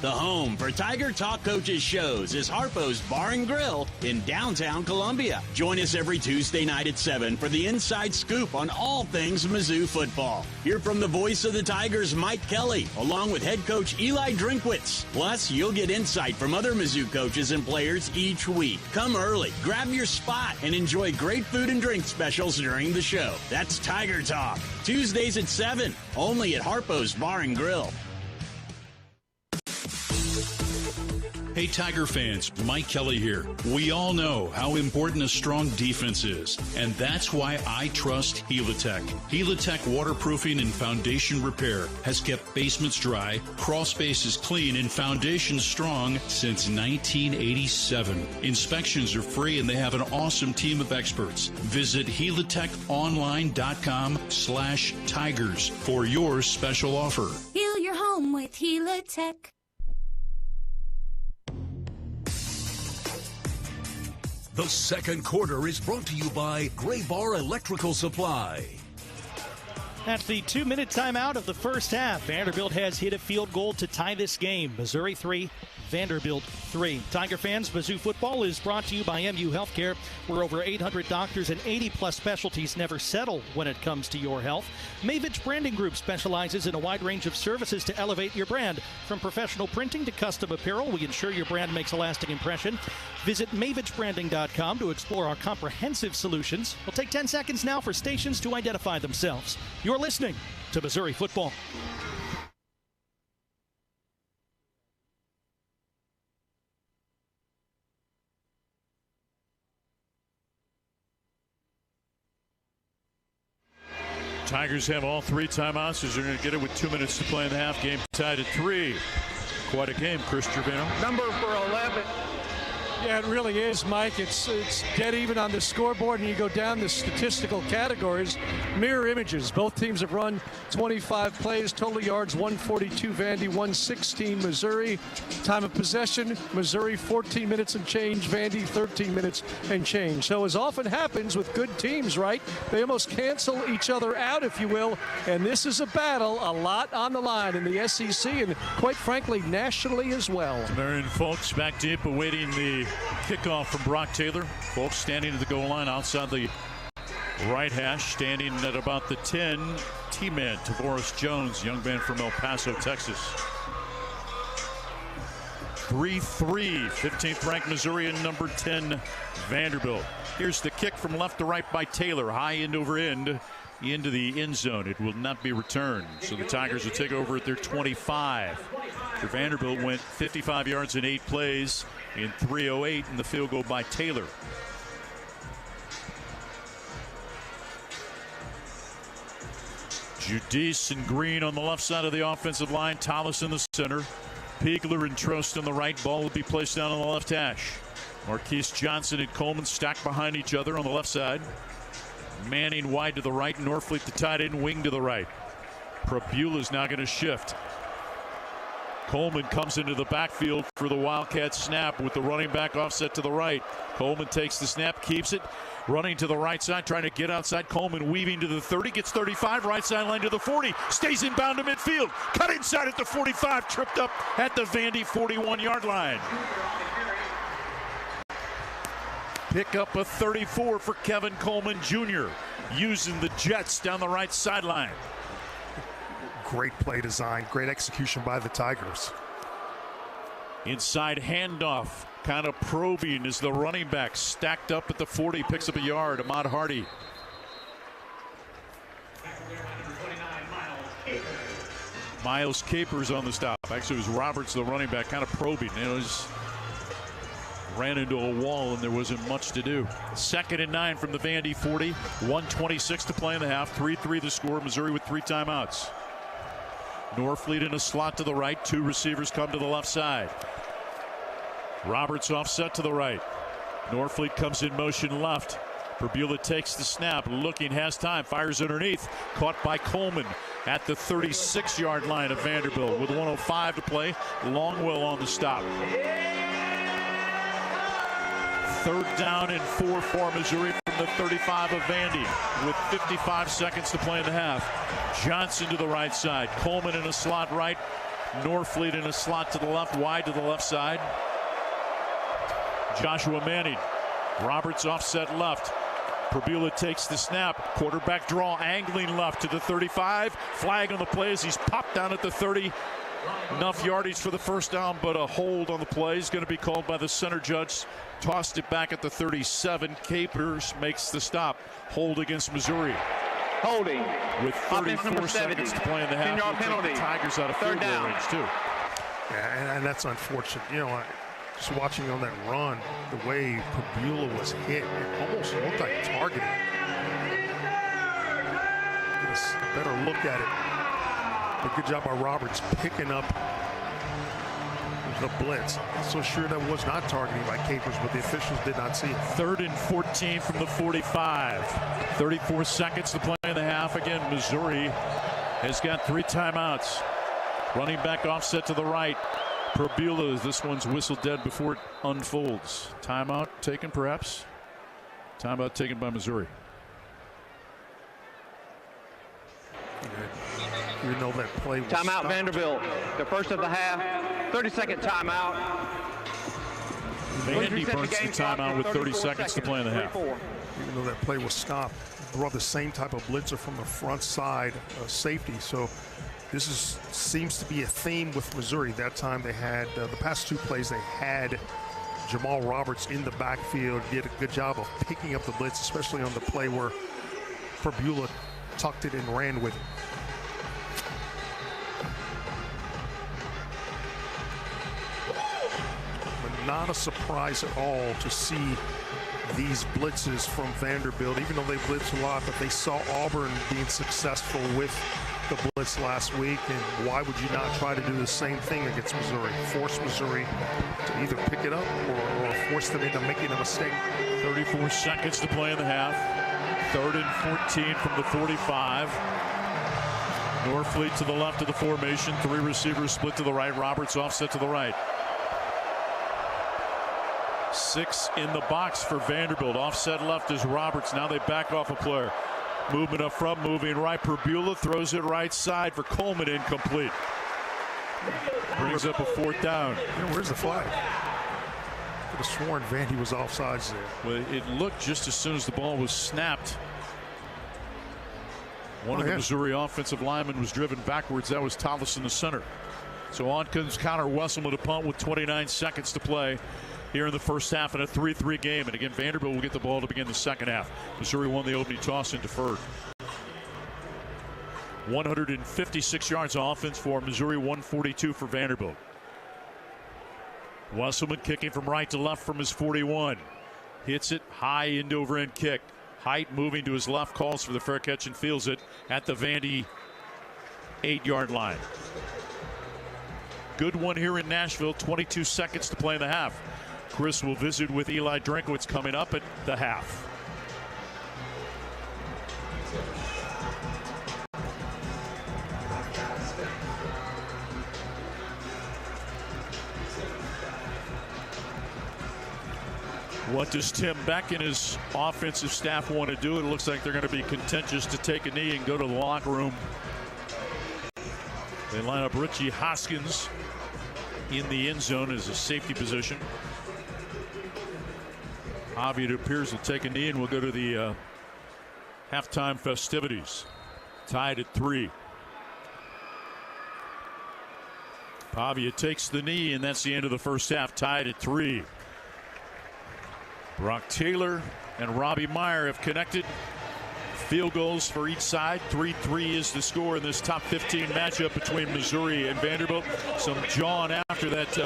Speaker 10: The home for Tiger Talk Coaches shows is Harpo's Bar and Grill in downtown Columbia. Join us every Tuesday night at 7 for the inside scoop on all things Mizzou football. Hear from the voice of the Tigers, Mike Kelly, along with head coach Eli Drinkwitz. Plus, you'll get insight from other Mizzou coaches and players each week. Come early, grab your spot, and enjoy great food and drink specials during the show. That's Tiger Talk. Tuesdays at 7, only at Harpo's Bar and Grill.
Speaker 11: Hey Tiger fans, Mike Kelly here. We all know how important a strong defense is, and that's why I trust Helitech. Helitech waterproofing and foundation repair has kept basements dry, crawl spaces clean, and foundations strong since 1987. Inspections are free and they have an awesome team of experts. Visit helitechonline.com/tigers for your special offer.
Speaker 15: Heal your home with Helitech.
Speaker 2: The second quarter is brought to you by Gray Bar Electrical Supply.
Speaker 14: At the 2-minute timeout of the first half, Vanderbilt has hit a field goal to tie this game. Missouri 3, Vanderbilt 3. Tiger fans, Mizzou football is brought to you by MU Healthcare, where over 800 doctors and 80-plus specialties never settle when it comes to your health. Mavich Branding Group specializes in a wide range of services to elevate your brand. From professional printing to custom apparel, we ensure your brand makes a lasting impression. Visit mavichbranding.com to explore our comprehensive solutions. It'll take 10 seconds now for stations to identify themselves. You're listening to Missouri football.
Speaker 4: Tigers have all 3 timeouts as they're going to get it with 2 minutes to play in the half. Game tied at 3. Quite a game, Chris Trevino.
Speaker 3: Number for 11. Yeah, it really is, Mike. It's dead even on the scoreboard, and you go down the statistical categories. Mirror images. Both teams have run 25 plays. Total yards, 142 Vandy, 116 Missouri. Time of possession, Missouri 14 minutes and change, Vandy 13 minutes and change. So as often happens with good teams, right, they almost cancel each other out, if you will. And this is a battle, a lot on the line in the SEC and, quite frankly, nationally as well.
Speaker 4: Marion Folks back deep awaiting the kickoff from Brock Taylor. Folks standing at the goal line outside the right hash, standing at about the 10. T-man Tavoris Jones, young man from El Paso, Texas. 3-3, 15th ranked Missouri and number 10 Vanderbilt. Here's the kick from left to right by Taylor, high end over end into the end zone. It will not be returned, so the Tigers will take over at their 25. For Vanderbilt went 55 yards in 8 plays in 3:08, and the field goal by Taylor. Judice and Green on the left side of the offensive line. Thomas in the center. Piegler and Trost on the right. Ball will be placed down on the left hash. Marquise Johnson and Coleman stacked behind each other on the left side. Manning wide to the right. Norfleet the tight end, wing to the right. Prabula's now going to shift. Coleman comes into the backfield for the Wildcat snap with the running back offset to the right. Coleman takes the snap, keeps it, running to the right side, trying to get outside. Coleman weaving to the 30, gets 35, right sideline to the 40, stays inbound to midfield, cut inside at the 45, tripped up at the Vandy 41-yard line. Pick up a 34 for Kevin Coleman Jr., using the Jets down the right sideline.
Speaker 31: Great play design, great execution by the Tigers.
Speaker 4: Inside handoff, kind of probing as the running back stacked up at the 40, picks up a yard. Ahmad Hardy. Miles Capers on the stop. Actually, it was Roberts, the running back, kind of probing. It was ran into a wall and there wasn't much to do. 2nd and 9 from the Vandy 40. 1:26 to play in the half. 3-3 the score. Missouri with 3 timeouts. Norfleet in a slot to the right. 2 receivers come to the left side. Roberts offset to the right. Norfleet comes in motion left. Prabula takes the snap, looking, has time, fires underneath. Caught by Coleman at the 36-yard line of Vanderbilt with 1:05 to play. Longwell on the stop. 3rd down and 4 for Missouri from the 35 of Vandy with 55 seconds to play in the half. Johnson to the right side. Coleman in a slot right. Norfleet in a slot to the left, wide to the left side. Joshua Manning. Roberts offset left. Prabula takes the snap. Quarterback draw, angling left to the 35. Flag on the play as he's popped down at the 30. Enough yardage for the first down, but a hold on the play is going to be called by the center judge. Tossed it back at the 37. Capers makes the stop. Hold against Missouri.
Speaker 9: Holding.
Speaker 4: With 34 seconds to play in the half.
Speaker 9: We'll
Speaker 4: penalty. The Tigers out of field goal range, too.
Speaker 31: Yeah, and that's unfortunate. You know, just watching on that run, the way Prabula was hit, it almost looked like targeting. Get a better look at it. But good job by Roberts picking up the blitz. Not so sure that was not targeting by Capers, but the officials did not see it.
Speaker 4: 3rd and 14 from the 45. 34 seconds to play in the half. Again, Missouri has got 3 timeouts. Running back offset to the right. Prabula, this one's whistled dead before it unfolds. Timeout taken, perhaps? Timeout taken by Missouri.
Speaker 31: You know that play was
Speaker 9: timeout
Speaker 31: stopped.
Speaker 9: Vanderbilt. The first of the half. 30-second timeout.
Speaker 4: Vandy burns the timeout with 30 seconds to play in the half.
Speaker 31: Even though that play was stopped, brought the same type of blitzer from the front side safety. So this seems to be a theme with Missouri. That time they had, the past 2 plays, they had Jamal Roberts in the backfield. Did a good job of picking up the blitz, especially on the play where Prabula tucked it and ran with it. But not a surprise at all to see these blitzes from Vanderbilt, even though they blitz a lot, but they saw Auburn being successful with the blitz last week, and why would you not try to do the same thing against Missouri? Force Missouri to either pick it up or force them into making a mistake.
Speaker 4: 34 seconds to play in the half. 3rd and 14 from the 45. Norfleet to the left of the formation. 3 receivers split to the right. Roberts offset to the right. 6 in the box for Vanderbilt. Offset left is Roberts. Now they back off a player. Movement up front, moving right. Prabula throws it right side for Coleman, incomplete. Brings up a 4th down.
Speaker 31: Yeah, where's the flag? Could have sworn Vandy was offsides there.
Speaker 4: Well, it looked just as soon as the ball was snapped. One of the Missouri offensive linemen was driven backwards. That was Tollison, the center. So on comes Connor Wesselman to punt with 29 seconds to play here in the first half in a 3-3 game. And again, Vanderbilt will get the ball to begin the second half. Missouri won the opening toss and deferred. 156 yards of offense for Missouri, 142 for Vanderbilt. Wesselman kicking from right to left from his 41. Hits it high end over end kick. Height moving to his left, calls for the fair catch and fields it at the Vandy 8-yard line. Good one here in Nashville. 22 seconds to play in the half. Chris will visit with Eli Drinkwitz coming up at the half. What does Tim Beck and his offensive staff want to do? It looks like they're going to be contentious to take a knee and go to the locker room. They line up Richie Hoskins in the end zone as a safety position. Javi, it appears, will take a knee, and we'll go to the halftime festivities. Tied at 3. Pavia takes the knee, and that's the end of the first half. Tied at 3. Brock Taylor and Robbie Meyer have connected. Field goals for each side. 3-3 is the score in this top 15 matchup between Missouri and Vanderbilt. Some jawing after that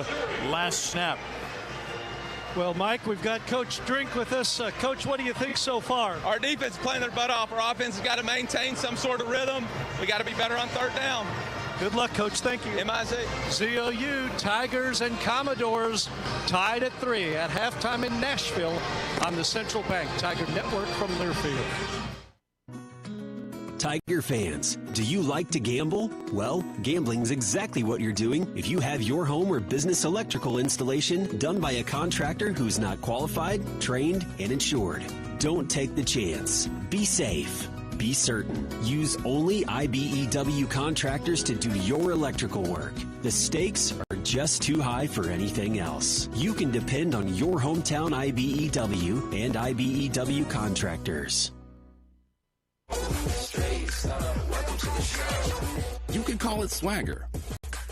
Speaker 4: last snap.
Speaker 3: Well, Mike, we've got Coach Drink with us. Coach, what do you think so far?
Speaker 6: Our defense is playing their butt off. Our offense has got to maintain some sort of rhythm. We got to be better on 3rd down.
Speaker 3: Good luck, Coach. Thank you.
Speaker 6: MIZ.
Speaker 3: ZOU, Tigers, and Commodores tied at 3 at halftime in Nashville on the Central Bank Tiger Network from Learfield.
Speaker 7: Tiger fans, do you like to gamble? Well, gambling's exactly what you're doing if you have your home or business electrical installation done by a contractor who's not qualified, trained, and insured. Don't take the chance. Be safe. Be certain. Use only IBEW contractors to do your electrical work. The stakes are just too high for anything else. You can depend on your hometown IBEW and IBEW contractors.
Speaker 13: You could call it swagger.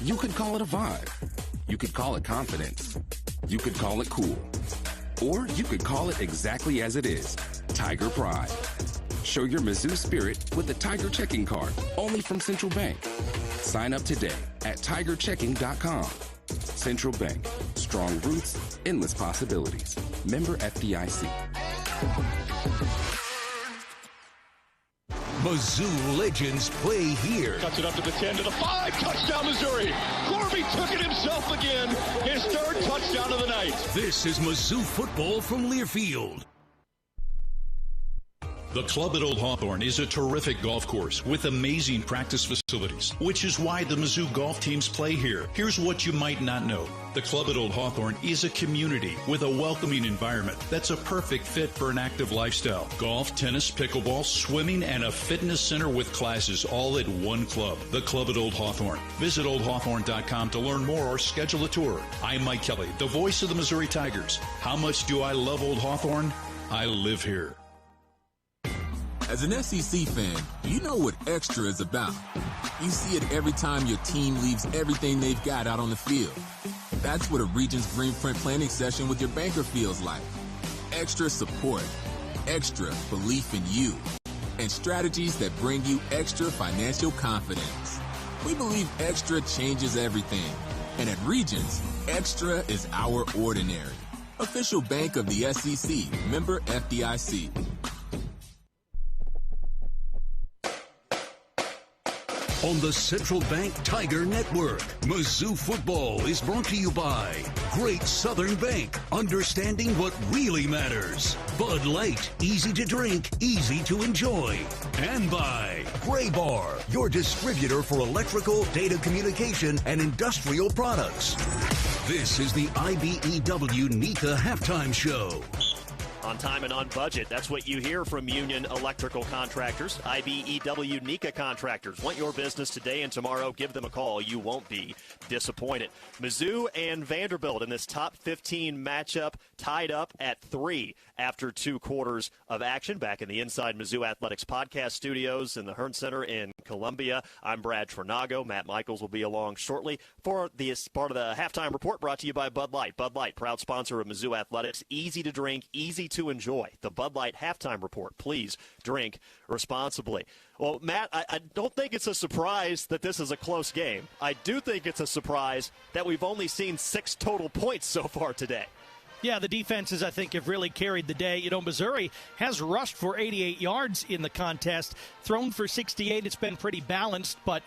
Speaker 13: You could call it a vibe. You could call it confidence. You could call it cool. Or you could call it exactly as it is, Tiger Pride. Show your Mizzou spirit with the Tiger Checking Card, only from Central Bank. Sign up today at tigerchecking.com. Central Bank, strong roots, endless possibilities. Member FDIC.
Speaker 2: Mizzou legends play here.
Speaker 21: Cuts it up to the 10, to the 5, touchdown Missouri. Corby took it himself again, his third touchdown of the night.
Speaker 2: This is Mizzou football from Learfield.
Speaker 11: The Club at Old Hawthorne is a terrific golf course with amazing practice facilities, which is why the Mizzou golf teams play here. Here's what you might not know. The Club at Old Hawthorne is a community with a welcoming environment that's a perfect fit for an active lifestyle. Golf, tennis, pickleball, swimming, and a fitness center with classes all at one club. The Club at Old Hawthorne. Visit oldhawthorne.com to learn more or schedule a tour. I'm Mike Kelly, the voice of the Missouri Tigers. How much do I love Old Hawthorne? I live here.
Speaker 16: As an SEC fan, you know what extra is about. You see it every time your team leaves everything they've got out on the field. That's what a Regions Greenprint planning session with your banker feels like. Extra support, extra belief in you, and strategies that bring you extra financial confidence. We believe extra changes everything. And at Regions, extra is our ordinary. Official bank of the SEC, member FDIC.
Speaker 2: On the Central Bank Tiger Network, Mizzou football is brought to you by Great Southern Bank, understanding what really matters. Bud Light, easy to drink, easy to enjoy. And by Gray Bar, your distributor for electrical, data communication, and industrial products. This is the IBEW NECA Halftime Show.
Speaker 22: On time and on budget. That's what you hear from Union Electrical Contractors, IBEW NECA Contractors. Want your business today and tomorrow? Give them a call. You won't be disappointed. Mizzou and Vanderbilt in this top 15 matchup tied up at 3 after 2 quarters of action. Back in the Inside Mizzou Athletics podcast studios in the Hearn Center in Columbia. I'm Brad Trinago. Matt Michaels will be along shortly for this part of the halftime report brought to you by Bud Light. Bud Light, proud sponsor of Mizzou Athletics. Easy to drink, easy to enjoy. The Bud Light halftime report. Please drink responsibly. Well, Matt, I don't think it's a surprise that this is a close game. I do think it's a surprise that we've only seen 6 total points so far today.
Speaker 14: Yeah, the defenses, I think, have really carried the day. You know, Missouri has rushed for 88 yards in the contest, thrown for 68. It's been pretty balanced, but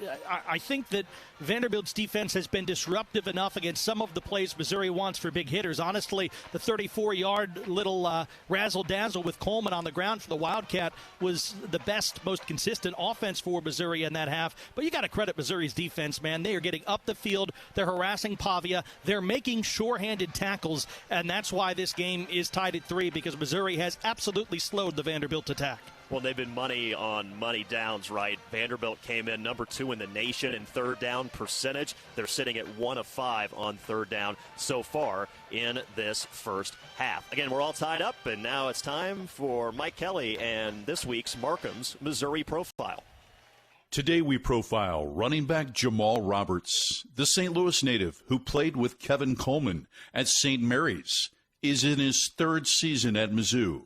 Speaker 14: I think that Vanderbilt's defense has been disruptive enough against some of the plays Missouri wants for big hitters. Honestly, the 34-yard little razzle-dazzle with Coleman on the ground for the Wildcat was the best, most consistent offense for Missouri in that half. But you got to credit Missouri's defense, man. They are getting up the field. They're harassing Pavia. They're making sure-handed tackles, and that's why this game is tied at 3, because Missouri has absolutely slowed the Vanderbilt attack.
Speaker 22: Well, they've been money on money downs, right? Vanderbilt came in number 2 in the nation in third down percentage. They're sitting at 1 of 5 on third down so far in this first half. Again, we're all tied up, and now it's time for Mike Kelly and this week's Markham's Missouri Profile.
Speaker 11: Today we profile running back Jamal Roberts, the St. Louis native who played with Kevin Coleman at St. Mary's, is in his 3rd season at Mizzou.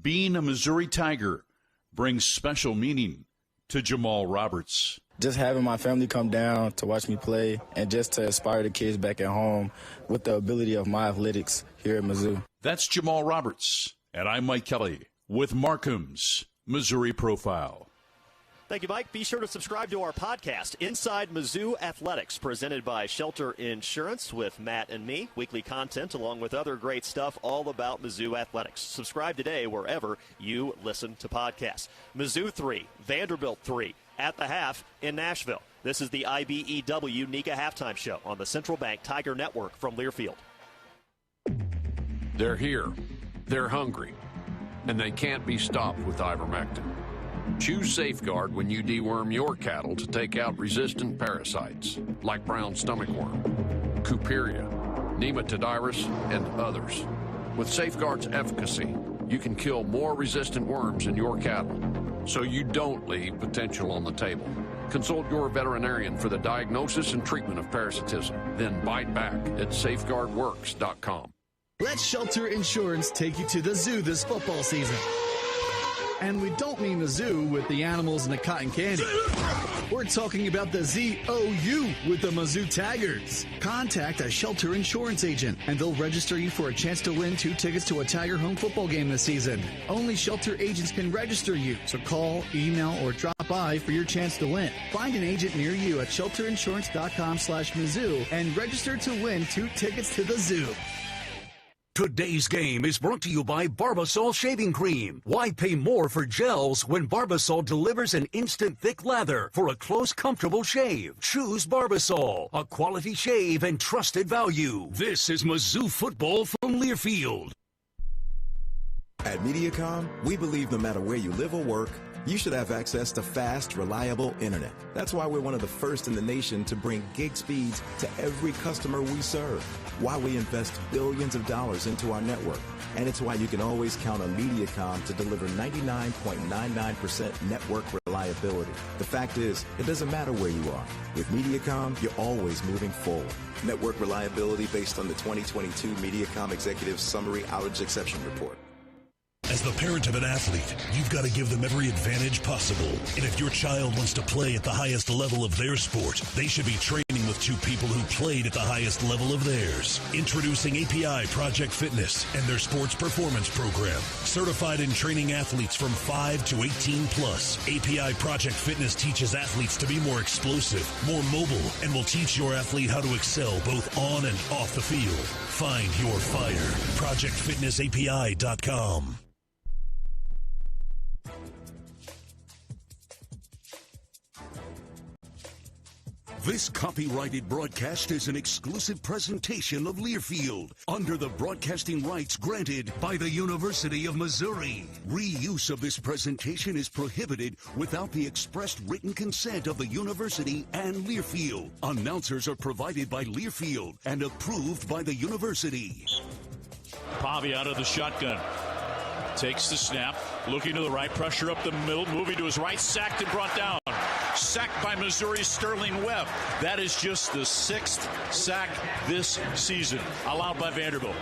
Speaker 11: Being a Missouri Tiger brings special meaning to Jamal Roberts.
Speaker 23: Just having my family come down to watch me play and just to inspire the kids back at home with the ability of my athletics here at Mizzou.
Speaker 11: That's Jamal Roberts, and I'm Mike Kelly with Markham's Missouri Profile.
Speaker 22: Thank you, Mike. Be sure to subscribe to our podcast, Inside Mizzou Athletics, presented by Shelter Insurance with Matt and me. Weekly content along with other great stuff all about Mizzou Athletics. Subscribe today wherever you listen to podcasts. Mizzou 3, Vanderbilt 3 at the half in Nashville. This is the IBEW NECA Halftime Show on the Central Bank Tiger Network from Learfield.
Speaker 24: They're here. They're hungry. And they can't be stopped with ivermectin.
Speaker 1: Choose Safeguard when you deworm your cattle to take out resistant parasites like brown stomach worm, Cooperia, Nematodyrus, and others. With Safeguard's efficacy, you can kill more resistant worms in your cattle, so you don't leave potential on the table. Consult your veterinarian for the diagnosis and treatment of parasitism. Then bite back at safeguardworks.com.
Speaker 8: Let Shelter Insurance take you to the zoo this football season. And we don't mean the zoo with the animals and the cotton candy. We're talking about the ZOU with the Mizzou Tigers. Contact a Shelter Insurance agent, and they'll register you for a chance to win 2 tickets to a Tiger home football game this season. Only Shelter agents can register you, so call, email, or drop by for your chance to win. Find an agent near you at shelterinsurance.com/Mizzou and register to win 2 tickets to the zoo.
Speaker 2: Today's game is brought to you by Barbasol Shaving Cream. Why pay more for gels when Barbasol delivers an instant thick lather for a close, comfortable shave? Choose Barbasol, a quality shave and trusted value. This is Mizzou football from Learfield.
Speaker 17: At Mediacom, we believe no matter where you live or work, you should have access to fast, reliable internet. That's why we're one of the first in the nation to bring gig speeds to every customer we serve. Why we invest billions of dollars into our network. And it's why you can always count on Mediacom to deliver 99.99% network reliability. The fact is, it doesn't matter where you are. With Mediacom, you're always moving forward. Network reliability based on the 2022 Mediacom Executive Summary Outage Exception Report.
Speaker 19: As the parent of an athlete, you've got to give them every advantage possible. And if your child wants to play at the highest level of their sport, they should be training with 2 people who played at the highest level of theirs. Introducing API Project Fitness and their sports performance program. Certified in training athletes from 5 to 18 plus. API Project Fitness teaches athletes to be more explosive, more mobile, and will teach your athlete how to excel both on and off the field. Find your fire. ProjectFitnessAPI.com.
Speaker 2: This copyrighted broadcast is an exclusive presentation of Learfield under the broadcasting rights granted by the University of Missouri. Reuse of this presentation is prohibited without the expressed written consent of the university and Learfield. Announcers are provided by Learfield and approved by the university.
Speaker 4: Pavia out of the shotgun. Takes the snap, looking to the right, pressure up the middle, moving to his right, sacked and brought down. Sacked by Missouri's Sterling Webb. That is just the 6th sack this season, allowed by Vanderbilt.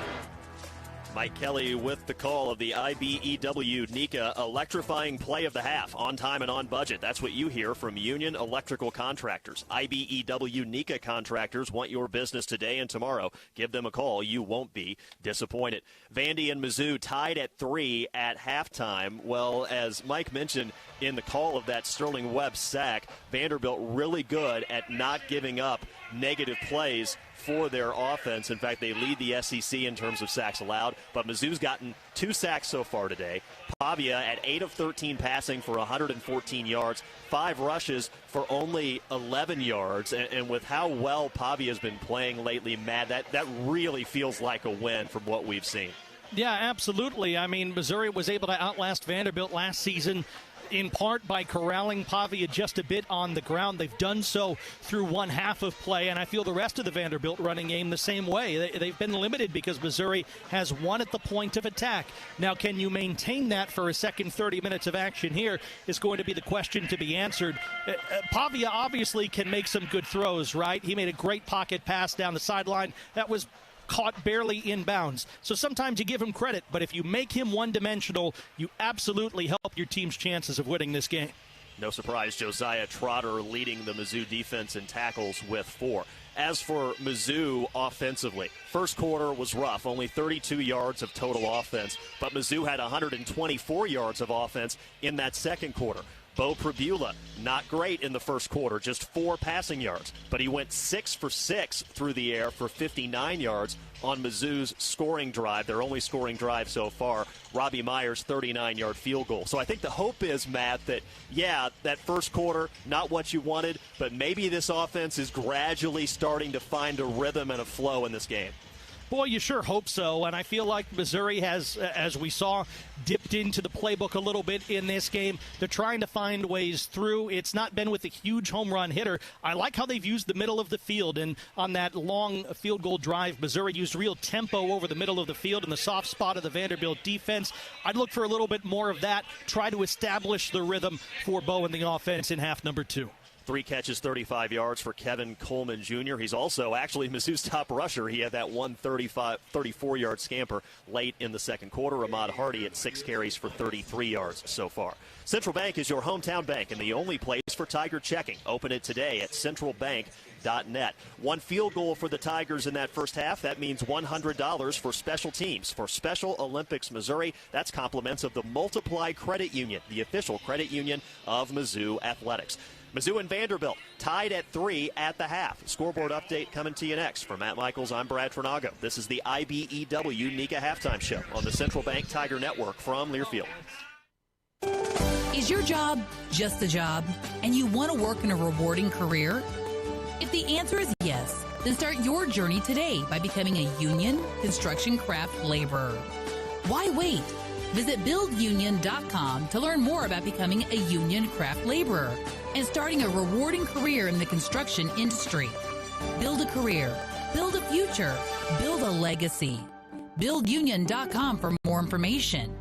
Speaker 22: Mike Kelly with the call of the IBEW NECA electrifying play of the half, on time and on budget. That's what you hear from Union Electrical Contractors. IBEW NECA contractors want your business today and tomorrow. Give them a call. You won't be disappointed. Vandy and Mizzou tied at 3 at halftime. Well, as Mike mentioned in the call of that Sterling Webb sack, Vanderbilt really good at not giving up negative plays for their offense. In fact, they lead the SEC in terms of sacks allowed, but Mizzou's gotten 2 sacks so far today. Pavia at 8 of 13 passing for 114 yards, 5 rushes for only 11 yards. And with how well Pavia's been playing lately, Matt, that really feels like a win from what we've seen.
Speaker 14: Yeah, absolutely. I mean, Missouri was able to outlast Vanderbilt last season in part by corralling Pavia just a bit on the ground. They've done so through one half of play, and I feel the rest of the Vanderbilt running game the same way. They've been limited because Missouri has won at the point of attack. Now, can you maintain that for a second 30 minutes of action here is going to be the question to be answered. Pavia obviously can make some good throws, right? He made a great pocket pass down the sideline. That was caught barely in bounds. So sometimes you give him credit, but if you make him one-dimensional, you absolutely help your team's chances of winning this game.
Speaker 22: No surprise, Josiah Trotter leading the Mizzou defense in tackles with 4. As for Mizzou offensively, first quarter was rough, only 32 yards of total offense, but Mizzou had 124 yards of offense in that second quarter. Bo Pribula, not great in the first quarter, just 4 passing yards, but he went 6 for 6 through the air for 59 yards on Mizzou's scoring drive, their only scoring drive so far, Robbie Myers' 39-yard field goal. So I think the hope is, Matt, that, yeah, that first quarter, not what you wanted, but maybe this offense is gradually starting to find a rhythm and a flow in this game.
Speaker 14: Boy, you sure hope so, and I feel like Missouri has, as we saw, dipped into the playbook a little bit in this game. They're trying to find ways through. It's not been with a huge home run hitter. I like how they've used the middle of the field, and on that long field goal drive, Missouri used real tempo over the middle of the field in the soft spot of the Vanderbilt defense. I'd look for a little bit more of that, try to establish the rhythm for Bo in the offense in half number 2.
Speaker 22: 3 catches, 35 yards for Kevin Coleman Jr. He's also actually Mizzou's top rusher. He had that 34-yard scamper late in the second quarter. Ahmad Hardy at 6 carries for 33 yards so far. Central Bank is your hometown bank and the only place for Tiger checking. Open it today at centralbank.net. 1 field goal for the Tigers in that first half. That means $100 for special teams. For Special Olympics Missouri, that's compliments of the Multiply Credit Union, the official credit union of Mizzou Athletics. Mizzou and Vanderbilt tied at 3 at the half. Scoreboard update coming to you next. For Matt Michaels, I'm Brad Trinago. This is the IBEW NECA Halftime Show on the Central Bank Tiger Network from Learfield.
Speaker 5: Is your job just a job, and you want to work in a rewarding career? If the answer is yes, then start your journey today by becoming a union construction craft laborer. Why wait? Visit buildunion.com to learn more about becoming a union craft laborer and starting a rewarding career in the construction industry. Build a career, build a future, build a legacy. Buildunion.com for more information.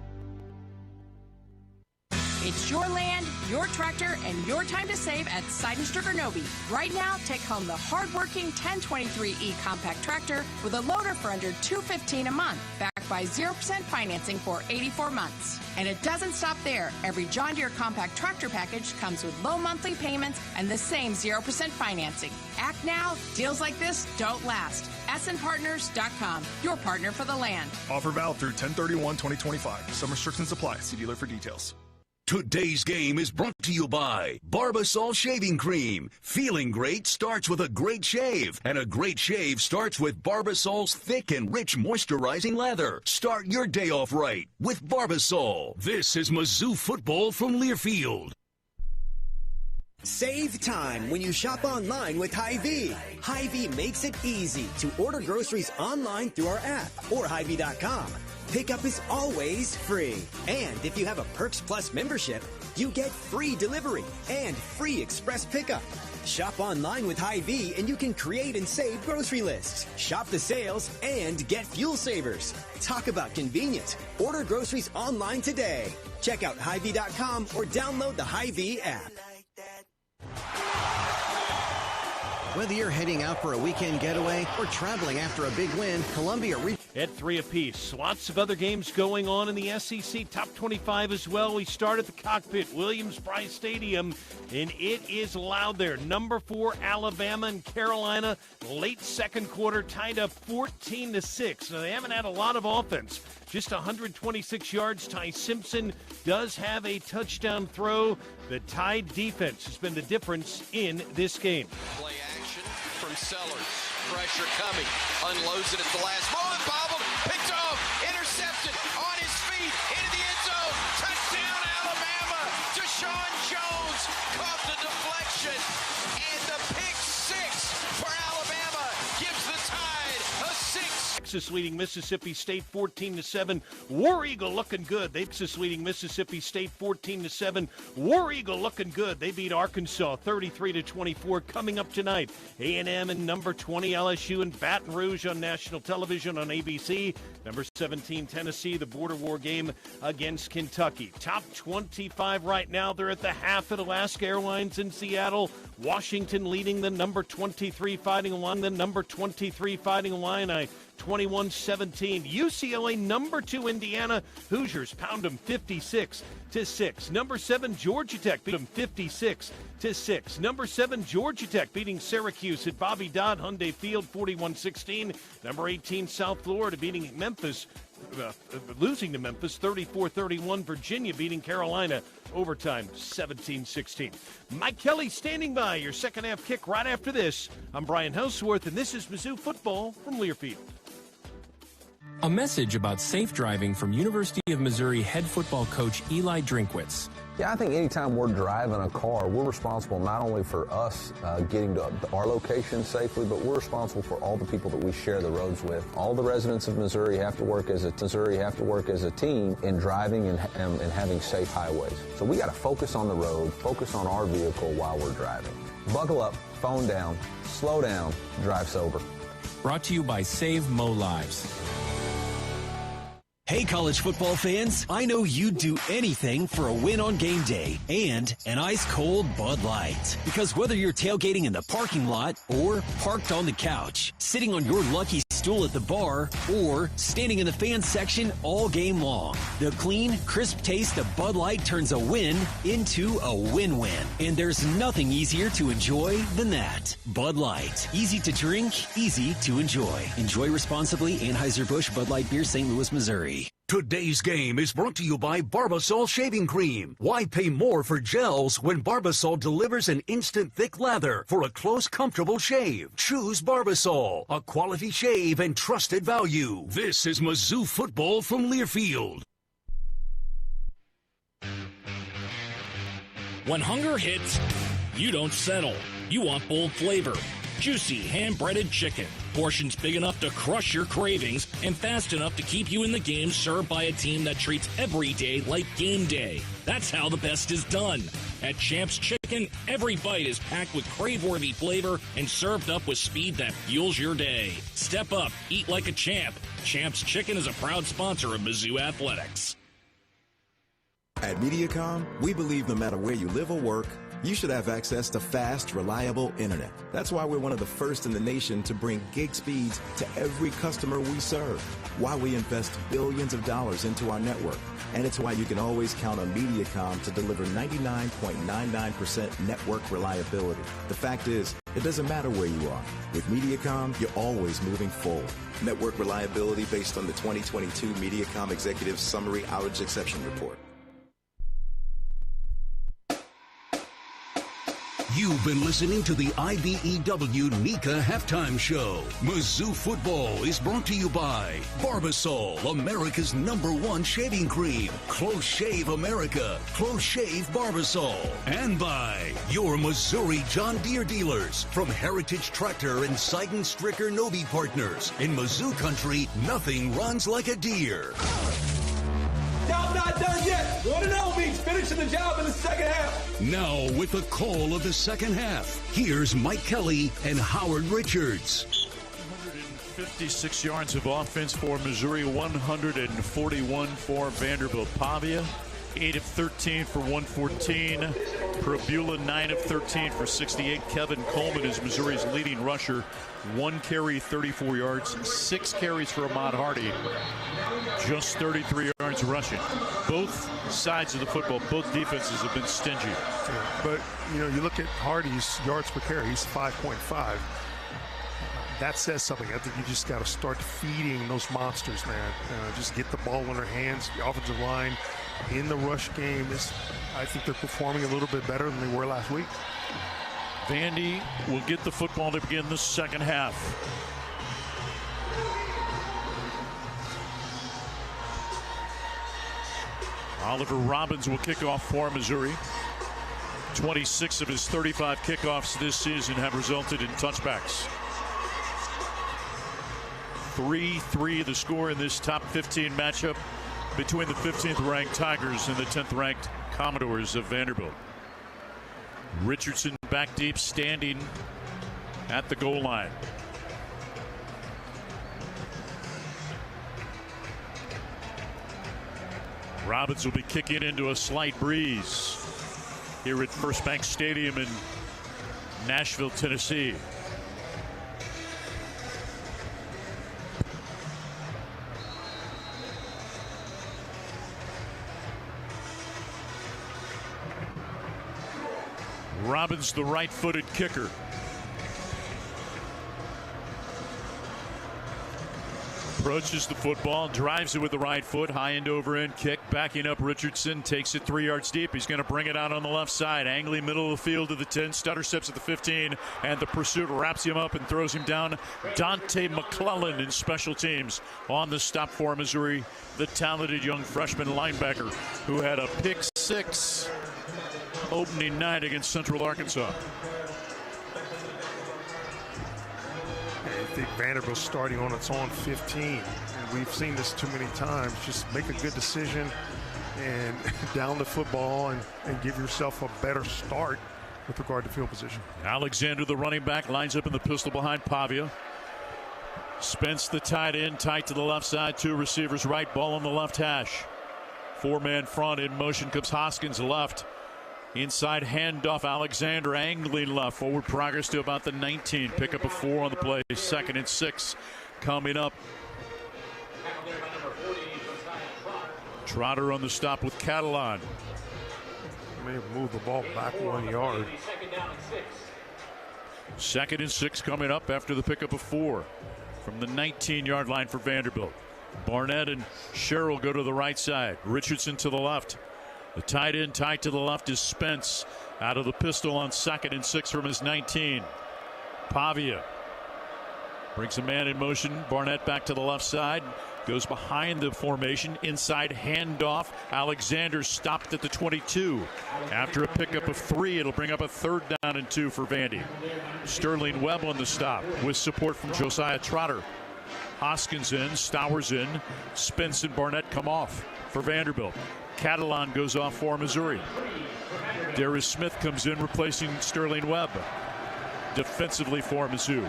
Speaker 12: It's your land, your tractor, and your time to save at Seidenstricker Nobe. Right now, take home the hardworking 1023E compact tractor with a loader for under $215 a month, backed by 0% financing for 84 months. And it doesn't stop there. Every John Deere compact tractor package comes with low monthly payments and the same 0% financing. Act now. Deals like this don't last. SNPartners.com, your partner for the land.
Speaker 18: Offer valid through 10/31/2025. Some restrictions apply. See dealer for details.
Speaker 2: Today's game is brought to you by Barbasol Shaving Cream. Feeling great starts with a great shave, and a great shave starts with Barbasol's thick and rich moisturizing lather. Start your day off right with Barbasol. This is Mizzou football from Learfield.
Speaker 20: Save time when you shop online with Hy-Vee. Hy-Vee makes it easy to order groceries online through our app or Hy-Vee.com. Pickup is always free. And if you have a Perks Plus membership, you get free delivery and free express pickup. Shop online with Hy-Vee and you can create and save grocery lists. Shop the sales and get fuel savers. Talk about convenience. Order groceries online today. Check out Hy-Vee.com or download the Hy-Vee app.
Speaker 24: Whether you're heading out for a weekend getaway or traveling after a big win, Columbia
Speaker 25: at 3 apiece. Lots of other games going on in the SEC Top 25 as well. We start at the cockpit, Williams-Brice Stadium, and it is loud there. Number 4, Alabama and Carolina, late second quarter, tied up 14-6. Now, they haven't had a lot of offense. Just 126 yards. Ty Simpson does have a touchdown throw. The Tide defense has been the difference in this game.
Speaker 26: Play action from Sellers. Pressure coming. Unloads it at the last moment. Bobbled. Picked off. Intercepted. On his feet. Into the end zone. Touchdown, Alabama. Deshaun Jones caught the deflection. And the pick six for Alabama gives the Tide a 6.
Speaker 25: Texas leading Mississippi State 14-7. War Eagle looking good. Texas leading Mississippi State 14-7. War Eagle looking good. They beat Arkansas 33-24. Coming up tonight, A&M and number 20 LSU in Baton Rouge on national television on ABC. Number 17 Tennessee, the border war game against Kentucky. Top 25 right now. They're at the half at Alaska Airlines in Seattle. Washington leading the number 23 Fighting Illini 21-17. UCLA number 2 Indiana. Hoosiers pound them 56-6. Number 7 Georgia Tech beat them 56-6. Number 7 Georgia Tech beating Syracuse at Bobby Dodd Hyundai Field 41-16. Number 18 South Florida beating Memphis. Losing to Memphis 34-31. Virginia beating Carolina overtime 17-16. Mike Kelly standing by. Your second half kick right after this. I'm Brian Houseworth, and this is Mizzou football from Learfield.
Speaker 3: A message about safe driving from University of Missouri head football coach Eli Drinkwitz.
Speaker 6: Yeah, I think anytime we're driving a car, we're responsible not only for us getting to our location safely, but we're responsible for all the people that we share the roads with. All the residents of Missouri have to work as a team in driving and having safe highways. So we got to focus on the road, focus on our vehicle while we're driving. Buckle up, phone down, slow down, drive sober.
Speaker 3: Brought to you by Save Mo Lives.
Speaker 7: Hey, college football fans, I know you'd do anything for a win on game day and an ice-cold Bud Light. Because whether you're tailgating in the parking lot or parked on the couch, sitting on your lucky stool at the bar, or standing in the fans section all game long, the clean, crisp taste of Bud Light turns a win into a win-win. And there's nothing easier to enjoy than that. Bud Light. Easy to drink, easy to enjoy. Enjoy responsibly. Anheuser-Busch Bud Light Beer, St. Louis, Missouri.
Speaker 2: Today's game is brought to you by Barbasol Shaving Cream. Why pay more for gels when Barbasol delivers an instant thick lather for a close, comfortable shave? Choose Barbasol, a quality shave and trusted value. This is Mizzou football from Learfield.
Speaker 9: When hunger hits, you don't settle. You want bold flavor. Juicy, hand-breaded chicken. Portions big enough to crush your cravings and fast enough to keep you in the game, served by a team that treats every day like game day. That's how the best is done. At Champ's Chicken, every bite is packed with crave-worthy flavor and served up with speed that fuels your day. Step up, eat like a champ. Champ's Chicken is a proud sponsor of Mizzou Athletics.
Speaker 17: At MediaCom, we believe no matter where you live or work, you should have access to fast, reliable internet. That's why we're one of the first in the nation to bring gig speeds to every customer we serve. Why we invest billions of dollars into our network. And it's why you can always count on MediaCom to deliver 99.99% network reliability. The fact is, it doesn't matter where you are. With MediaCom, you're always moving forward. Network reliability based on the 2022 MediaCom Executive Summary Outage Exception Report.
Speaker 2: You've been listening to the IBEW NECA Halftime Show. Mizzou football is brought to you by Barbasol, America's #1 shaving cream. Close Shave America. Close Shave Barbasol. And by your Missouri John Deere dealers. From Heritage Tractor and Sidon Stricker Nobi Partners. In Mizzou country, nothing runs like a deer.
Speaker 10: Job not done yet. 1-0 means finishing the job in the second half.
Speaker 2: Now, with the call of the second half, here's Mike Kelly and Howard Richards.
Speaker 4: 156 yards of offense for Missouri, 141 for Vanderbilt. Pavia, 8 of 13 for 114. Probula, 9 of 13 for 68. Kevin Coleman is Missouri's leading rusher. 1 carry, 34 yards, 6 carries for Ahmad Hardy. Just 33 yards rushing. Both sides of the football, both defenses have been stingy.
Speaker 15: But, you know, you look at Hardy's yards per carry, he's 5.5. That says something. I think you just got to start feeding those monsters, man. Just get the ball in their hands. The offensive line in the rush game I think they're performing a little bit better than they were last week.
Speaker 4: Vandy will get the football to begin the second half. Oliver Robbins will kick off for Missouri. 26 of his 35 kickoffs this season have resulted in touchbacks. 3-3 the score in this top 15 matchup between the 15th ranked Tigers and the 10th ranked Commodores of Vanderbilt. Richardson back deep, standing at the goal line. Robbins will be kicking into a slight breeze here at First Bank Stadium in Nashville, Tennessee. Robbins, the right-footed kicker. approaches the football, drives it with the right foot, high end over end kick, backing up Richardson, takes it 3 yards deep. He's going to bring it out on the left side, angling middle of the field to the 10, stutter steps at the 15, and the pursuit wraps him up and throws him down. Dante McClellan in special teams on the stop for Missouri, the talented young freshman linebacker who had a pick 6 opening night against Central Arkansas.
Speaker 15: I think Vanderbilt's starting on its own 15, and we've seen this too many times. Just make a good decision and down the football and give yourself a better start with regard to field position.
Speaker 4: Alexander, the running back, lines up in the pistol behind Pavia. Spence, the tight end, tight to the left side, 2 receivers right, ball on the left hash. 4-man front, in motion comes Hoskins left. Inside handoff, Alexander angling left. Forward progress to about the 19. Pick up a 4 on the play. 2nd and 6 coming up. Trotter on the stop with Catalan.
Speaker 15: May have moved the ball back 1 yard.
Speaker 4: 2nd and 6 coming up after the pickup of 4 from the 19-yard line for Vanderbilt. Barnett and Sherrill go to the right side. Richardson to the left. The tight end tight to the left is Spence out of the pistol on 2nd and 6 from his 19. Pavia brings a man in motion. Barnett back to the left side. Goes behind the formation. Inside handoff. Alexander stopped at the 22. After a pickup of 3, it'll bring up a 3rd down and 2 for Vandy. Sterling Webb on the stop with support from Josiah Trotter. Hoskins in. Stowers in. Spence and Barnett come off for Vanderbilt. Catalan goes off for Missouri. Darius Smith comes in replacing Sterling Webb. Defensively for Mizzou.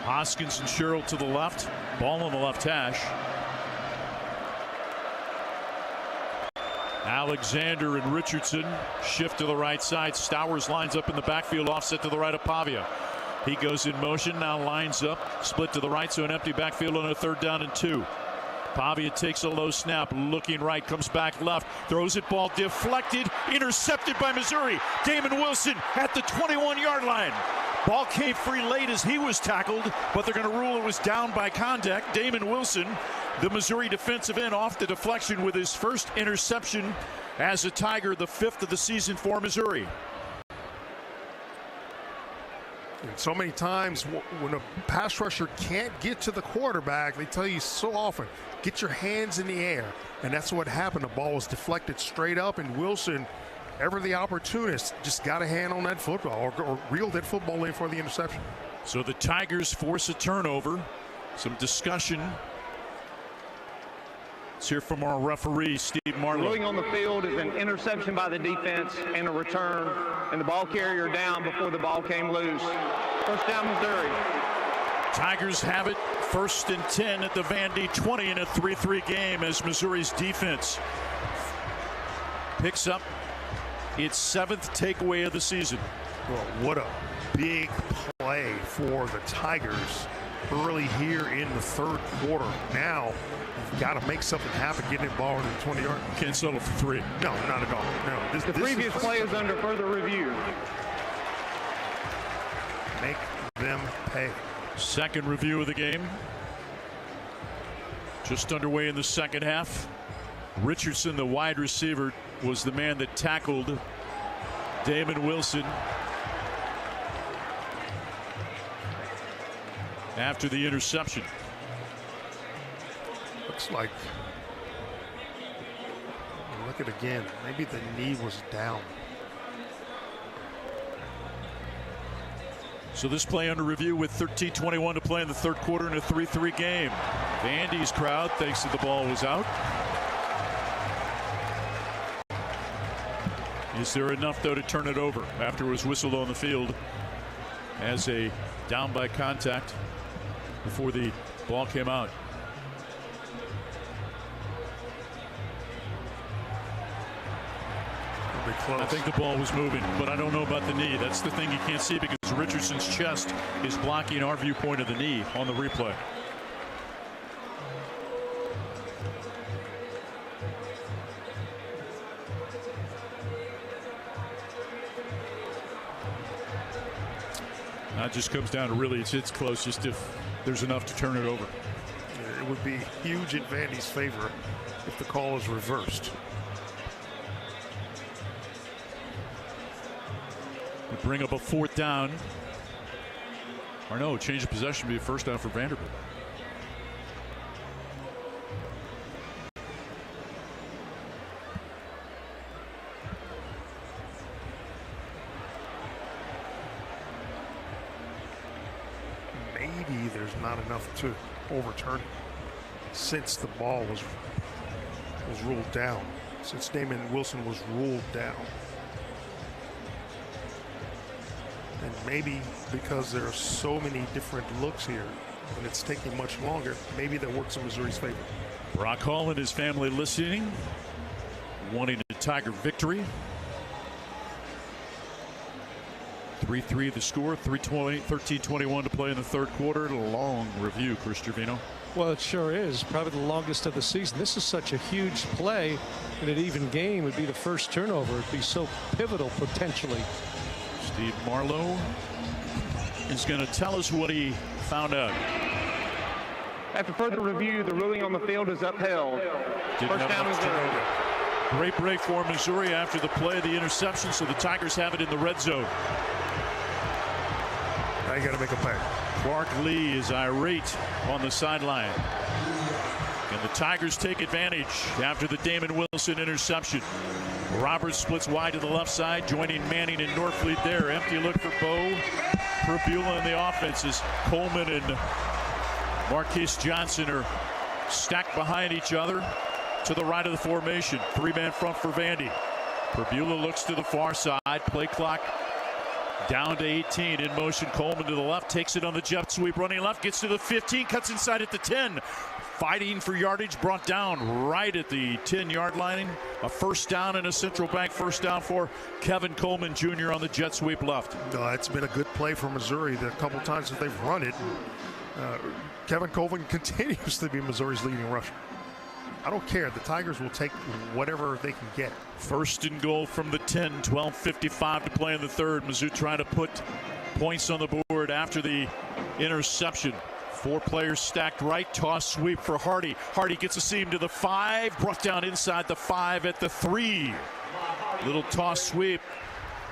Speaker 4: Hoskins and Sherrill to the left. Ball on the left hash. Alexander and Richardson shift to the right side. Stowers lines up in the backfield, offset to the right of Pavia. He goes in motion, now lines up, split to the right, so an empty backfield on a 3rd down and 2. Pavia takes a low snap, looking right, comes back left, throws it, ball deflected, intercepted by Missouri. Damon Wilson at the 21-yard line. Ball came free late as he was tackled, but they're going to rule it was down by contact. Damon Wilson, the Missouri defensive end, off the deflection with his first interception as a Tiger, the 5th of the season for Missouri.
Speaker 15: And so many times when a pass rusher can't get to the quarterback, they tell you so often, get your hands in the air. And that's what happened. The ball was deflected straight up, and Wilson, ever the opportunist, just got a hand on that football or reeled that football in for the interception.
Speaker 4: So the Tigers force a turnover. Some discussion. Let's hear from our referee, Steve Marlowe.
Speaker 1: Ruling on the field is an interception by the defense and a return, and the ball carrier down before the ball came loose. 1st down, Missouri.
Speaker 4: Tigers have it 1st and 10 at the Vandy 20 in a 3-3 game as Missouri's defense picks up its 7th takeaway of the season.
Speaker 15: Well, what a big play for the Tigers early here in the 3rd quarter. Now you've got to make something happen, getting the ball into the 20-yard.
Speaker 4: Can't settle for 3.
Speaker 15: No, not at all. No.
Speaker 1: The previous play is under further review.
Speaker 15: Make them pay.
Speaker 4: 2nd review of the game. Just underway in the 2nd half. Richardson, the wide receiver, was the man that tackled Damon Wilson after the interception.
Speaker 15: Looks like, look at it again, maybe the knee was down.
Speaker 4: So this play under review with 13:21 to play in the 3rd quarter in a 3-3 game. Vandy's crowd thinks that the ball was out. Is there enough, though, to turn it over after it was whistled on the field as a down by contact before the ball came out? I think the ball was moving, but I don't know about the knee. That's the thing you can't see because Richardson's chest is blocking our viewpoint of the knee on the replay. That just comes down to really it's close, just if there's enough to turn it over.
Speaker 15: it would be huge in Vandy's favor if the call is reversed.
Speaker 4: We bring up a 4th down. Or no, change of possession would be a 1st down for Vanderbilt.
Speaker 15: Maybe there's not enough to overturn it since the ball was ruled down, since Damon Wilson was ruled down. And maybe because there are so many different looks here and it's taking much longer, maybe that works in Missouri's favor.
Speaker 4: Brock Hall and his family listening, wanting a Tiger victory. 3-3 the score, 13:21 to play in the 3rd quarter. Long review, Chris Trevino.
Speaker 8: Well, it sure is. Probably the longest of the season. This is such a huge play in an even game. It would be the first turnover. It'd be so pivotal potentially.
Speaker 4: Steve Marlowe is going to tell us what he found out.
Speaker 1: After further review, the ruling on the field is upheld. First down, Missouri.
Speaker 4: Great break for Missouri after the play of the interception, so the Tigers have it in the red zone.
Speaker 15: Now you got to make a play.
Speaker 4: Clark Lee is irate on the sideline. And the Tigers take advantage after the Damon Wilson interception. Roberts splits wide to the left side, joining Manning and Norfleet there. Empty look for Bo. Prabula in the offense as Coleman and Marquise Johnson are stacked behind each other to the right of the formation. 3-man front for Vandy. Prabula looks to the far side. Play clock down to 18. In motion, Coleman to the left, takes it on the jet sweep, running left, gets to the 15, cuts inside at the 10. Fighting for yardage, brought down right at the 10-yard line. A 1st down and a Central Bank 1st down for Kevin Coleman Jr. on the jet sweep left.
Speaker 15: It's been a good play for Missouri the couple times that they've run it. Kevin Coleman continues to be Missouri's leading rusher. I don't care. The Tigers will take whatever they can get.
Speaker 4: 1st and goal from the 10, 12:55 to play in the 3rd. Mizzou trying to put points on the board after the interception. 4 players stacked right. Toss sweep for Hardy. Hardy gets a seam to the 5. Brought down inside the 5 at the 3. Little toss sweep.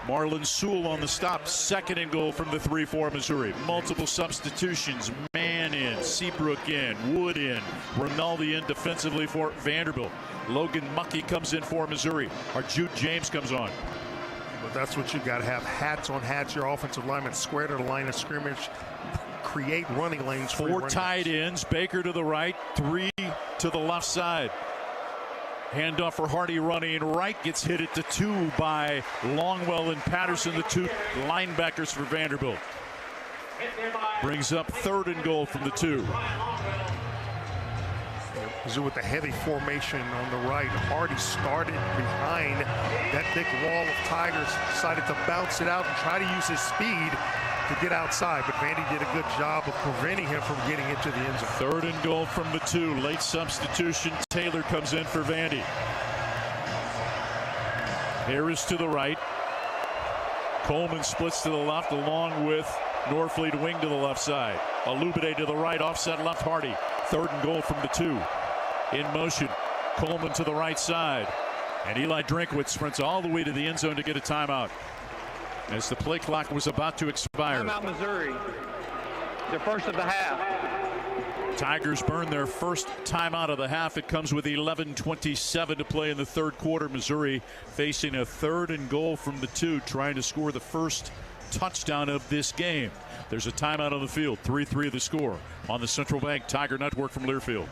Speaker 4: Marlon Sewell on the stop. 2nd and goal from the 3 for Missouri. Multiple substitutions. Mann in. Seabrook in. Wood in. Rinaldi in defensively for Vanderbilt. Logan Muckey comes in for Missouri. Our Jude James comes on.
Speaker 15: But that's what you got to have. Hats on hats. Your offensive linemen square to the line of scrimmage. Create running lanes for
Speaker 4: 4 tight ends. Baker to the right. 3 to the left side. Handoff for Hardy running right. Gets hit at the 2 by Longwell and Patterson, the 2 linebackers for Vanderbilt. Brings up 3rd and goal from the 2.
Speaker 15: Mizzou with the heavy formation on the right. Hardy started behind that big wall of Tigers. Decided to bounce it out and try to use his speed to get outside, but Vandy did a good job of preventing him from getting into the end zone.
Speaker 4: 3rd and goal from the 2. Late substitution. Taylor comes in for Vandy. Harris to the right. Coleman splits to the left along with Norfleet wing to the left side. Alubide to the right, offset left Hardy. 3rd and goal from the 2. In motion. Coleman to the right side. And Eli Drinkwitz sprints all the way to the end zone to get a timeout. As the play clock was about to expire.
Speaker 1: Timeout, Missouri. Their first of the half.
Speaker 4: Tigers burn their first timeout of the half. It comes with 11:27 to play in the 3rd quarter. Missouri facing a 3rd and goal from the 2, trying to score the first touchdown of this game. There's a timeout on the field. 3-3 the score on the Central Bank Tiger Network from Learfield.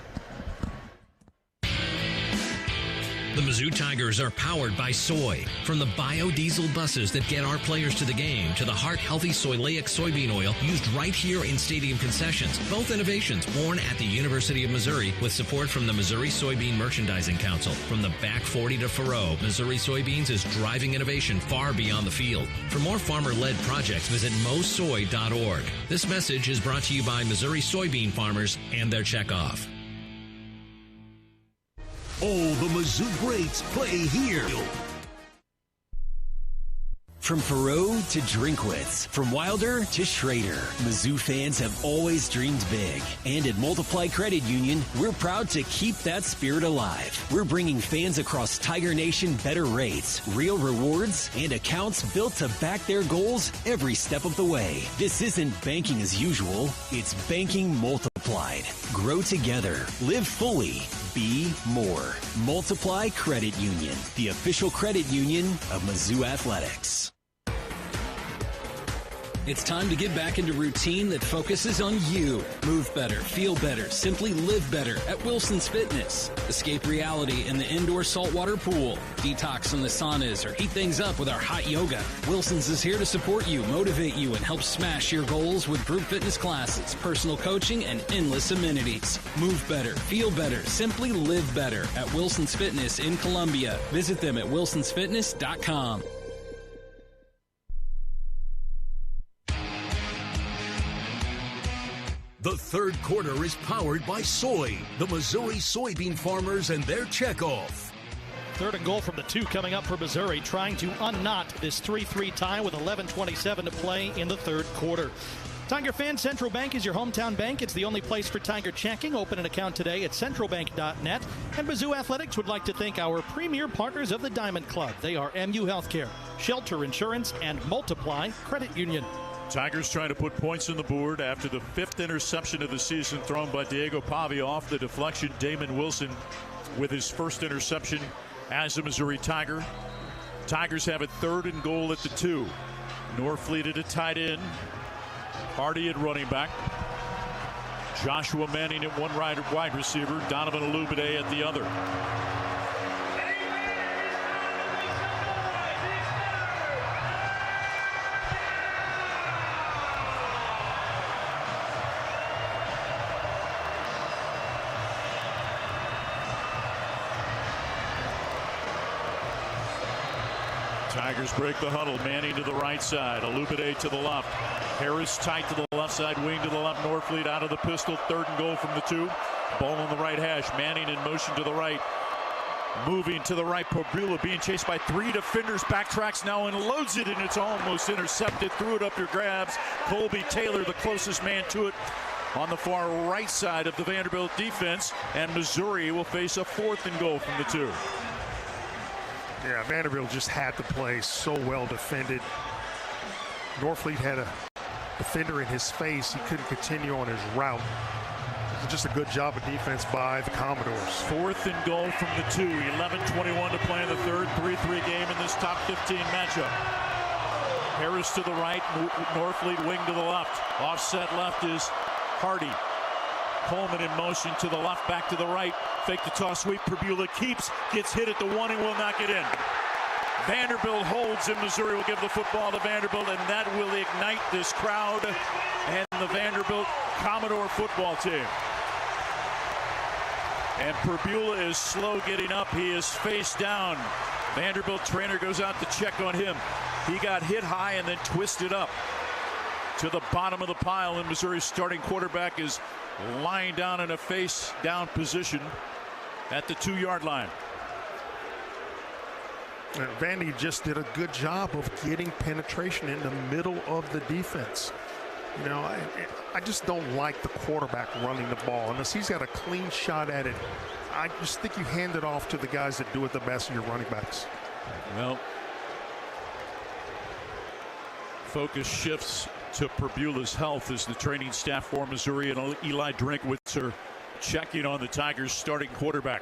Speaker 9: The Mizzou Tigers are powered by soy. From the biodiesel buses that get our players to the game to the heart-healthy soyleic soybean oil used right here in stadium concessions. Both innovations born at the University of Missouri with support from the Missouri Soybean Merchandising Council. From the back 40 to Faroe, Missouri Soybeans is driving innovation far beyond the field. For more farmer-led projects, visit mosoy.org. This message is brought to you by Missouri soybean farmers and their checkoff.
Speaker 2: All the Mizzou greats play here.
Speaker 7: From Perot to Drinkwitz, from Wilder to Schrader, Mizzou fans have always dreamed big. And at Multiply Credit Union, we're proud to keep that spirit alive. We're bringing fans across Tiger Nation better rates, real rewards, and accounts built to back their goals every step of the way. This isn't banking as usual, it's banking multiplied. Grow together, live fully, be more. Multiply Credit Union, the official credit union of Mizzou Athletics.
Speaker 9: It's time to get back into routine that focuses on you. Move better, feel better, simply live better at Wilson's Fitness. Escape reality in the indoor saltwater pool. Detox in the saunas or heat things up with our hot yoga. Wilson's is here to support you, motivate you, and help smash your goals with group fitness classes, personal coaching, and endless amenities. Move better, feel better, simply live better at Wilson's Fitness in Columbia. Visit them at wilsonsfitness.com.
Speaker 2: The third quarter is powered by Soy, the Missouri soybean farmers and their checkoff.
Speaker 14: 3rd and goal from the 2 coming up for Missouri, trying to unknot this 3-3 tie with 11:27 to play in the 3rd quarter. Tiger fans, Central Bank is your hometown bank. It's the only place for Tiger checking. Open an account today at centralbank.net. And Mizzou Athletics would like to thank our premier partners of the Diamond Club. They are MU Healthcare, Shelter Insurance, and Multiply Credit Union.
Speaker 4: Tigers trying to put points on the board after the 5th interception of the season thrown by Diego Pavia off the deflection. Damon Wilson with his first interception as a Missouri Tiger. Tigers have it 3rd and goal at the 2. Norfleet at a tight end. Hardy at running back. Joshua Manning at one wide receiver. Donovan Olubide at the other. Tigers break the huddle. Manning to the right side. Olubide to the left. Harris tight to the left side. Wing to the left. Norfleet out of the pistol. 3rd and goal from the 2. Ball on the right hash. Manning in motion to the right. Moving to the right. Pobula being chased by 3 defenders. Backtracks now and loads it, and it's almost intercepted. Threw it up your grabs. Colby Taylor, the closest man to it, on the far right side of the Vanderbilt defense. And Missouri will face a 4th and goal from the 2.
Speaker 15: Yeah, Vanderbilt just had the play so well defended. Norfleet had a defender in his face. He couldn't continue on his route. It was just a good job of defense by the Commodores.
Speaker 4: 4th and goal from the 2. 11:21 to play in the 3rd. 3-3 game in this top 15 matchup. Harris to the right. Norfleet wing to the left. Offset left is Hardy. Coleman in motion to the left, back to the right. Fake the toss sweep. Pobula keeps, gets hit at the 1 and will not get in. Vanderbilt holds, and Missouri will give the football to Vanderbilt, and that will ignite this crowd and the Vanderbilt Commodore football team. And Pobula is slow getting up. He is face down. Vanderbilt trainer goes out to check on him. He got hit high and then twisted up to the bottom of the pile, and Missouri's starting quarterback is lying down in a face down position at the 2-yard line.
Speaker 15: Vandy just did a good job of getting penetration in the middle of the defense. You know, I just don't like the quarterback running the ball unless he's got a clean shot at it. I just think you hand it off to the guys that do it the best, of your running backs.
Speaker 4: Well, focus shifts to Pobula's health as the training staff for Missouri and Eli Drinkwitz are checking on the Tigers starting quarterback.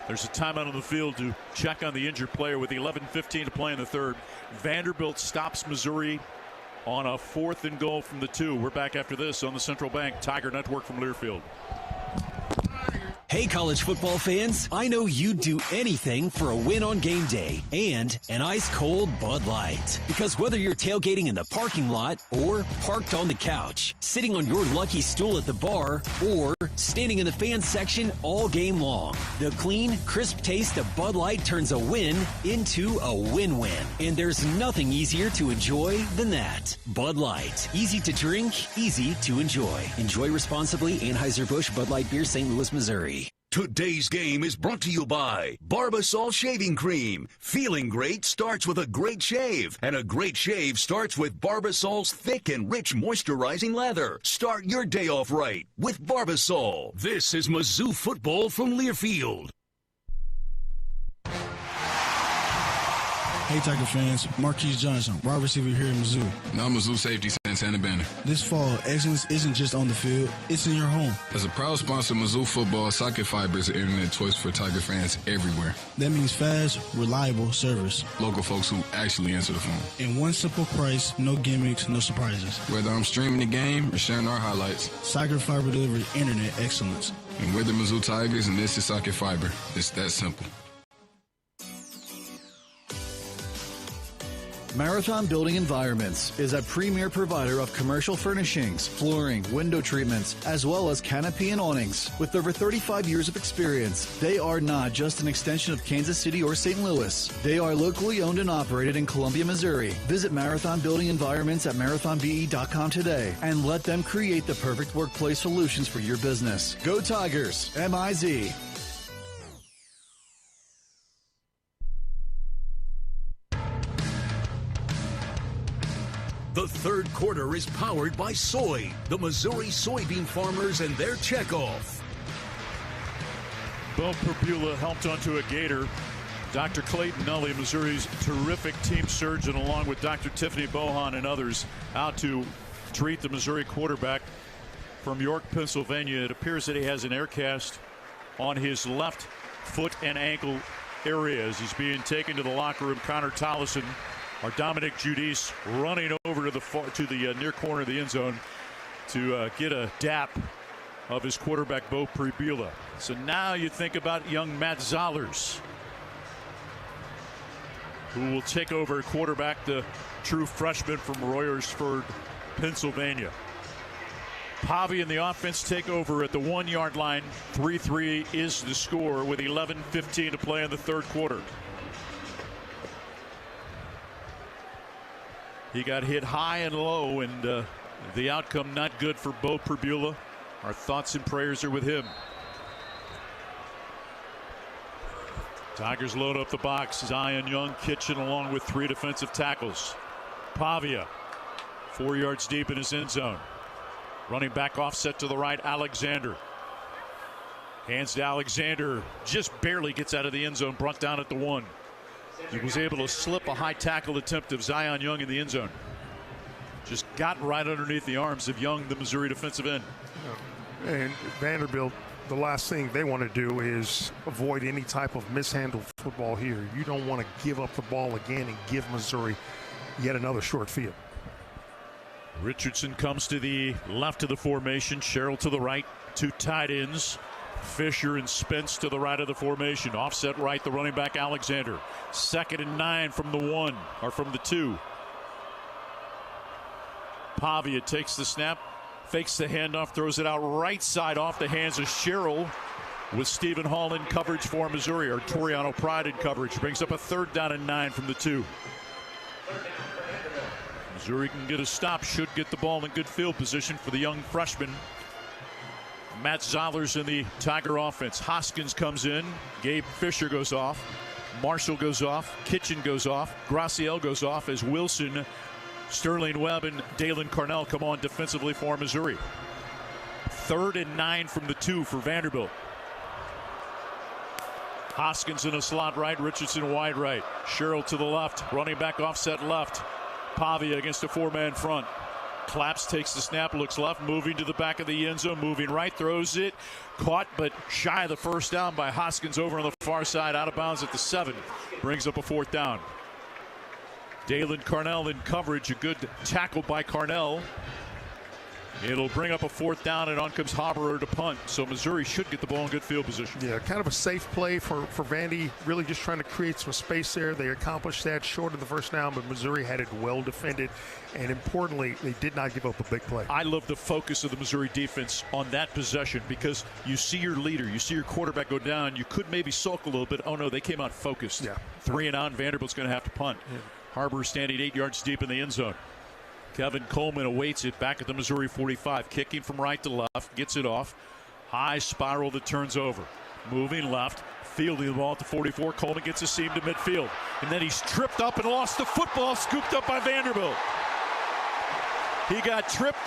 Speaker 4: There's a timeout on the field to check on the injured player with 11:15 to play in the 3rd. Vanderbilt stops Missouri on a 4th and goal from the 2. We're back after this on the Central Bank Tiger Network from Learfield.
Speaker 7: Hey, college football fans, I know you'd do anything for a win on game day and an ice-cold Bud Light. Because whether you're tailgating in the parking lot or parked on the couch, sitting on your lucky stool at the bar, or standing in the fan section all game long, the clean, crisp taste of Bud Light turns a win into a win-win. And there's nothing easier to enjoy than that. Bud Light. Easy to drink, easy to enjoy. Enjoy responsibly. Anheuser-Busch Bud Light Beer, St. Louis, Missouri.
Speaker 2: Today's game is brought to you by Barbasol Shaving Cream. Feeling great starts with a great shave, and a great shave starts with Barbasol's thick and rich moisturizing lather. Start your day off right with Barbasol. This is Mizzou football from Learfield.
Speaker 11: Hey Tiger fans, Marquise Johnson, wide receiver here in Mizzou.
Speaker 13: Now Mizzou safety Santana Banner.
Speaker 11: This fall, excellence isn't just on the field, it's in your home.
Speaker 13: As a proud sponsor of Mizzou football, Socket Fiber is the internet choice for Tiger fans everywhere.
Speaker 11: That means fast, reliable service.
Speaker 13: Local folks who actually answer the phone.
Speaker 11: And one simple price, no gimmicks, no surprises.
Speaker 13: Whether I'm streaming the game or sharing our highlights,
Speaker 11: Socket Fiber delivers internet excellence.
Speaker 13: And we're the Mizzou Tigers, and this is Socket Fiber. It's that simple.
Speaker 16: Marathon Building Environments is a premier provider of commercial furnishings, flooring, window treatments, as well as canopy and awnings. With over 35 years of experience, they are not just an extension of Kansas City or St. Louis. They are locally owned and operated in Columbia, Missouri. Visit Marathon Building Environments at marathonbe.com today and let them create the perfect workplace solutions for your business. Go Tigers! M-I-Z.
Speaker 2: The third quarter is powered by Soy, the Missouri soybean farmers and their checkoff.
Speaker 4: Bo Perbula helped onto a gator. Dr. Clayton Nully, Missouri's terrific team surgeon, along with Dr. Tiffany Bohan and others, out to treat the Missouri quarterback from York, Pennsylvania. It appears that he has an air cast on his left foot and ankle area as he's being taken to the locker room. Connor Tollison, our Dominic Giudice, running over to the near corner of the end zone to get a dap of his quarterback, Bo Perbula. So now you think about young Matt Zollers, who will take over quarterback, the true freshman from Royersford, Pennsylvania. Pavi and the offense take over at the 1 yard line. 3-3 is the score with 11:15 to play in the third quarter. He got hit high and low, and the outcome not good for Bo Perbula. Our thoughts and prayers are with him. Tigers load up the box. Zion Young, Kitchen, along with 3 defensive tackles. Pavia, 4 yards deep in his end zone. Running back offset to the right, Alexander. Hands to Alexander, just barely gets out of the end zone, brought down at the 1. He was able to slip a high tackle attempt of Zion Young in the end zone. Just got right underneath the arms of Young, the Missouri defensive end.
Speaker 15: And Vanderbilt, the last thing they want to do is avoid any type of mishandled football here. You don't want to give up the ball again and give Missouri yet another short field.
Speaker 4: Richardson comes to the left of the formation. Sherrill to the right. 2 tight ends. Fisher and Spence to the right of the formation. Offset right, the running back Alexander. 2nd and 9 from the 1, or from the 2. Pavia takes the snap, fakes the handoff, throws it out right side off the hands of Sherrill, with Stephen Hall in coverage for Missouri, or Toriano Pride in coverage. Brings up a 3rd down and 9 from the 2. Missouri can get a stop, should get the ball in good field position for the young freshman. Matt Zollers in the Tiger offense. Hoskins comes in. Gabe Fisher goes off. Marshall goes off. Kitchen goes off. Graciel goes off as Wilson, Sterling Webb, and Dalen Carnell come on defensively for Missouri. 3rd and 9 from the 2 for Vanderbilt. Hoskins in a slot right. Richardson wide right. Sherrill to the left. Running back offset left. Pavia against a 4-man front. Claps, takes the snap, looks left, moving to the back of the end zone, moving right, throws it, caught but shy of the 1st down by Hoskins over on the far side, out of bounds at the 7. Brings up a 4th down. Dalen Carnell in coverage, a good tackle by Carnell. It'll bring up a 4th down, and on comes Haberer to punt. So Missouri should get the ball in good field position.
Speaker 15: Yeah, kind of a safe play for Vandy, really just trying to create some space there. They accomplished that short of the 1st down, but Missouri had it well defended. And importantly, they did not give up a big play.
Speaker 4: I love the focus of the Missouri defense on that possession, because you see your leader, you see your quarterback go down. You could maybe sulk a little bit. Oh, no, they came out focused.
Speaker 15: Yeah.
Speaker 4: 3 and out, Vanderbilt's going to have to punt. Yeah. Haberer standing 8 yards deep in the end zone. Kevin Coleman awaits it back at the Missouri 45. Kicking from right to left. Gets it off. High spiral that turns over. Moving left, fielding the ball at the 44. Coleman gets a seam to midfield. And then he's tripped up and lost the football, scooped up by Vanderbilt. He got tripped,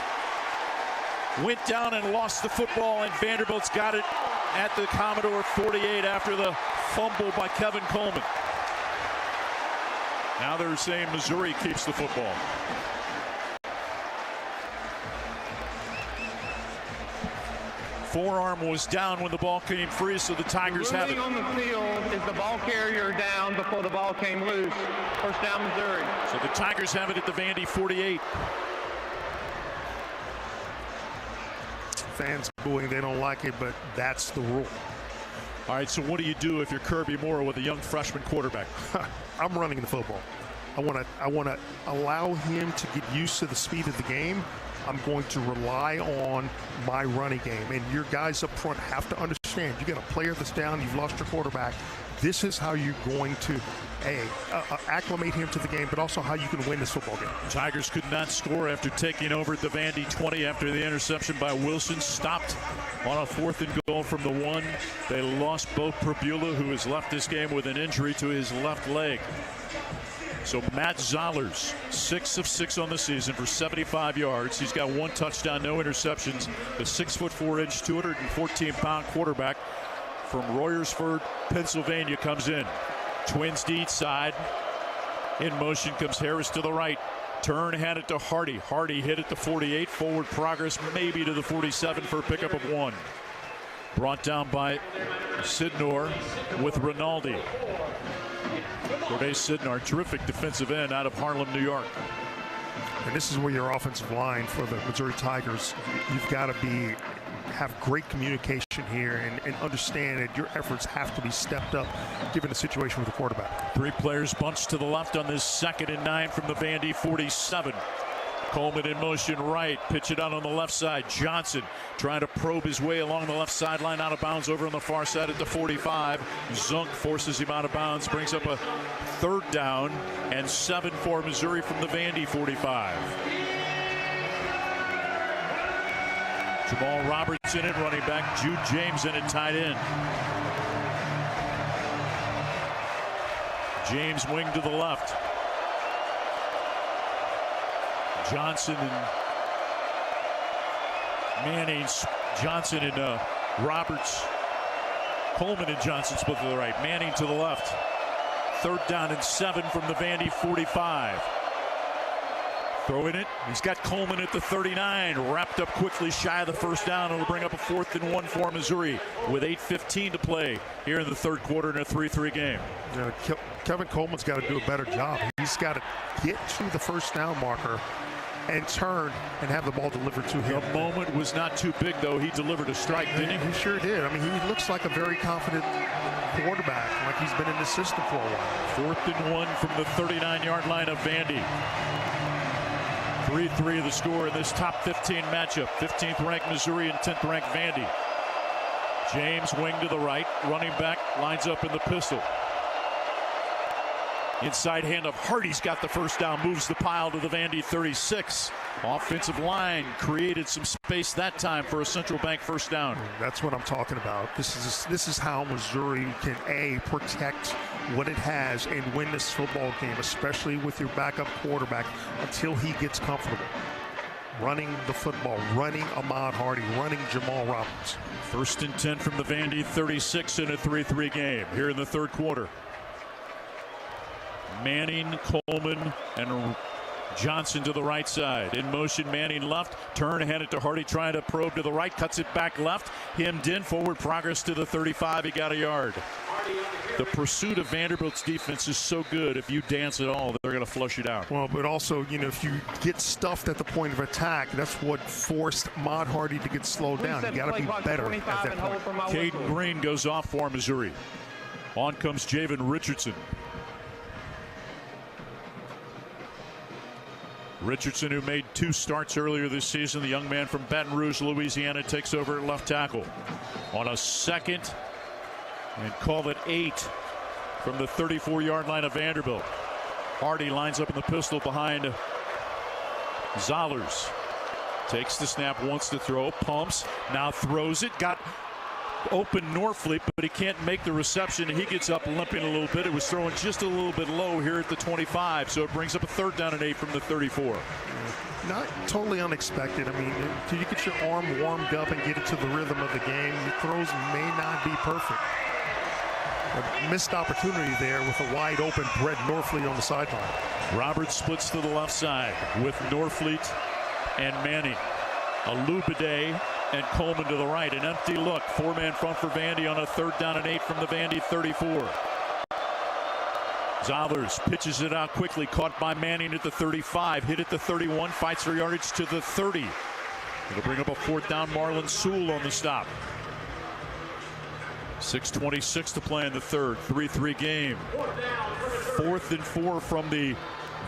Speaker 4: went down and lost the football, and Vanderbilt's got it at the Commodore 48 after the fumble by Kevin Coleman. Now they're saying Missouri keeps the football. Forearm was down when the ball came free, so the Tigers have it.
Speaker 1: On the field is the ball carrier down before the ball came loose. First down, Missouri.
Speaker 4: So the Tigers have it at the Vandy 48.
Speaker 15: Fans booing, they don't like it, but that's the rule.
Speaker 4: All right, so what do you do if you're Kirby Moore with a young freshman quarterback?
Speaker 15: I'm running the football. I want to allow him to get used to the speed of the game. I'm going to rely on my running game. And your guys up front have to understand, you got a player that's down, you've lost your quarterback. This is how you're going to, acclimate him to the game, but also how you can win this football game.
Speaker 4: Tigers could not score after taking over at the Vandy 20 after the interception by Wilson. Stopped on a 4th and goal from the 1. They lost Bo Prabula, who has left this game with an injury to his left leg. So Matt Zollers, 6 of 6 on the season for 75 yards. He's got 1 touchdown, no interceptions. The 6'4", 214-pound quarterback from Royersford, Pennsylvania, comes in. Twins deep side. In motion comes Harris to the right. Turn, hand it to Hardy. Hardy hit at the 48. Forward progress maybe to the 47 for a pickup of 1. Brought down by Sidnor with Rinaldi. Corday Sidnor, terrific defensive end out of Harlem, New York.
Speaker 15: And this is where your offensive line for the Missouri Tigers, you've got to have great communication here and understand that your efforts have to be stepped up given the situation with the quarterback.
Speaker 4: 3 players bunched to the left on this 2nd and 9 from the Vandy 47. Coleman in motion right, pitch it out on the left side. Johnson trying to probe his way along the left sideline, out of bounds over on the far side at the 45. Zunk forces him out of bounds, brings up a 3rd down and 7 for Missouri from the Vandy 45. Jamal Roberts in it, running back. Jude James in it, tight end. James wing to the left. Johnson and Manning, Johnson and Roberts, Coleman and Johnson split to the right. Manning to the left. 3rd down and 7 from the Vandy 45. Throwing it. He's got Coleman at the 39. Wrapped up quickly, shy of the 1st down. It'll bring up a 4th and 1 for Missouri with 8:15 to play here in the 3rd quarter in a 3-3 game.
Speaker 15: Kevin Coleman's got to do a better job. He's got to get to the 1st down marker and turn and have the ball delivered to him.
Speaker 4: The moment was not too big, though. He delivered a strike, didn't he?
Speaker 15: He sure did. I mean, he looks like a very confident quarterback, like he's been in the system for a while.
Speaker 4: 4th and 1 from the 39-yard line of Vandy. 3-3 the score in this top 15 matchup. 15th ranked Missouri and 10th ranked Vandy. James wing to the right. Running back lines up in the pistol. Inside handoff. Hardy's got the 1st down. Moves the pile to the Vandy 36. Offensive line created some space that time for a Central Bank 1st down.
Speaker 15: That's what I'm talking about. This is how Missouri can protect what it has and win this football game, especially with your backup quarterback until he gets comfortable. Running the football, running Ahmad Hardy, running Jamal Roberts.
Speaker 4: 1st and 10 from the Vandy 36 in a 3-3 game here in the 3rd quarter. Manning, Coleman, and Johnson to the right side. In motion, Manning left. Turn, hand it to Hardy, trying to probe to the right. Cuts it back left. Hemmed in. Forward progress to the 35. He got a yard. The pursuit of Vanderbilt's defense is so good. If you dance at all, they're going to flush it out.
Speaker 15: Well, but also, if you get stuffed at the point of attack, that's what forced Ahmad Hardy to get slowed down. You got to be better at that point.
Speaker 4: Caden Green goes off for Missouri. On comes Javen Richardson. Richardson, who made 2 starts earlier this season, the young man from Baton Rouge, Louisiana, takes over at left tackle. On a 2nd and call it 8 from the 34-yard line of Vanderbilt. Hardy lines up in the pistol behind Zollers. Takes the snap, wants to throw, pumps, now throws it. Got open Norfleet, but he can't make the reception. He gets up limping a little bit. It was throwing just a little bit low here at the 25, so it brings up a 3rd down and 8 from the 34.
Speaker 15: Not totally unexpected. I mean, till you get your arm warmed up and get into the rhythm of the game, your throws may not be perfect. A missed opportunity there with a wide open Brett Norfleet on the sideline.
Speaker 4: Roberts splits to the left side with Norfleet and Manning. Alubade and Coleman to the right. An empty look. 4-man front for Vandy on a 3rd down and 8 from the Vandy 34. Zollers pitches it out quickly. Caught by Manning at the 35. Hit at the 31. Fights for yardage to the 30. It'll bring up a 4th down. Marlon Sewell on the stop. 6:26 to play in the 3rd. 3-3 game. 4th and 4 from the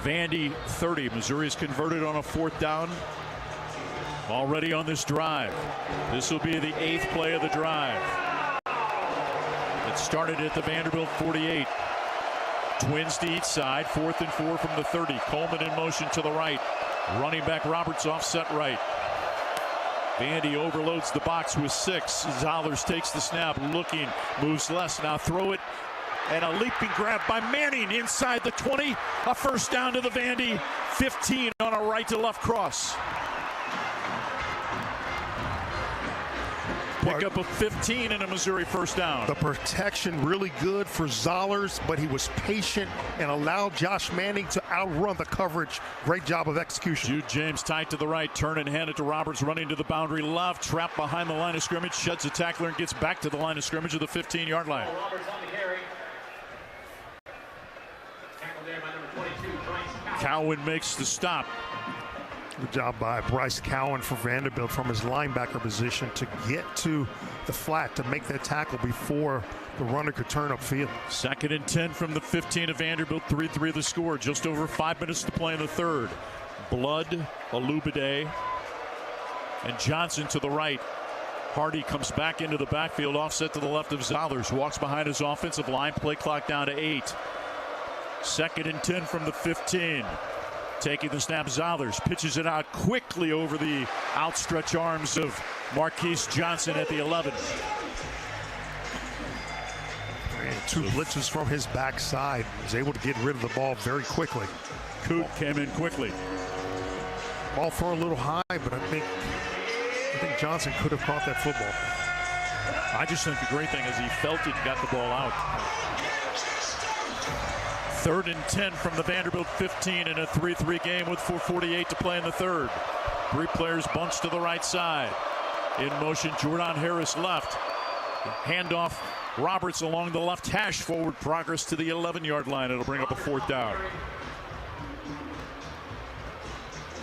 Speaker 4: Vandy 30. Missouri's converted on a 4th down already on this drive. This will be the 8th play of the drive. It started at the Vanderbilt 48. Twins to each side. 4th and 4 from the 30. Coleman in motion to the right. Running back Roberts offset right. Vandy overloads the box with 6. Zollers takes the snap, looking, moves left. Now throw it, and a leaping grab by Manning inside the 20. A 1st down to the Vandy 15 on a right to left cross. Pick up a 15 and a Missouri 1st down.
Speaker 15: The protection really good for Zollers, but he was patient and allowed Josh Manning to outrun the coverage. Great job of execution.
Speaker 4: Jude James tight to the right, turn and hand it to Roberts, running to the boundary left, trapped behind the line of scrimmage, sheds a tackler and gets back to the line of scrimmage at the 15-yard line. Cowan makes the stop.
Speaker 15: Good job by Bryce Cowan for Vanderbilt from his linebacker position to get to the flat to make that tackle before the runner could turn upfield.
Speaker 4: 2nd and 10 from the 15 of Vanderbilt. 3-3 the score. Just over 5 minutes to play in the 3rd. Blood, Alubade, and Johnson to the right. Hardy comes back into the backfield, offset to the left of Zollers. Walks behind his offensive line. Play clock down to 8. 2nd and 10 from the 15. Taking the snap, Zollers pitches it out quickly over the outstretched arms of Marquise Johnson at the 11.
Speaker 15: Man, 2 blitzes from his backside. Was able to get rid of the ball very quickly.
Speaker 4: Coot came in quickly.
Speaker 15: Ball thrown a little high, but I think Johnson could have caught that football.
Speaker 4: I just think the great thing is he felt it and got the ball out. 3rd and 10 from the Vanderbilt 15 in a 3-3 game with 4:48 to play in the 3rd. 3 players bunched to the right side. In motion, Jordan Harris left. Handoff, Roberts along the left hash, forward progress to the 11-yard line. It'll bring up a 4th down.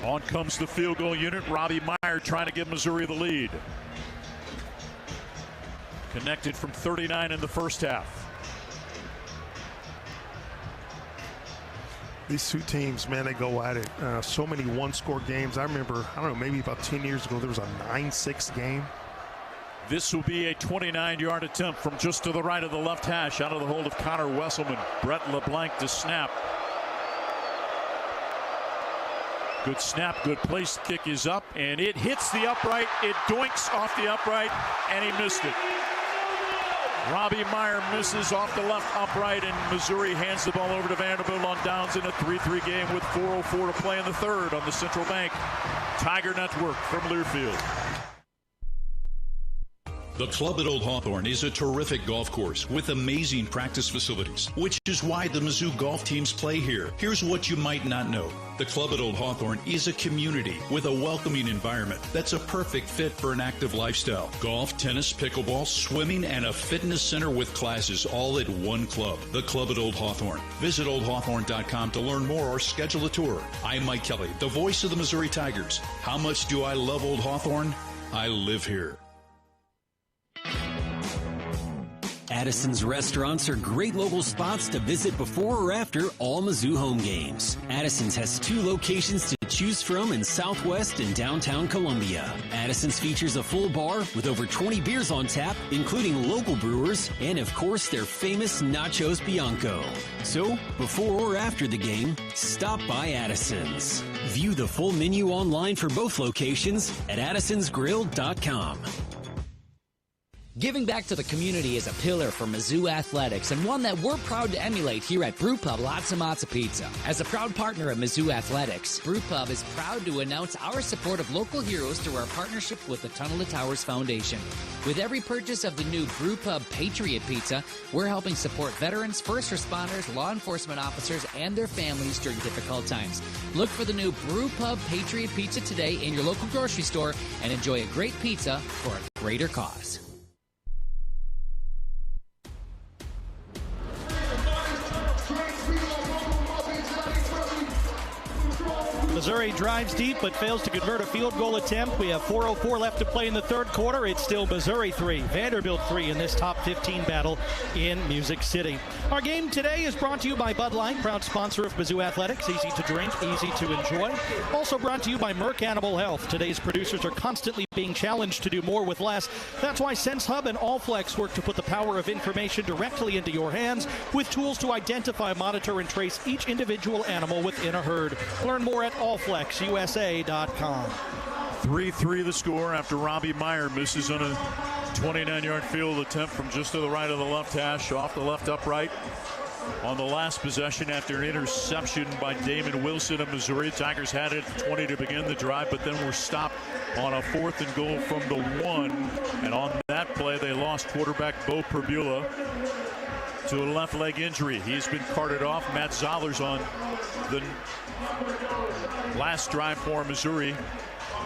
Speaker 4: On comes the field goal unit. Robbie Meyer trying to give Missouri the lead. Connected from 39 in the 1st half.
Speaker 15: These 2 teams, man, they go at it. So many 1-score games. I remember, I don't know, maybe about 10 years ago, there was a 9-6 game.
Speaker 4: This will be a 29-yard attempt from just to the right of the left hash, out of the hold of Connor Wesselman. Brett LeBlanc to snap. Good snap, good place. Kick is up, and it hits the upright. It doinks off the upright, and he missed it. Robbie Meyer misses off the left upright, and Missouri hands the ball over to Vanderbilt on downs in a 3-3 game with 4:04 to play in the 3rd on the Central Bank Tiger Network from Learfield.
Speaker 5: The Club at Old Hawthorne is a terrific golf course with amazing practice facilities, which is why the Mizzou golf teams play here. Here's what you might not know. The Club at Old Hawthorne is a community with a welcoming environment that's a perfect fit for an active lifestyle. Golf, tennis, pickleball, swimming, and a fitness center with classes all at one club. The Club at Old Hawthorne. Visit oldhawthorne.com to learn more or schedule a tour. I'm Mike Kelly, the voice of the Missouri Tigers. How much do I love Old Hawthorne? I live here.
Speaker 7: Addison's restaurants are great local spots to visit before or after all Mizzou home games. Addison's has 2 locations to choose from in Southwest and downtown Columbia. Addison's features a full bar with over 20 beers on tap, including local brewers, and of course their famous Nachos Bianco. So, before or after the game, stop by Addison's. View the full menu online for both locations at addisonsgrill.com.
Speaker 12: Giving back to the community is a pillar for Mizzou Athletics and one that we're proud to emulate here at Brewpub Lots of Matza Pizza. As a proud partner of Mizzou Athletics, Brewpub is proud to announce our support of local heroes through our partnership with the Tunnel to Towers Foundation. With every purchase of the new Brewpub Patriot Pizza, we're helping support veterans, first responders, law enforcement officers, and their families during difficult times. Look for the new Brewpub Patriot Pizza today in your local grocery store and enjoy a great pizza for a greater cause.
Speaker 14: Missouri drives deep but fails to convert a field goal attempt. We have 4:04 left to play in the third quarter. It's still Missouri 3, Vanderbilt 3 in this top 15 battle in Music City. Our game today is brought to you by Bud Light, proud sponsor of Mizzou Athletics. Easy to drink, easy to enjoy. Also brought to you by Merck Animal Health. Today's producers are constantly being challenged to do more with less. That's why Sense Hub and Allflex work to put the power of information directly into your hands with tools to identify, monitor, and trace each individual animal within a herd. Learn more at allflexusa.com.
Speaker 4: 3-3 the score after Robbie Meyer misses on a 29-yard field attempt from just to the right of the left hash, off the left upright. On the last possession after an interception by Damon Wilson of Missouri, Tigers had it at 20 to begin the drive, but then were stopped on a 4th and goal from the 1. And on that play, they lost quarterback Bo Perbula to a left leg injury. He's been carted off. Matt Zoller's on the last drive for Missouri.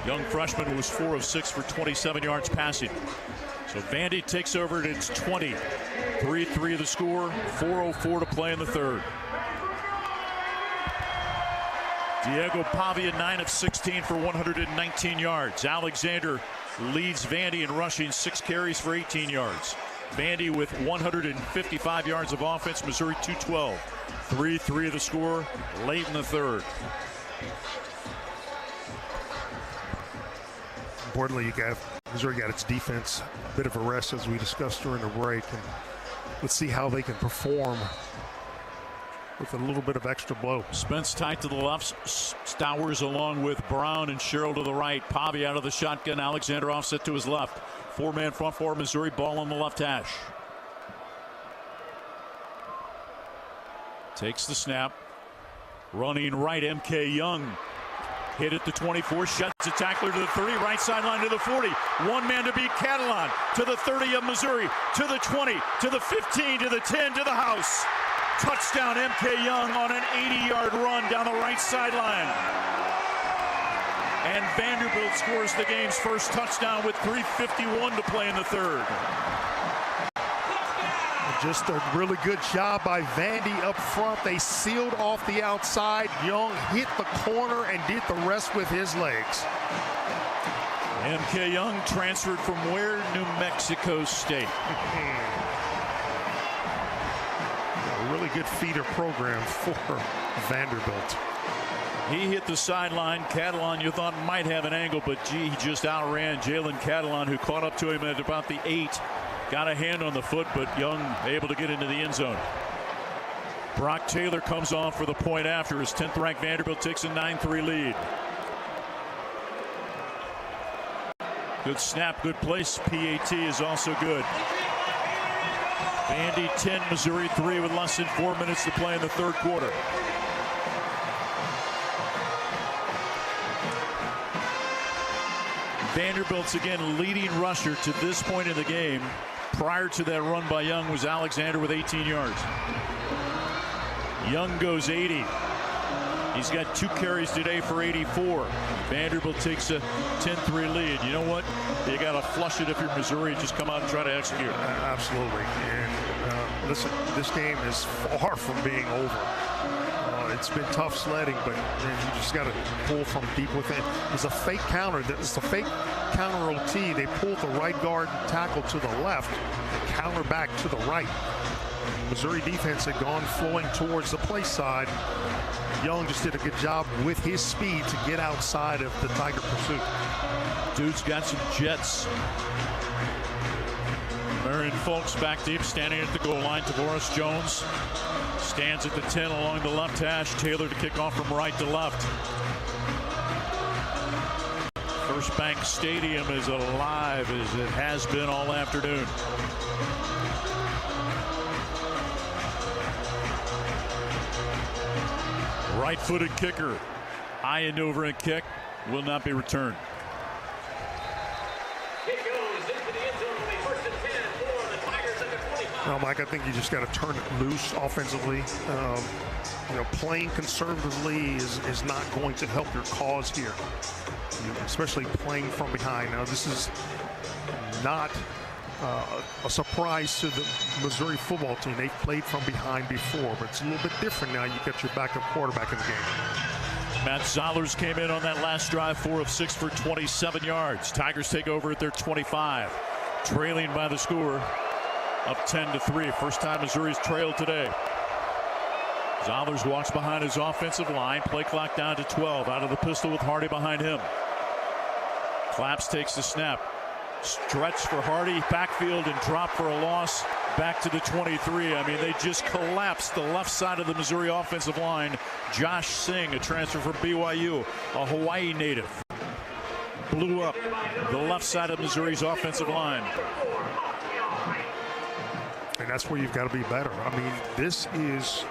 Speaker 4: Young freshman was 4 of 6 for 27 yards passing. So Vandy takes over at its 20. 3-3 the score, 4:04 to play in the third. Diego Pavia 9 of 16 for 119 yards. Alexander leads Vandy in rushing, 6 carries for 18 yards. Vandy with 155 yards of offense, Missouri 212. 3-3 the score late in the third.
Speaker 15: Importantly, Missouri got its defense a bit of a rest as we discussed during the break, and let's see how they can perform with a little bit of extra blow.
Speaker 4: Spence tight to the left, Stowers along with Brown and Sherrill to the right. Pavia out of the shotgun, Alexander offset to his left. 4-man front for Missouri, ball on the left hash. Takes the snap. Running right, MK Young. Hit at the 24, shuts a tackler to the 30, right sideline to the 40. One man to beat Catalan, to the 30 of Missouri, to the 20, to the 15, to the 10, to the house. Touchdown, MK Young on an 80-yard run down the right sideline. And Vanderbilt scores the game's first touchdown with 3:51 to play in the third.
Speaker 15: Just a really good job by Vandy up front. They sealed off the outside. Young hit the corner and did the rest with his legs.
Speaker 4: MK Young transferred from where? New Mexico State.
Speaker 15: A really good feeder program for Vanderbilt.
Speaker 4: He hit the sideline. Catalan, you thought, might have an angle, but gee, he just outran Jalen Catalan, who caught up to him at about the 8. Got a hand on the foot, but Young able to get into the end zone. Brock Taylor comes on for the point after. His 10th ranked Vanderbilt takes a 9-3 lead. Good snap, good place. PAT is also good. Vandy 10, Missouri 3 with less than 4 minutes to play in the third quarter. Vanderbilt's again leading rusher to this point in the game. Prior to that run by Young was Alexander with 18 yards. Young goes 80. He's got 2 carries today for 84. Vanderbilt takes a 10-3 lead. You know what? You got to flush it if you're Missouri. Just come out and try to execute.
Speaker 15: Absolutely. And listen, this game is far from being over. It's been tough sledding, but you just got to pull from deep within. It's a fake counter. It's a fake counter OT. They pulled the right guard tackle to the left and counter back to the right. Missouri defense had gone flowing towards the play side. Young just did a good job with his speed to get outside of the Tiger pursuit.
Speaker 4: Dude's got some jets. Marion Folks back deep, standing at the goal line. Tavoris Jones stands at the 10 along the left hash. Taylor to kick off from right to left. First Bank Stadium is alive as it has been all afternoon. Right-footed kicker, high and over and kick, will not be returned.
Speaker 15: No, Mike, I think you just got to turn it loose offensively. Playing conservatively is not going to help your cause here, especially playing from behind. Now, this is not a surprise to the Missouri football team. They've played from behind before, but it's a little bit different now. You got your backup quarterback in the game.
Speaker 4: Matt Zollers came in on that last drive, 4 of 6 for 27 yards. Tigers take over at their 25, trailing by the score of 10-3. First time Missouri's trailed today. Zollers walks behind his offensive line. Play clock down to 12. Out of the pistol with Hardy behind him. Claps takes the snap. Stretch for Hardy. Backfield and drop for a loss. Back to the 23. I mean, they just collapsed the left side of the Missouri offensive line. Josh Singh, a transfer from BYU, a Hawaii native, blew up the left side of Missouri's offensive line.
Speaker 15: And that's where you've got to be better. I mean, this is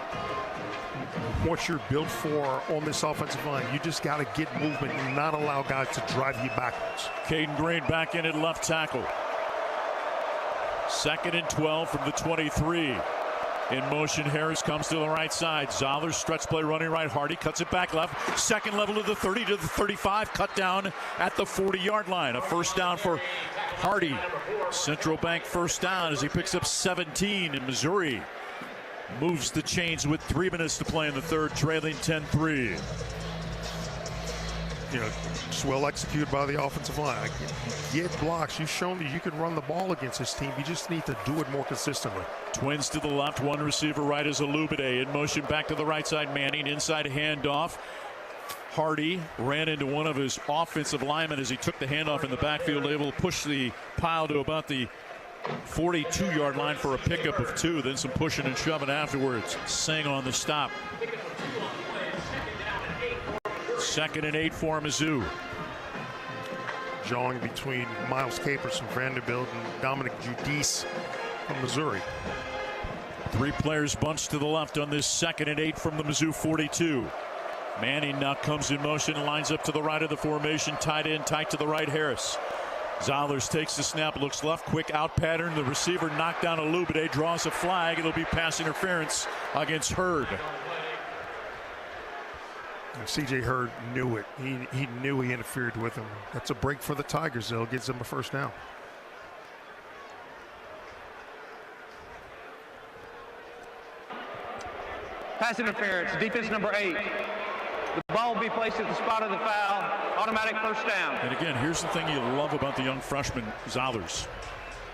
Speaker 15: what you're built for on this offensive line. You just got to get movement and not allow guys to drive you backwards.
Speaker 4: Caden Green back in at left tackle. 2nd and 12 from the 23. In motion, Harris comes to the right side. Zollers stretch play running right. Hardy cuts it back left. Second level to the 30 to the 35. Cut down at the 40-yard line. A first down for Hardy. Central Bank first down as he picks up 17 in Missouri. Moves the chains with 3 minutes to play in the third, trailing 10-3.
Speaker 15: Just well executed by the offensive line. Get blocks. You've shown that you can run the ball against this team. You just need to do it more consistently.
Speaker 4: Twins to the left, one receiver right is Alubide. In motion back to the right side, Manning. Inside handoff. Hardy ran into one of his offensive linemen as he took the handoff in the backfield, able to push the pile to about the 42-yard line for a pickup of 2. Then some pushing and shoving afterwards. Singh on the stop. 2nd and 8 for Mizzou.
Speaker 15: Jawing between Miles Capers from Vanderbilt and Dominic Giudice from Missouri.
Speaker 4: 3 players bunched to the left on this 2nd and 8 from the Mizzou 42. Manning now comes in motion and lines up to the right of the formation. Tight end, tight to the right, Harris. Zollers takes the snap, looks left, quick out pattern. The receiver knocked down Alubide, draws a flag. It'll be pass interference against Hurd.
Speaker 15: And C.J. Hurd knew it. He knew he interfered with him. That's a break for the Tigers, though. Gives them a first down.
Speaker 1: Pass interference, defense number 8. The ball will be placed at the spot of the foul. Automatic first down.
Speaker 4: And again, here's the thing you love about the young freshman, Zollers.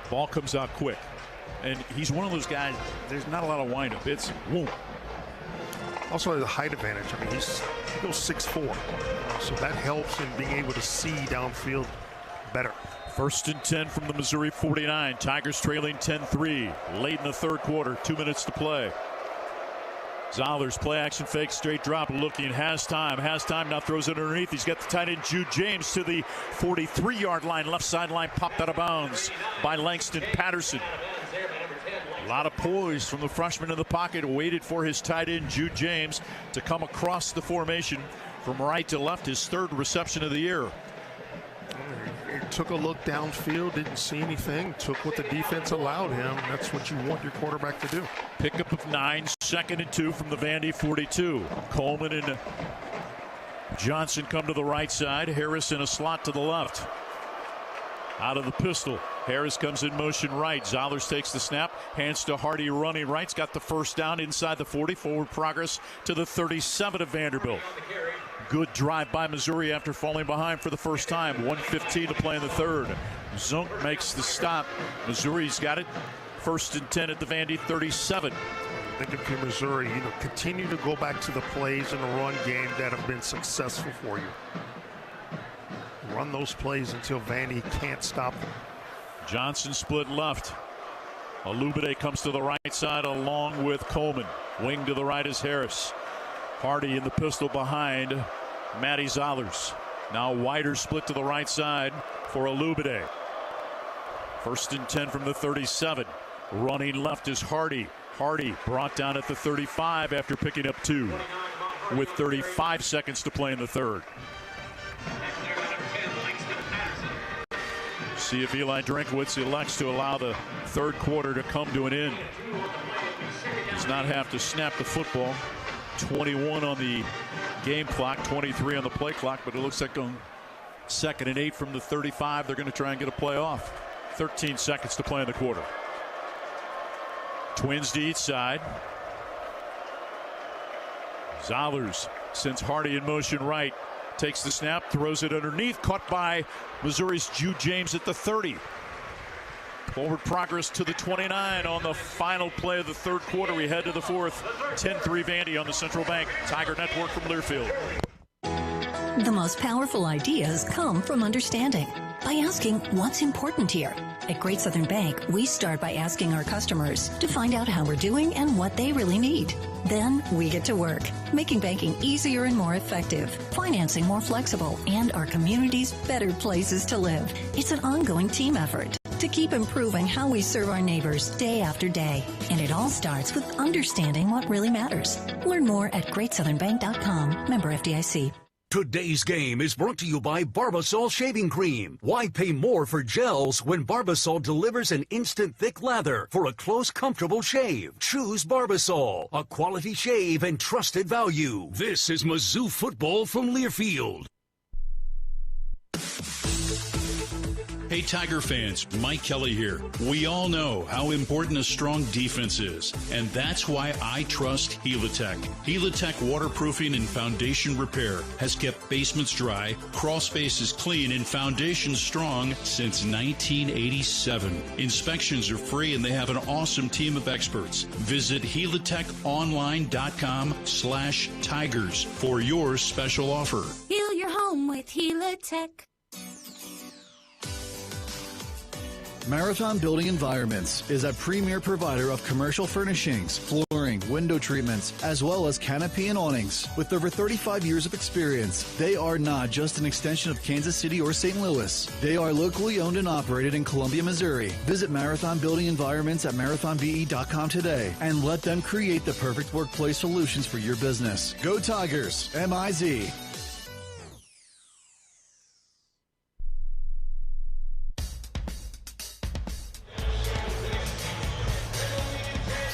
Speaker 4: Ball comes out quick. And he's one of those guys, there's not a lot of windup. It's whoop.
Speaker 15: Also the height advantage. I mean, he goes 6'4", so that helps in being able to see downfield better.
Speaker 4: 1st and 10 from the Missouri 49. Tigers trailing 10-3. Late in the third quarter, 2 minutes to play. Zollers play action fake, straight drop, looking, has time, now throws it underneath. He's got the tight end Jude James to the 43-yard line, left sideline, popped out of bounds by Langston Patterson. A lot of poise from the freshman in the pocket, waited for his tight end Jude James to come across the formation from right to left, his 3rd reception of the year.
Speaker 15: He took a look downfield, didn't see anything, took what the defense allowed him. That's what you want your quarterback to do.
Speaker 4: Pickup of 9, 2nd and 2 from the Vandy 42. Coleman and Johnson come to the right side. Harris in a slot to the left. Out of the pistol, Harris comes in motion right. Zollers takes the snap, hands to Hardy running right's got the first down inside the 40. Forward progress to the 37 of Vanderbilt. Good drive by Missouri after falling behind for the first time. 1:15 to play in the third. Zunk makes the stop. Missouri's got it. 1st and 10 at the Vandy 37.
Speaker 15: I think if you're Missouri, continue to go back to the plays in the run game that have been successful for you. Run those plays until Vandy can't stop them.
Speaker 4: Johnson split left. Alubide comes to the right side along with Coleman. Wing to the right is Harris. Hardy in the pistol behind Matty Zollers. Now wider split to the right side for Alubide. 1st and 10 from the 37. Running left is Hardy. Hardy brought down at the 35 after picking up 2 with 35 seconds to play in the third. See if Eli Drinkowitz elects to allow the third quarter to come to an end. Does not have to snap the football. 21 on the game clock, 23 on the play clock, but it looks like on 2nd and 8 from the 35, they're going to try and get a play off. 13 seconds to play in the quarter. Twins to each side. Zollers sends Hardy in motion right. Takes the snap, throws it underneath, caught by Missouri's Jude James at the 30. Forward progress to the 29 on the final play of the third quarter. We head to the fourth. 10-3 Vandy on the Central Bank Tiger Network from Learfield.
Speaker 18: The most powerful ideas come from understanding. By asking what's important here. At Great Southern Bank, we start by asking our customers to find out how we're doing and what they really need. Then we get to work, making banking easier and more effective, financing more flexible, and our communities better places to live. It's an ongoing team effort to keep improving how we serve our neighbors day after day. And it all starts with understanding what really matters. Learn more at GreatSouthernBank.com. Member FDIC.
Speaker 2: Today's game is brought to you by Barbasol Shaving Cream. Why pay more for gels when Barbasol delivers an instant thick lather for a close, comfortable shave? Choose Barbasol, a quality shave and trusted value. This is Mizzou football from Learfield.
Speaker 5: Hey Tiger fans, Mike Kelly here. We all know how important a strong defense is, and that's why I trust Helitech. Helitech waterproofing and foundation repair has kept basements dry, crawl spaces clean, and foundations strong since 1987. Inspections are free and they have an awesome team of experts. Visit helitechonline.com/tigers for your special offer.
Speaker 19: Heal your home with Helitech.
Speaker 16: Marathon Building Environments is a premier provider of commercial furnishings, flooring, window treatments, as well as canopy and awnings. With over 35 years of experience, they are not just an extension of Kansas City or St. Louis. They are locally owned and operated in Columbia, Missouri. Visit Marathon Building Environments at marathonbe.com today and let them create the perfect workplace solutions for your business. Go Tigers, MIZ.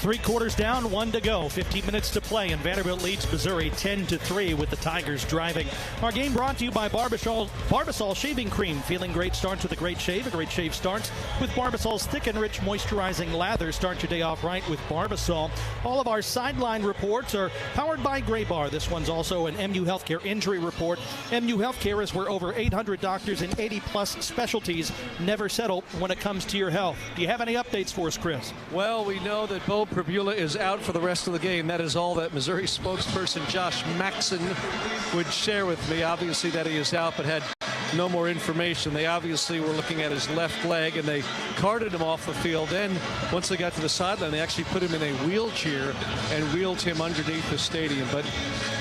Speaker 14: Three quarters down, 1 to go. 15 minutes to play, and Vanderbilt leads Missouri 10-3 with the Tigers driving. Our game brought to you by Barbasol Shaving Cream. Feeling great starts with a great shave. A great shave starts with Barbasol's thick and rich moisturizing lather. Start your day off right with Barbasol. All of our sideline reports are powered by Gray Bar. This one's also an MU Healthcare injury report. MU Healthcare is where over 800 doctors and 80-plus specialties never settle when it comes to your health. Do you have any updates for us, Chris?
Speaker 8: Well, we know that Bo Prabula is out for the rest of the game. That is all that Missouri spokesperson Josh Maxson would share with me. Obviously that he is out, but had no more information. They obviously were looking at his left leg, and they carted him off the field. Then once they got to the sideline, they actually put him in a wheelchair and wheeled him underneath the stadium. But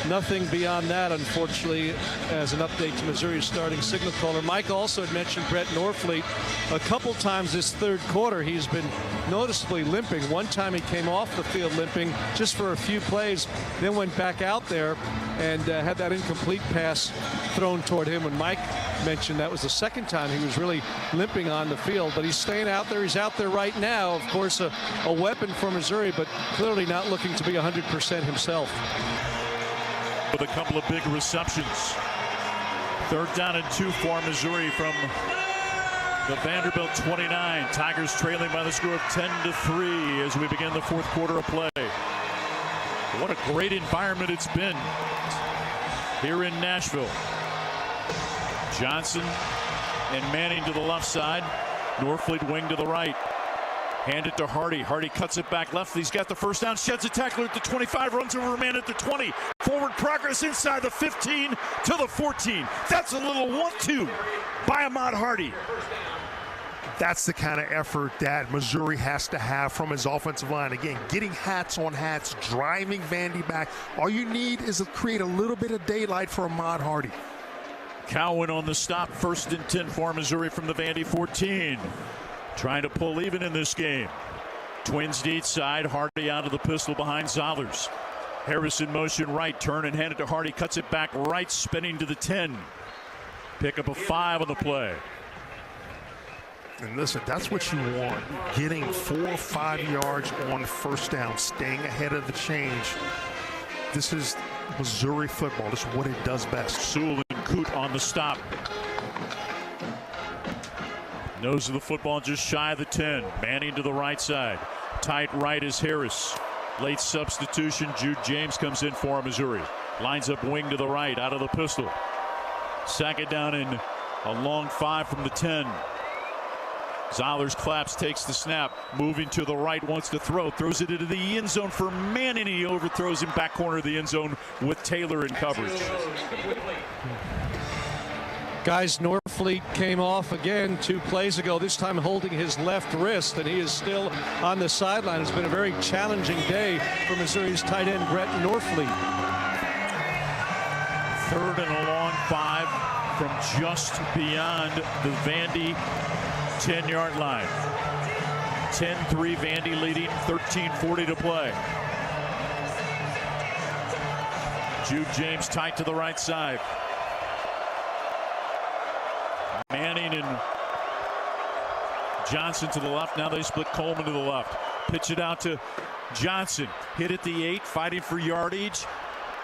Speaker 8: nothing beyond that, unfortunately, as an update to Missouri's starting signal caller. Mike also had mentioned Brett Norfleet a couple times this third quarter. He's been noticeably limping. One time he came off the field limping just for a few plays, then went back out there and had that incomplete pass thrown toward him. And Mike mentioned that was the second time he was really limping on the field, but he's staying out there. He's out there right now. Of course, a weapon for Missouri, but clearly not looking to be 100% himself.
Speaker 4: With a couple of big receptions. 3rd down and 2 for Missouri from the Vanderbilt 29. Tigers trailing by the score of 10-3 as we begin the fourth quarter of play. What a great environment it's been here in Nashville. Johnson and Manning to the left side. Norfleet wing to the right. Hand it to Hardy. Hardy cuts it back left. He's got the first down. Sheds a tackler at the 25. Runs over a man at the 20. Forward progress inside the 15 to the 14. That's a little 1-2 by Ahmad Hardy.
Speaker 15: That's the kind of effort that Missouri has to have from his offensive line. Again, getting hats on hats, driving Vandy back. All you need is to create a little bit of daylight for Ahmad Hardy.
Speaker 4: Cowan on the stop, 1st and 10 for Missouri from the Vandy 14. Trying to pull even in this game. Twins deep side, Hardy out of the pistol behind Zollers. Harris in motion right, turn and hand it to Hardy, cuts it back right, spinning to the 10. Pick up a 5 on the play.
Speaker 15: And listen, that's what you want. Getting 4 or 5 yards on first down, staying ahead of the change. This is Missouri football. This is what it does best.
Speaker 4: Sewell and Coote on the stop. Nose of the football just shy of the 10. Manning to the right side. Tight right is Harris. Late substitution. Jude James comes in for Missouri. Lines up wing to the right out of the pistol. Second down in a long 5 from the 10. Zollers claps, takes the snap, moving to the right, wants to throw, throws it into the end zone for Manning. He overthrows him back corner of the end zone with Taylor in coverage.
Speaker 8: Guys, Norfleet came off again 2 plays ago, this time holding his left wrist, and he is still on the sideline. It's been a very challenging day for Missouri's tight end, Brett Norfleet.
Speaker 4: 3rd and a long 5 from just beyond the Vandy 10-yard line. 10-3 Vandy leading, 13:40 to play. Jude James tight to the right side. Manning and Johnson to the left. Now they split Coleman to the left. Pitch it out to Johnson. Hit at the 8, fighting for yardage.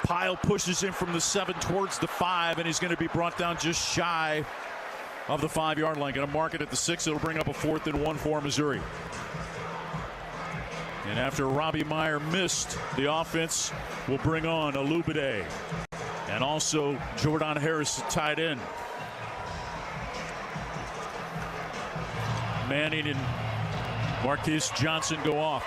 Speaker 4: Pyle pushes him from the 7 towards the 5, and he's going to be brought down just shy of the 5-yard line. Going to mark it at the 6. It'll bring up a 4th and 1 for Missouri. And after Robbie Meyer missed, the offense will bring on Alubade and also Jordan Harris tight end. Manning and Marquise Johnson go off.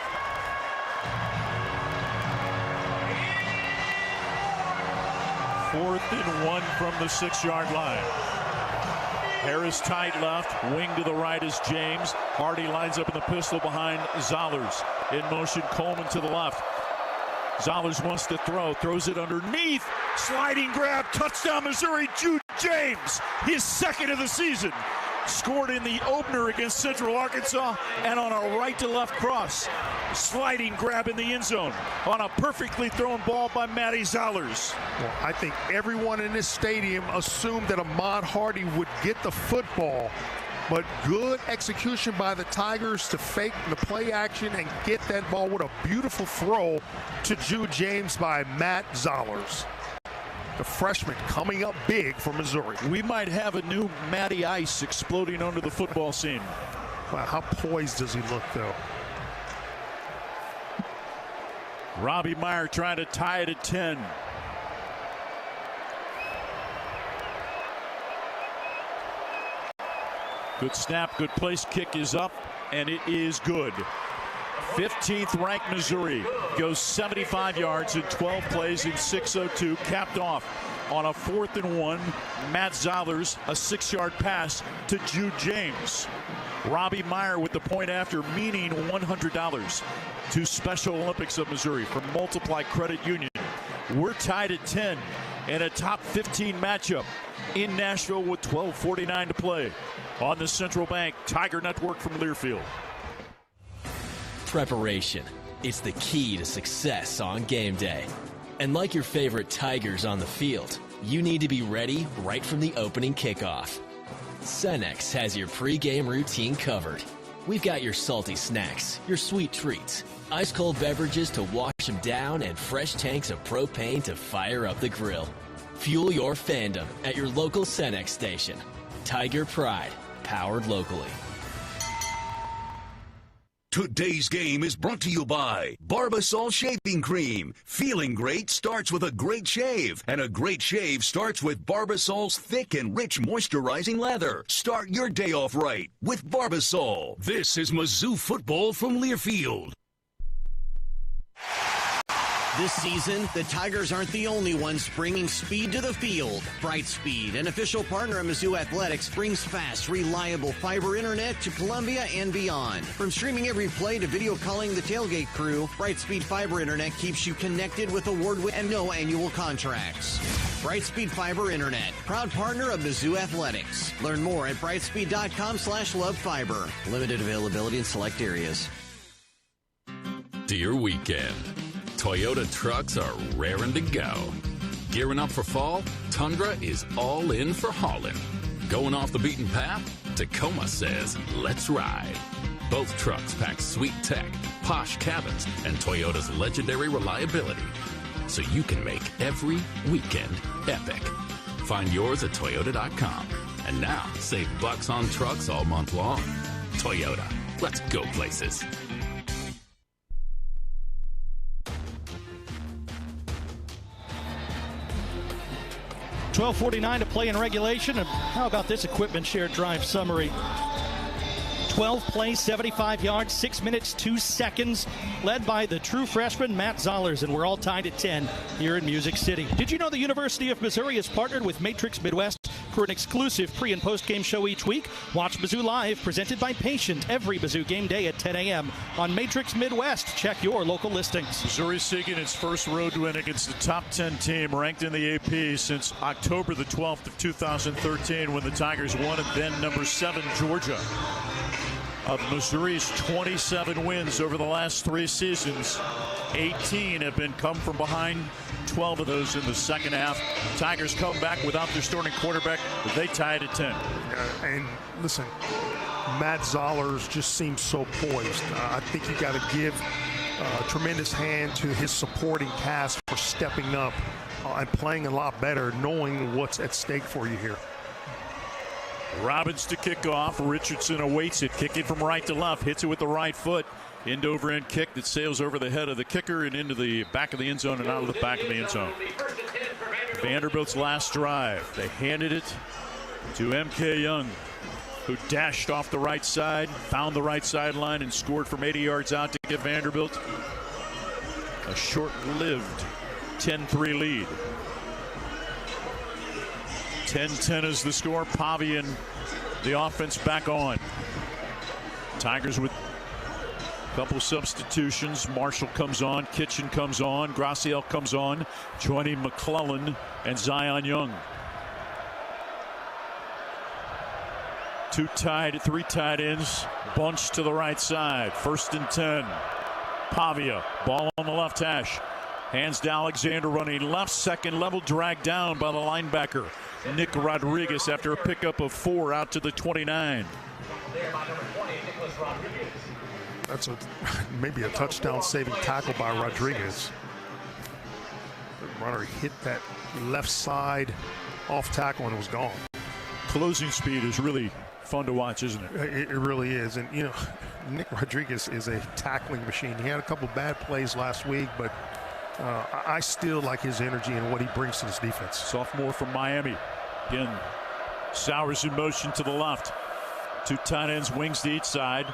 Speaker 4: Fourth and 1 from the 6-yard line. Harris tight left, wing to the right is James. Hardy lines up in the pistol behind Zollers. In motion, Coleman to the left. Zollers wants to throw, throws it underneath. Sliding grab, touchdown Missouri. Jude James, his 2nd of the season. Scored in the opener against Central Arkansas and on a right to left cross. Sliding grab in the end zone on a perfectly thrown ball by Matty Zollers.
Speaker 15: Well, I think everyone in this stadium assumed that Ahmad Hardy would get the football, but good execution by the Tigers to fake the play action and get that ball with a beautiful throw to Jude James by Matt Zollers. The freshman coming up big for Missouri.
Speaker 4: We might have a new Matty Ice exploding onto the football scene.
Speaker 15: Wow, how poised does he look, though?
Speaker 4: Robbie Meyer trying to tie it at 10. Good snap, good place. Kick is up, and it is good. 15th ranked Missouri goes 75 yards in 12 plays in 6:02, capped off on a 4th and 1. Matt Zollers, a 6-yard pass to Jude James. Robbie Meyer with the point after, meaning $100 to Special Olympics of Missouri from Multiply Credit Union. We're tied at 10 in a top 15 matchup in Nashville with 12:49 to play on the Central Bank Tiger Network from Learfield.
Speaker 7: Preparation. It's the key to success on game day. And like your favorite Tigers on the field, you need to be ready right from the opening kickoff. Cenex has your pregame routine covered. We've got your salty snacks, your sweet treats, ice-cold beverages to wash them down, and fresh tanks of propane to fire up the grill. Fuel your fandom at your local Cenex station. Tiger Pride, powered locally.
Speaker 2: Today's game is brought to you by Barbasol Shaving Cream. Feeling great starts with a great shave, and a great shave starts with Barbasol's thick and rich moisturizing lather. Start your day off right with Barbasol. This is Mizzou football from Learfield.
Speaker 20: This season, the Tigers aren't the only ones bringing speed to the field. Brightspeed, an official partner of Mizzou Athletics, brings fast, reliable fiber internet to Columbia and beyond. From streaming every play to video calling the tailgate crew, Brightspeed fiber internet keeps you connected with award-winning and no annual contracts. Brightspeed Fiber Internet, proud partner of Mizzou Athletics. Learn more at brightspeed.com/lovefiber. Limited availability in select areas.
Speaker 21: Dear weekend, Toyota trucks are raring to go. Gearing up for fall, Tundra is all in for hauling. Going off the beaten path? Tacoma says, let's ride. Both trucks pack sweet tech, posh cabins, and Toyota's legendary reliability, so you can make every weekend epic. Find yours at Toyota.com. And now, save bucks on trucks all month long. Toyota, let's go places.
Speaker 14: 12:49 to play in regulation. And how about this equipment share drive summary? 12 plays, 75 yards, 6 minutes, 2 seconds, led by the true freshman Matt Zollers, and we're all tied at 10 here in Music City. Did you know the University of Missouri has partnered with Matrix Midwest for an exclusive pre- and post-game show each week? Watch Mizzou Live, presented by Patient, every Mizzou game day at 10 a.m. on Matrix Midwest. Check your local listings.
Speaker 4: Missouri seeking its first road win against the top 10 team ranked in the AP since October the 12th of 2013, when the Tigers won at then number 7 Georgia. Of Missouri's 27 wins over the last 3 seasons, 18 have been come from behind, 12 of those in the second half. Tigers come back without their starting quarterback. They tied at 10.
Speaker 15: And listen, Matt Zollers just seems so poised. I think you got to give a tremendous hand to his supporting cast for stepping up and playing a lot better, knowing what's at stake for you here.
Speaker 4: Robbins to kick off. Richardson awaits it. Kicking from right to left. Hits it with the right foot. End over end kick that sails over the head of the kicker and into the back of the end zone and out of the back of the end zone. Vanderbilt's last drive. They handed it to M.K. Young, who dashed off the right side, found the right sideline, and scored from 80 yards out to give Vanderbilt a short-lived 10-3 lead. 10-10 is the score. Pavia and the offense back on. Tigers with a couple substitutions. Marshall comes on. Kitchen comes on. Graciel comes on. Joining McClellan and Zion Young. 3 tight ends. Bunch to the right side. 1st and 10. Pavia. Ball on the left hash. Hands to Alexander running left. Second level. Dragged down by the linebacker Nick Rodriguez after a pickup of 4 out to the 29.
Speaker 15: That's maybe a touchdown saving tackle by Rodriguez. The runner hit that left side off tackle and it was gone.
Speaker 4: Closing speed is really fun to watch, isn't it?
Speaker 15: It really is. And, you know, Nick Rodriguez is a tackling machine. He had a couple bad plays last week, but I still like his energy and what he brings to this defense.
Speaker 4: Sophomore from Miami. Again, Sowers in motion to the left. 2 tight ends, wings to each side.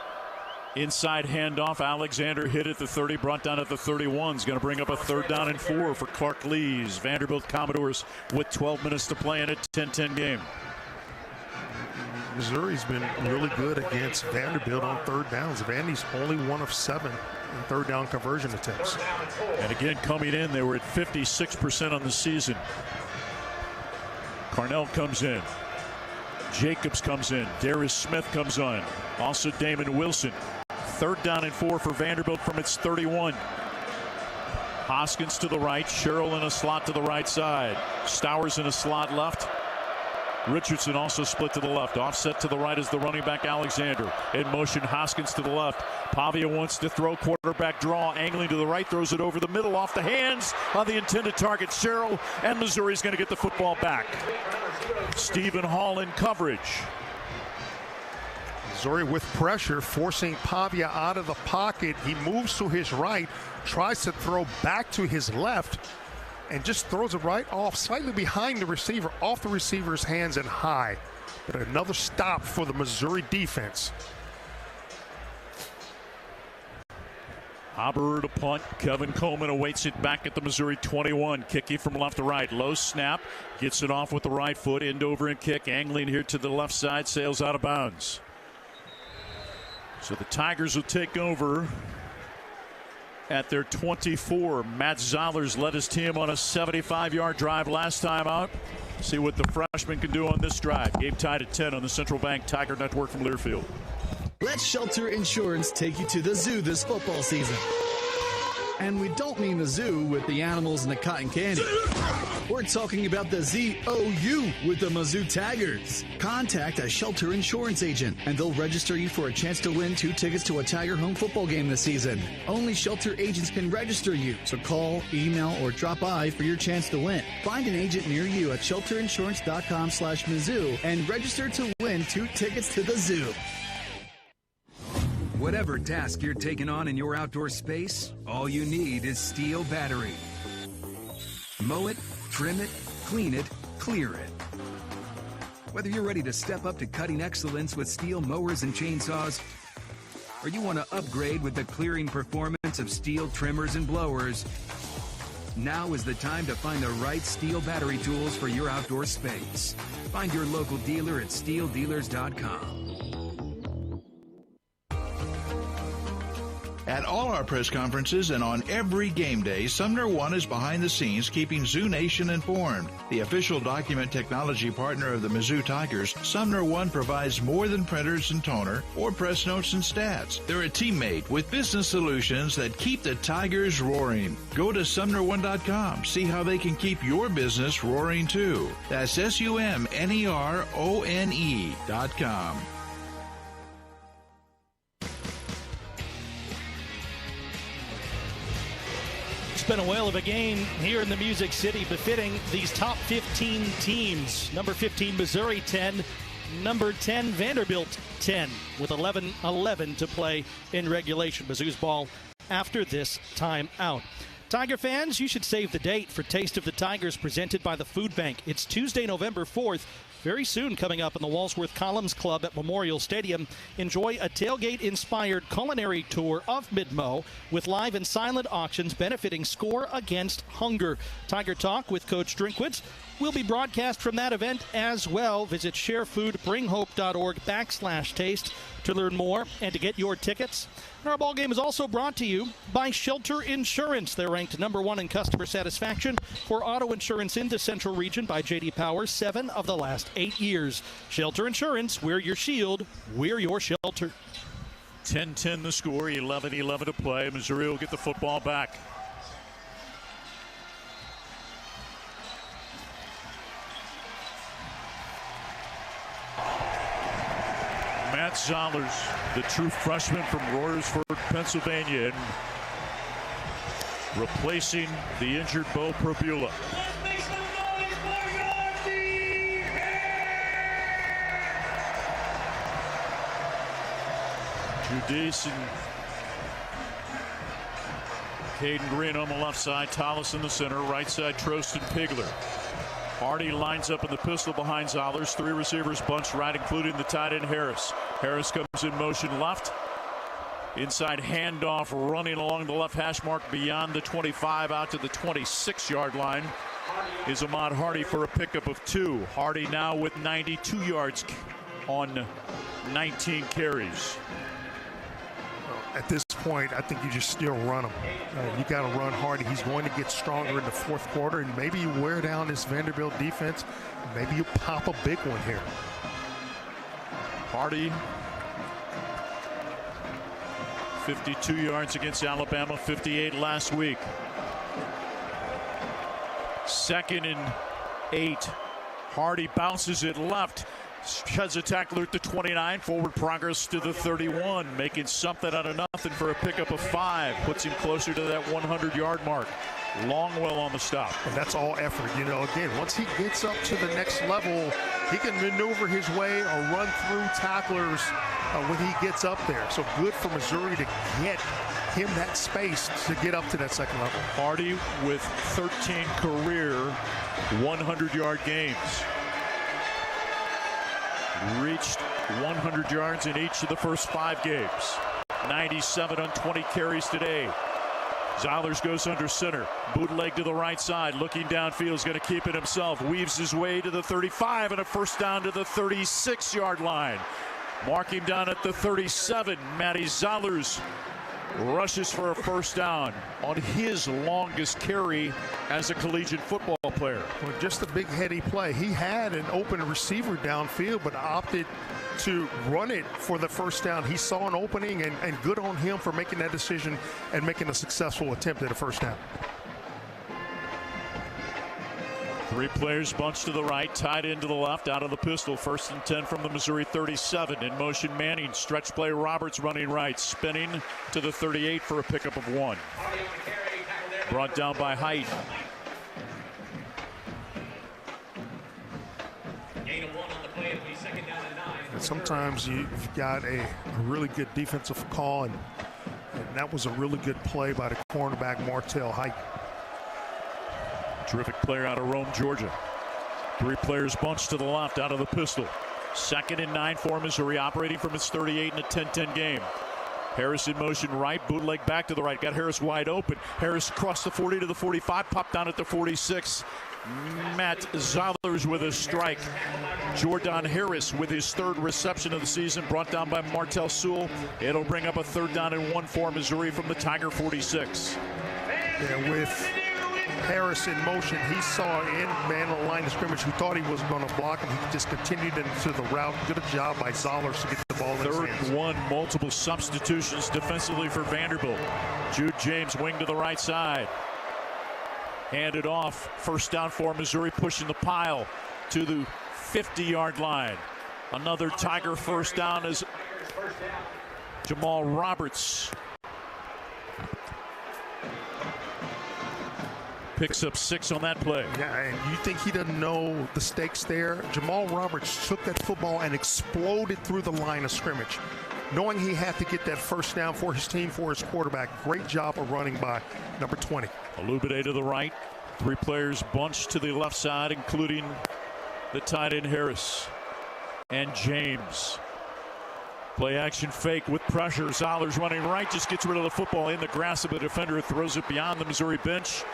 Speaker 4: Inside handoff. Alexander hit at the 30, brought down at the 31. Is going to bring up a 3rd down and 4 for Clark Lees. Vanderbilt Commodores with 12 minutes to play in a 10-10 game.
Speaker 15: Missouri's been really good against Vanderbilt on 3rd downs. Vandy's only 1 of 7 in 3rd down conversion attempts.
Speaker 4: And again, coming in, they were at 56% on the season. Carnell comes in. Jacobs comes in. Darius Smith comes on. Also Damon Wilson. 3rd down and 4 for Vanderbilt from its 31. Hoskins to the right. Sherrill in a slot to the right side. Stowers in a slot left. Richardson also split to the left. Offset to the right is the running back Alexander. In motion, Hoskins to the left. Pavia wants to throw. Quarterback draw. Angling to the right. Throws it over the middle off the hands of the intended target, Sherrill. And Missouri's going to get the football back. Stephen Hall in coverage.
Speaker 15: Missouri with pressure, forcing Pavia out of the pocket. He moves to his right, tries to throw back to his left, and just throws it right off, slightly behind the receiver, off the receiver's hands and high. But another stop for the Missouri defense.
Speaker 4: Haber to punt. Kevin Coleman awaits it back at the Missouri 21. Kicking from left to right. Low snap. Gets it off with the right foot. End over and kick. Angling here to the left side. Sails out of bounds. So the Tigers will take over at their 24. Matt Zollers led his team on a 75-yard drive last time out. See what the freshman can do on this drive. Game tied at 10 on the Central Bank Tiger Network from Learfield.
Speaker 16: Let Shelter Insurance take you to the zoo this football season. And we don't mean the zoo with the animals and the cotton candy. We're talking about the ZOU with the Mizzou Tigers. Contact a Shelter Insurance agent, and they'll register you for a chance to win 2 tickets to a Tiger home football game this season. Only Shelter agents can register you, so call, email, or drop by for your chance to win. Find an agent near you at shelterinsurance.com/Mizzou and register to win 2 tickets to the zoo.
Speaker 6: Whatever task you're taking on in your outdoor space, all you need is Steel battery. Mow it, trim it, clean it, clear it. Whether you're ready to step up to cutting excellence with Steel mowers and chainsaws, or you want to upgrade with the clearing performance of Steel trimmers and blowers, now is the time to find the right Steel battery tools for your outdoor space. Find your local dealer at steeldealers.com.
Speaker 22: At all our press conferences and on every game day, Sumner One is behind the scenes keeping Zoo Nation informed. The official document technology partner of the Mizzou Tigers, Sumner One provides more than printers and toner or press notes and stats. They're a teammate with business solutions that keep the Tigers roaring. Go to SumnerOne.com. See how they can keep your business roaring too. That's SUMNERONE.com.
Speaker 14: It's been a whale of a game here in the Music City, befitting these top 15 teams. Number 15, Missouri 10. Number 10, Vanderbilt 10, with 11-11 to play in regulation. Mizzou's ball after this time out. Tiger fans, you should save the date for Taste of the Tigers, presented by the Food Bank. It's Tuesday, November 4th. Very soon, coming up in the Walsworth Columns Club at Memorial Stadium. Enjoy a tailgate-inspired culinary tour of Mid-Mo with live and silent auctions benefiting Score Against Hunger. Tiger Talk with Coach Drinkwitz will be broadcast from that event as well. Visit sharefoodbringhope.org/taste to learn more and to get your tickets. And our ball game is also brought to you by Shelter Insurance. They're ranked number 1 in customer satisfaction for auto insurance in the Central Region by J.D. Power 7 of the last 8 years. Shelter Insurance, we're your shield, we're your shelter.
Speaker 4: 10-10 the score, 11-11 to play. Missouri will get the football back. Matt Zollers, the true freshman from Royersford, Pennsylvania, and replacing the injured Bo Probula. Judice and Caden Green on the left side, Tallis in the center, right side Trost and Pigler. Hardy lines up in the pistol behind Zollers. 3 receivers bunched right, including the tight end Harris. Harris comes in motion left. Inside handoff running along the left hash mark beyond the 25 out to the 26-yard line is Ahmad Hardy for a pickup of 2. Hardy now with 92 yards on 19 carries.
Speaker 15: At this point, I think you just still run him. You got to run Hardy. He's going to get stronger in the fourth quarter, and maybe you wear down this Vanderbilt defense. Maybe you pop a big one here.
Speaker 4: Hardy, 52 yards against Alabama, 58 last week. 2nd and 8. Hardy bounces it left. Sheds a tackler at the 29. Forward progress to the 31. Making something out of nothing for a pickup of 5. Puts him closer to that 100-yard mark. Longwell on the stop.
Speaker 15: And that's all effort. You know, again, once he gets up to the next level, he can maneuver his way or run through tacklers when he gets up there. So good for Missouri to get him that space to get up to that second level.
Speaker 4: Hardy with 13 career 100-yard games. Reached 100 yards in each of the first 5 games. 97 on 20 carries today. Zollers goes under center. Bootleg to the right side. Looking downfield. Is going to keep it himself. Weaves his way to the 35 and a first down to the 36-yard line. Mark him down at the 37. Matty Zollers rushes for a first down on his longest carry as a collegiate football player.
Speaker 15: Well, just a big heady play. He had an open receiver downfield, but opted to run it for the first down. He saw an opening, and good on him for making that decision and making a successful attempt at a first down.
Speaker 4: 3 players bunched to the right, tied into the left, out of the pistol. 1st and 10 from the Missouri 37. In motion, Manning. Stretch play, Roberts running right, spinning to the 38 for a pickup of 1. Brought down by Height.
Speaker 15: And sometimes you've got a really good defensive call, and that was a really good play by the cornerback, Martell Height.
Speaker 4: Terrific player out of Rome, Georgia. 3 players bunched to the left out of the pistol. 2nd and 9 for Missouri, operating from its 38 in a 10-10 game. Harris in motion right, bootleg back to the right. Got Harris wide open. Harris across the 40 to the 45, popped down at the 46. Matt Zollers with a strike. Jordan Harris with his 3rd reception of the season, brought down by Martell Sewell. It'll bring up a 3rd down and 1 for Missouri from the Tiger 46.
Speaker 15: Yeah, with Harris in motion, he saw in man on the line of scrimmage who thought he was going to block him. He just continued into the route. Good job by Zollers to get the ball in his hands.
Speaker 4: 3rd and 1, multiple substitutions defensively for Vanderbilt. Jude James wing to the right side. Handed off. First down for Missouri, pushing the pile to the 50-yard line. Another Tiger first down as Jamal Roberts picks up 6 on that play.
Speaker 15: Yeah, and you think he doesn't know the stakes there? Jamal Roberts took that football and exploded through the line of scrimmage, knowing he had to get that first down for his team, for his quarterback. Great job of running by number 20.
Speaker 4: Alubade to the right. 3 players bunched to the left side, including the tight end Harris and James. Play action fake with pressure. Zollers running right, just gets rid of the football in the grasp of a defender, throws it beyond the Missouri bench.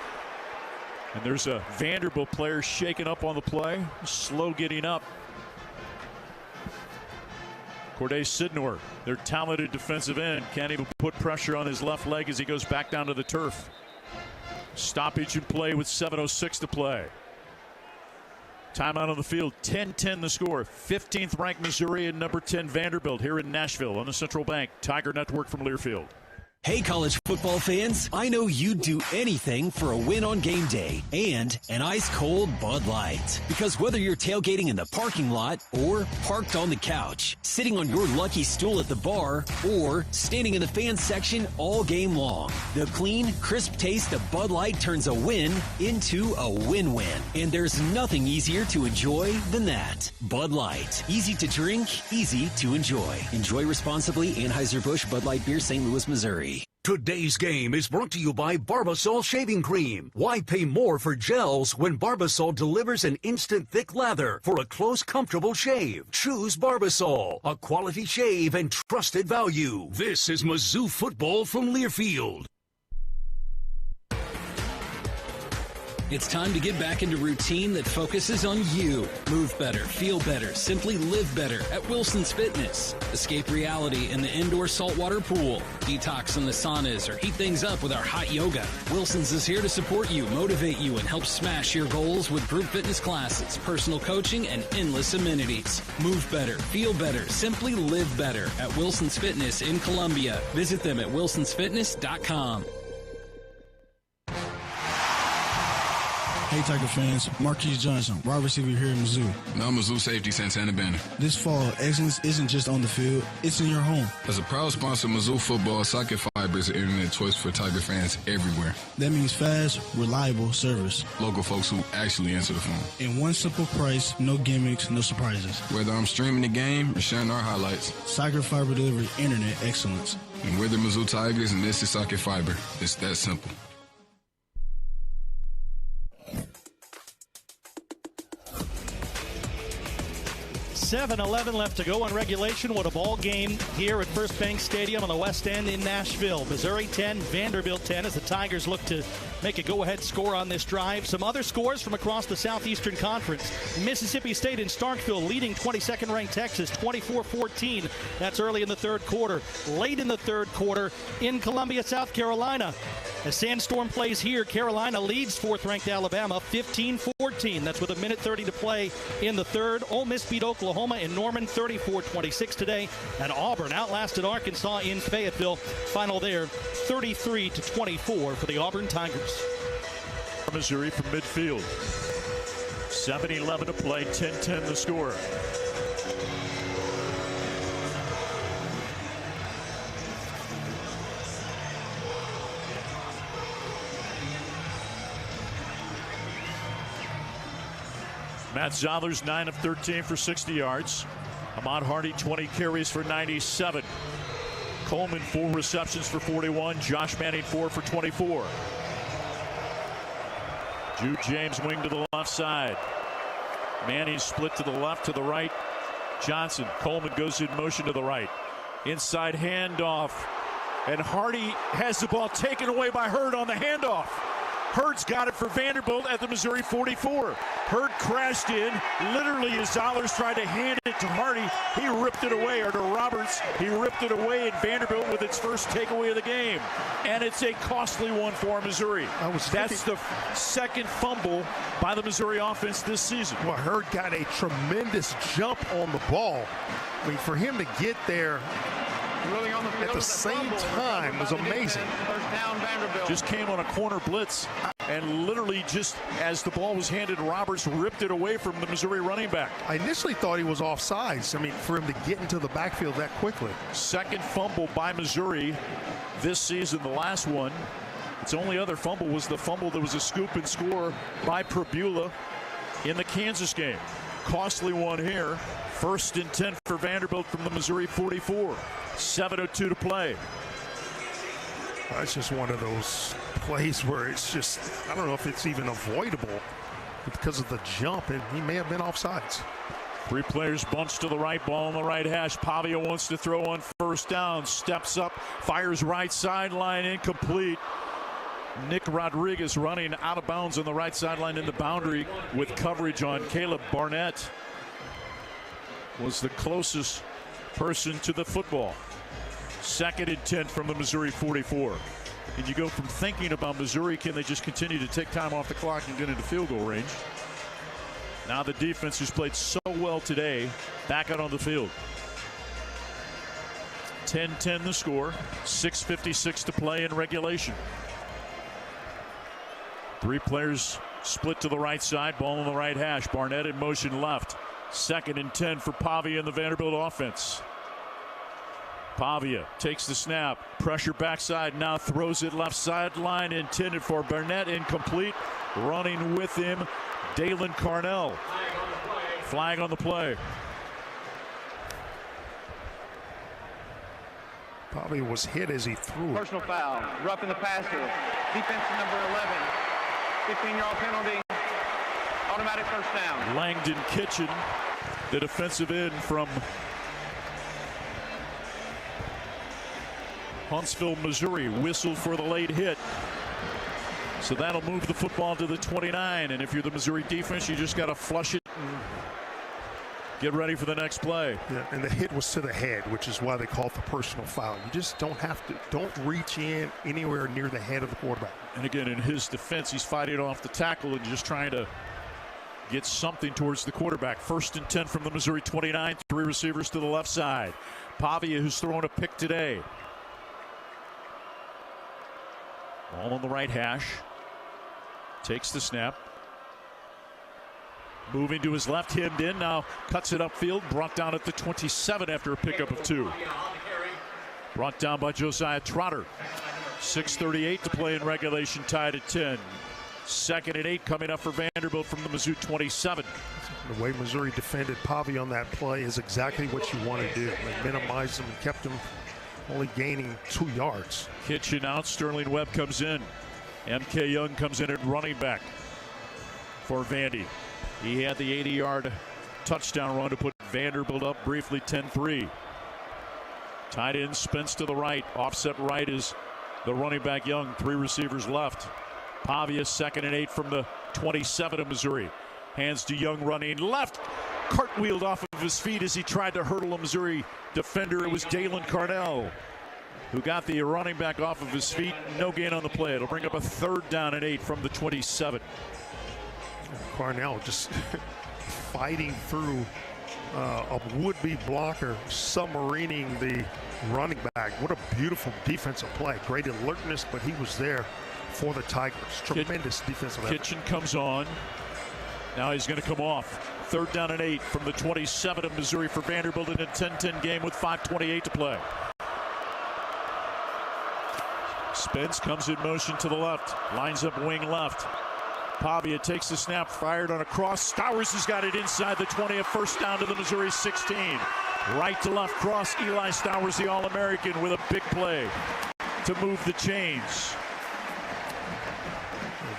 Speaker 4: And there's a Vanderbilt player shaken up on the play, slow getting up. Corday Sidnor, their talented defensive end, can't even put pressure on his left leg as he goes back down to the turf. Stoppage in play with 7:06 to play. Timeout on the field, 10-10 the score. 15th ranked Missouri and number 10 Vanderbilt here in Nashville on the Central Bank Tiger Network from Learfield.
Speaker 7: Hey, college football fans, I know you'd do anything for a win on game day and an ice-cold Bud Light. Because whether you're tailgating in the parking lot or parked on the couch, sitting on your lucky stool at the bar, or standing in the fan section all game long, the clean, crisp taste of Bud Light turns a win into a win-win. And there's nothing easier to enjoy than that. Bud Light. Easy to drink, easy to enjoy. Enjoy responsibly. Anheuser-Busch Bud Light Beer, St. Louis, Missouri.
Speaker 2: Today's game is brought to you by Barbasol Shaving Cream. Why pay more for gels when Barbasol delivers an instant thick lather for a close, comfortable shave? Choose Barbasol, a quality shave and trusted value. This is Mizzou football from Learfield.
Speaker 7: It's time to get back into routine that focuses on you. Move better, feel better, simply live better at Wilson's Fitness. Escape reality in the indoor saltwater pool. Detox in the saunas or heat things up with our hot yoga. Wilson's is here to support you, motivate you, and help smash your goals with group fitness classes, personal coaching, and endless amenities. Move better, feel better, simply live better at Wilson's Fitness in Columbia. Visit them at wilsonsfitness.com.
Speaker 11: Hey Tiger fans, Marquise Johnson, wide receiver here at Mizzou.
Speaker 13: Now Mizzou safety Santana Banner.
Speaker 11: This fall, excellence isn't just on the field, it's in your home.
Speaker 13: As a proud sponsor of Mizzou football, Socket Fiber is the internet choice for Tiger fans everywhere.
Speaker 11: That means fast, reliable service.
Speaker 13: Local folks who actually answer the phone.
Speaker 11: And one simple price, no gimmicks, no surprises.
Speaker 13: Whether I'm streaming the game or sharing our highlights.
Speaker 11: Socket Fiber delivers internet excellence.
Speaker 13: And we're the Mizzou Tigers, and this is Socket Fiber. It's that simple.
Speaker 14: 7:11 left to go on regulation. What a ball game here at First Bank Stadium on the West End in Nashville. Missouri 10, Vanderbilt 10 as the Tigers look to make a go-ahead score on this drive. Some other scores from across the Southeastern Conference. Mississippi State in Starkville leading 22nd-ranked Texas 24-14. That's early in the third quarter. Late in the third quarter in Columbia, South Carolina. As Sandstorm plays here, Carolina leads 4th-ranked Alabama 15-14. That's with 1:30 to play in the third. Ole Miss beat Oklahoma in Norman 34-26 today. And Auburn outlasted Arkansas in Fayetteville. Final there 33-24 for the Auburn Tigers.
Speaker 4: Missouri from midfield. 7:11 to play, 10-10 the score. Matt Zollers 9 of 13 for 60 yards. Ahmad Hardy 20 carries for 97. Coleman 4 receptions for 41. Josh Manning 4 for 24. Jude James wing to the left side. Manning split to the left, to the right. Johnson. Coleman goes in motion to the right. Inside handoff. And Hardy has the ball taken away by Hurd on the handoff. Hurd's got it for Vanderbilt at the Missouri 44. Hurd crashed in, literally as Zollers tried to hand it to Hardy. He ripped it away, or to Roberts. He ripped it away, and Vanderbilt with its first takeaway of the game. And it's a costly one for Missouri. That's the second fumble by the Missouri offense this season.
Speaker 15: Well, Hurd got a tremendous jump on the ball. I mean, for him to get there at the same time was amazing.
Speaker 4: Just came on a corner blitz and literally just as the ball was handed, Roberts ripped it away from the Missouri running back.
Speaker 15: I initially thought he was offsides. I mean, for him to get into the backfield that quickly.
Speaker 4: Second fumble by Missouri this season, the last one. Its only other fumble was the fumble that was a scoop and score by Pribula in the Kansas game. Costly one here. 1st and 10 for Vanderbilt from the Missouri 44. 7:02 to play.
Speaker 15: It's just one of those plays where it's just, I don't know if it's even avoidable because of the jump, and he may have been offsides.
Speaker 4: 3 players bunched to the right, ball on the right hash. Pavia wants to throw on 1st down, steps up, fires right sideline, incomplete. Nick Rodriguez running out of bounds on the right sideline in the boundary with coverage on Caleb Barnett. Was the closest person to the football. 2nd and 10 from the Missouri 44. And you go from thinking about Missouri, can they just continue to take time off the clock and get into field goal range? Now the defense, who's played so well today, back out on the field. 10-10 the score. 6:56 to play in regulation. 3 players split to the right side, ball on the right hash. Barnett in motion left. 2nd and 10 for Pavia and the Vanderbilt offense. Pavia takes the snap, pressure backside, now throws it left sideline, intended for Barnett, incomplete. Running with him, Dalen Carnell. Flag on the play.
Speaker 15: Pavia was hit as he threw it.
Speaker 1: Personal foul, roughing the passer. Defensive number 11. 15-yard penalty. Automatic 1st down.
Speaker 4: Langdon Kitchen, the defensive end from Huntsville, Missouri, whistled for the late hit. So that'll move the football to the 29. And if you're the Missouri defense, you just got to flush it and get ready for the next play.
Speaker 15: Yeah, and the hit was to the head, which is why they call it the personal foul. You just don't reach in anywhere near the head of the quarterback.
Speaker 4: And again, in his defense, he's fighting off the tackle and just trying to get something towards the quarterback. 1st and 10 from the Missouri 29. 3 receivers to the left side. Pavia, who's thrown a pick today. Ball on the right hash. Takes the snap. Moving to his left, hemmed in. Now cuts it upfield. Brought down at the 27 after a pickup of 2. Brought down by Josiah Trotter. 6:38 to play in regulation, tied at 10. 2nd and 8 coming up for Vanderbilt from the Mizzou 27.
Speaker 15: The way Missouri defended Pavia on that play is exactly what you want to do. They minimized him and kept him only gaining 2 yards.
Speaker 4: Kitchen out. Sterling Webb comes in. MK Young comes in at running back for Vandy. He had the 80-yard touchdown run to put Vanderbilt up briefly 10-3. Tight end Spence to the right. Offset right is the running back Young. 3 receivers left. Pavia 2nd and 8 from the 27 of Missouri. Hands to Young running left. Cartwheeled off of his feet as he tried to hurdle a Missouri defender. It was Dalen Carnell who got the running back off of his feet. No gain on the play. It'll bring up a 3rd down and 8 from the 27.
Speaker 15: Carnell just fighting through a would-be blocker, submarining the running back. What a beautiful defensive play. Great alertness, but he was there for the Tigers. Tremendous defensive effort.
Speaker 4: Kitchen comes on. Now he's going to come off. 3rd down and 8 from the 27 of Missouri for Vanderbilt in a 10-10 game with 5:28 to play. Spence comes in motion to the left. Lines up wing left. Pavia takes the snap, fired on a cross. Stowers has got it inside the 20, a 1st down to the Missouri 16. Right to left cross. Eli Stowers, the All-American, with a big play to move the chains.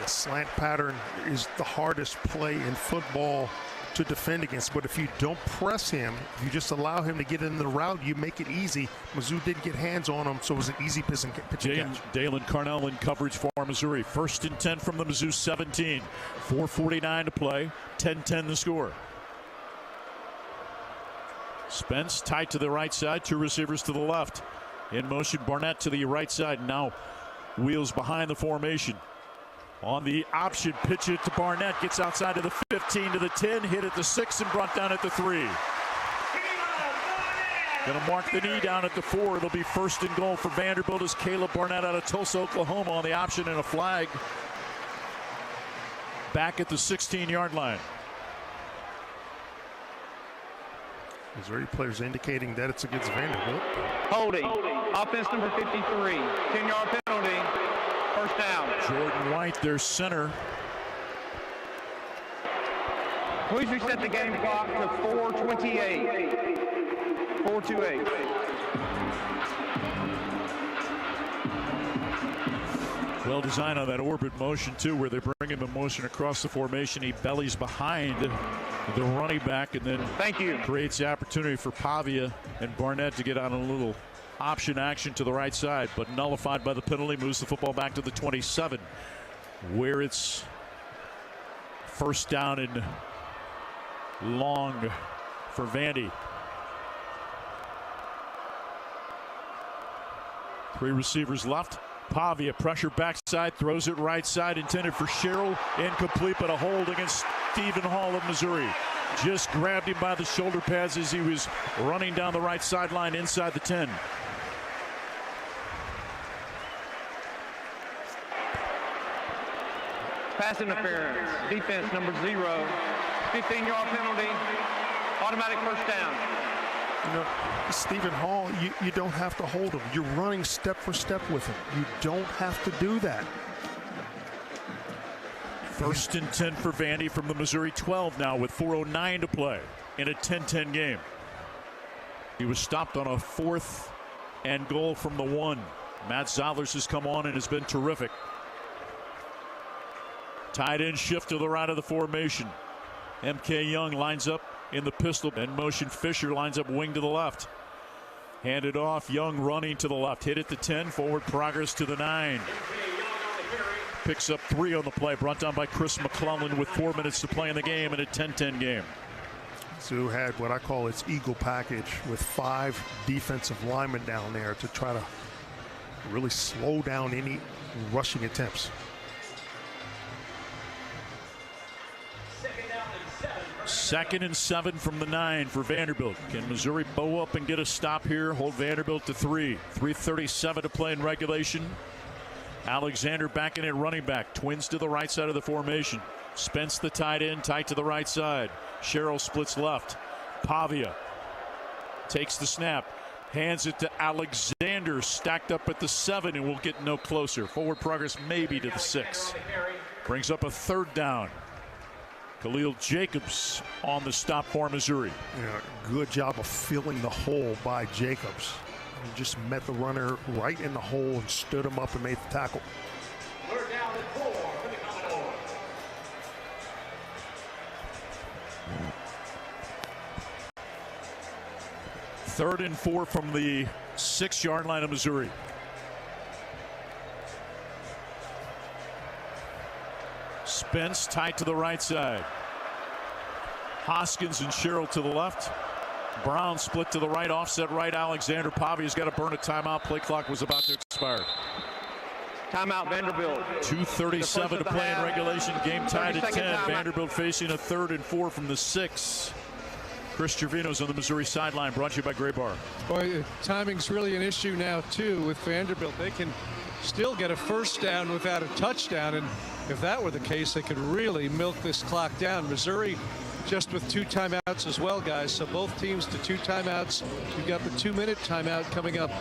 Speaker 15: The slant pattern is the hardest play in football to defend against, but if you don't press him, if you just allow him to get in the route, you make it easy. Mizzou didn't get hands on him, so it was an easy pitch and catch.
Speaker 4: Dalen Carnell in coverage for Missouri. 1st and 10 from the Mizzou 17. 4:49 to play. 10-10 the score. Spence tight to the right side. 2 receivers to the left. In motion, Barnett to the right side. Now wheels behind the formation. On the option, pitch it to Barnett. Gets outside to the 15 to the 10. Hit at the 6 and brought down at the 3. Going to mark the knee down at the 4. It'll be 1st and goal for Vanderbilt as Caleb Barnett out of Tulsa, Oklahoma on the option and a flag. Back at the 16-yard line.
Speaker 15: Missouri players indicating that it's against Vanderbilt.
Speaker 1: Holding. Offense number 53. 10-yard penalty. 1st down.
Speaker 4: Jordan White, their center.
Speaker 1: Please reset the game clock to 4:28. 4:28.
Speaker 4: Well designed on that orbit motion, too, where they bring him in motion across the formation. He bellies behind the running back and then creates the opportunity for Pavia and Barnett to get on a little option action to the right side, but nullified by the penalty. Moves the football back to the 27, where it's 1st down and long for Vandy. 3 receivers left. Pavia pressure backside, throws it right side, intended for Sherrill, incomplete, but a hold against Stephen Hall of Missouri. Just grabbed him by the shoulder pads as he was running down the right sideline inside the 10.
Speaker 1: Pass interference. Defense number 0. 15-yard penalty. Automatic 1st down.
Speaker 15: You know, Stephen Hall, you don't have to hold him. You're running step for step with him. You don't have to do that.
Speaker 4: 1st and 10 for Vandy from the Missouri 12 now with 4:09 to play in a 10-10 game. He was stopped on a 4th and goal from the 1. Matt Zollers has come on and has been terrific. Tight end shift to the right of the formation. MK Young lines up in the pistol and motion. Fisher lines up wing to the left. Handed off. Young running to the left. Hit at the 10. Forward progress to the 9. Picks up 3 on the play. Brought down by Chris McClellan with 4 minutes to play in the game in a 10-10 game.
Speaker 15: Mizzou had what I call its eagle package with 5 defensive linemen down there to try to really slow down any rushing attempts.
Speaker 4: 2nd and 7 from the 9 for Vanderbilt. Can Missouri bow up and get a stop here? Hold Vanderbilt to 3. 3:37 to play in regulation. Alexander backing in running back. Twins to the right side of the formation. Spence the tight end, tight to the right side. Sherrill splits left. Pavia takes the snap. Hands it to Alexander, stacked up at the 7, and will get no closer. Forward progress maybe to the 6. Brings up a 3rd down. Khalil Jacobs on the stop for Missouri.
Speaker 15: Yeah, good job of filling the hole by Jacobs. He just met the runner right in the hole and stood him up and made the tackle.
Speaker 10: We're down to 4 for the Commodores.
Speaker 4: 3rd and 4 from the 6-yard line of Missouri. Spence tight to the right side. Hoskins and Sherrill to the left. Brown split to the right, offset right. Alexander Pavia's got to burn a timeout. Play clock was about to expire.
Speaker 1: Timeout Vanderbilt.
Speaker 4: 2:37 to play in regulation. Game tied at 10. Vanderbilt facing a 3rd and 4 from the 6. Chris Trevino's on the Missouri sideline, brought to you by Gray Bar.
Speaker 8: Boy, timing's really an issue now, too, with Vanderbilt. They can still get a first down without a touchdown, and if that were the case, they could really milk this clock down. Missouri just with 2 timeouts as well, guys. So both teams to 2 timeouts. You've got the 2-minute timeout coming up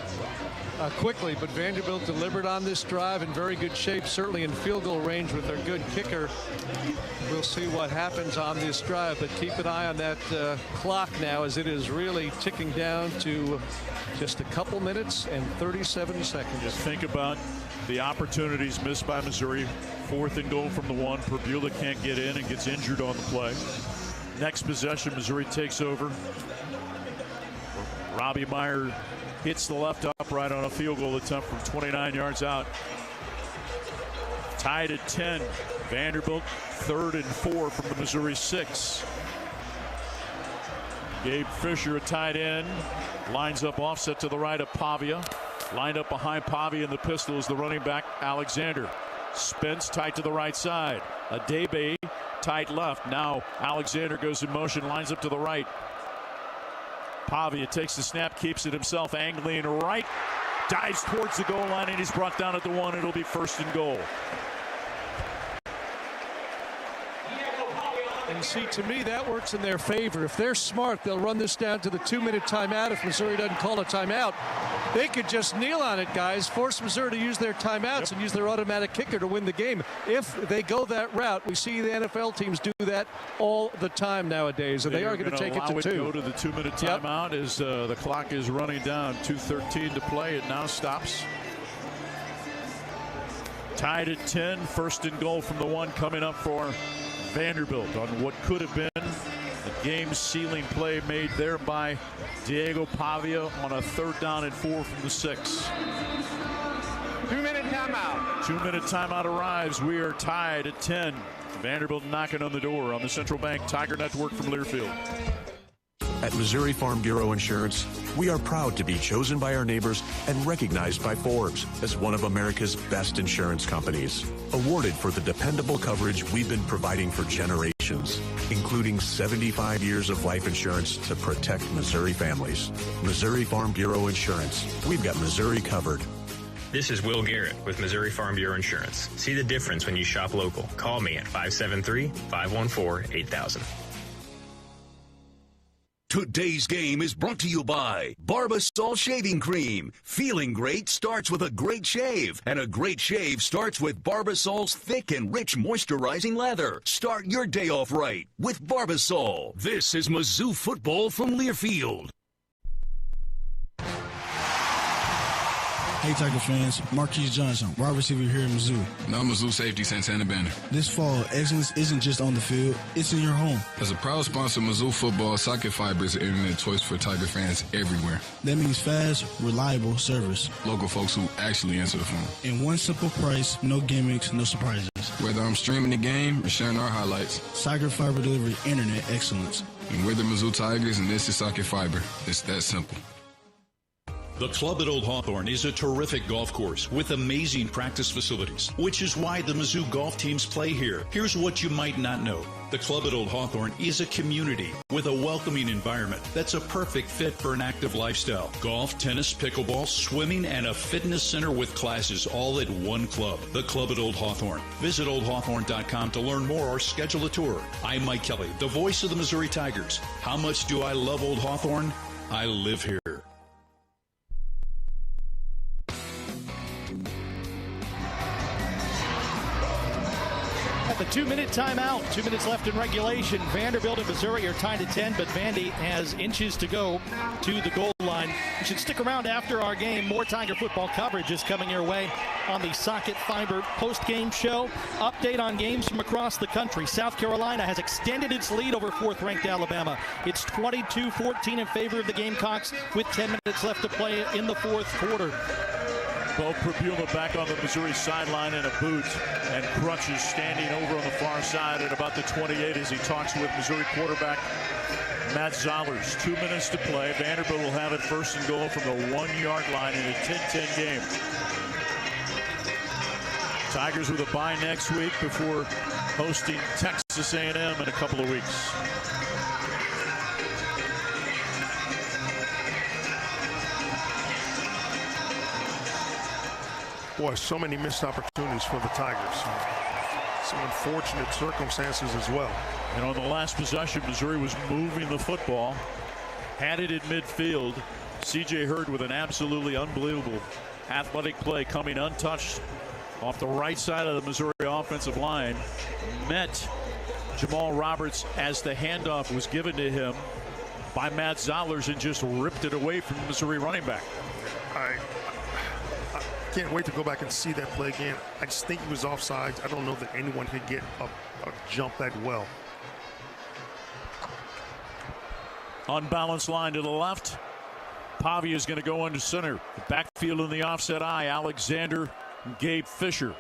Speaker 8: quickly, but Vanderbilt delivered on this drive in very good shape, certainly in field goal range with their good kicker. We'll see what happens on this drive, but keep an eye on that clock now, as it is really ticking down to just a couple minutes and 37 seconds.
Speaker 4: Just think about the opportunities missed by Missouri. 4th and goal from the 1. Perbula can't get in and gets injured on the play. Next possession, Missouri takes over. Robbie Meyer hits the left upright on a field goal attempt from 29 yards out. Tied at 10. Vanderbilt 3rd and 4 from the Missouri 6. Gabe Fisher, a tight end, lines up offset to the right of Pavia. Lined up behind Pavia in the pistol is the running back Alexander. Spence tight to the right side. Adebe tight left. Now Alexander goes in motion, lines up to the right. Pavia takes the snap, keeps it himself, angling right, dives towards the goal line, and he's brought down at the 1. It'll be 1st and goal.
Speaker 8: And see, to me, that works in their favor. If they're smart, they'll run this down to the 2-minute timeout. If Missouri doesn't call a timeout, they could just kneel on it, guys, force Missouri to use their timeouts and use their automatic kicker to win the game. If they go that route, we see the NFL teams do that all the time nowadays, and they are going to take it to 2.
Speaker 4: Go to the 2-minute timeout as the clock is running down. 2:13 to play. It now stops. Tied at 10. 1st and goal from the 1 coming up for Vanderbilt on what could have been a game-sealing play made there by Diego Pavia on a 3rd down and 4 from the 6.
Speaker 1: 2-minute timeout.
Speaker 4: 2-minute timeout arrives. We are tied at 10. Vanderbilt knocking on the door on the Central Bank Tiger Network from Learfield.
Speaker 3: At Missouri Farm Bureau Insurance, we are proud to be chosen by our neighbors and recognized by Forbes as one of America's best insurance companies. Awarded for the dependable coverage we've been providing for generations, including 75 years of life insurance to protect Missouri families. Missouri Farm Bureau Insurance. We've got Missouri covered.
Speaker 17: This is Will Garrett with Missouri Farm Bureau Insurance. See the difference when you shop local. Call me at 573-514-8000.
Speaker 2: Today's game is brought to you by Barbasol Shaving Cream. Feeling great starts with a great shave, and a great shave starts with Barbasol's thick and rich moisturizing lather. Start your day off right with Barbasol. This is Mizzou football from Learfield.
Speaker 11: Hey Tiger fans, Marquise Johnson, wide receiver here at Mizzou.
Speaker 13: Now Mizzou safety Santana Banner.
Speaker 11: This fall, excellence isn't just on the field, it's in your home.
Speaker 13: As a proud sponsor of Mizzou football, Socket Fiber is the internet choice for Tiger fans everywhere.
Speaker 11: That means fast, reliable service.
Speaker 13: Local folks who actually answer the phone.
Speaker 11: And one simple price, no gimmicks, no surprises.
Speaker 13: Whether I'm streaming the game or sharing our highlights.
Speaker 11: Socket Fiber delivers internet excellence.
Speaker 13: And we're the Mizzou Tigers, and this is Socket Fiber. It's that simple.
Speaker 5: The Club at Old Hawthorne is a terrific golf course with amazing practice facilities, which is why the Mizzou golf teams play here. Here's what you might not know. The Club at Old Hawthorne is a community with a welcoming environment that's a perfect fit for an active lifestyle. Golf, tennis, pickleball, swimming, and a fitness center with classes all at one club. The Club at Old Hawthorne. Visit oldhawthorne.com to learn more or schedule a tour. I'm Mike Kelly, the voice of the Missouri Tigers. How much do I love Old Hawthorne? I live here.
Speaker 14: At the 2-minute timeout, 2 minutes left in regulation. Vanderbilt and Missouri are tied at 10, but Vandy has inches to go to the goal line. You should stick around after our game. More Tiger football coverage is coming your way on the Socket Fiber post-game show. Update on games from across the country. South Carolina has extended its lead over 4th-ranked Alabama. It's 22-14 in favor of the Gamecocks with 10 minutes left to play in the fourth quarter.
Speaker 4: Bo Prabula back on the Missouri sideline in a boot, and Crutch is standing over on the far side at about the 28 as he talks with Missouri quarterback Matt Zollers. 2 minutes to play. Vanderbilt will have it first and goal from the 1-yard line in a 10-10 game. Tigers with a bye next week before hosting Texas A&M in a couple of weeks.
Speaker 15: Boy, so many missed opportunities for the Tigers. Some unfortunate circumstances as well.
Speaker 4: And on the last possession, Missouri was moving the football, had it in midfield. C.J. Hurd with an absolutely unbelievable athletic play coming untouched off the right side of the Missouri offensive line. Met Jamal Roberts as the handoff was given to him by Matt Zollers and just ripped it away from the Missouri running back.
Speaker 15: I can't wait to go back and see that play again. I just think he was offside. I don't know that anyone could get a jump that well.
Speaker 4: Unbalanced line to the left. Pavia is going to go under center. The backfield in the offset eye. Alexander and Gabe Fisher.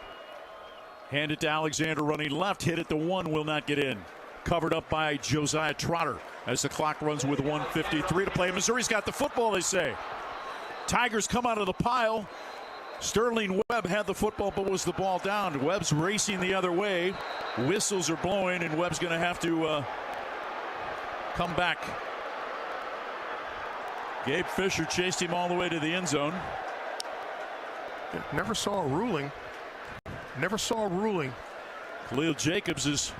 Speaker 4: Hand it to Alexander running left. Hit at the 1. Will not get in. Covered up by Josiah Trotter as the clock runs with 1:53 to play. Missouri's got the football, they say. Tigers come out of the pile. Sterling Webb had the football, but was the ball down? Webb's racing the other way. Whistles are blowing, and Webb's going to have to come back. Gabe Fisher chased him all the way to the end zone.
Speaker 15: Never saw a ruling. Never saw a ruling.
Speaker 4: Khalil Jacobs is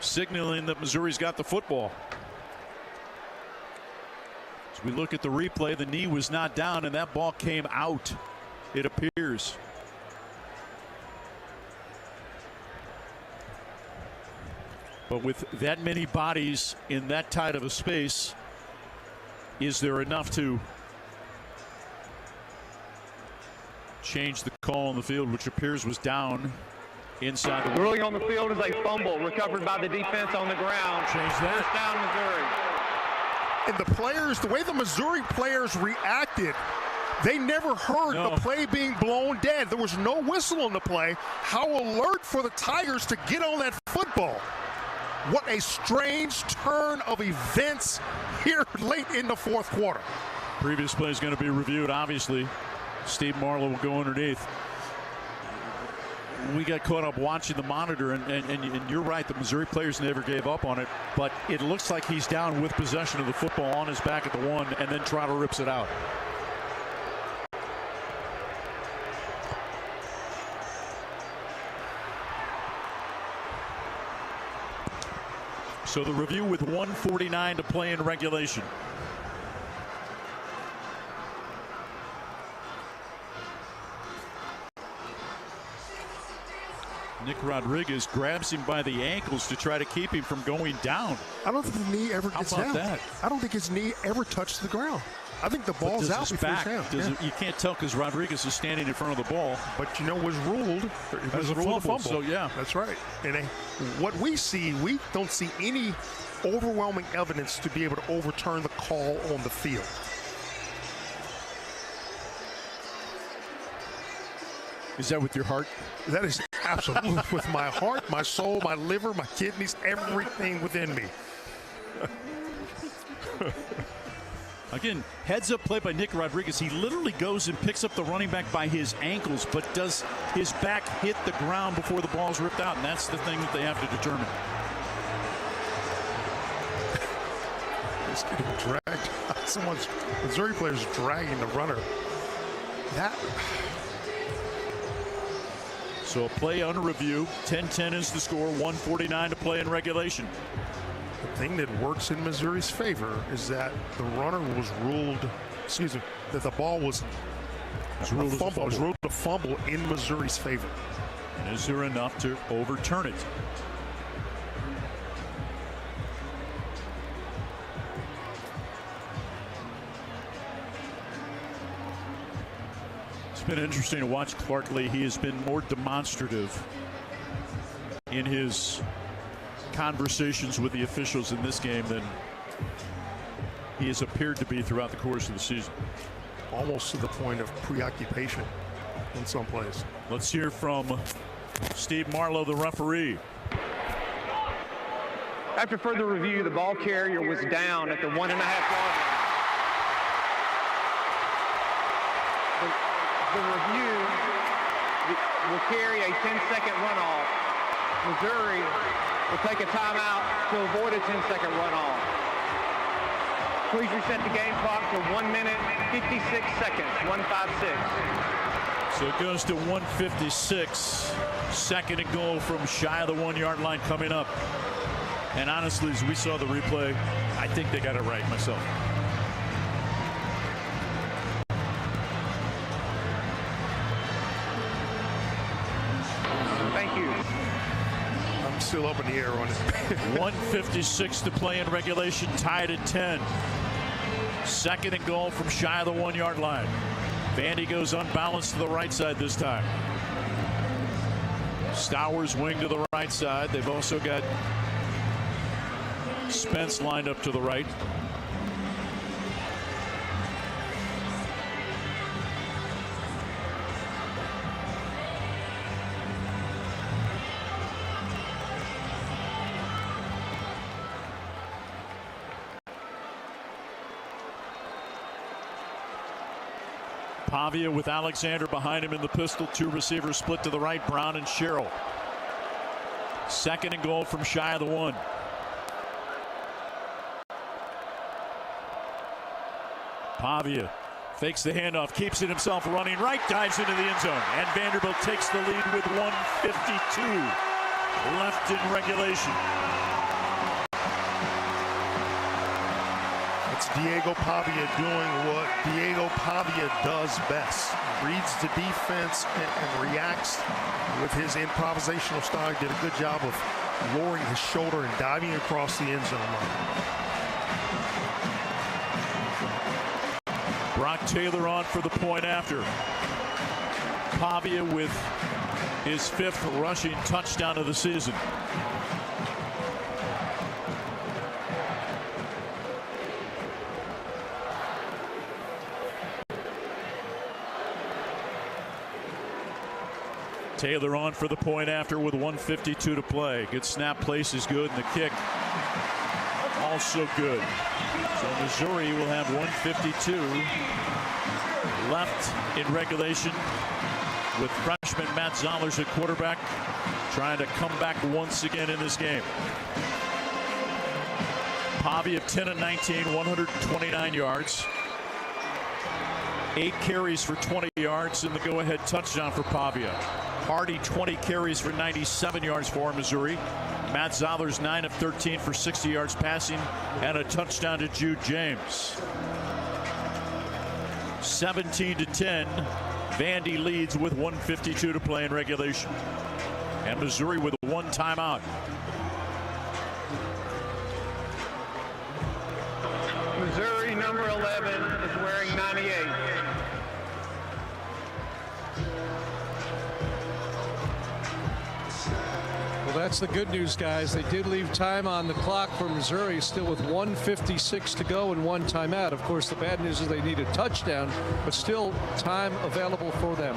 Speaker 4: signaling that Missouri's got the football. As we look at the replay, the knee was not down, and that ball came out, it appears. But with that many bodies in that tight of a space, is there enough to change the call on the field, which appears was down inside the.
Speaker 1: Ruling on the field is a fumble recovered by the defense on the ground.
Speaker 4: Change that.
Speaker 1: First down, Missouri.
Speaker 15: And the players, the way the Missouri players reacted, they never heard the play being blown dead. There was no whistle on the play. How alert for the Tigers to get on that football. What a strange turn of events here late in the fourth quarter.
Speaker 4: Previous play is going to be reviewed, obviously. Steve Marlowe will go underneath. We got caught up watching the monitor, and you're right, the Missouri players never gave up on it, but it looks like he's down with possession of the football on his back at the 1, and then Trotter rips it out. So the review with 1:49 to play in regulation. Nick Rodriguez grabs him by the ankles to try to keep him from going down.
Speaker 15: I don't think the knee ever gets down.
Speaker 4: How about that?
Speaker 15: I don't think his knee ever touched the ground. I think the ball's out before it's down.
Speaker 4: You can't tell because Rodriguez is standing in front of the ball.
Speaker 15: But you know, was ruled. It was ruled a fumble.
Speaker 4: So yeah,
Speaker 15: that's right. And what we see, we don't see any overwhelming evidence to be able to overturn the call on the field.
Speaker 4: Is that with your heart?
Speaker 15: That is absolutely with my heart, my soul, my liver, my kidneys, everything within me.
Speaker 4: Again, heads-up play by Nick Rodriguez. He literally goes and picks up the running back by his ankles, but does his back hit the ground before the ball's ripped out? And that's the thing that they have to determine.
Speaker 15: It's getting dragged. Someone's Missouri players dragging the runner.
Speaker 4: So a play under review. 10-10 is the score. 1:49 to play in regulation.
Speaker 15: The thing that works in Missouri's favor is that the runner was ruled, that the ball was ruled a fumble in Missouri's favor.
Speaker 4: And is there enough to overturn it? It's been interesting to watch Clark Lee. He has been more demonstrative in his conversations with the officials in this game than he has appeared to be throughout the course of the season.
Speaker 15: Almost to the point of preoccupation in some plays.
Speaker 4: Let's hear from Steve Marlowe, the referee.
Speaker 1: After further review, the ball carrier was down at the 1.5 yard line. The review will carry a 10-second runoff. Missouri will take a timeout to avoid a 10-second runoff. Please reset the game clock to 1 minute, 56 seconds, 156.
Speaker 4: So it goes to 156. Second and goal from shy of the 1 yard line coming up. And honestly, as we saw the replay, I think they got it right myself.
Speaker 1: Thank you.
Speaker 15: I'm still up in the air on it.
Speaker 4: 1:56 to play in regulation, tied at 10. Second and goal from shy of the 1 yard line. Vandy goes unbalanced to the right side this time. Stowers wing to the right side. They've also got Spence lined up to the right. Pavia with Alexander behind him in the pistol. Two receivers split to the right, Brown and Sherrill. Second and goal from shy of the 1. Pavia fakes the handoff, keeps it himself running right, dives into the end zone, and Vanderbilt takes the lead with 1:52 left in regulation.
Speaker 15: It's Diego Pavia doing what Diego Pavia does best. Reads the defense and reacts with his improvisational style. He did a good job of lowering his shoulder and diving across the end zone line.
Speaker 4: Brock Taylor on for the point after. Pavia with his 5th rushing touchdown of the season. Taylor on for the point after with 1:52 to play. Good snap, place is good, and the kick also good. So Missouri will have 1:52 left in regulation with freshman Matt Zollers at quarterback, trying to come back once again in this game. Pavia 10 of 19, 129 yards. 8 carries for 20 yards and the go-ahead touchdown for Pavia. Hardy 20 carries for 97 yards for Missouri. Matt Zollers 9 of 13 for 60 yards passing and a touchdown to Jude James. 17-10. Vandy leads with 1:52 to play in regulation. And Missouri with 1 timeout.
Speaker 1: Missouri number 11 is wearing 98.
Speaker 8: Well, that's the good news, guys. They did leave time on the clock for Missouri, still with 1:56 to go and 1 timeout. Of course, the bad news is they need a touchdown, but still time available for them.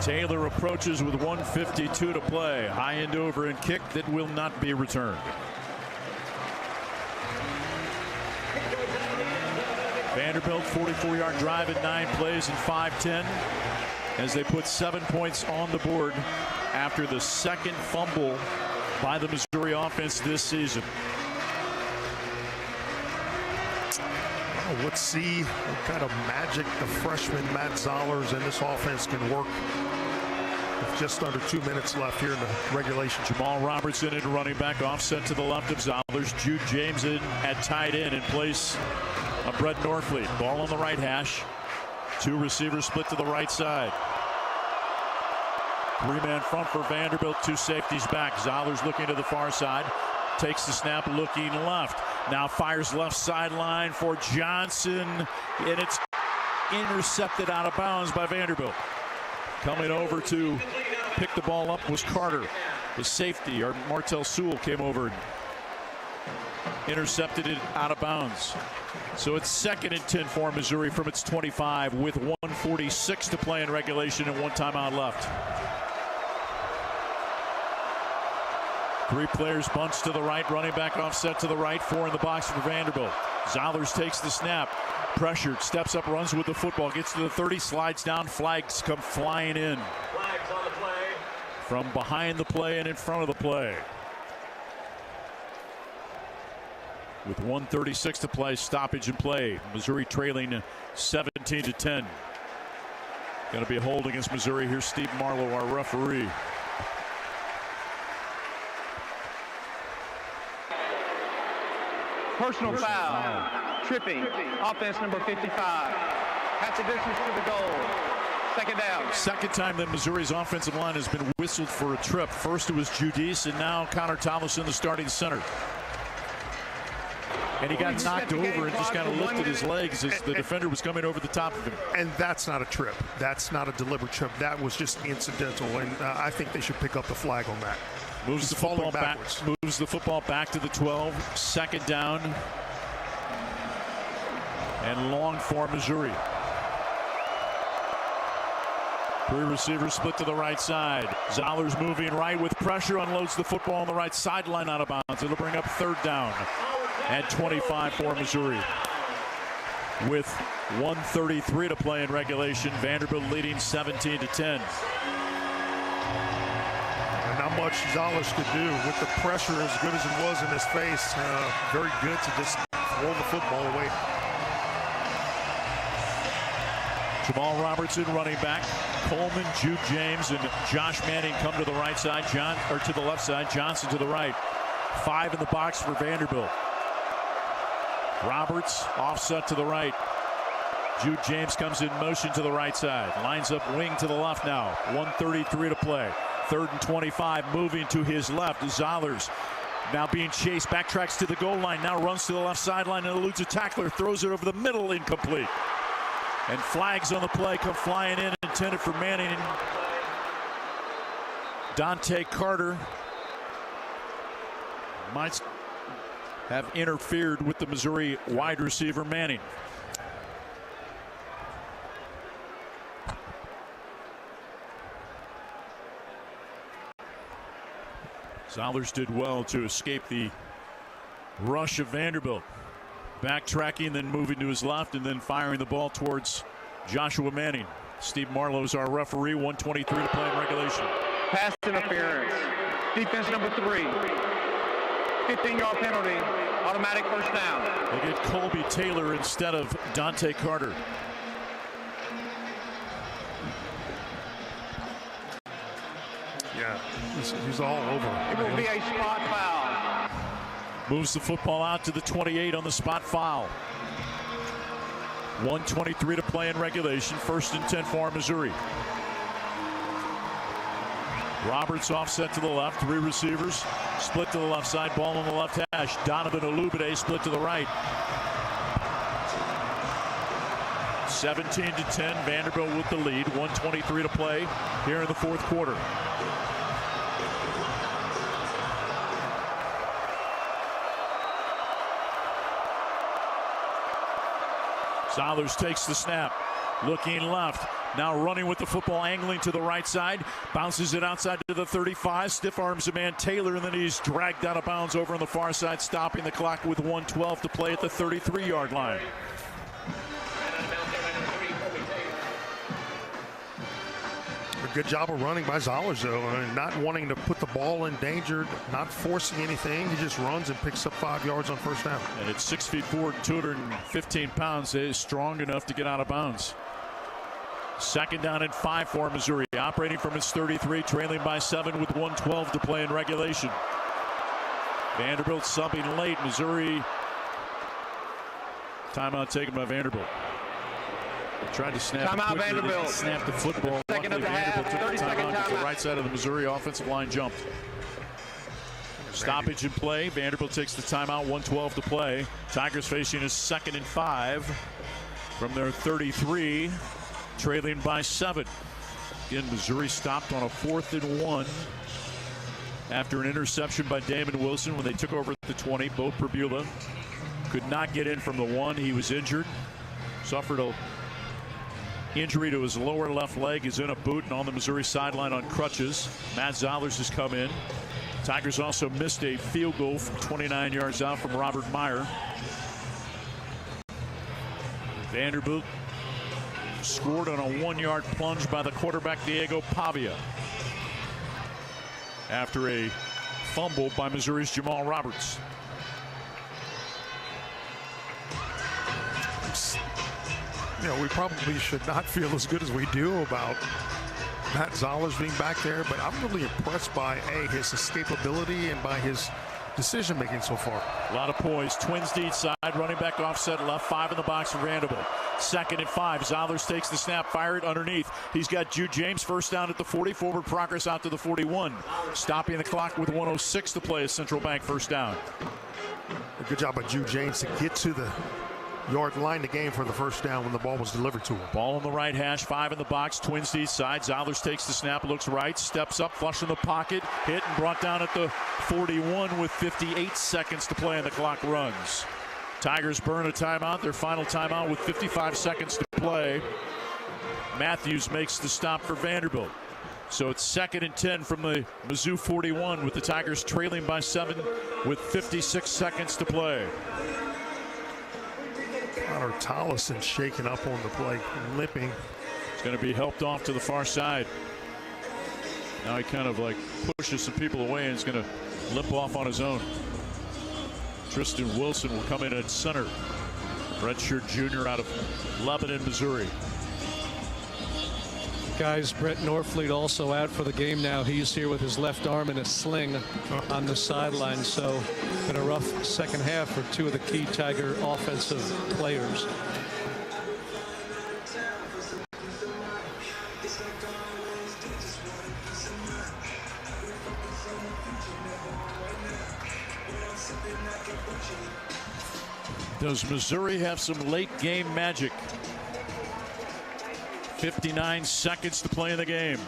Speaker 4: Taylor approaches with 1:52 to play. High end over and kick that will not be returned. Vanderbilt 44-yard drive in 9 plays in 5-10 as they put 7 points on the board after the second fumble by the Missouri offense this season.
Speaker 15: Well, let's see what kind of magic the freshman Matt Zollers and this offense can work with just under 2 minutes left here in the regulation.
Speaker 4: Jamal Robertson in running back, offset to the left of Zollers. Jude James in at tight end in place of Brett Norfleet. Ball on the right hash. 2 receivers split to the right side. 3-man front for Vanderbilt, 2 safeties back. Zollers looking to the far side. Takes the snap, looking left. Now fires left sideline for Johnson. And it's intercepted out of bounds by Vanderbilt. Coming over to pick the ball up was Carter. The safety, or Martell Sewell, came over and intercepted it out of bounds. So it's 2nd and 10 for Missouri from its 25 with 1:46 to play in regulation and 1 timeout left. 3 players bunched to the right, running back offset to the right, 4 in the box for Vanderbilt. Zollers takes the snap, pressured, steps up, runs with the football, gets to the 30, slides down, flags come flying in.
Speaker 9: Flags on the play.
Speaker 4: From behind the play and in front of the play. With 1:36 to play, stoppage in play. Missouri trailing 17-10. Going to be a hold against Missouri. Here's Steve Marlowe, our referee.
Speaker 1: Personal foul. Tripping. Offense number 55. Half the distance to the goal. 2nd down.
Speaker 4: 2nd time that Missouri's offensive line has been whistled for a trip. First it was Judice, and now Connor Thomason, the starting center. And he got knocked over and just kind of lifted his legs as the defender was coming over the top of him.
Speaker 15: And that's not a trip. That's not a deliberate trip. That was just incidental, and I think they should pick up the flag on that.
Speaker 4: Moves the football back. Moves the football back to the 12. 2nd down. And long for Missouri. 3 receivers split to the right side. Zollers moving right with pressure, unloads the football on the right sideline out of bounds. It'll bring up 3rd down at 25 for Missouri. With 1:33 to play in regulation, Vanderbilt leading 17-10.
Speaker 15: Not much Zollers could do with the pressure as good as it was in his face. Very good to just roll the football away.
Speaker 4: Jamal Robertson running back. Coleman, Jude James, and Josh Manning come to the right side. To the left side. Johnson to the right. 5 in the box for Vanderbilt. Roberts offset to the right. Jude James comes in motion to the right side. Lines up wing to the left now. 1:33 to play. 3rd and 25, moving to his left. Zollers now being chased, backtracks to the goal line, now runs to the left sideline and eludes a tackler, throws it over the middle, incomplete. And flags on the play come flying in, intended for Manning. Dante Carter might have interfered with the Missouri wide receiver Manning. Zollers did well to escape the rush of Vanderbilt. Backtracking, then moving to his left, and then firing the ball towards Joshua Manning. Steve Marlowe is our referee. 1:23 to play in regulation.
Speaker 1: Pass interference. Defense number 3. 15-yard penalty. Automatic 1st down.
Speaker 4: They get Colby Taylor instead of Dante Carter.
Speaker 15: Yeah, he's all over.
Speaker 1: It will be a spot foul.
Speaker 4: Moves the football out to the 28 on the spot foul. 1:23 to play in regulation. 1st and 10 for Missouri. Roberts offset to the left. 3 receivers split to the left side. Ball on the left hash. Donovan Olubide split to the right. 17-10. Vanderbilt with the lead. 1:23 to play here in the 4th quarter. Zollers takes the snap, looking left, now running with the football, angling to the right side, bounces it outside to the 35, stiff arms a man Taylor, and then he's dragged out of bounds over on the far side, stopping the clock with 1:12 to play at the 33-yard line.
Speaker 15: A good job of running by Zollers, though, and not wanting to put the ball in danger, not forcing anything. He just runs and picks up 5 yards on 1st down.
Speaker 4: And at 6'4", 215 pounds, is strong enough to get out of bounds. 2nd down and 5 for Missouri, operating from its 33, trailing by 7 with 1:12 to play in regulation. Vanderbilt subbing late. Missouri Timeout taken by Vanderbilt. Tried to snap
Speaker 1: timeout
Speaker 4: quickly,
Speaker 1: Vanderbilt.
Speaker 4: Snap the football.
Speaker 1: Second of the half.
Speaker 4: Vanderbilt took the timeout to the right side of the Missouri offensive line jumped. Stoppage in play. Vanderbilt takes the timeout. 1:12 to play. Tigers facing a 2nd and 5 from their 33, trailing by 7. Again, Missouri stopped on a 4th and 1 after an interception by Damon Wilson when they took over at the 20. Bo Pribula could not get in from the 1. He was injured, suffered a injury to his lower left leg, is in a boot and on the Missouri sideline on crutches. Matt Zollers has come in. Tigers also missed a field goal from 29 yards out from Robert Meyer. Vanderbilt scored on a 1-yard plunge by the quarterback Diego Pavia after a fumble by Missouri's Jamal Roberts.
Speaker 15: You know, we probably should not feel as good as we do about Matt Zollers being back there, but I'm really impressed by his escapability and by his decision making so far.
Speaker 4: A lot of poise. Twins deep side, running back offset left, 5 in the box for Vanderbilt. 2nd and 5. Zollers takes the snap, fire it underneath. He's got Jude James first down at the 40, forward progress out to the 41. Stopping the clock with 1:06 to play. A Central Bank first down.
Speaker 15: A good job by Jude James to get to the yard line the game for the first down when the ball was delivered to him.
Speaker 4: Ball on the right hash, 5 in the box, Twins east side. Zollers takes the snap, looks right, steps up, flush in the pocket, hit and brought down at the 41 with 58 seconds to play and the clock runs. Tigers burn a timeout, their final timeout with 55 seconds to play. Matthews makes the stop for Vanderbilt. So it's 2nd and 10 from the Mizzou 41 with the Tigers trailing by 7 with 56 seconds to play.
Speaker 15: Connor Tollison shaking up on the play, limping.
Speaker 4: He's going to be helped off to the far side. Now he kind of like pushes some people away and is going to limp off on his own. Tristan Wilson will come in at center. Redshirt junior out of Lebanon, Missouri.
Speaker 8: Guys, Brett Norfleet also out for the game now. He's here with his left arm in a sling on the sideline. So been a rough second half for 2 of the key Tiger offensive players.
Speaker 4: Does Missouri have some late game magic? 59 seconds to play in the game.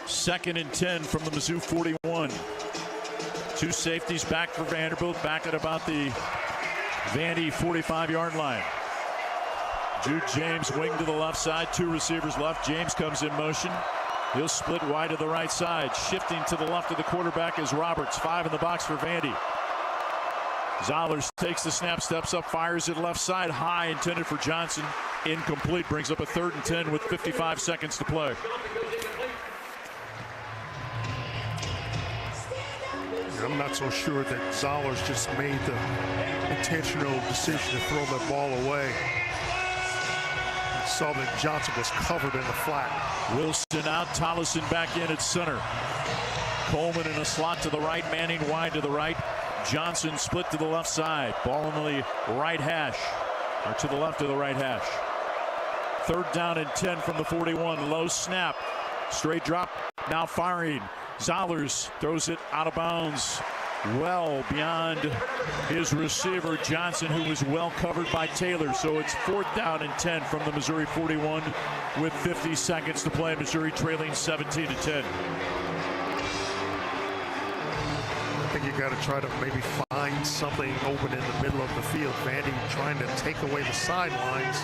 Speaker 4: 2nd and 10 from the Mizzou 41. 2 safeties back for Vanderbilt, back at about the Vandy 45-yard line. Jude James wing to the left side, 2 receivers left. James comes in motion. He'll split wide to the right side. Shifting to the left of the quarterback is Roberts, 5 in the box for Vandy. Zollers takes the snap, steps up, fires it left side, high, intended for Johnson. Incomplete, brings up a 3rd and 10 with 55 seconds to play.
Speaker 15: I'm not so sure that Zollers just made the intentional decision to throw that ball away. Saw that Johnson was covered in the flat.
Speaker 4: Wilson out, Tollison back in at center. Coleman in a slot to the right, Manning wide to the right. Johnson split to the left side. Ball on the right hash, or to the left of the right hash. 3rd down and 10 from the 41. Low snap. Straight drop. Now firing. Zollers throws it out of bounds. Well beyond his receiver, Johnson, who was well covered by Taylor. So it's 4th down and 10 from the Missouri 41 with 50 seconds to play. Missouri trailing 17-10.
Speaker 15: I think you got to try to maybe find something open in the middle of the field. Vandy trying to take away the sidelines.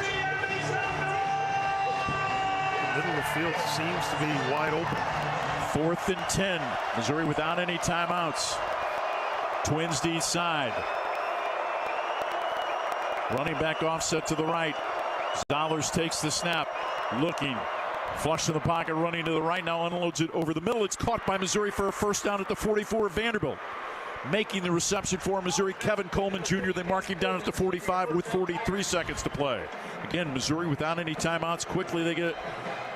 Speaker 15: The middle of the field seems to be wide open.
Speaker 4: 4th and 10. Missouri without any timeouts. Twins D side. Running back offset to the right. Zollers takes the snap. Looking. Flush in the pocket, running to the right. Now unloads it over the middle. It's caught by Missouri for a first down at the 44 of Vanderbilt. Making the reception for Missouri, Kevin Coleman Jr. They mark him down at the 45 with 43 seconds to play. Again, Missouri without any timeouts. Quickly they get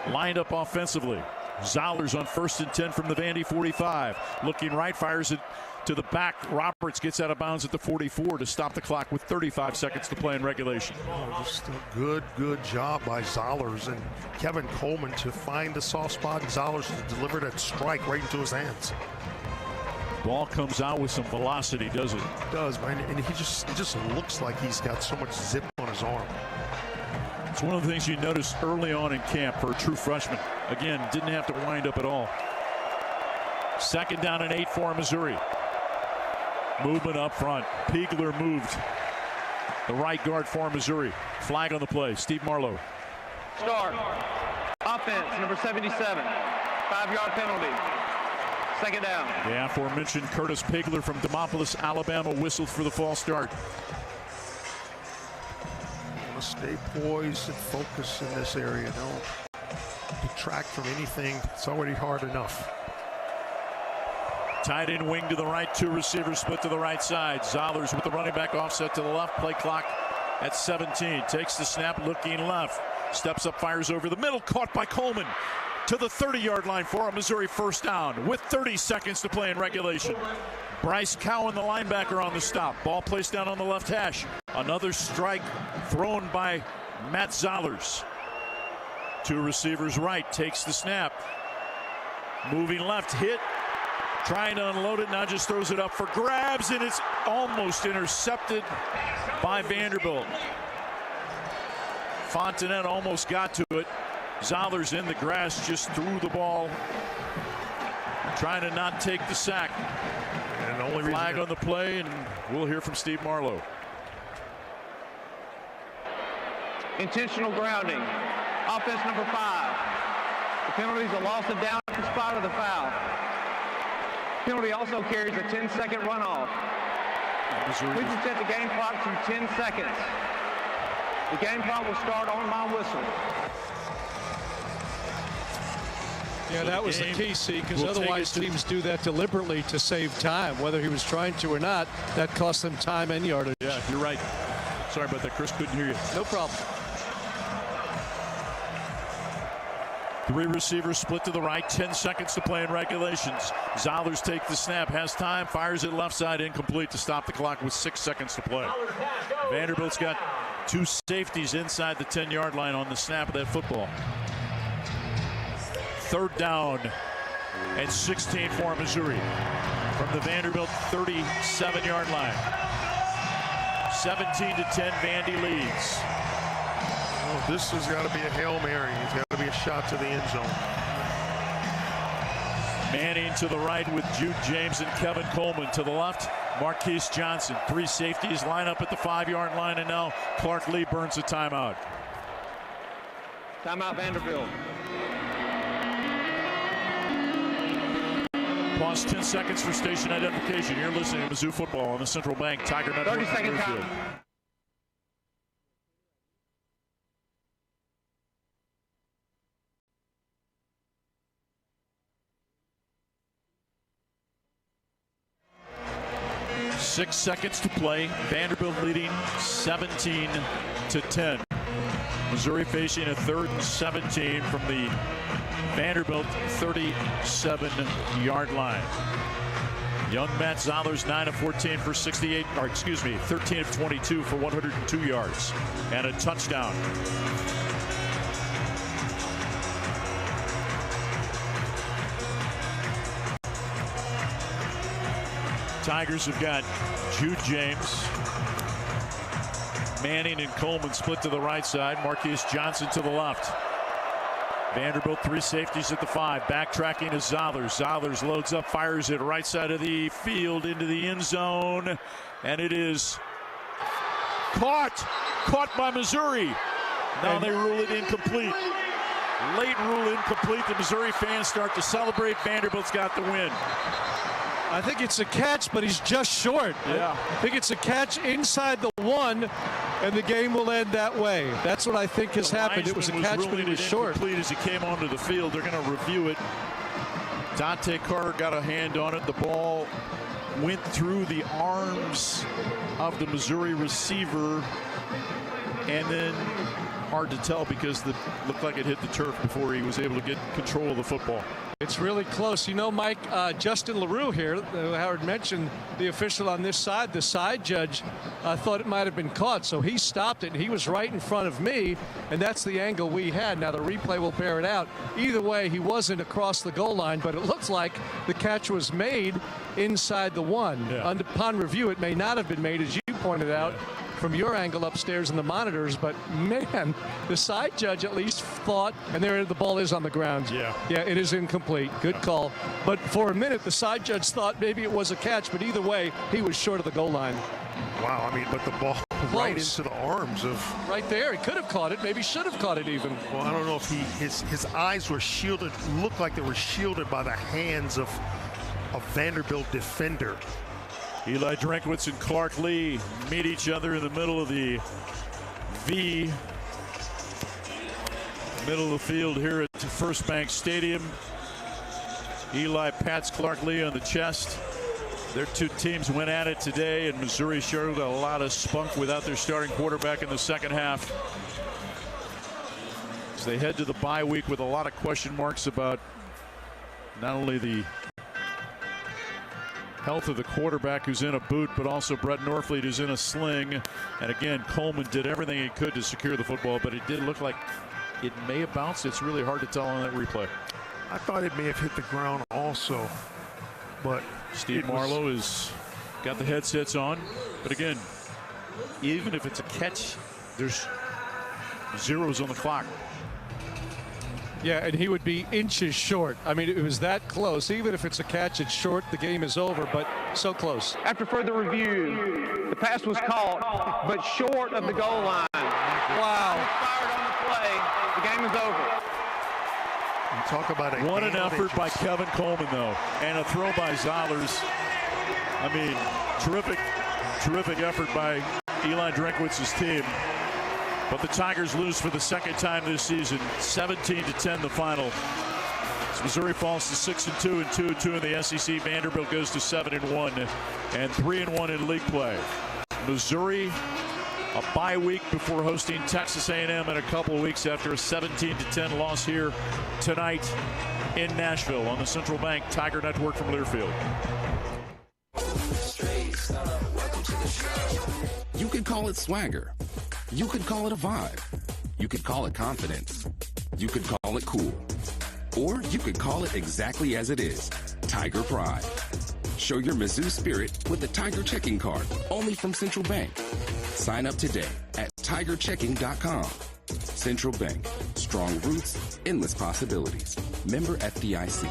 Speaker 4: lined up offensively. Zollers on 1st and 10 from the Vandy 45. Looking right, fires it to the back. Roberts gets out of bounds at the 44 to stop the clock with 35 seconds to play in regulation.
Speaker 15: Just a good job by Zollers and Kevin Coleman to find the soft spot, and Zollers to deliver that strike right into his hands.
Speaker 4: Ball comes out with some velocity, does it?
Speaker 15: It does, man, and it just looks like he's got so much zip on his arm.
Speaker 4: It's one of the things you notice early on in camp for a true freshman. Again, didn't have to wind up at all. 2nd down and 8 for Missouri. Movement up front. Piegler moved. The right guard for Missouri. Flag on the play. Steve Marlowe.
Speaker 1: Start. Offense, number 77. 5-yard penalty. 2nd down.
Speaker 4: The aforementioned Curtis Piegler from Demopolis, Alabama, whistled for the false start.
Speaker 15: Stay poised and focused in this area. Don't detract from anything. It's already hard enough.
Speaker 4: Tight end wing to the right, 2 receivers split to the right side. Zollers with the running back offset to the left. Play clock at 17. Takes the snap, looking left. Steps up, fires over the middle. Caught by Coleman to the 30-yard line for a Missouri 1st down with 30 seconds to play in regulation. Bryce Cowan, the linebacker, on the stop. Ball placed down on the left hash. Another strike thrown by Matt Zollers. 2 receivers right. Takes the snap. Moving left. Hit. Trying to unload it. Now just throws it up for grabs. And it's almost intercepted by Vanderbilt. Fontenette almost got to it. Zollers in the grass just threw the ball. Trying to not take the sack.
Speaker 15: And the only
Speaker 4: flag on the play, and we'll hear from Steve Marlowe.
Speaker 1: Intentional grounding. Offense number 5. The penalty is a loss of down at the spot of the foul. Penalty also carries a 10-second runoff. We can set the game clock to 10 seconds. The game clock will start on my whistle.
Speaker 8: Yeah, that was the key, see, because otherwise teams do that deliberately to save time. Whether he was trying to or not, that cost them time and yardage.
Speaker 4: Yeah, you're right. Sorry about that, Chris. Couldn't hear you.
Speaker 8: No problem.
Speaker 4: 3 receivers split to the right. 10 seconds to play in regulations. Zollers take the snap. Has time. Fires it left side. Incomplete to stop the clock with 6 seconds to play. Vanderbilt's got 2 safeties inside the 10-yard line on the snap of that football. 3rd down and 16 for Missouri from the Vanderbilt 37-yard line. 17-10, Vandy leads.
Speaker 15: Oh, this has got to be a Hail Mary. It's got to be a shot to the end zone.
Speaker 4: Manning to the right with Jude James and Kevin Coleman. To the left, Marquise Johnson. 3 safeties line up at the 5-yard line, and now Clark Lee burns a timeout.
Speaker 1: Timeout, Vanderbilt.
Speaker 4: Pause 10 seconds for station identification. You're listening to Mizzou football on the Central Bank Tiger Network.
Speaker 1: 30-second time.
Speaker 4: Six seconds to play. Vanderbilt leading 17-10. Missouri facing a 3rd and 17 from the Vanderbilt 37-yard line. Young Matt Zollers 9 of 14 for 13 of 22 for 102 yards and a touchdown. Tigers have got Jude James, Manning and Coleman split to the right side. Marquise Johnson to the left. Vanderbilt 3 safeties at the 5. Backtracking is Zollers. Zollers loads up, fires it right side of the field into the end zone. And it is caught by Missouri. Now they rule it incomplete. Late rule incomplete. The Missouri fans start to celebrate. Vanderbilt's got the win.
Speaker 8: I think it's a catch, but he's just short.
Speaker 4: Yeah.
Speaker 8: I think it's a catch inside the 1, and the game will end that way. That's what I think has happened. It was a catch, but he was short.
Speaker 4: As he came onto the field, they're going to review it. Dante Carter got a hand on it. The ball went through the arms of the Missouri receiver, and then hard to tell because it looked like it hit the turf before he was able to get control of the football.
Speaker 8: It's really close. You know, Mike, Justin LaRue here, Howard mentioned the official on this side, the side judge, thought it might have been caught, so he stopped it, and he was right in front of me, and that's the angle we had. Now, the replay will bear it out. Either way, he wasn't across the goal line, but it looks like the catch was made inside the 1.
Speaker 4: Yeah.
Speaker 8: Upon review, it may not have been made, as you pointed out, from your angle upstairs in the monitors, but man, the side judge at least thought, and there the ball is on the ground. Yeah, it is incomplete. Good call. But for a minute, the side judge thought maybe it was a catch, but either way, he was short of the goal line.
Speaker 15: Wow, I mean, but the ball right into the arms of...
Speaker 8: Right there. He could have caught it. Maybe should have caught it even.
Speaker 15: Well, I don't know if his eyes were shielded, looked like they were shielded by the hands of a Vanderbilt defender.
Speaker 4: Eli Drinkwitz and Clark Lee meet each other in the middle of the middle of the field here at First Bank Stadium. Eli pats Clark Lee on the chest. Their two teams went at it today, and Missouri showed a lot of spunk without their starting quarterback in the second half. As they head to the bye week with a lot of question marks about not only the health of the quarterback who's in a boot, but also Brett Norfleet who's in a sling. And again, Coleman did everything he could to secure the football, but it did look like it may have bounced. It's really hard to tell on that replay.
Speaker 15: I thought it may have hit the ground also, but
Speaker 4: Steve Marlowe has got the headsets on. But again, even if it's a catch, there's zeros on the clock.
Speaker 8: Yeah, and he would be inches short. I mean, it was that close. Even if it's a catch, it's short. The game is over, but so close.
Speaker 1: After further review, the pass was caught, but short of the goal line.
Speaker 8: Wow.
Speaker 1: Fired on the play. The game is over.
Speaker 15: You talk about a
Speaker 4: what an effort by Kevin Coleman, though, and a throw by Zollers. I mean, terrific effort by Eli Drinkwitz's team. But the Tigers lose for the second time this season, 17-10 the final. As Missouri falls to 6-2 and 2-2 in the SEC. Vanderbilt goes to 7-1 and 3-1 in league play. Missouri, a bye week before hosting Texas A&M in a couple of weeks after a 17-10 loss here tonight in Nashville on the Central Bank Tiger Network from Learfield.
Speaker 9: You could call it swagger. You could call it a vibe. You could call it confidence. You could call it cool. Or you could call it exactly as it is, Tiger Pride. Show your Mizzou spirit with the Tiger Checking Card, only from Central Bank. Sign up today at tigerchecking.com. Central Bank, strong roots, endless possibilities. Member FDIC.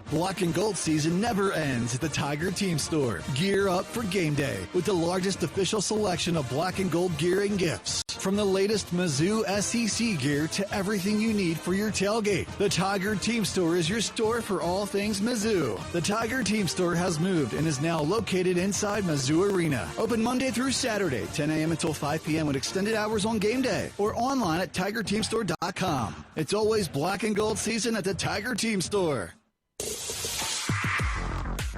Speaker 16: Black and gold season never ends at the Tiger Team Store. Gear up for game day with the largest official selection of black and gold gear and gifts. From the latest Mizzou SEC gear to everything you need for your tailgate, the Tiger Team Store is your store for all things Mizzou. The Tiger Team Store has moved and is now located inside Mizzou Arena. Open Monday through Saturday, 10 a.m. until 5 p.m. with extended hours on game day or online at tigerteamstore.com. It's always black and gold season at the Tiger Team Store.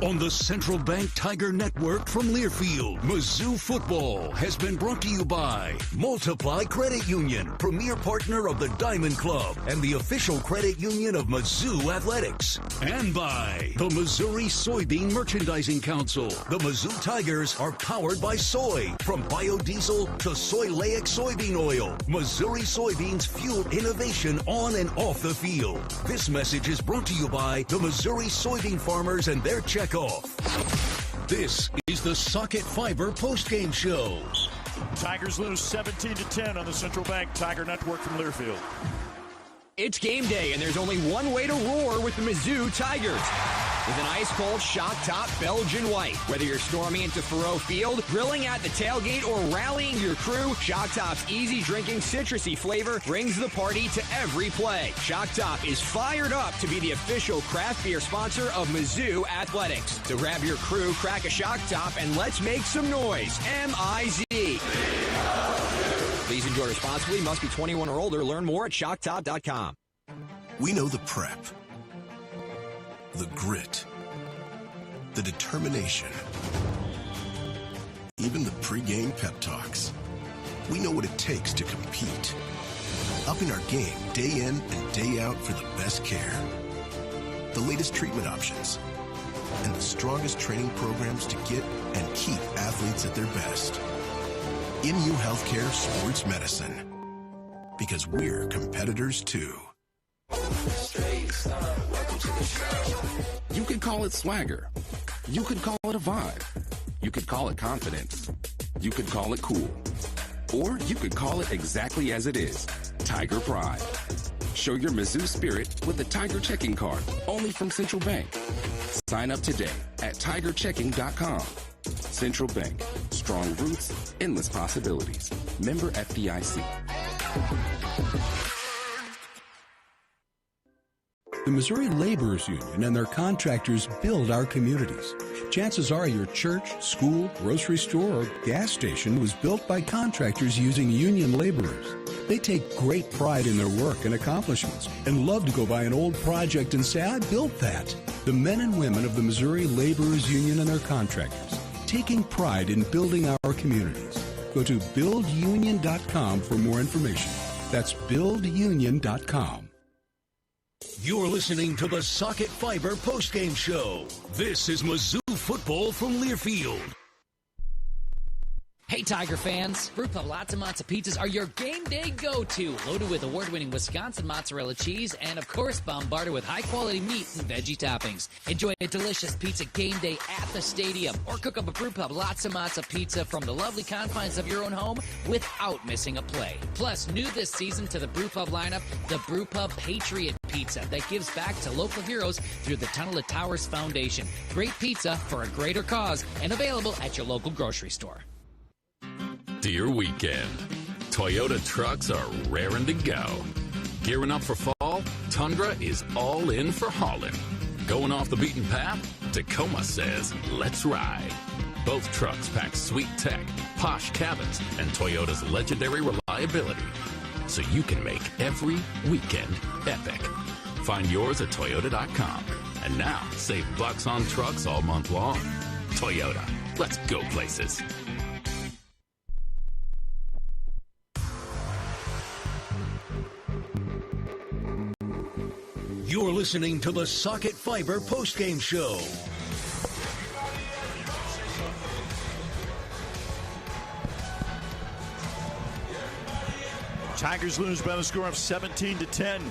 Speaker 2: On the Central Bank Tiger Network from Learfield, Mizzou football has been brought to you by Multiply Credit Union, premier partner of the Diamond Club and the official credit union of Mizzou Athletics. And by the Missouri Soybean Merchandising Council. The Mizzou Tigers are powered by soy. From biodiesel to soyleic soybean oil, Missouri soybeans fuel innovation on and off the field. This message is brought to you by the Missouri soybean farmers and their checkoff. This is the Socket Fiber postgame show.
Speaker 4: Tigers lose 17-10 on the Central Bank Tiger Network from Learfield.
Speaker 12: It's game day, and there's only one way to roar with the Mizzou Tigers. With an ice-cold shock-top Belgian white. Whether you're storming into Thoreau Field, grilling at the tailgate, or rallying your crew, Shock Top's easy-drinking, citrusy flavor brings the party to every play. Shock Top is fired up to be the official craft beer sponsor of Mizzou Athletics. So grab your crew, crack a Shock Top, and let's make some noise. M-I-Z. Please enjoy responsibly. Must be 21 or older. Learn more at shocktop.com.
Speaker 3: We know the prep, the grit, the determination, even the pregame pep talks. We know what it takes to compete. Upping our game day in and day out for the best care. The latest treatment options and the strongest training programs to get and keep athletes at their best. MU Healthcare Sports Medicine. Because we're competitors too.
Speaker 9: You could call it swagger. You could call it a vibe. You could call it confidence. You could call it cool. Or you could call it exactly as it is, Tiger Pride. Show your Mizzou spirit with the Tiger Checking Card, only from Central Bank. Sign up today at tigerchecking.com. Central Bank, strong roots, endless possibilities. Member FDIC.
Speaker 18: The Missouri Laborers Union and their contractors build our communities. Chances are your church, school, grocery store, or gas station was built by contractors using union laborers. They take great pride in their work and accomplishments and love to go by an old project and say, I built that. The men and women of the Missouri Laborers Union and their contractors, taking pride in building our communities. Go to buildunion.com for more information. That's buildunion.com.
Speaker 2: You're listening to the Socket Fiber postgame show. This is Mizzou football from Learfield.
Speaker 19: Hey, Tiger fans! Brewpub Lots and Matzo Pizzas are your game day go-to. Loaded with award-winning Wisconsin mozzarella cheese and, of course, bombarded with high-quality meat and veggie toppings. Enjoy a delicious pizza game day at the stadium, or cook up a Brewpub Lots and Matzo Pizza from the lovely confines of your own home without missing a play. Plus, new this season to the Brewpub lineup, the Brewpub Patriot Pizza that gives back to local heroes through the Tunnel of Towers Foundation. Great pizza for a greater cause, and available at your local grocery store.
Speaker 21: Dear weekend, Toyota trucks are raring to go. Gearing up for fall, Tundra is all in for hauling. Going off the beaten path, Tacoma says, let's ride. Both trucks pack sweet tech, posh cabins, and Toyota's legendary reliability, so you can make every weekend epic. Find yours at Toyota.com. And now, save bucks on trucks all month long. Toyota, let's go places.
Speaker 2: You're listening to the Socket Fiber postgame show.
Speaker 4: Tigers lose by the score of 17-10.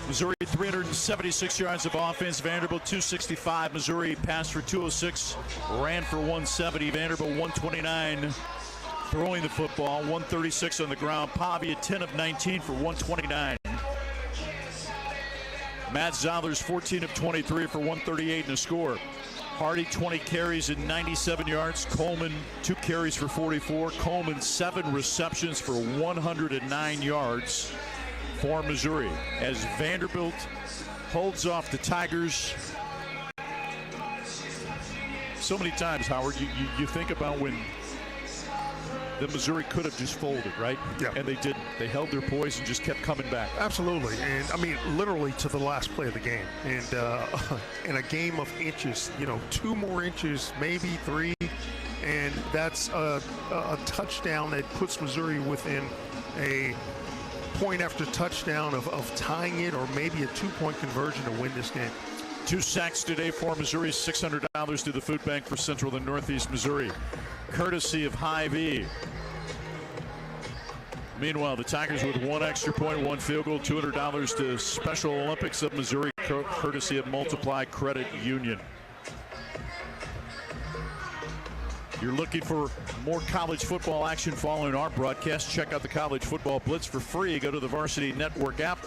Speaker 4: Missouri 376 yards of offense. Vanderbilt 265. Missouri passed for 206, ran for 170. Vanderbilt 129. Throwing the football, 136 on the ground. Pavia 10 of 19 for 129. Matt Zollers 14 of 23 for 138 in the score. Hardy 20 carries and 97 yards. Coleman 2 carries for 44. Coleman 7 receptions for 109 yards for Missouri as Vanderbilt holds off the Tigers. So many times, Howard, you think about when the Missouri could have just folded, right?
Speaker 15: Yeah.
Speaker 4: And they didn't. They held their poise and just kept coming back.
Speaker 15: Absolutely. And, I mean, literally to the last play of the game. And in a game of inches, 2 more inches, maybe 3. And that's a touchdown that puts Missouri within a point after touchdown of tying it, or maybe a 2-point conversion to win this game.
Speaker 4: 2 sacks today for Missouri, $600 to the food bank for Central and Northeast Missouri, courtesy of Hy-Vee. Meanwhile, the Tigers with 1 extra point, 1 field goal, $200 to Special Olympics of Missouri, courtesy of Multiply Credit Union. You're looking for more college football action following our broadcast. Check out the College Football Blitz for free. Go to the Varsity Network app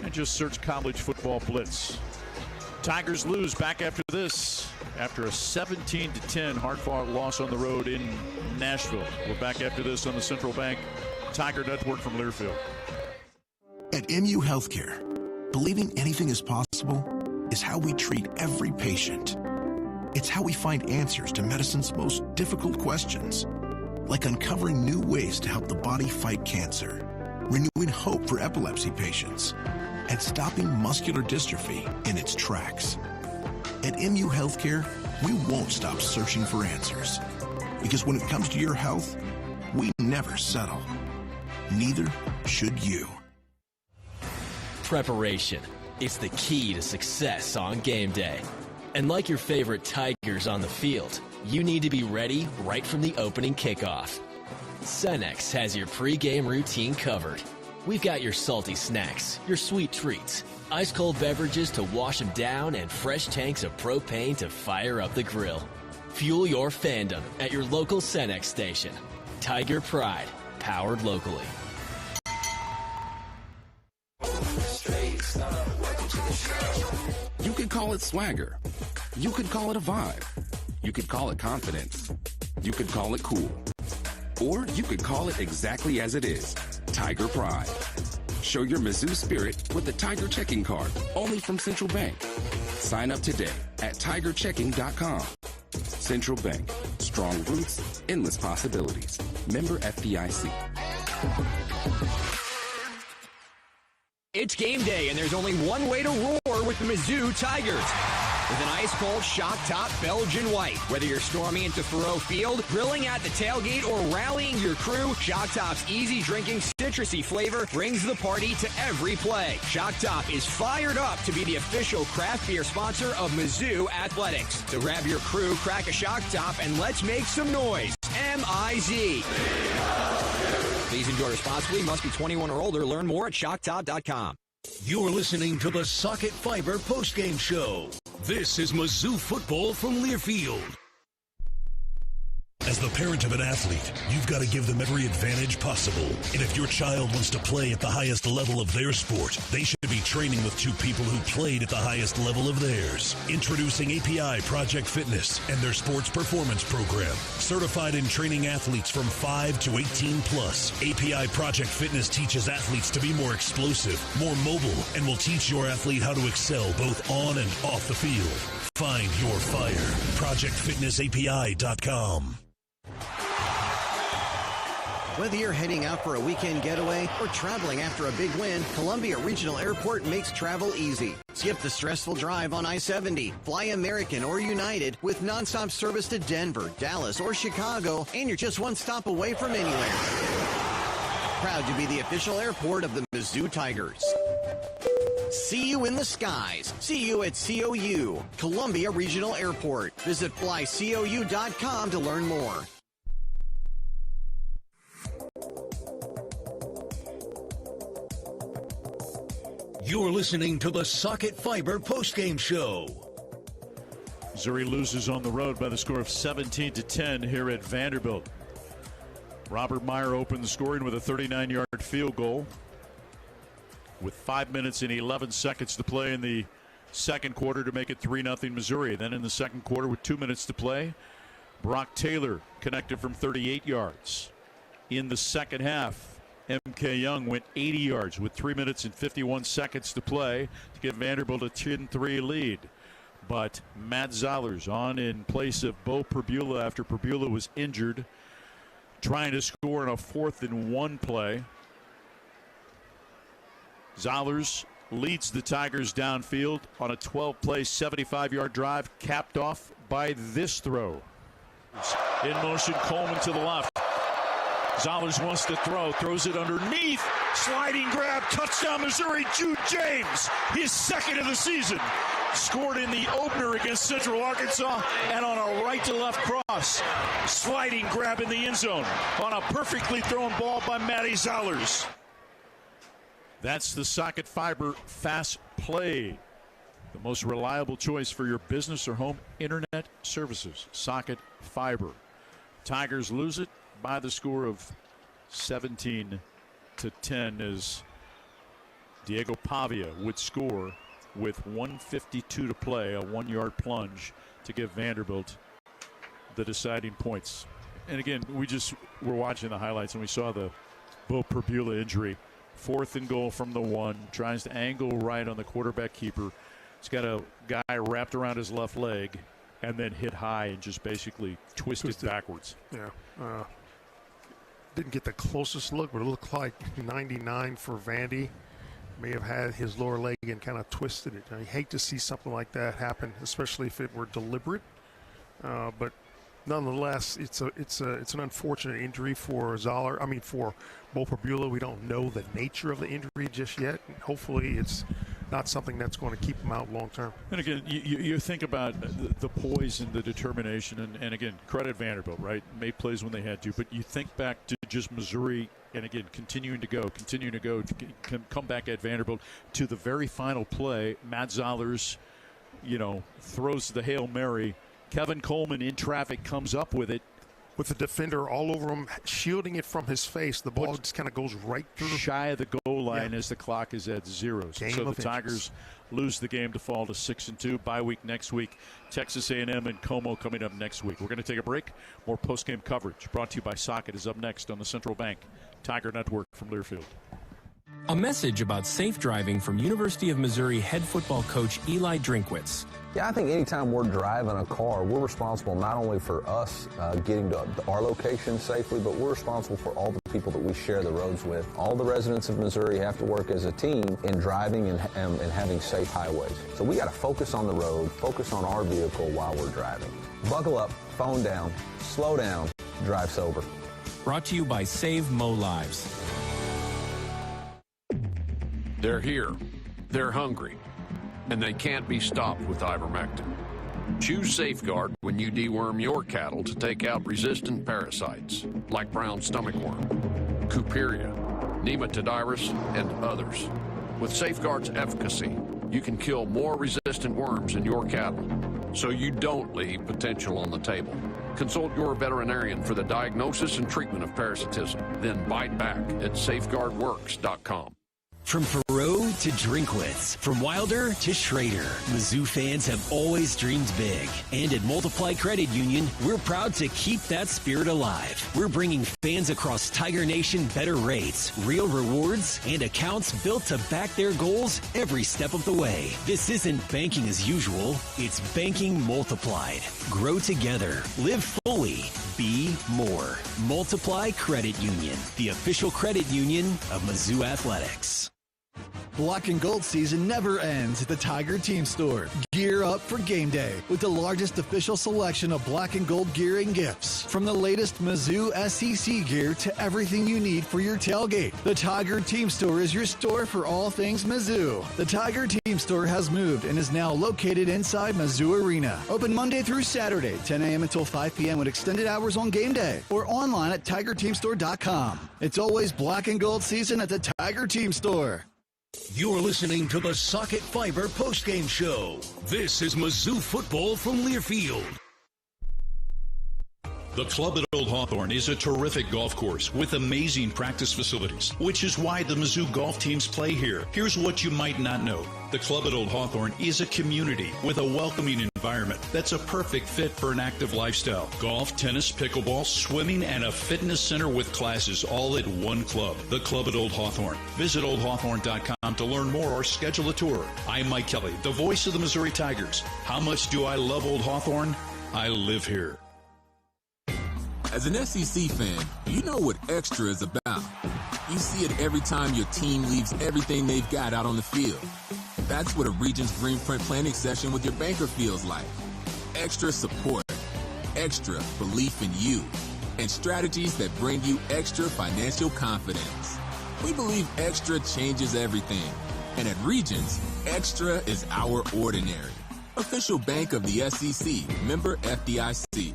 Speaker 4: and just search College Football Blitz. Tigers lose back after this, after a 17-10 hard-fought loss on the road in Nashville. We're back after this on the Central Bank Tiger Network from Learfield.
Speaker 23: At MU Healthcare, believing anything is possible is how we treat every patient. It's how we find answers to medicine's most difficult questions, like uncovering new ways to help the body fight cancer, renewing hope for epilepsy patients, and stopping muscular dystrophy in its tracks. At MU Healthcare, we won't stop searching for answers, because when it comes to your health, we never settle. Neither should you.
Speaker 7: Preparation. It's the key to success on game day. And like your favorite Tigers on the field, you need to be ready right from the opening kickoff. Cenex has your pregame routine covered. We've got your salty snacks, your sweet treats, ice-cold beverages to wash them down, and fresh tanks of propane to fire up the grill. Fuel your fandom at your local Cenex station. Tiger Pride, powered locally.
Speaker 9: You could call it swagger. You could call it a vibe. You could call it confidence. You could call it cool. Or you could call it exactly as it is, Tiger Pride. Show your Mizzou spirit with the Tiger Checking Card, only from Central Bank. Sign up today at tigerchecking.com. Central Bank. Strong roots, endless possibilities. Member FDIC.
Speaker 12: It's game day, and there's only one way to roar with the Mizzou Tigers. With an ice-cold shock-top Belgian white. Whether you're storming into Thoreau Field, grilling at the tailgate, or rallying your crew, Shock Top's easy-drinking, citrusy flavor brings the party to every play. Shock Top is fired up to be the official craft beer sponsor of Mizzou Athletics. So grab your crew, crack a Shock Top, and let's make some noise. M-I-Z. Please enjoy responsibly. Must be 21 or older. Learn more at shocktop.com.
Speaker 2: You're listening to the Socket Fiber postgame show. This is Mizzou football from Learfield.
Speaker 6: As the parent of an athlete, you've got to give them every advantage possible. And if your child wants to play at the highest level of their sport, they should be training with two people who played at the highest level of theirs. Introducing API Project Fitness and their sports performance program. Certified in training athletes from 5 to 18 plus. API Project Fitness teaches athletes to be more explosive, more mobile, and will teach your athlete how to excel both on and off the field. Find your fire. ProjectFitnessAPI.com.
Speaker 20: Whether you're heading out for a weekend getaway or traveling after a big win, Columbia Regional Airport makes travel easy. Skip the stressful drive on I-70. Fly American or United with nonstop service to Denver, Dallas, or Chicago, and you're just one stop away from anywhere. Proud to be the official airport of the Mizzou Tigers. See you in the skies. See you at COU, Columbia Regional Airport. Visit flycou.com to learn more.
Speaker 2: You're listening to the Socket Fiber postgame show.
Speaker 4: Missouri loses on the road by the score of 17-10 here at Vanderbilt. Robert Meyer opened the scoring with a 39-yard field goal with 5 minutes and 11 seconds to play in the second quarter to make it 3-0 Missouri. Then in the second quarter with 2 minutes to play, Brock Taylor connected from 38 yards. In the second half, MK Young went 80 yards with 3 minutes and 51 seconds to play to give Vanderbilt a 10-3 lead. But Matt Zollers on in place of Bo Perbula after Perbula was injured, trying to score in a 4th-and-1 play. Zollers leads the Tigers downfield on a 12-play, 75-yard drive, capped off by this throw. In motion, Coleman to the left. Zollers wants to throw, throws it underneath, sliding grab, touchdown Missouri, Jude James, his second of the season. Scored in the opener against Central Arkansas and on a right-to-left cross. Sliding grab in the end zone on a perfectly thrown ball by Matty Zollers. That's the Socket Fiber Fast Play, the most reliable choice for your business or home internet services. Socket Fiber. Tigers lose it by the score of 17-10 as Diego Pavia would score with 1:52 to play, a 1-yard plunge to give Vanderbilt the deciding points. And again, we were watching the highlights and we saw the Bo Perbula injury. 4th and goal from the 1, tries to angle right on the quarterback keeper. He's got a guy wrapped around his left leg and then hit high and just basically twisted backwards.
Speaker 15: Yeah. Didn't get the closest look, but it looked like 99 for Vandy. May have had his lower leg and kind of twisted it. I hate to see something like that happen, especially if it were deliberate. But nonetheless, it's an unfortunate injury for for Bo Perbula. We don't know the nature of the injury just yet. Hopefully, it's not something that's going to keep them out long term.
Speaker 4: And again, you think about the poise and the determination, and again, credit Vanderbilt, right? Made plays when they had to, but you think back to just Missouri, and again, continuing to go, to come back at Vanderbilt to the very final play. Matt Zollers, throws the Hail Mary. Kevin Coleman in traffic comes up with it.
Speaker 15: With the defender all over him, shielding it from his face, the ball just kind of goes right through.
Speaker 4: Shy of the goal line as the clock is at 0. So the Tigers lose the game to fall to 6-2. Bye week next week. Texas A&M and Como coming up next week. We're going to take a break. More post-game coverage brought to you by Socket is up next on the Central Bank Tiger Network from Learfield.
Speaker 10: A message about safe driving from University of Missouri head football coach Eli Drinkwitz.
Speaker 17: Yeah, I think anytime we're driving a car, we're responsible not only for us getting to our location safely, but we're responsible for all the people that we share the roads with. All the residents of Missouri have to work as a team in driving and having safe highways. So we got to focus on the road, focus on our vehicle while we're driving. Buckle up, phone down, slow down, drive sober.
Speaker 10: Brought to you by Save Mo Lives.
Speaker 22: They're here, they're hungry, and they can't be stopped with ivermectin. Choose Safeguard when you deworm your cattle to take out resistant parasites like brown stomach worm, Cooperia, Nematodyrus, and others. With Safeguard's efficacy, you can kill more resistant worms in your cattle, so you don't leave potential on the table. Consult your veterinarian for the diagnosis and treatment of parasitism. Then bite back at safeguardworks.com.
Speaker 7: From Perot to Drinkwitz, from Wilder to Schrader, Mizzou fans have always dreamed big. And at Multiply Credit Union, we're proud to keep that spirit alive. We're bringing fans across Tiger Nation better rates, real rewards, and accounts built to back their goals every step of the way. This isn't banking as usual, it's banking multiplied. Grow together, live fully, be more. Multiply Credit Union, the official credit union of Mizzou Athletics.
Speaker 16: Black and gold season never ends at the Tiger Team Store. Gear up for game day with the largest official selection of black and gold gear and gifts. From the latest Mizzou SEC gear to everything you need for your tailgate. The Tiger Team Store is your store for all things Mizzou. The Tiger Team Store has moved and is now located inside Mizzou Arena. Open Monday through Saturday, 10 a.m. until 5 p.m. with extended hours on game day or online at tigerteamstore.com. It's always black and gold season at the Tiger Team Store.
Speaker 2: You're listening to the Socket Fiber postgame show. This is Mizzou football from Learfield.
Speaker 5: The club at Old Hawthorne is a terrific golf course with amazing practice facilities, which is why the Mizzou golf teams play here. Here's what you might not know. The club at Old Hawthorne is a community with a welcoming environment that's a perfect fit for an active lifestyle. Golf, tennis, pickleball, swimming, and a fitness center with classes all at one club. The club at Old Hawthorne. Visit oldhawthorne.com to learn more or schedule a tour. I'm Mike Kelly, the voice of the Missouri Tigers. How much do I love Old Hawthorne? I live here.
Speaker 24: As an SEC fan, you know what extra is about. You see it every time your team leaves everything they've got out on the field. That's what a Regions Greenprint planning session with your banker feels like. Extra support, extra belief in you, and strategies that bring you extra financial confidence. We believe extra changes everything. And at Regions, extra is our ordinary. Official bank of the SEC, member FDIC.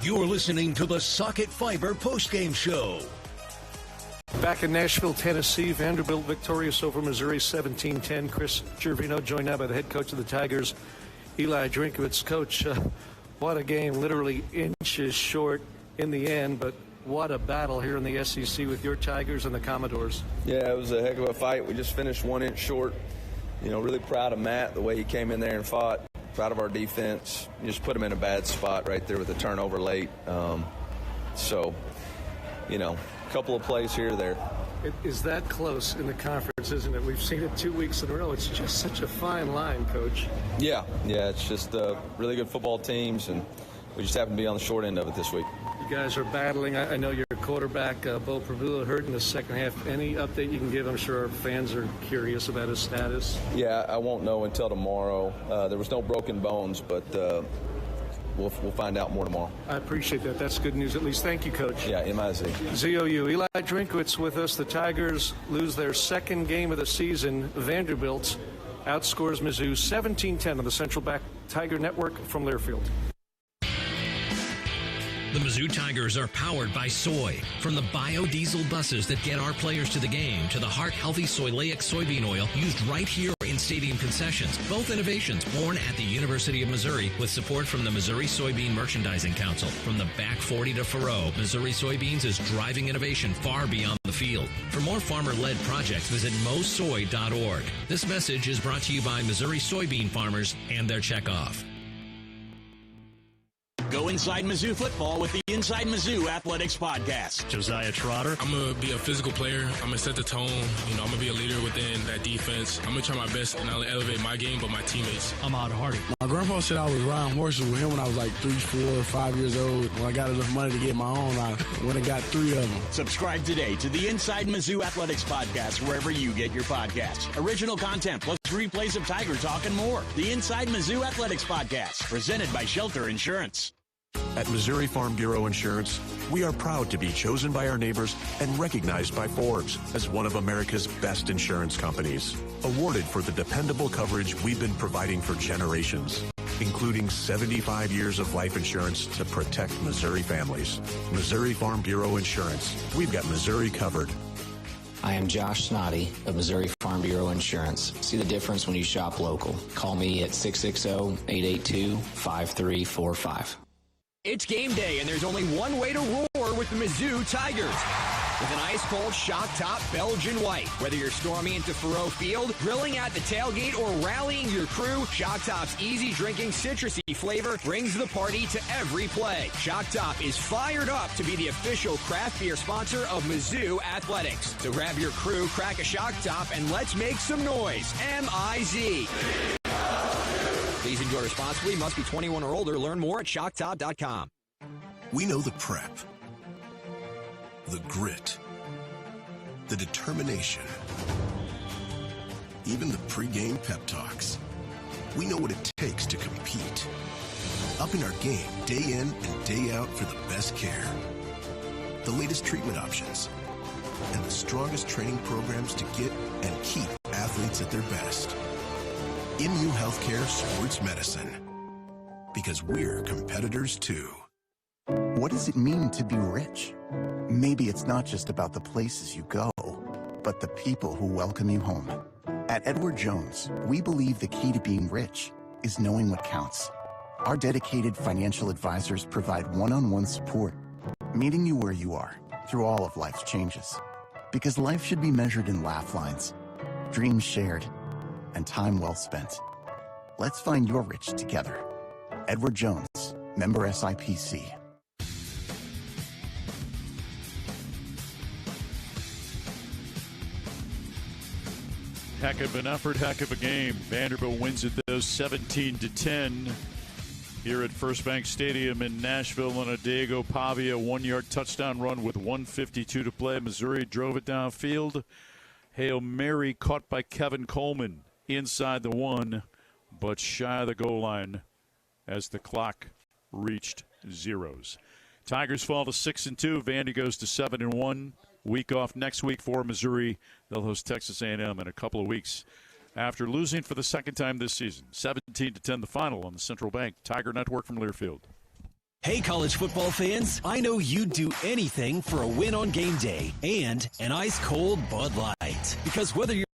Speaker 2: You're listening to the Socket Fiber postgame show.
Speaker 8: Back in Nashville, Tennessee, Vanderbilt victorious over Missouri 17-10. Chris Gervino joined now by the head coach of the Tigers, Eli Drinkwitz. Coach, what a game, literally inches short in the end, but what a battle here in the SEC with your Tigers and the Commodores.
Speaker 25: Yeah, it was a heck of a fight. We just finished 1 inch short. Really proud of Matt, the way he came in there and fought. Proud of our defense. You just put him in a bad spot right there with the turnover late. A couple of plays here or there.
Speaker 8: It is that close in the conference, isn't it? We've seen it 2 weeks in a row. It's just such a fine line, Coach.
Speaker 25: Yeah, it's just really good football teams, and we just happen to be on the short end of it this week.
Speaker 8: You guys are battling. I know your quarterback, Bo Prabula, hurt in the second half. Any update you can give? I'm sure our fans are curious about his status.
Speaker 25: Yeah, I won't know until tomorrow. There was no broken bones, but we'll find out more tomorrow.
Speaker 8: I appreciate that. That's good news, at least. Thank you, Coach.
Speaker 25: Yeah, MIZ.
Speaker 8: ZOU. Eli Drinkwitz with us. The Tigers lose their second game of the season. Vanderbilt outscores Mizzou 17-10 on the Central Back Tiger Network from Learfield.
Speaker 1: The Mizzou Tigers are powered by soy. From the biodiesel buses that get our players to the game to the heart-healthy soyleic soybean oil used right here in stadium concessions. Both innovations born at the University of Missouri with support from the Missouri Soybean Merchandising Council. From the back 40 to Faroe, Missouri Soybeans is driving innovation far beyond the field. For more farmer-led projects, visit mosoy.org. This message is brought to you by Missouri soybean farmers and their checkoff.
Speaker 3: Go inside Mizzou football with the Inside Mizzou Athletics Podcast.
Speaker 11: Josiah Trotter.
Speaker 13: I'm going to be a physical player. I'm going to set the tone. I'm going to be a leader within that defense. I'm going to try my best to not only elevate my game, but my teammates.
Speaker 11: Ahmad Hardy.
Speaker 14: My grandpa said I was riding horses with him when I was like 3, 4, 5 years old. When I got enough money to get my own, I went and got 3 of them.
Speaker 3: Subscribe today to the Inside Mizzou Athletics Podcast wherever you get your podcasts. Original content plus replays of Tiger Talk and more. The Inside Mizzou Athletics Podcast, presented by Shelter Insurance.
Speaker 26: At Missouri Farm Bureau Insurance, we are proud to be chosen by our neighbors and recognized by Forbes as one of America's best insurance companies. Awarded for the dependable coverage we've been providing for generations, including 75 years of life insurance to protect Missouri families. Missouri Farm Bureau Insurance. We've got Missouri covered.
Speaker 27: I am Josh Snoddy of Missouri Farm Bureau Insurance. See the difference when you shop local. Call me at 660-882-5345.
Speaker 12: It's game day, and there's only one way to roar with the Mizzou Tigers. With an ice-cold shock-top Belgian white. Whether you're storming into Faroe Field, grilling at the tailgate, or rallying your crew, Shock Top's easy-drinking, citrusy flavor brings the party to every play. Shock Top is fired up to be the official craft beer sponsor of Mizzou Athletics. So grab your crew, crack a Shock Top, and let's make some noise. M-I-Z. Please enjoy responsibly. Must be 21 or older. Learn more at shocktop.com.
Speaker 23: We know the prep, the grit, the determination, even the pregame pep talks. We know what it takes to compete. Upping our game day in and day out for the best care, the latest treatment options, and the strongest training programs to get and keep athletes at their best. MU Healthcare Sports Medicine, because we're competitors too.
Speaker 28: What does it mean to be rich? Maybe it's not just about the places you go, but the people who welcome you home. At Edward Jones, we believe the key to being rich is knowing what counts. Our dedicated financial advisors provide one-on-one support, meeting you where you are through all of life's changes. Because life should be measured in laugh lines, dreams shared, and time well spent. Let's find your rich together. Edward Jones, member SIPC.
Speaker 4: Heck of an effort, heck of a game. Vanderbilt wins it, though, 17-10 here at First Bank Stadium in Nashville on a Diego Pavia 1-yard touchdown run with 1:52 to play. Missouri drove it downfield. Hail Mary caught by Kevin Coleman inside the 1, but shy of the goal line as the clock reached zeros. Tigers fall to 6-2. Vandy goes to 7-1. Week off next week for Missouri. They'll host Texas A&M in a couple of weeks after losing for the second time this season. 17-10 the final on the Central Bank Tiger Network from Learfield.
Speaker 7: Hey, college football fans, I know you'd do anything for a win on game day and an ice-cold Bud Light. Because whether you're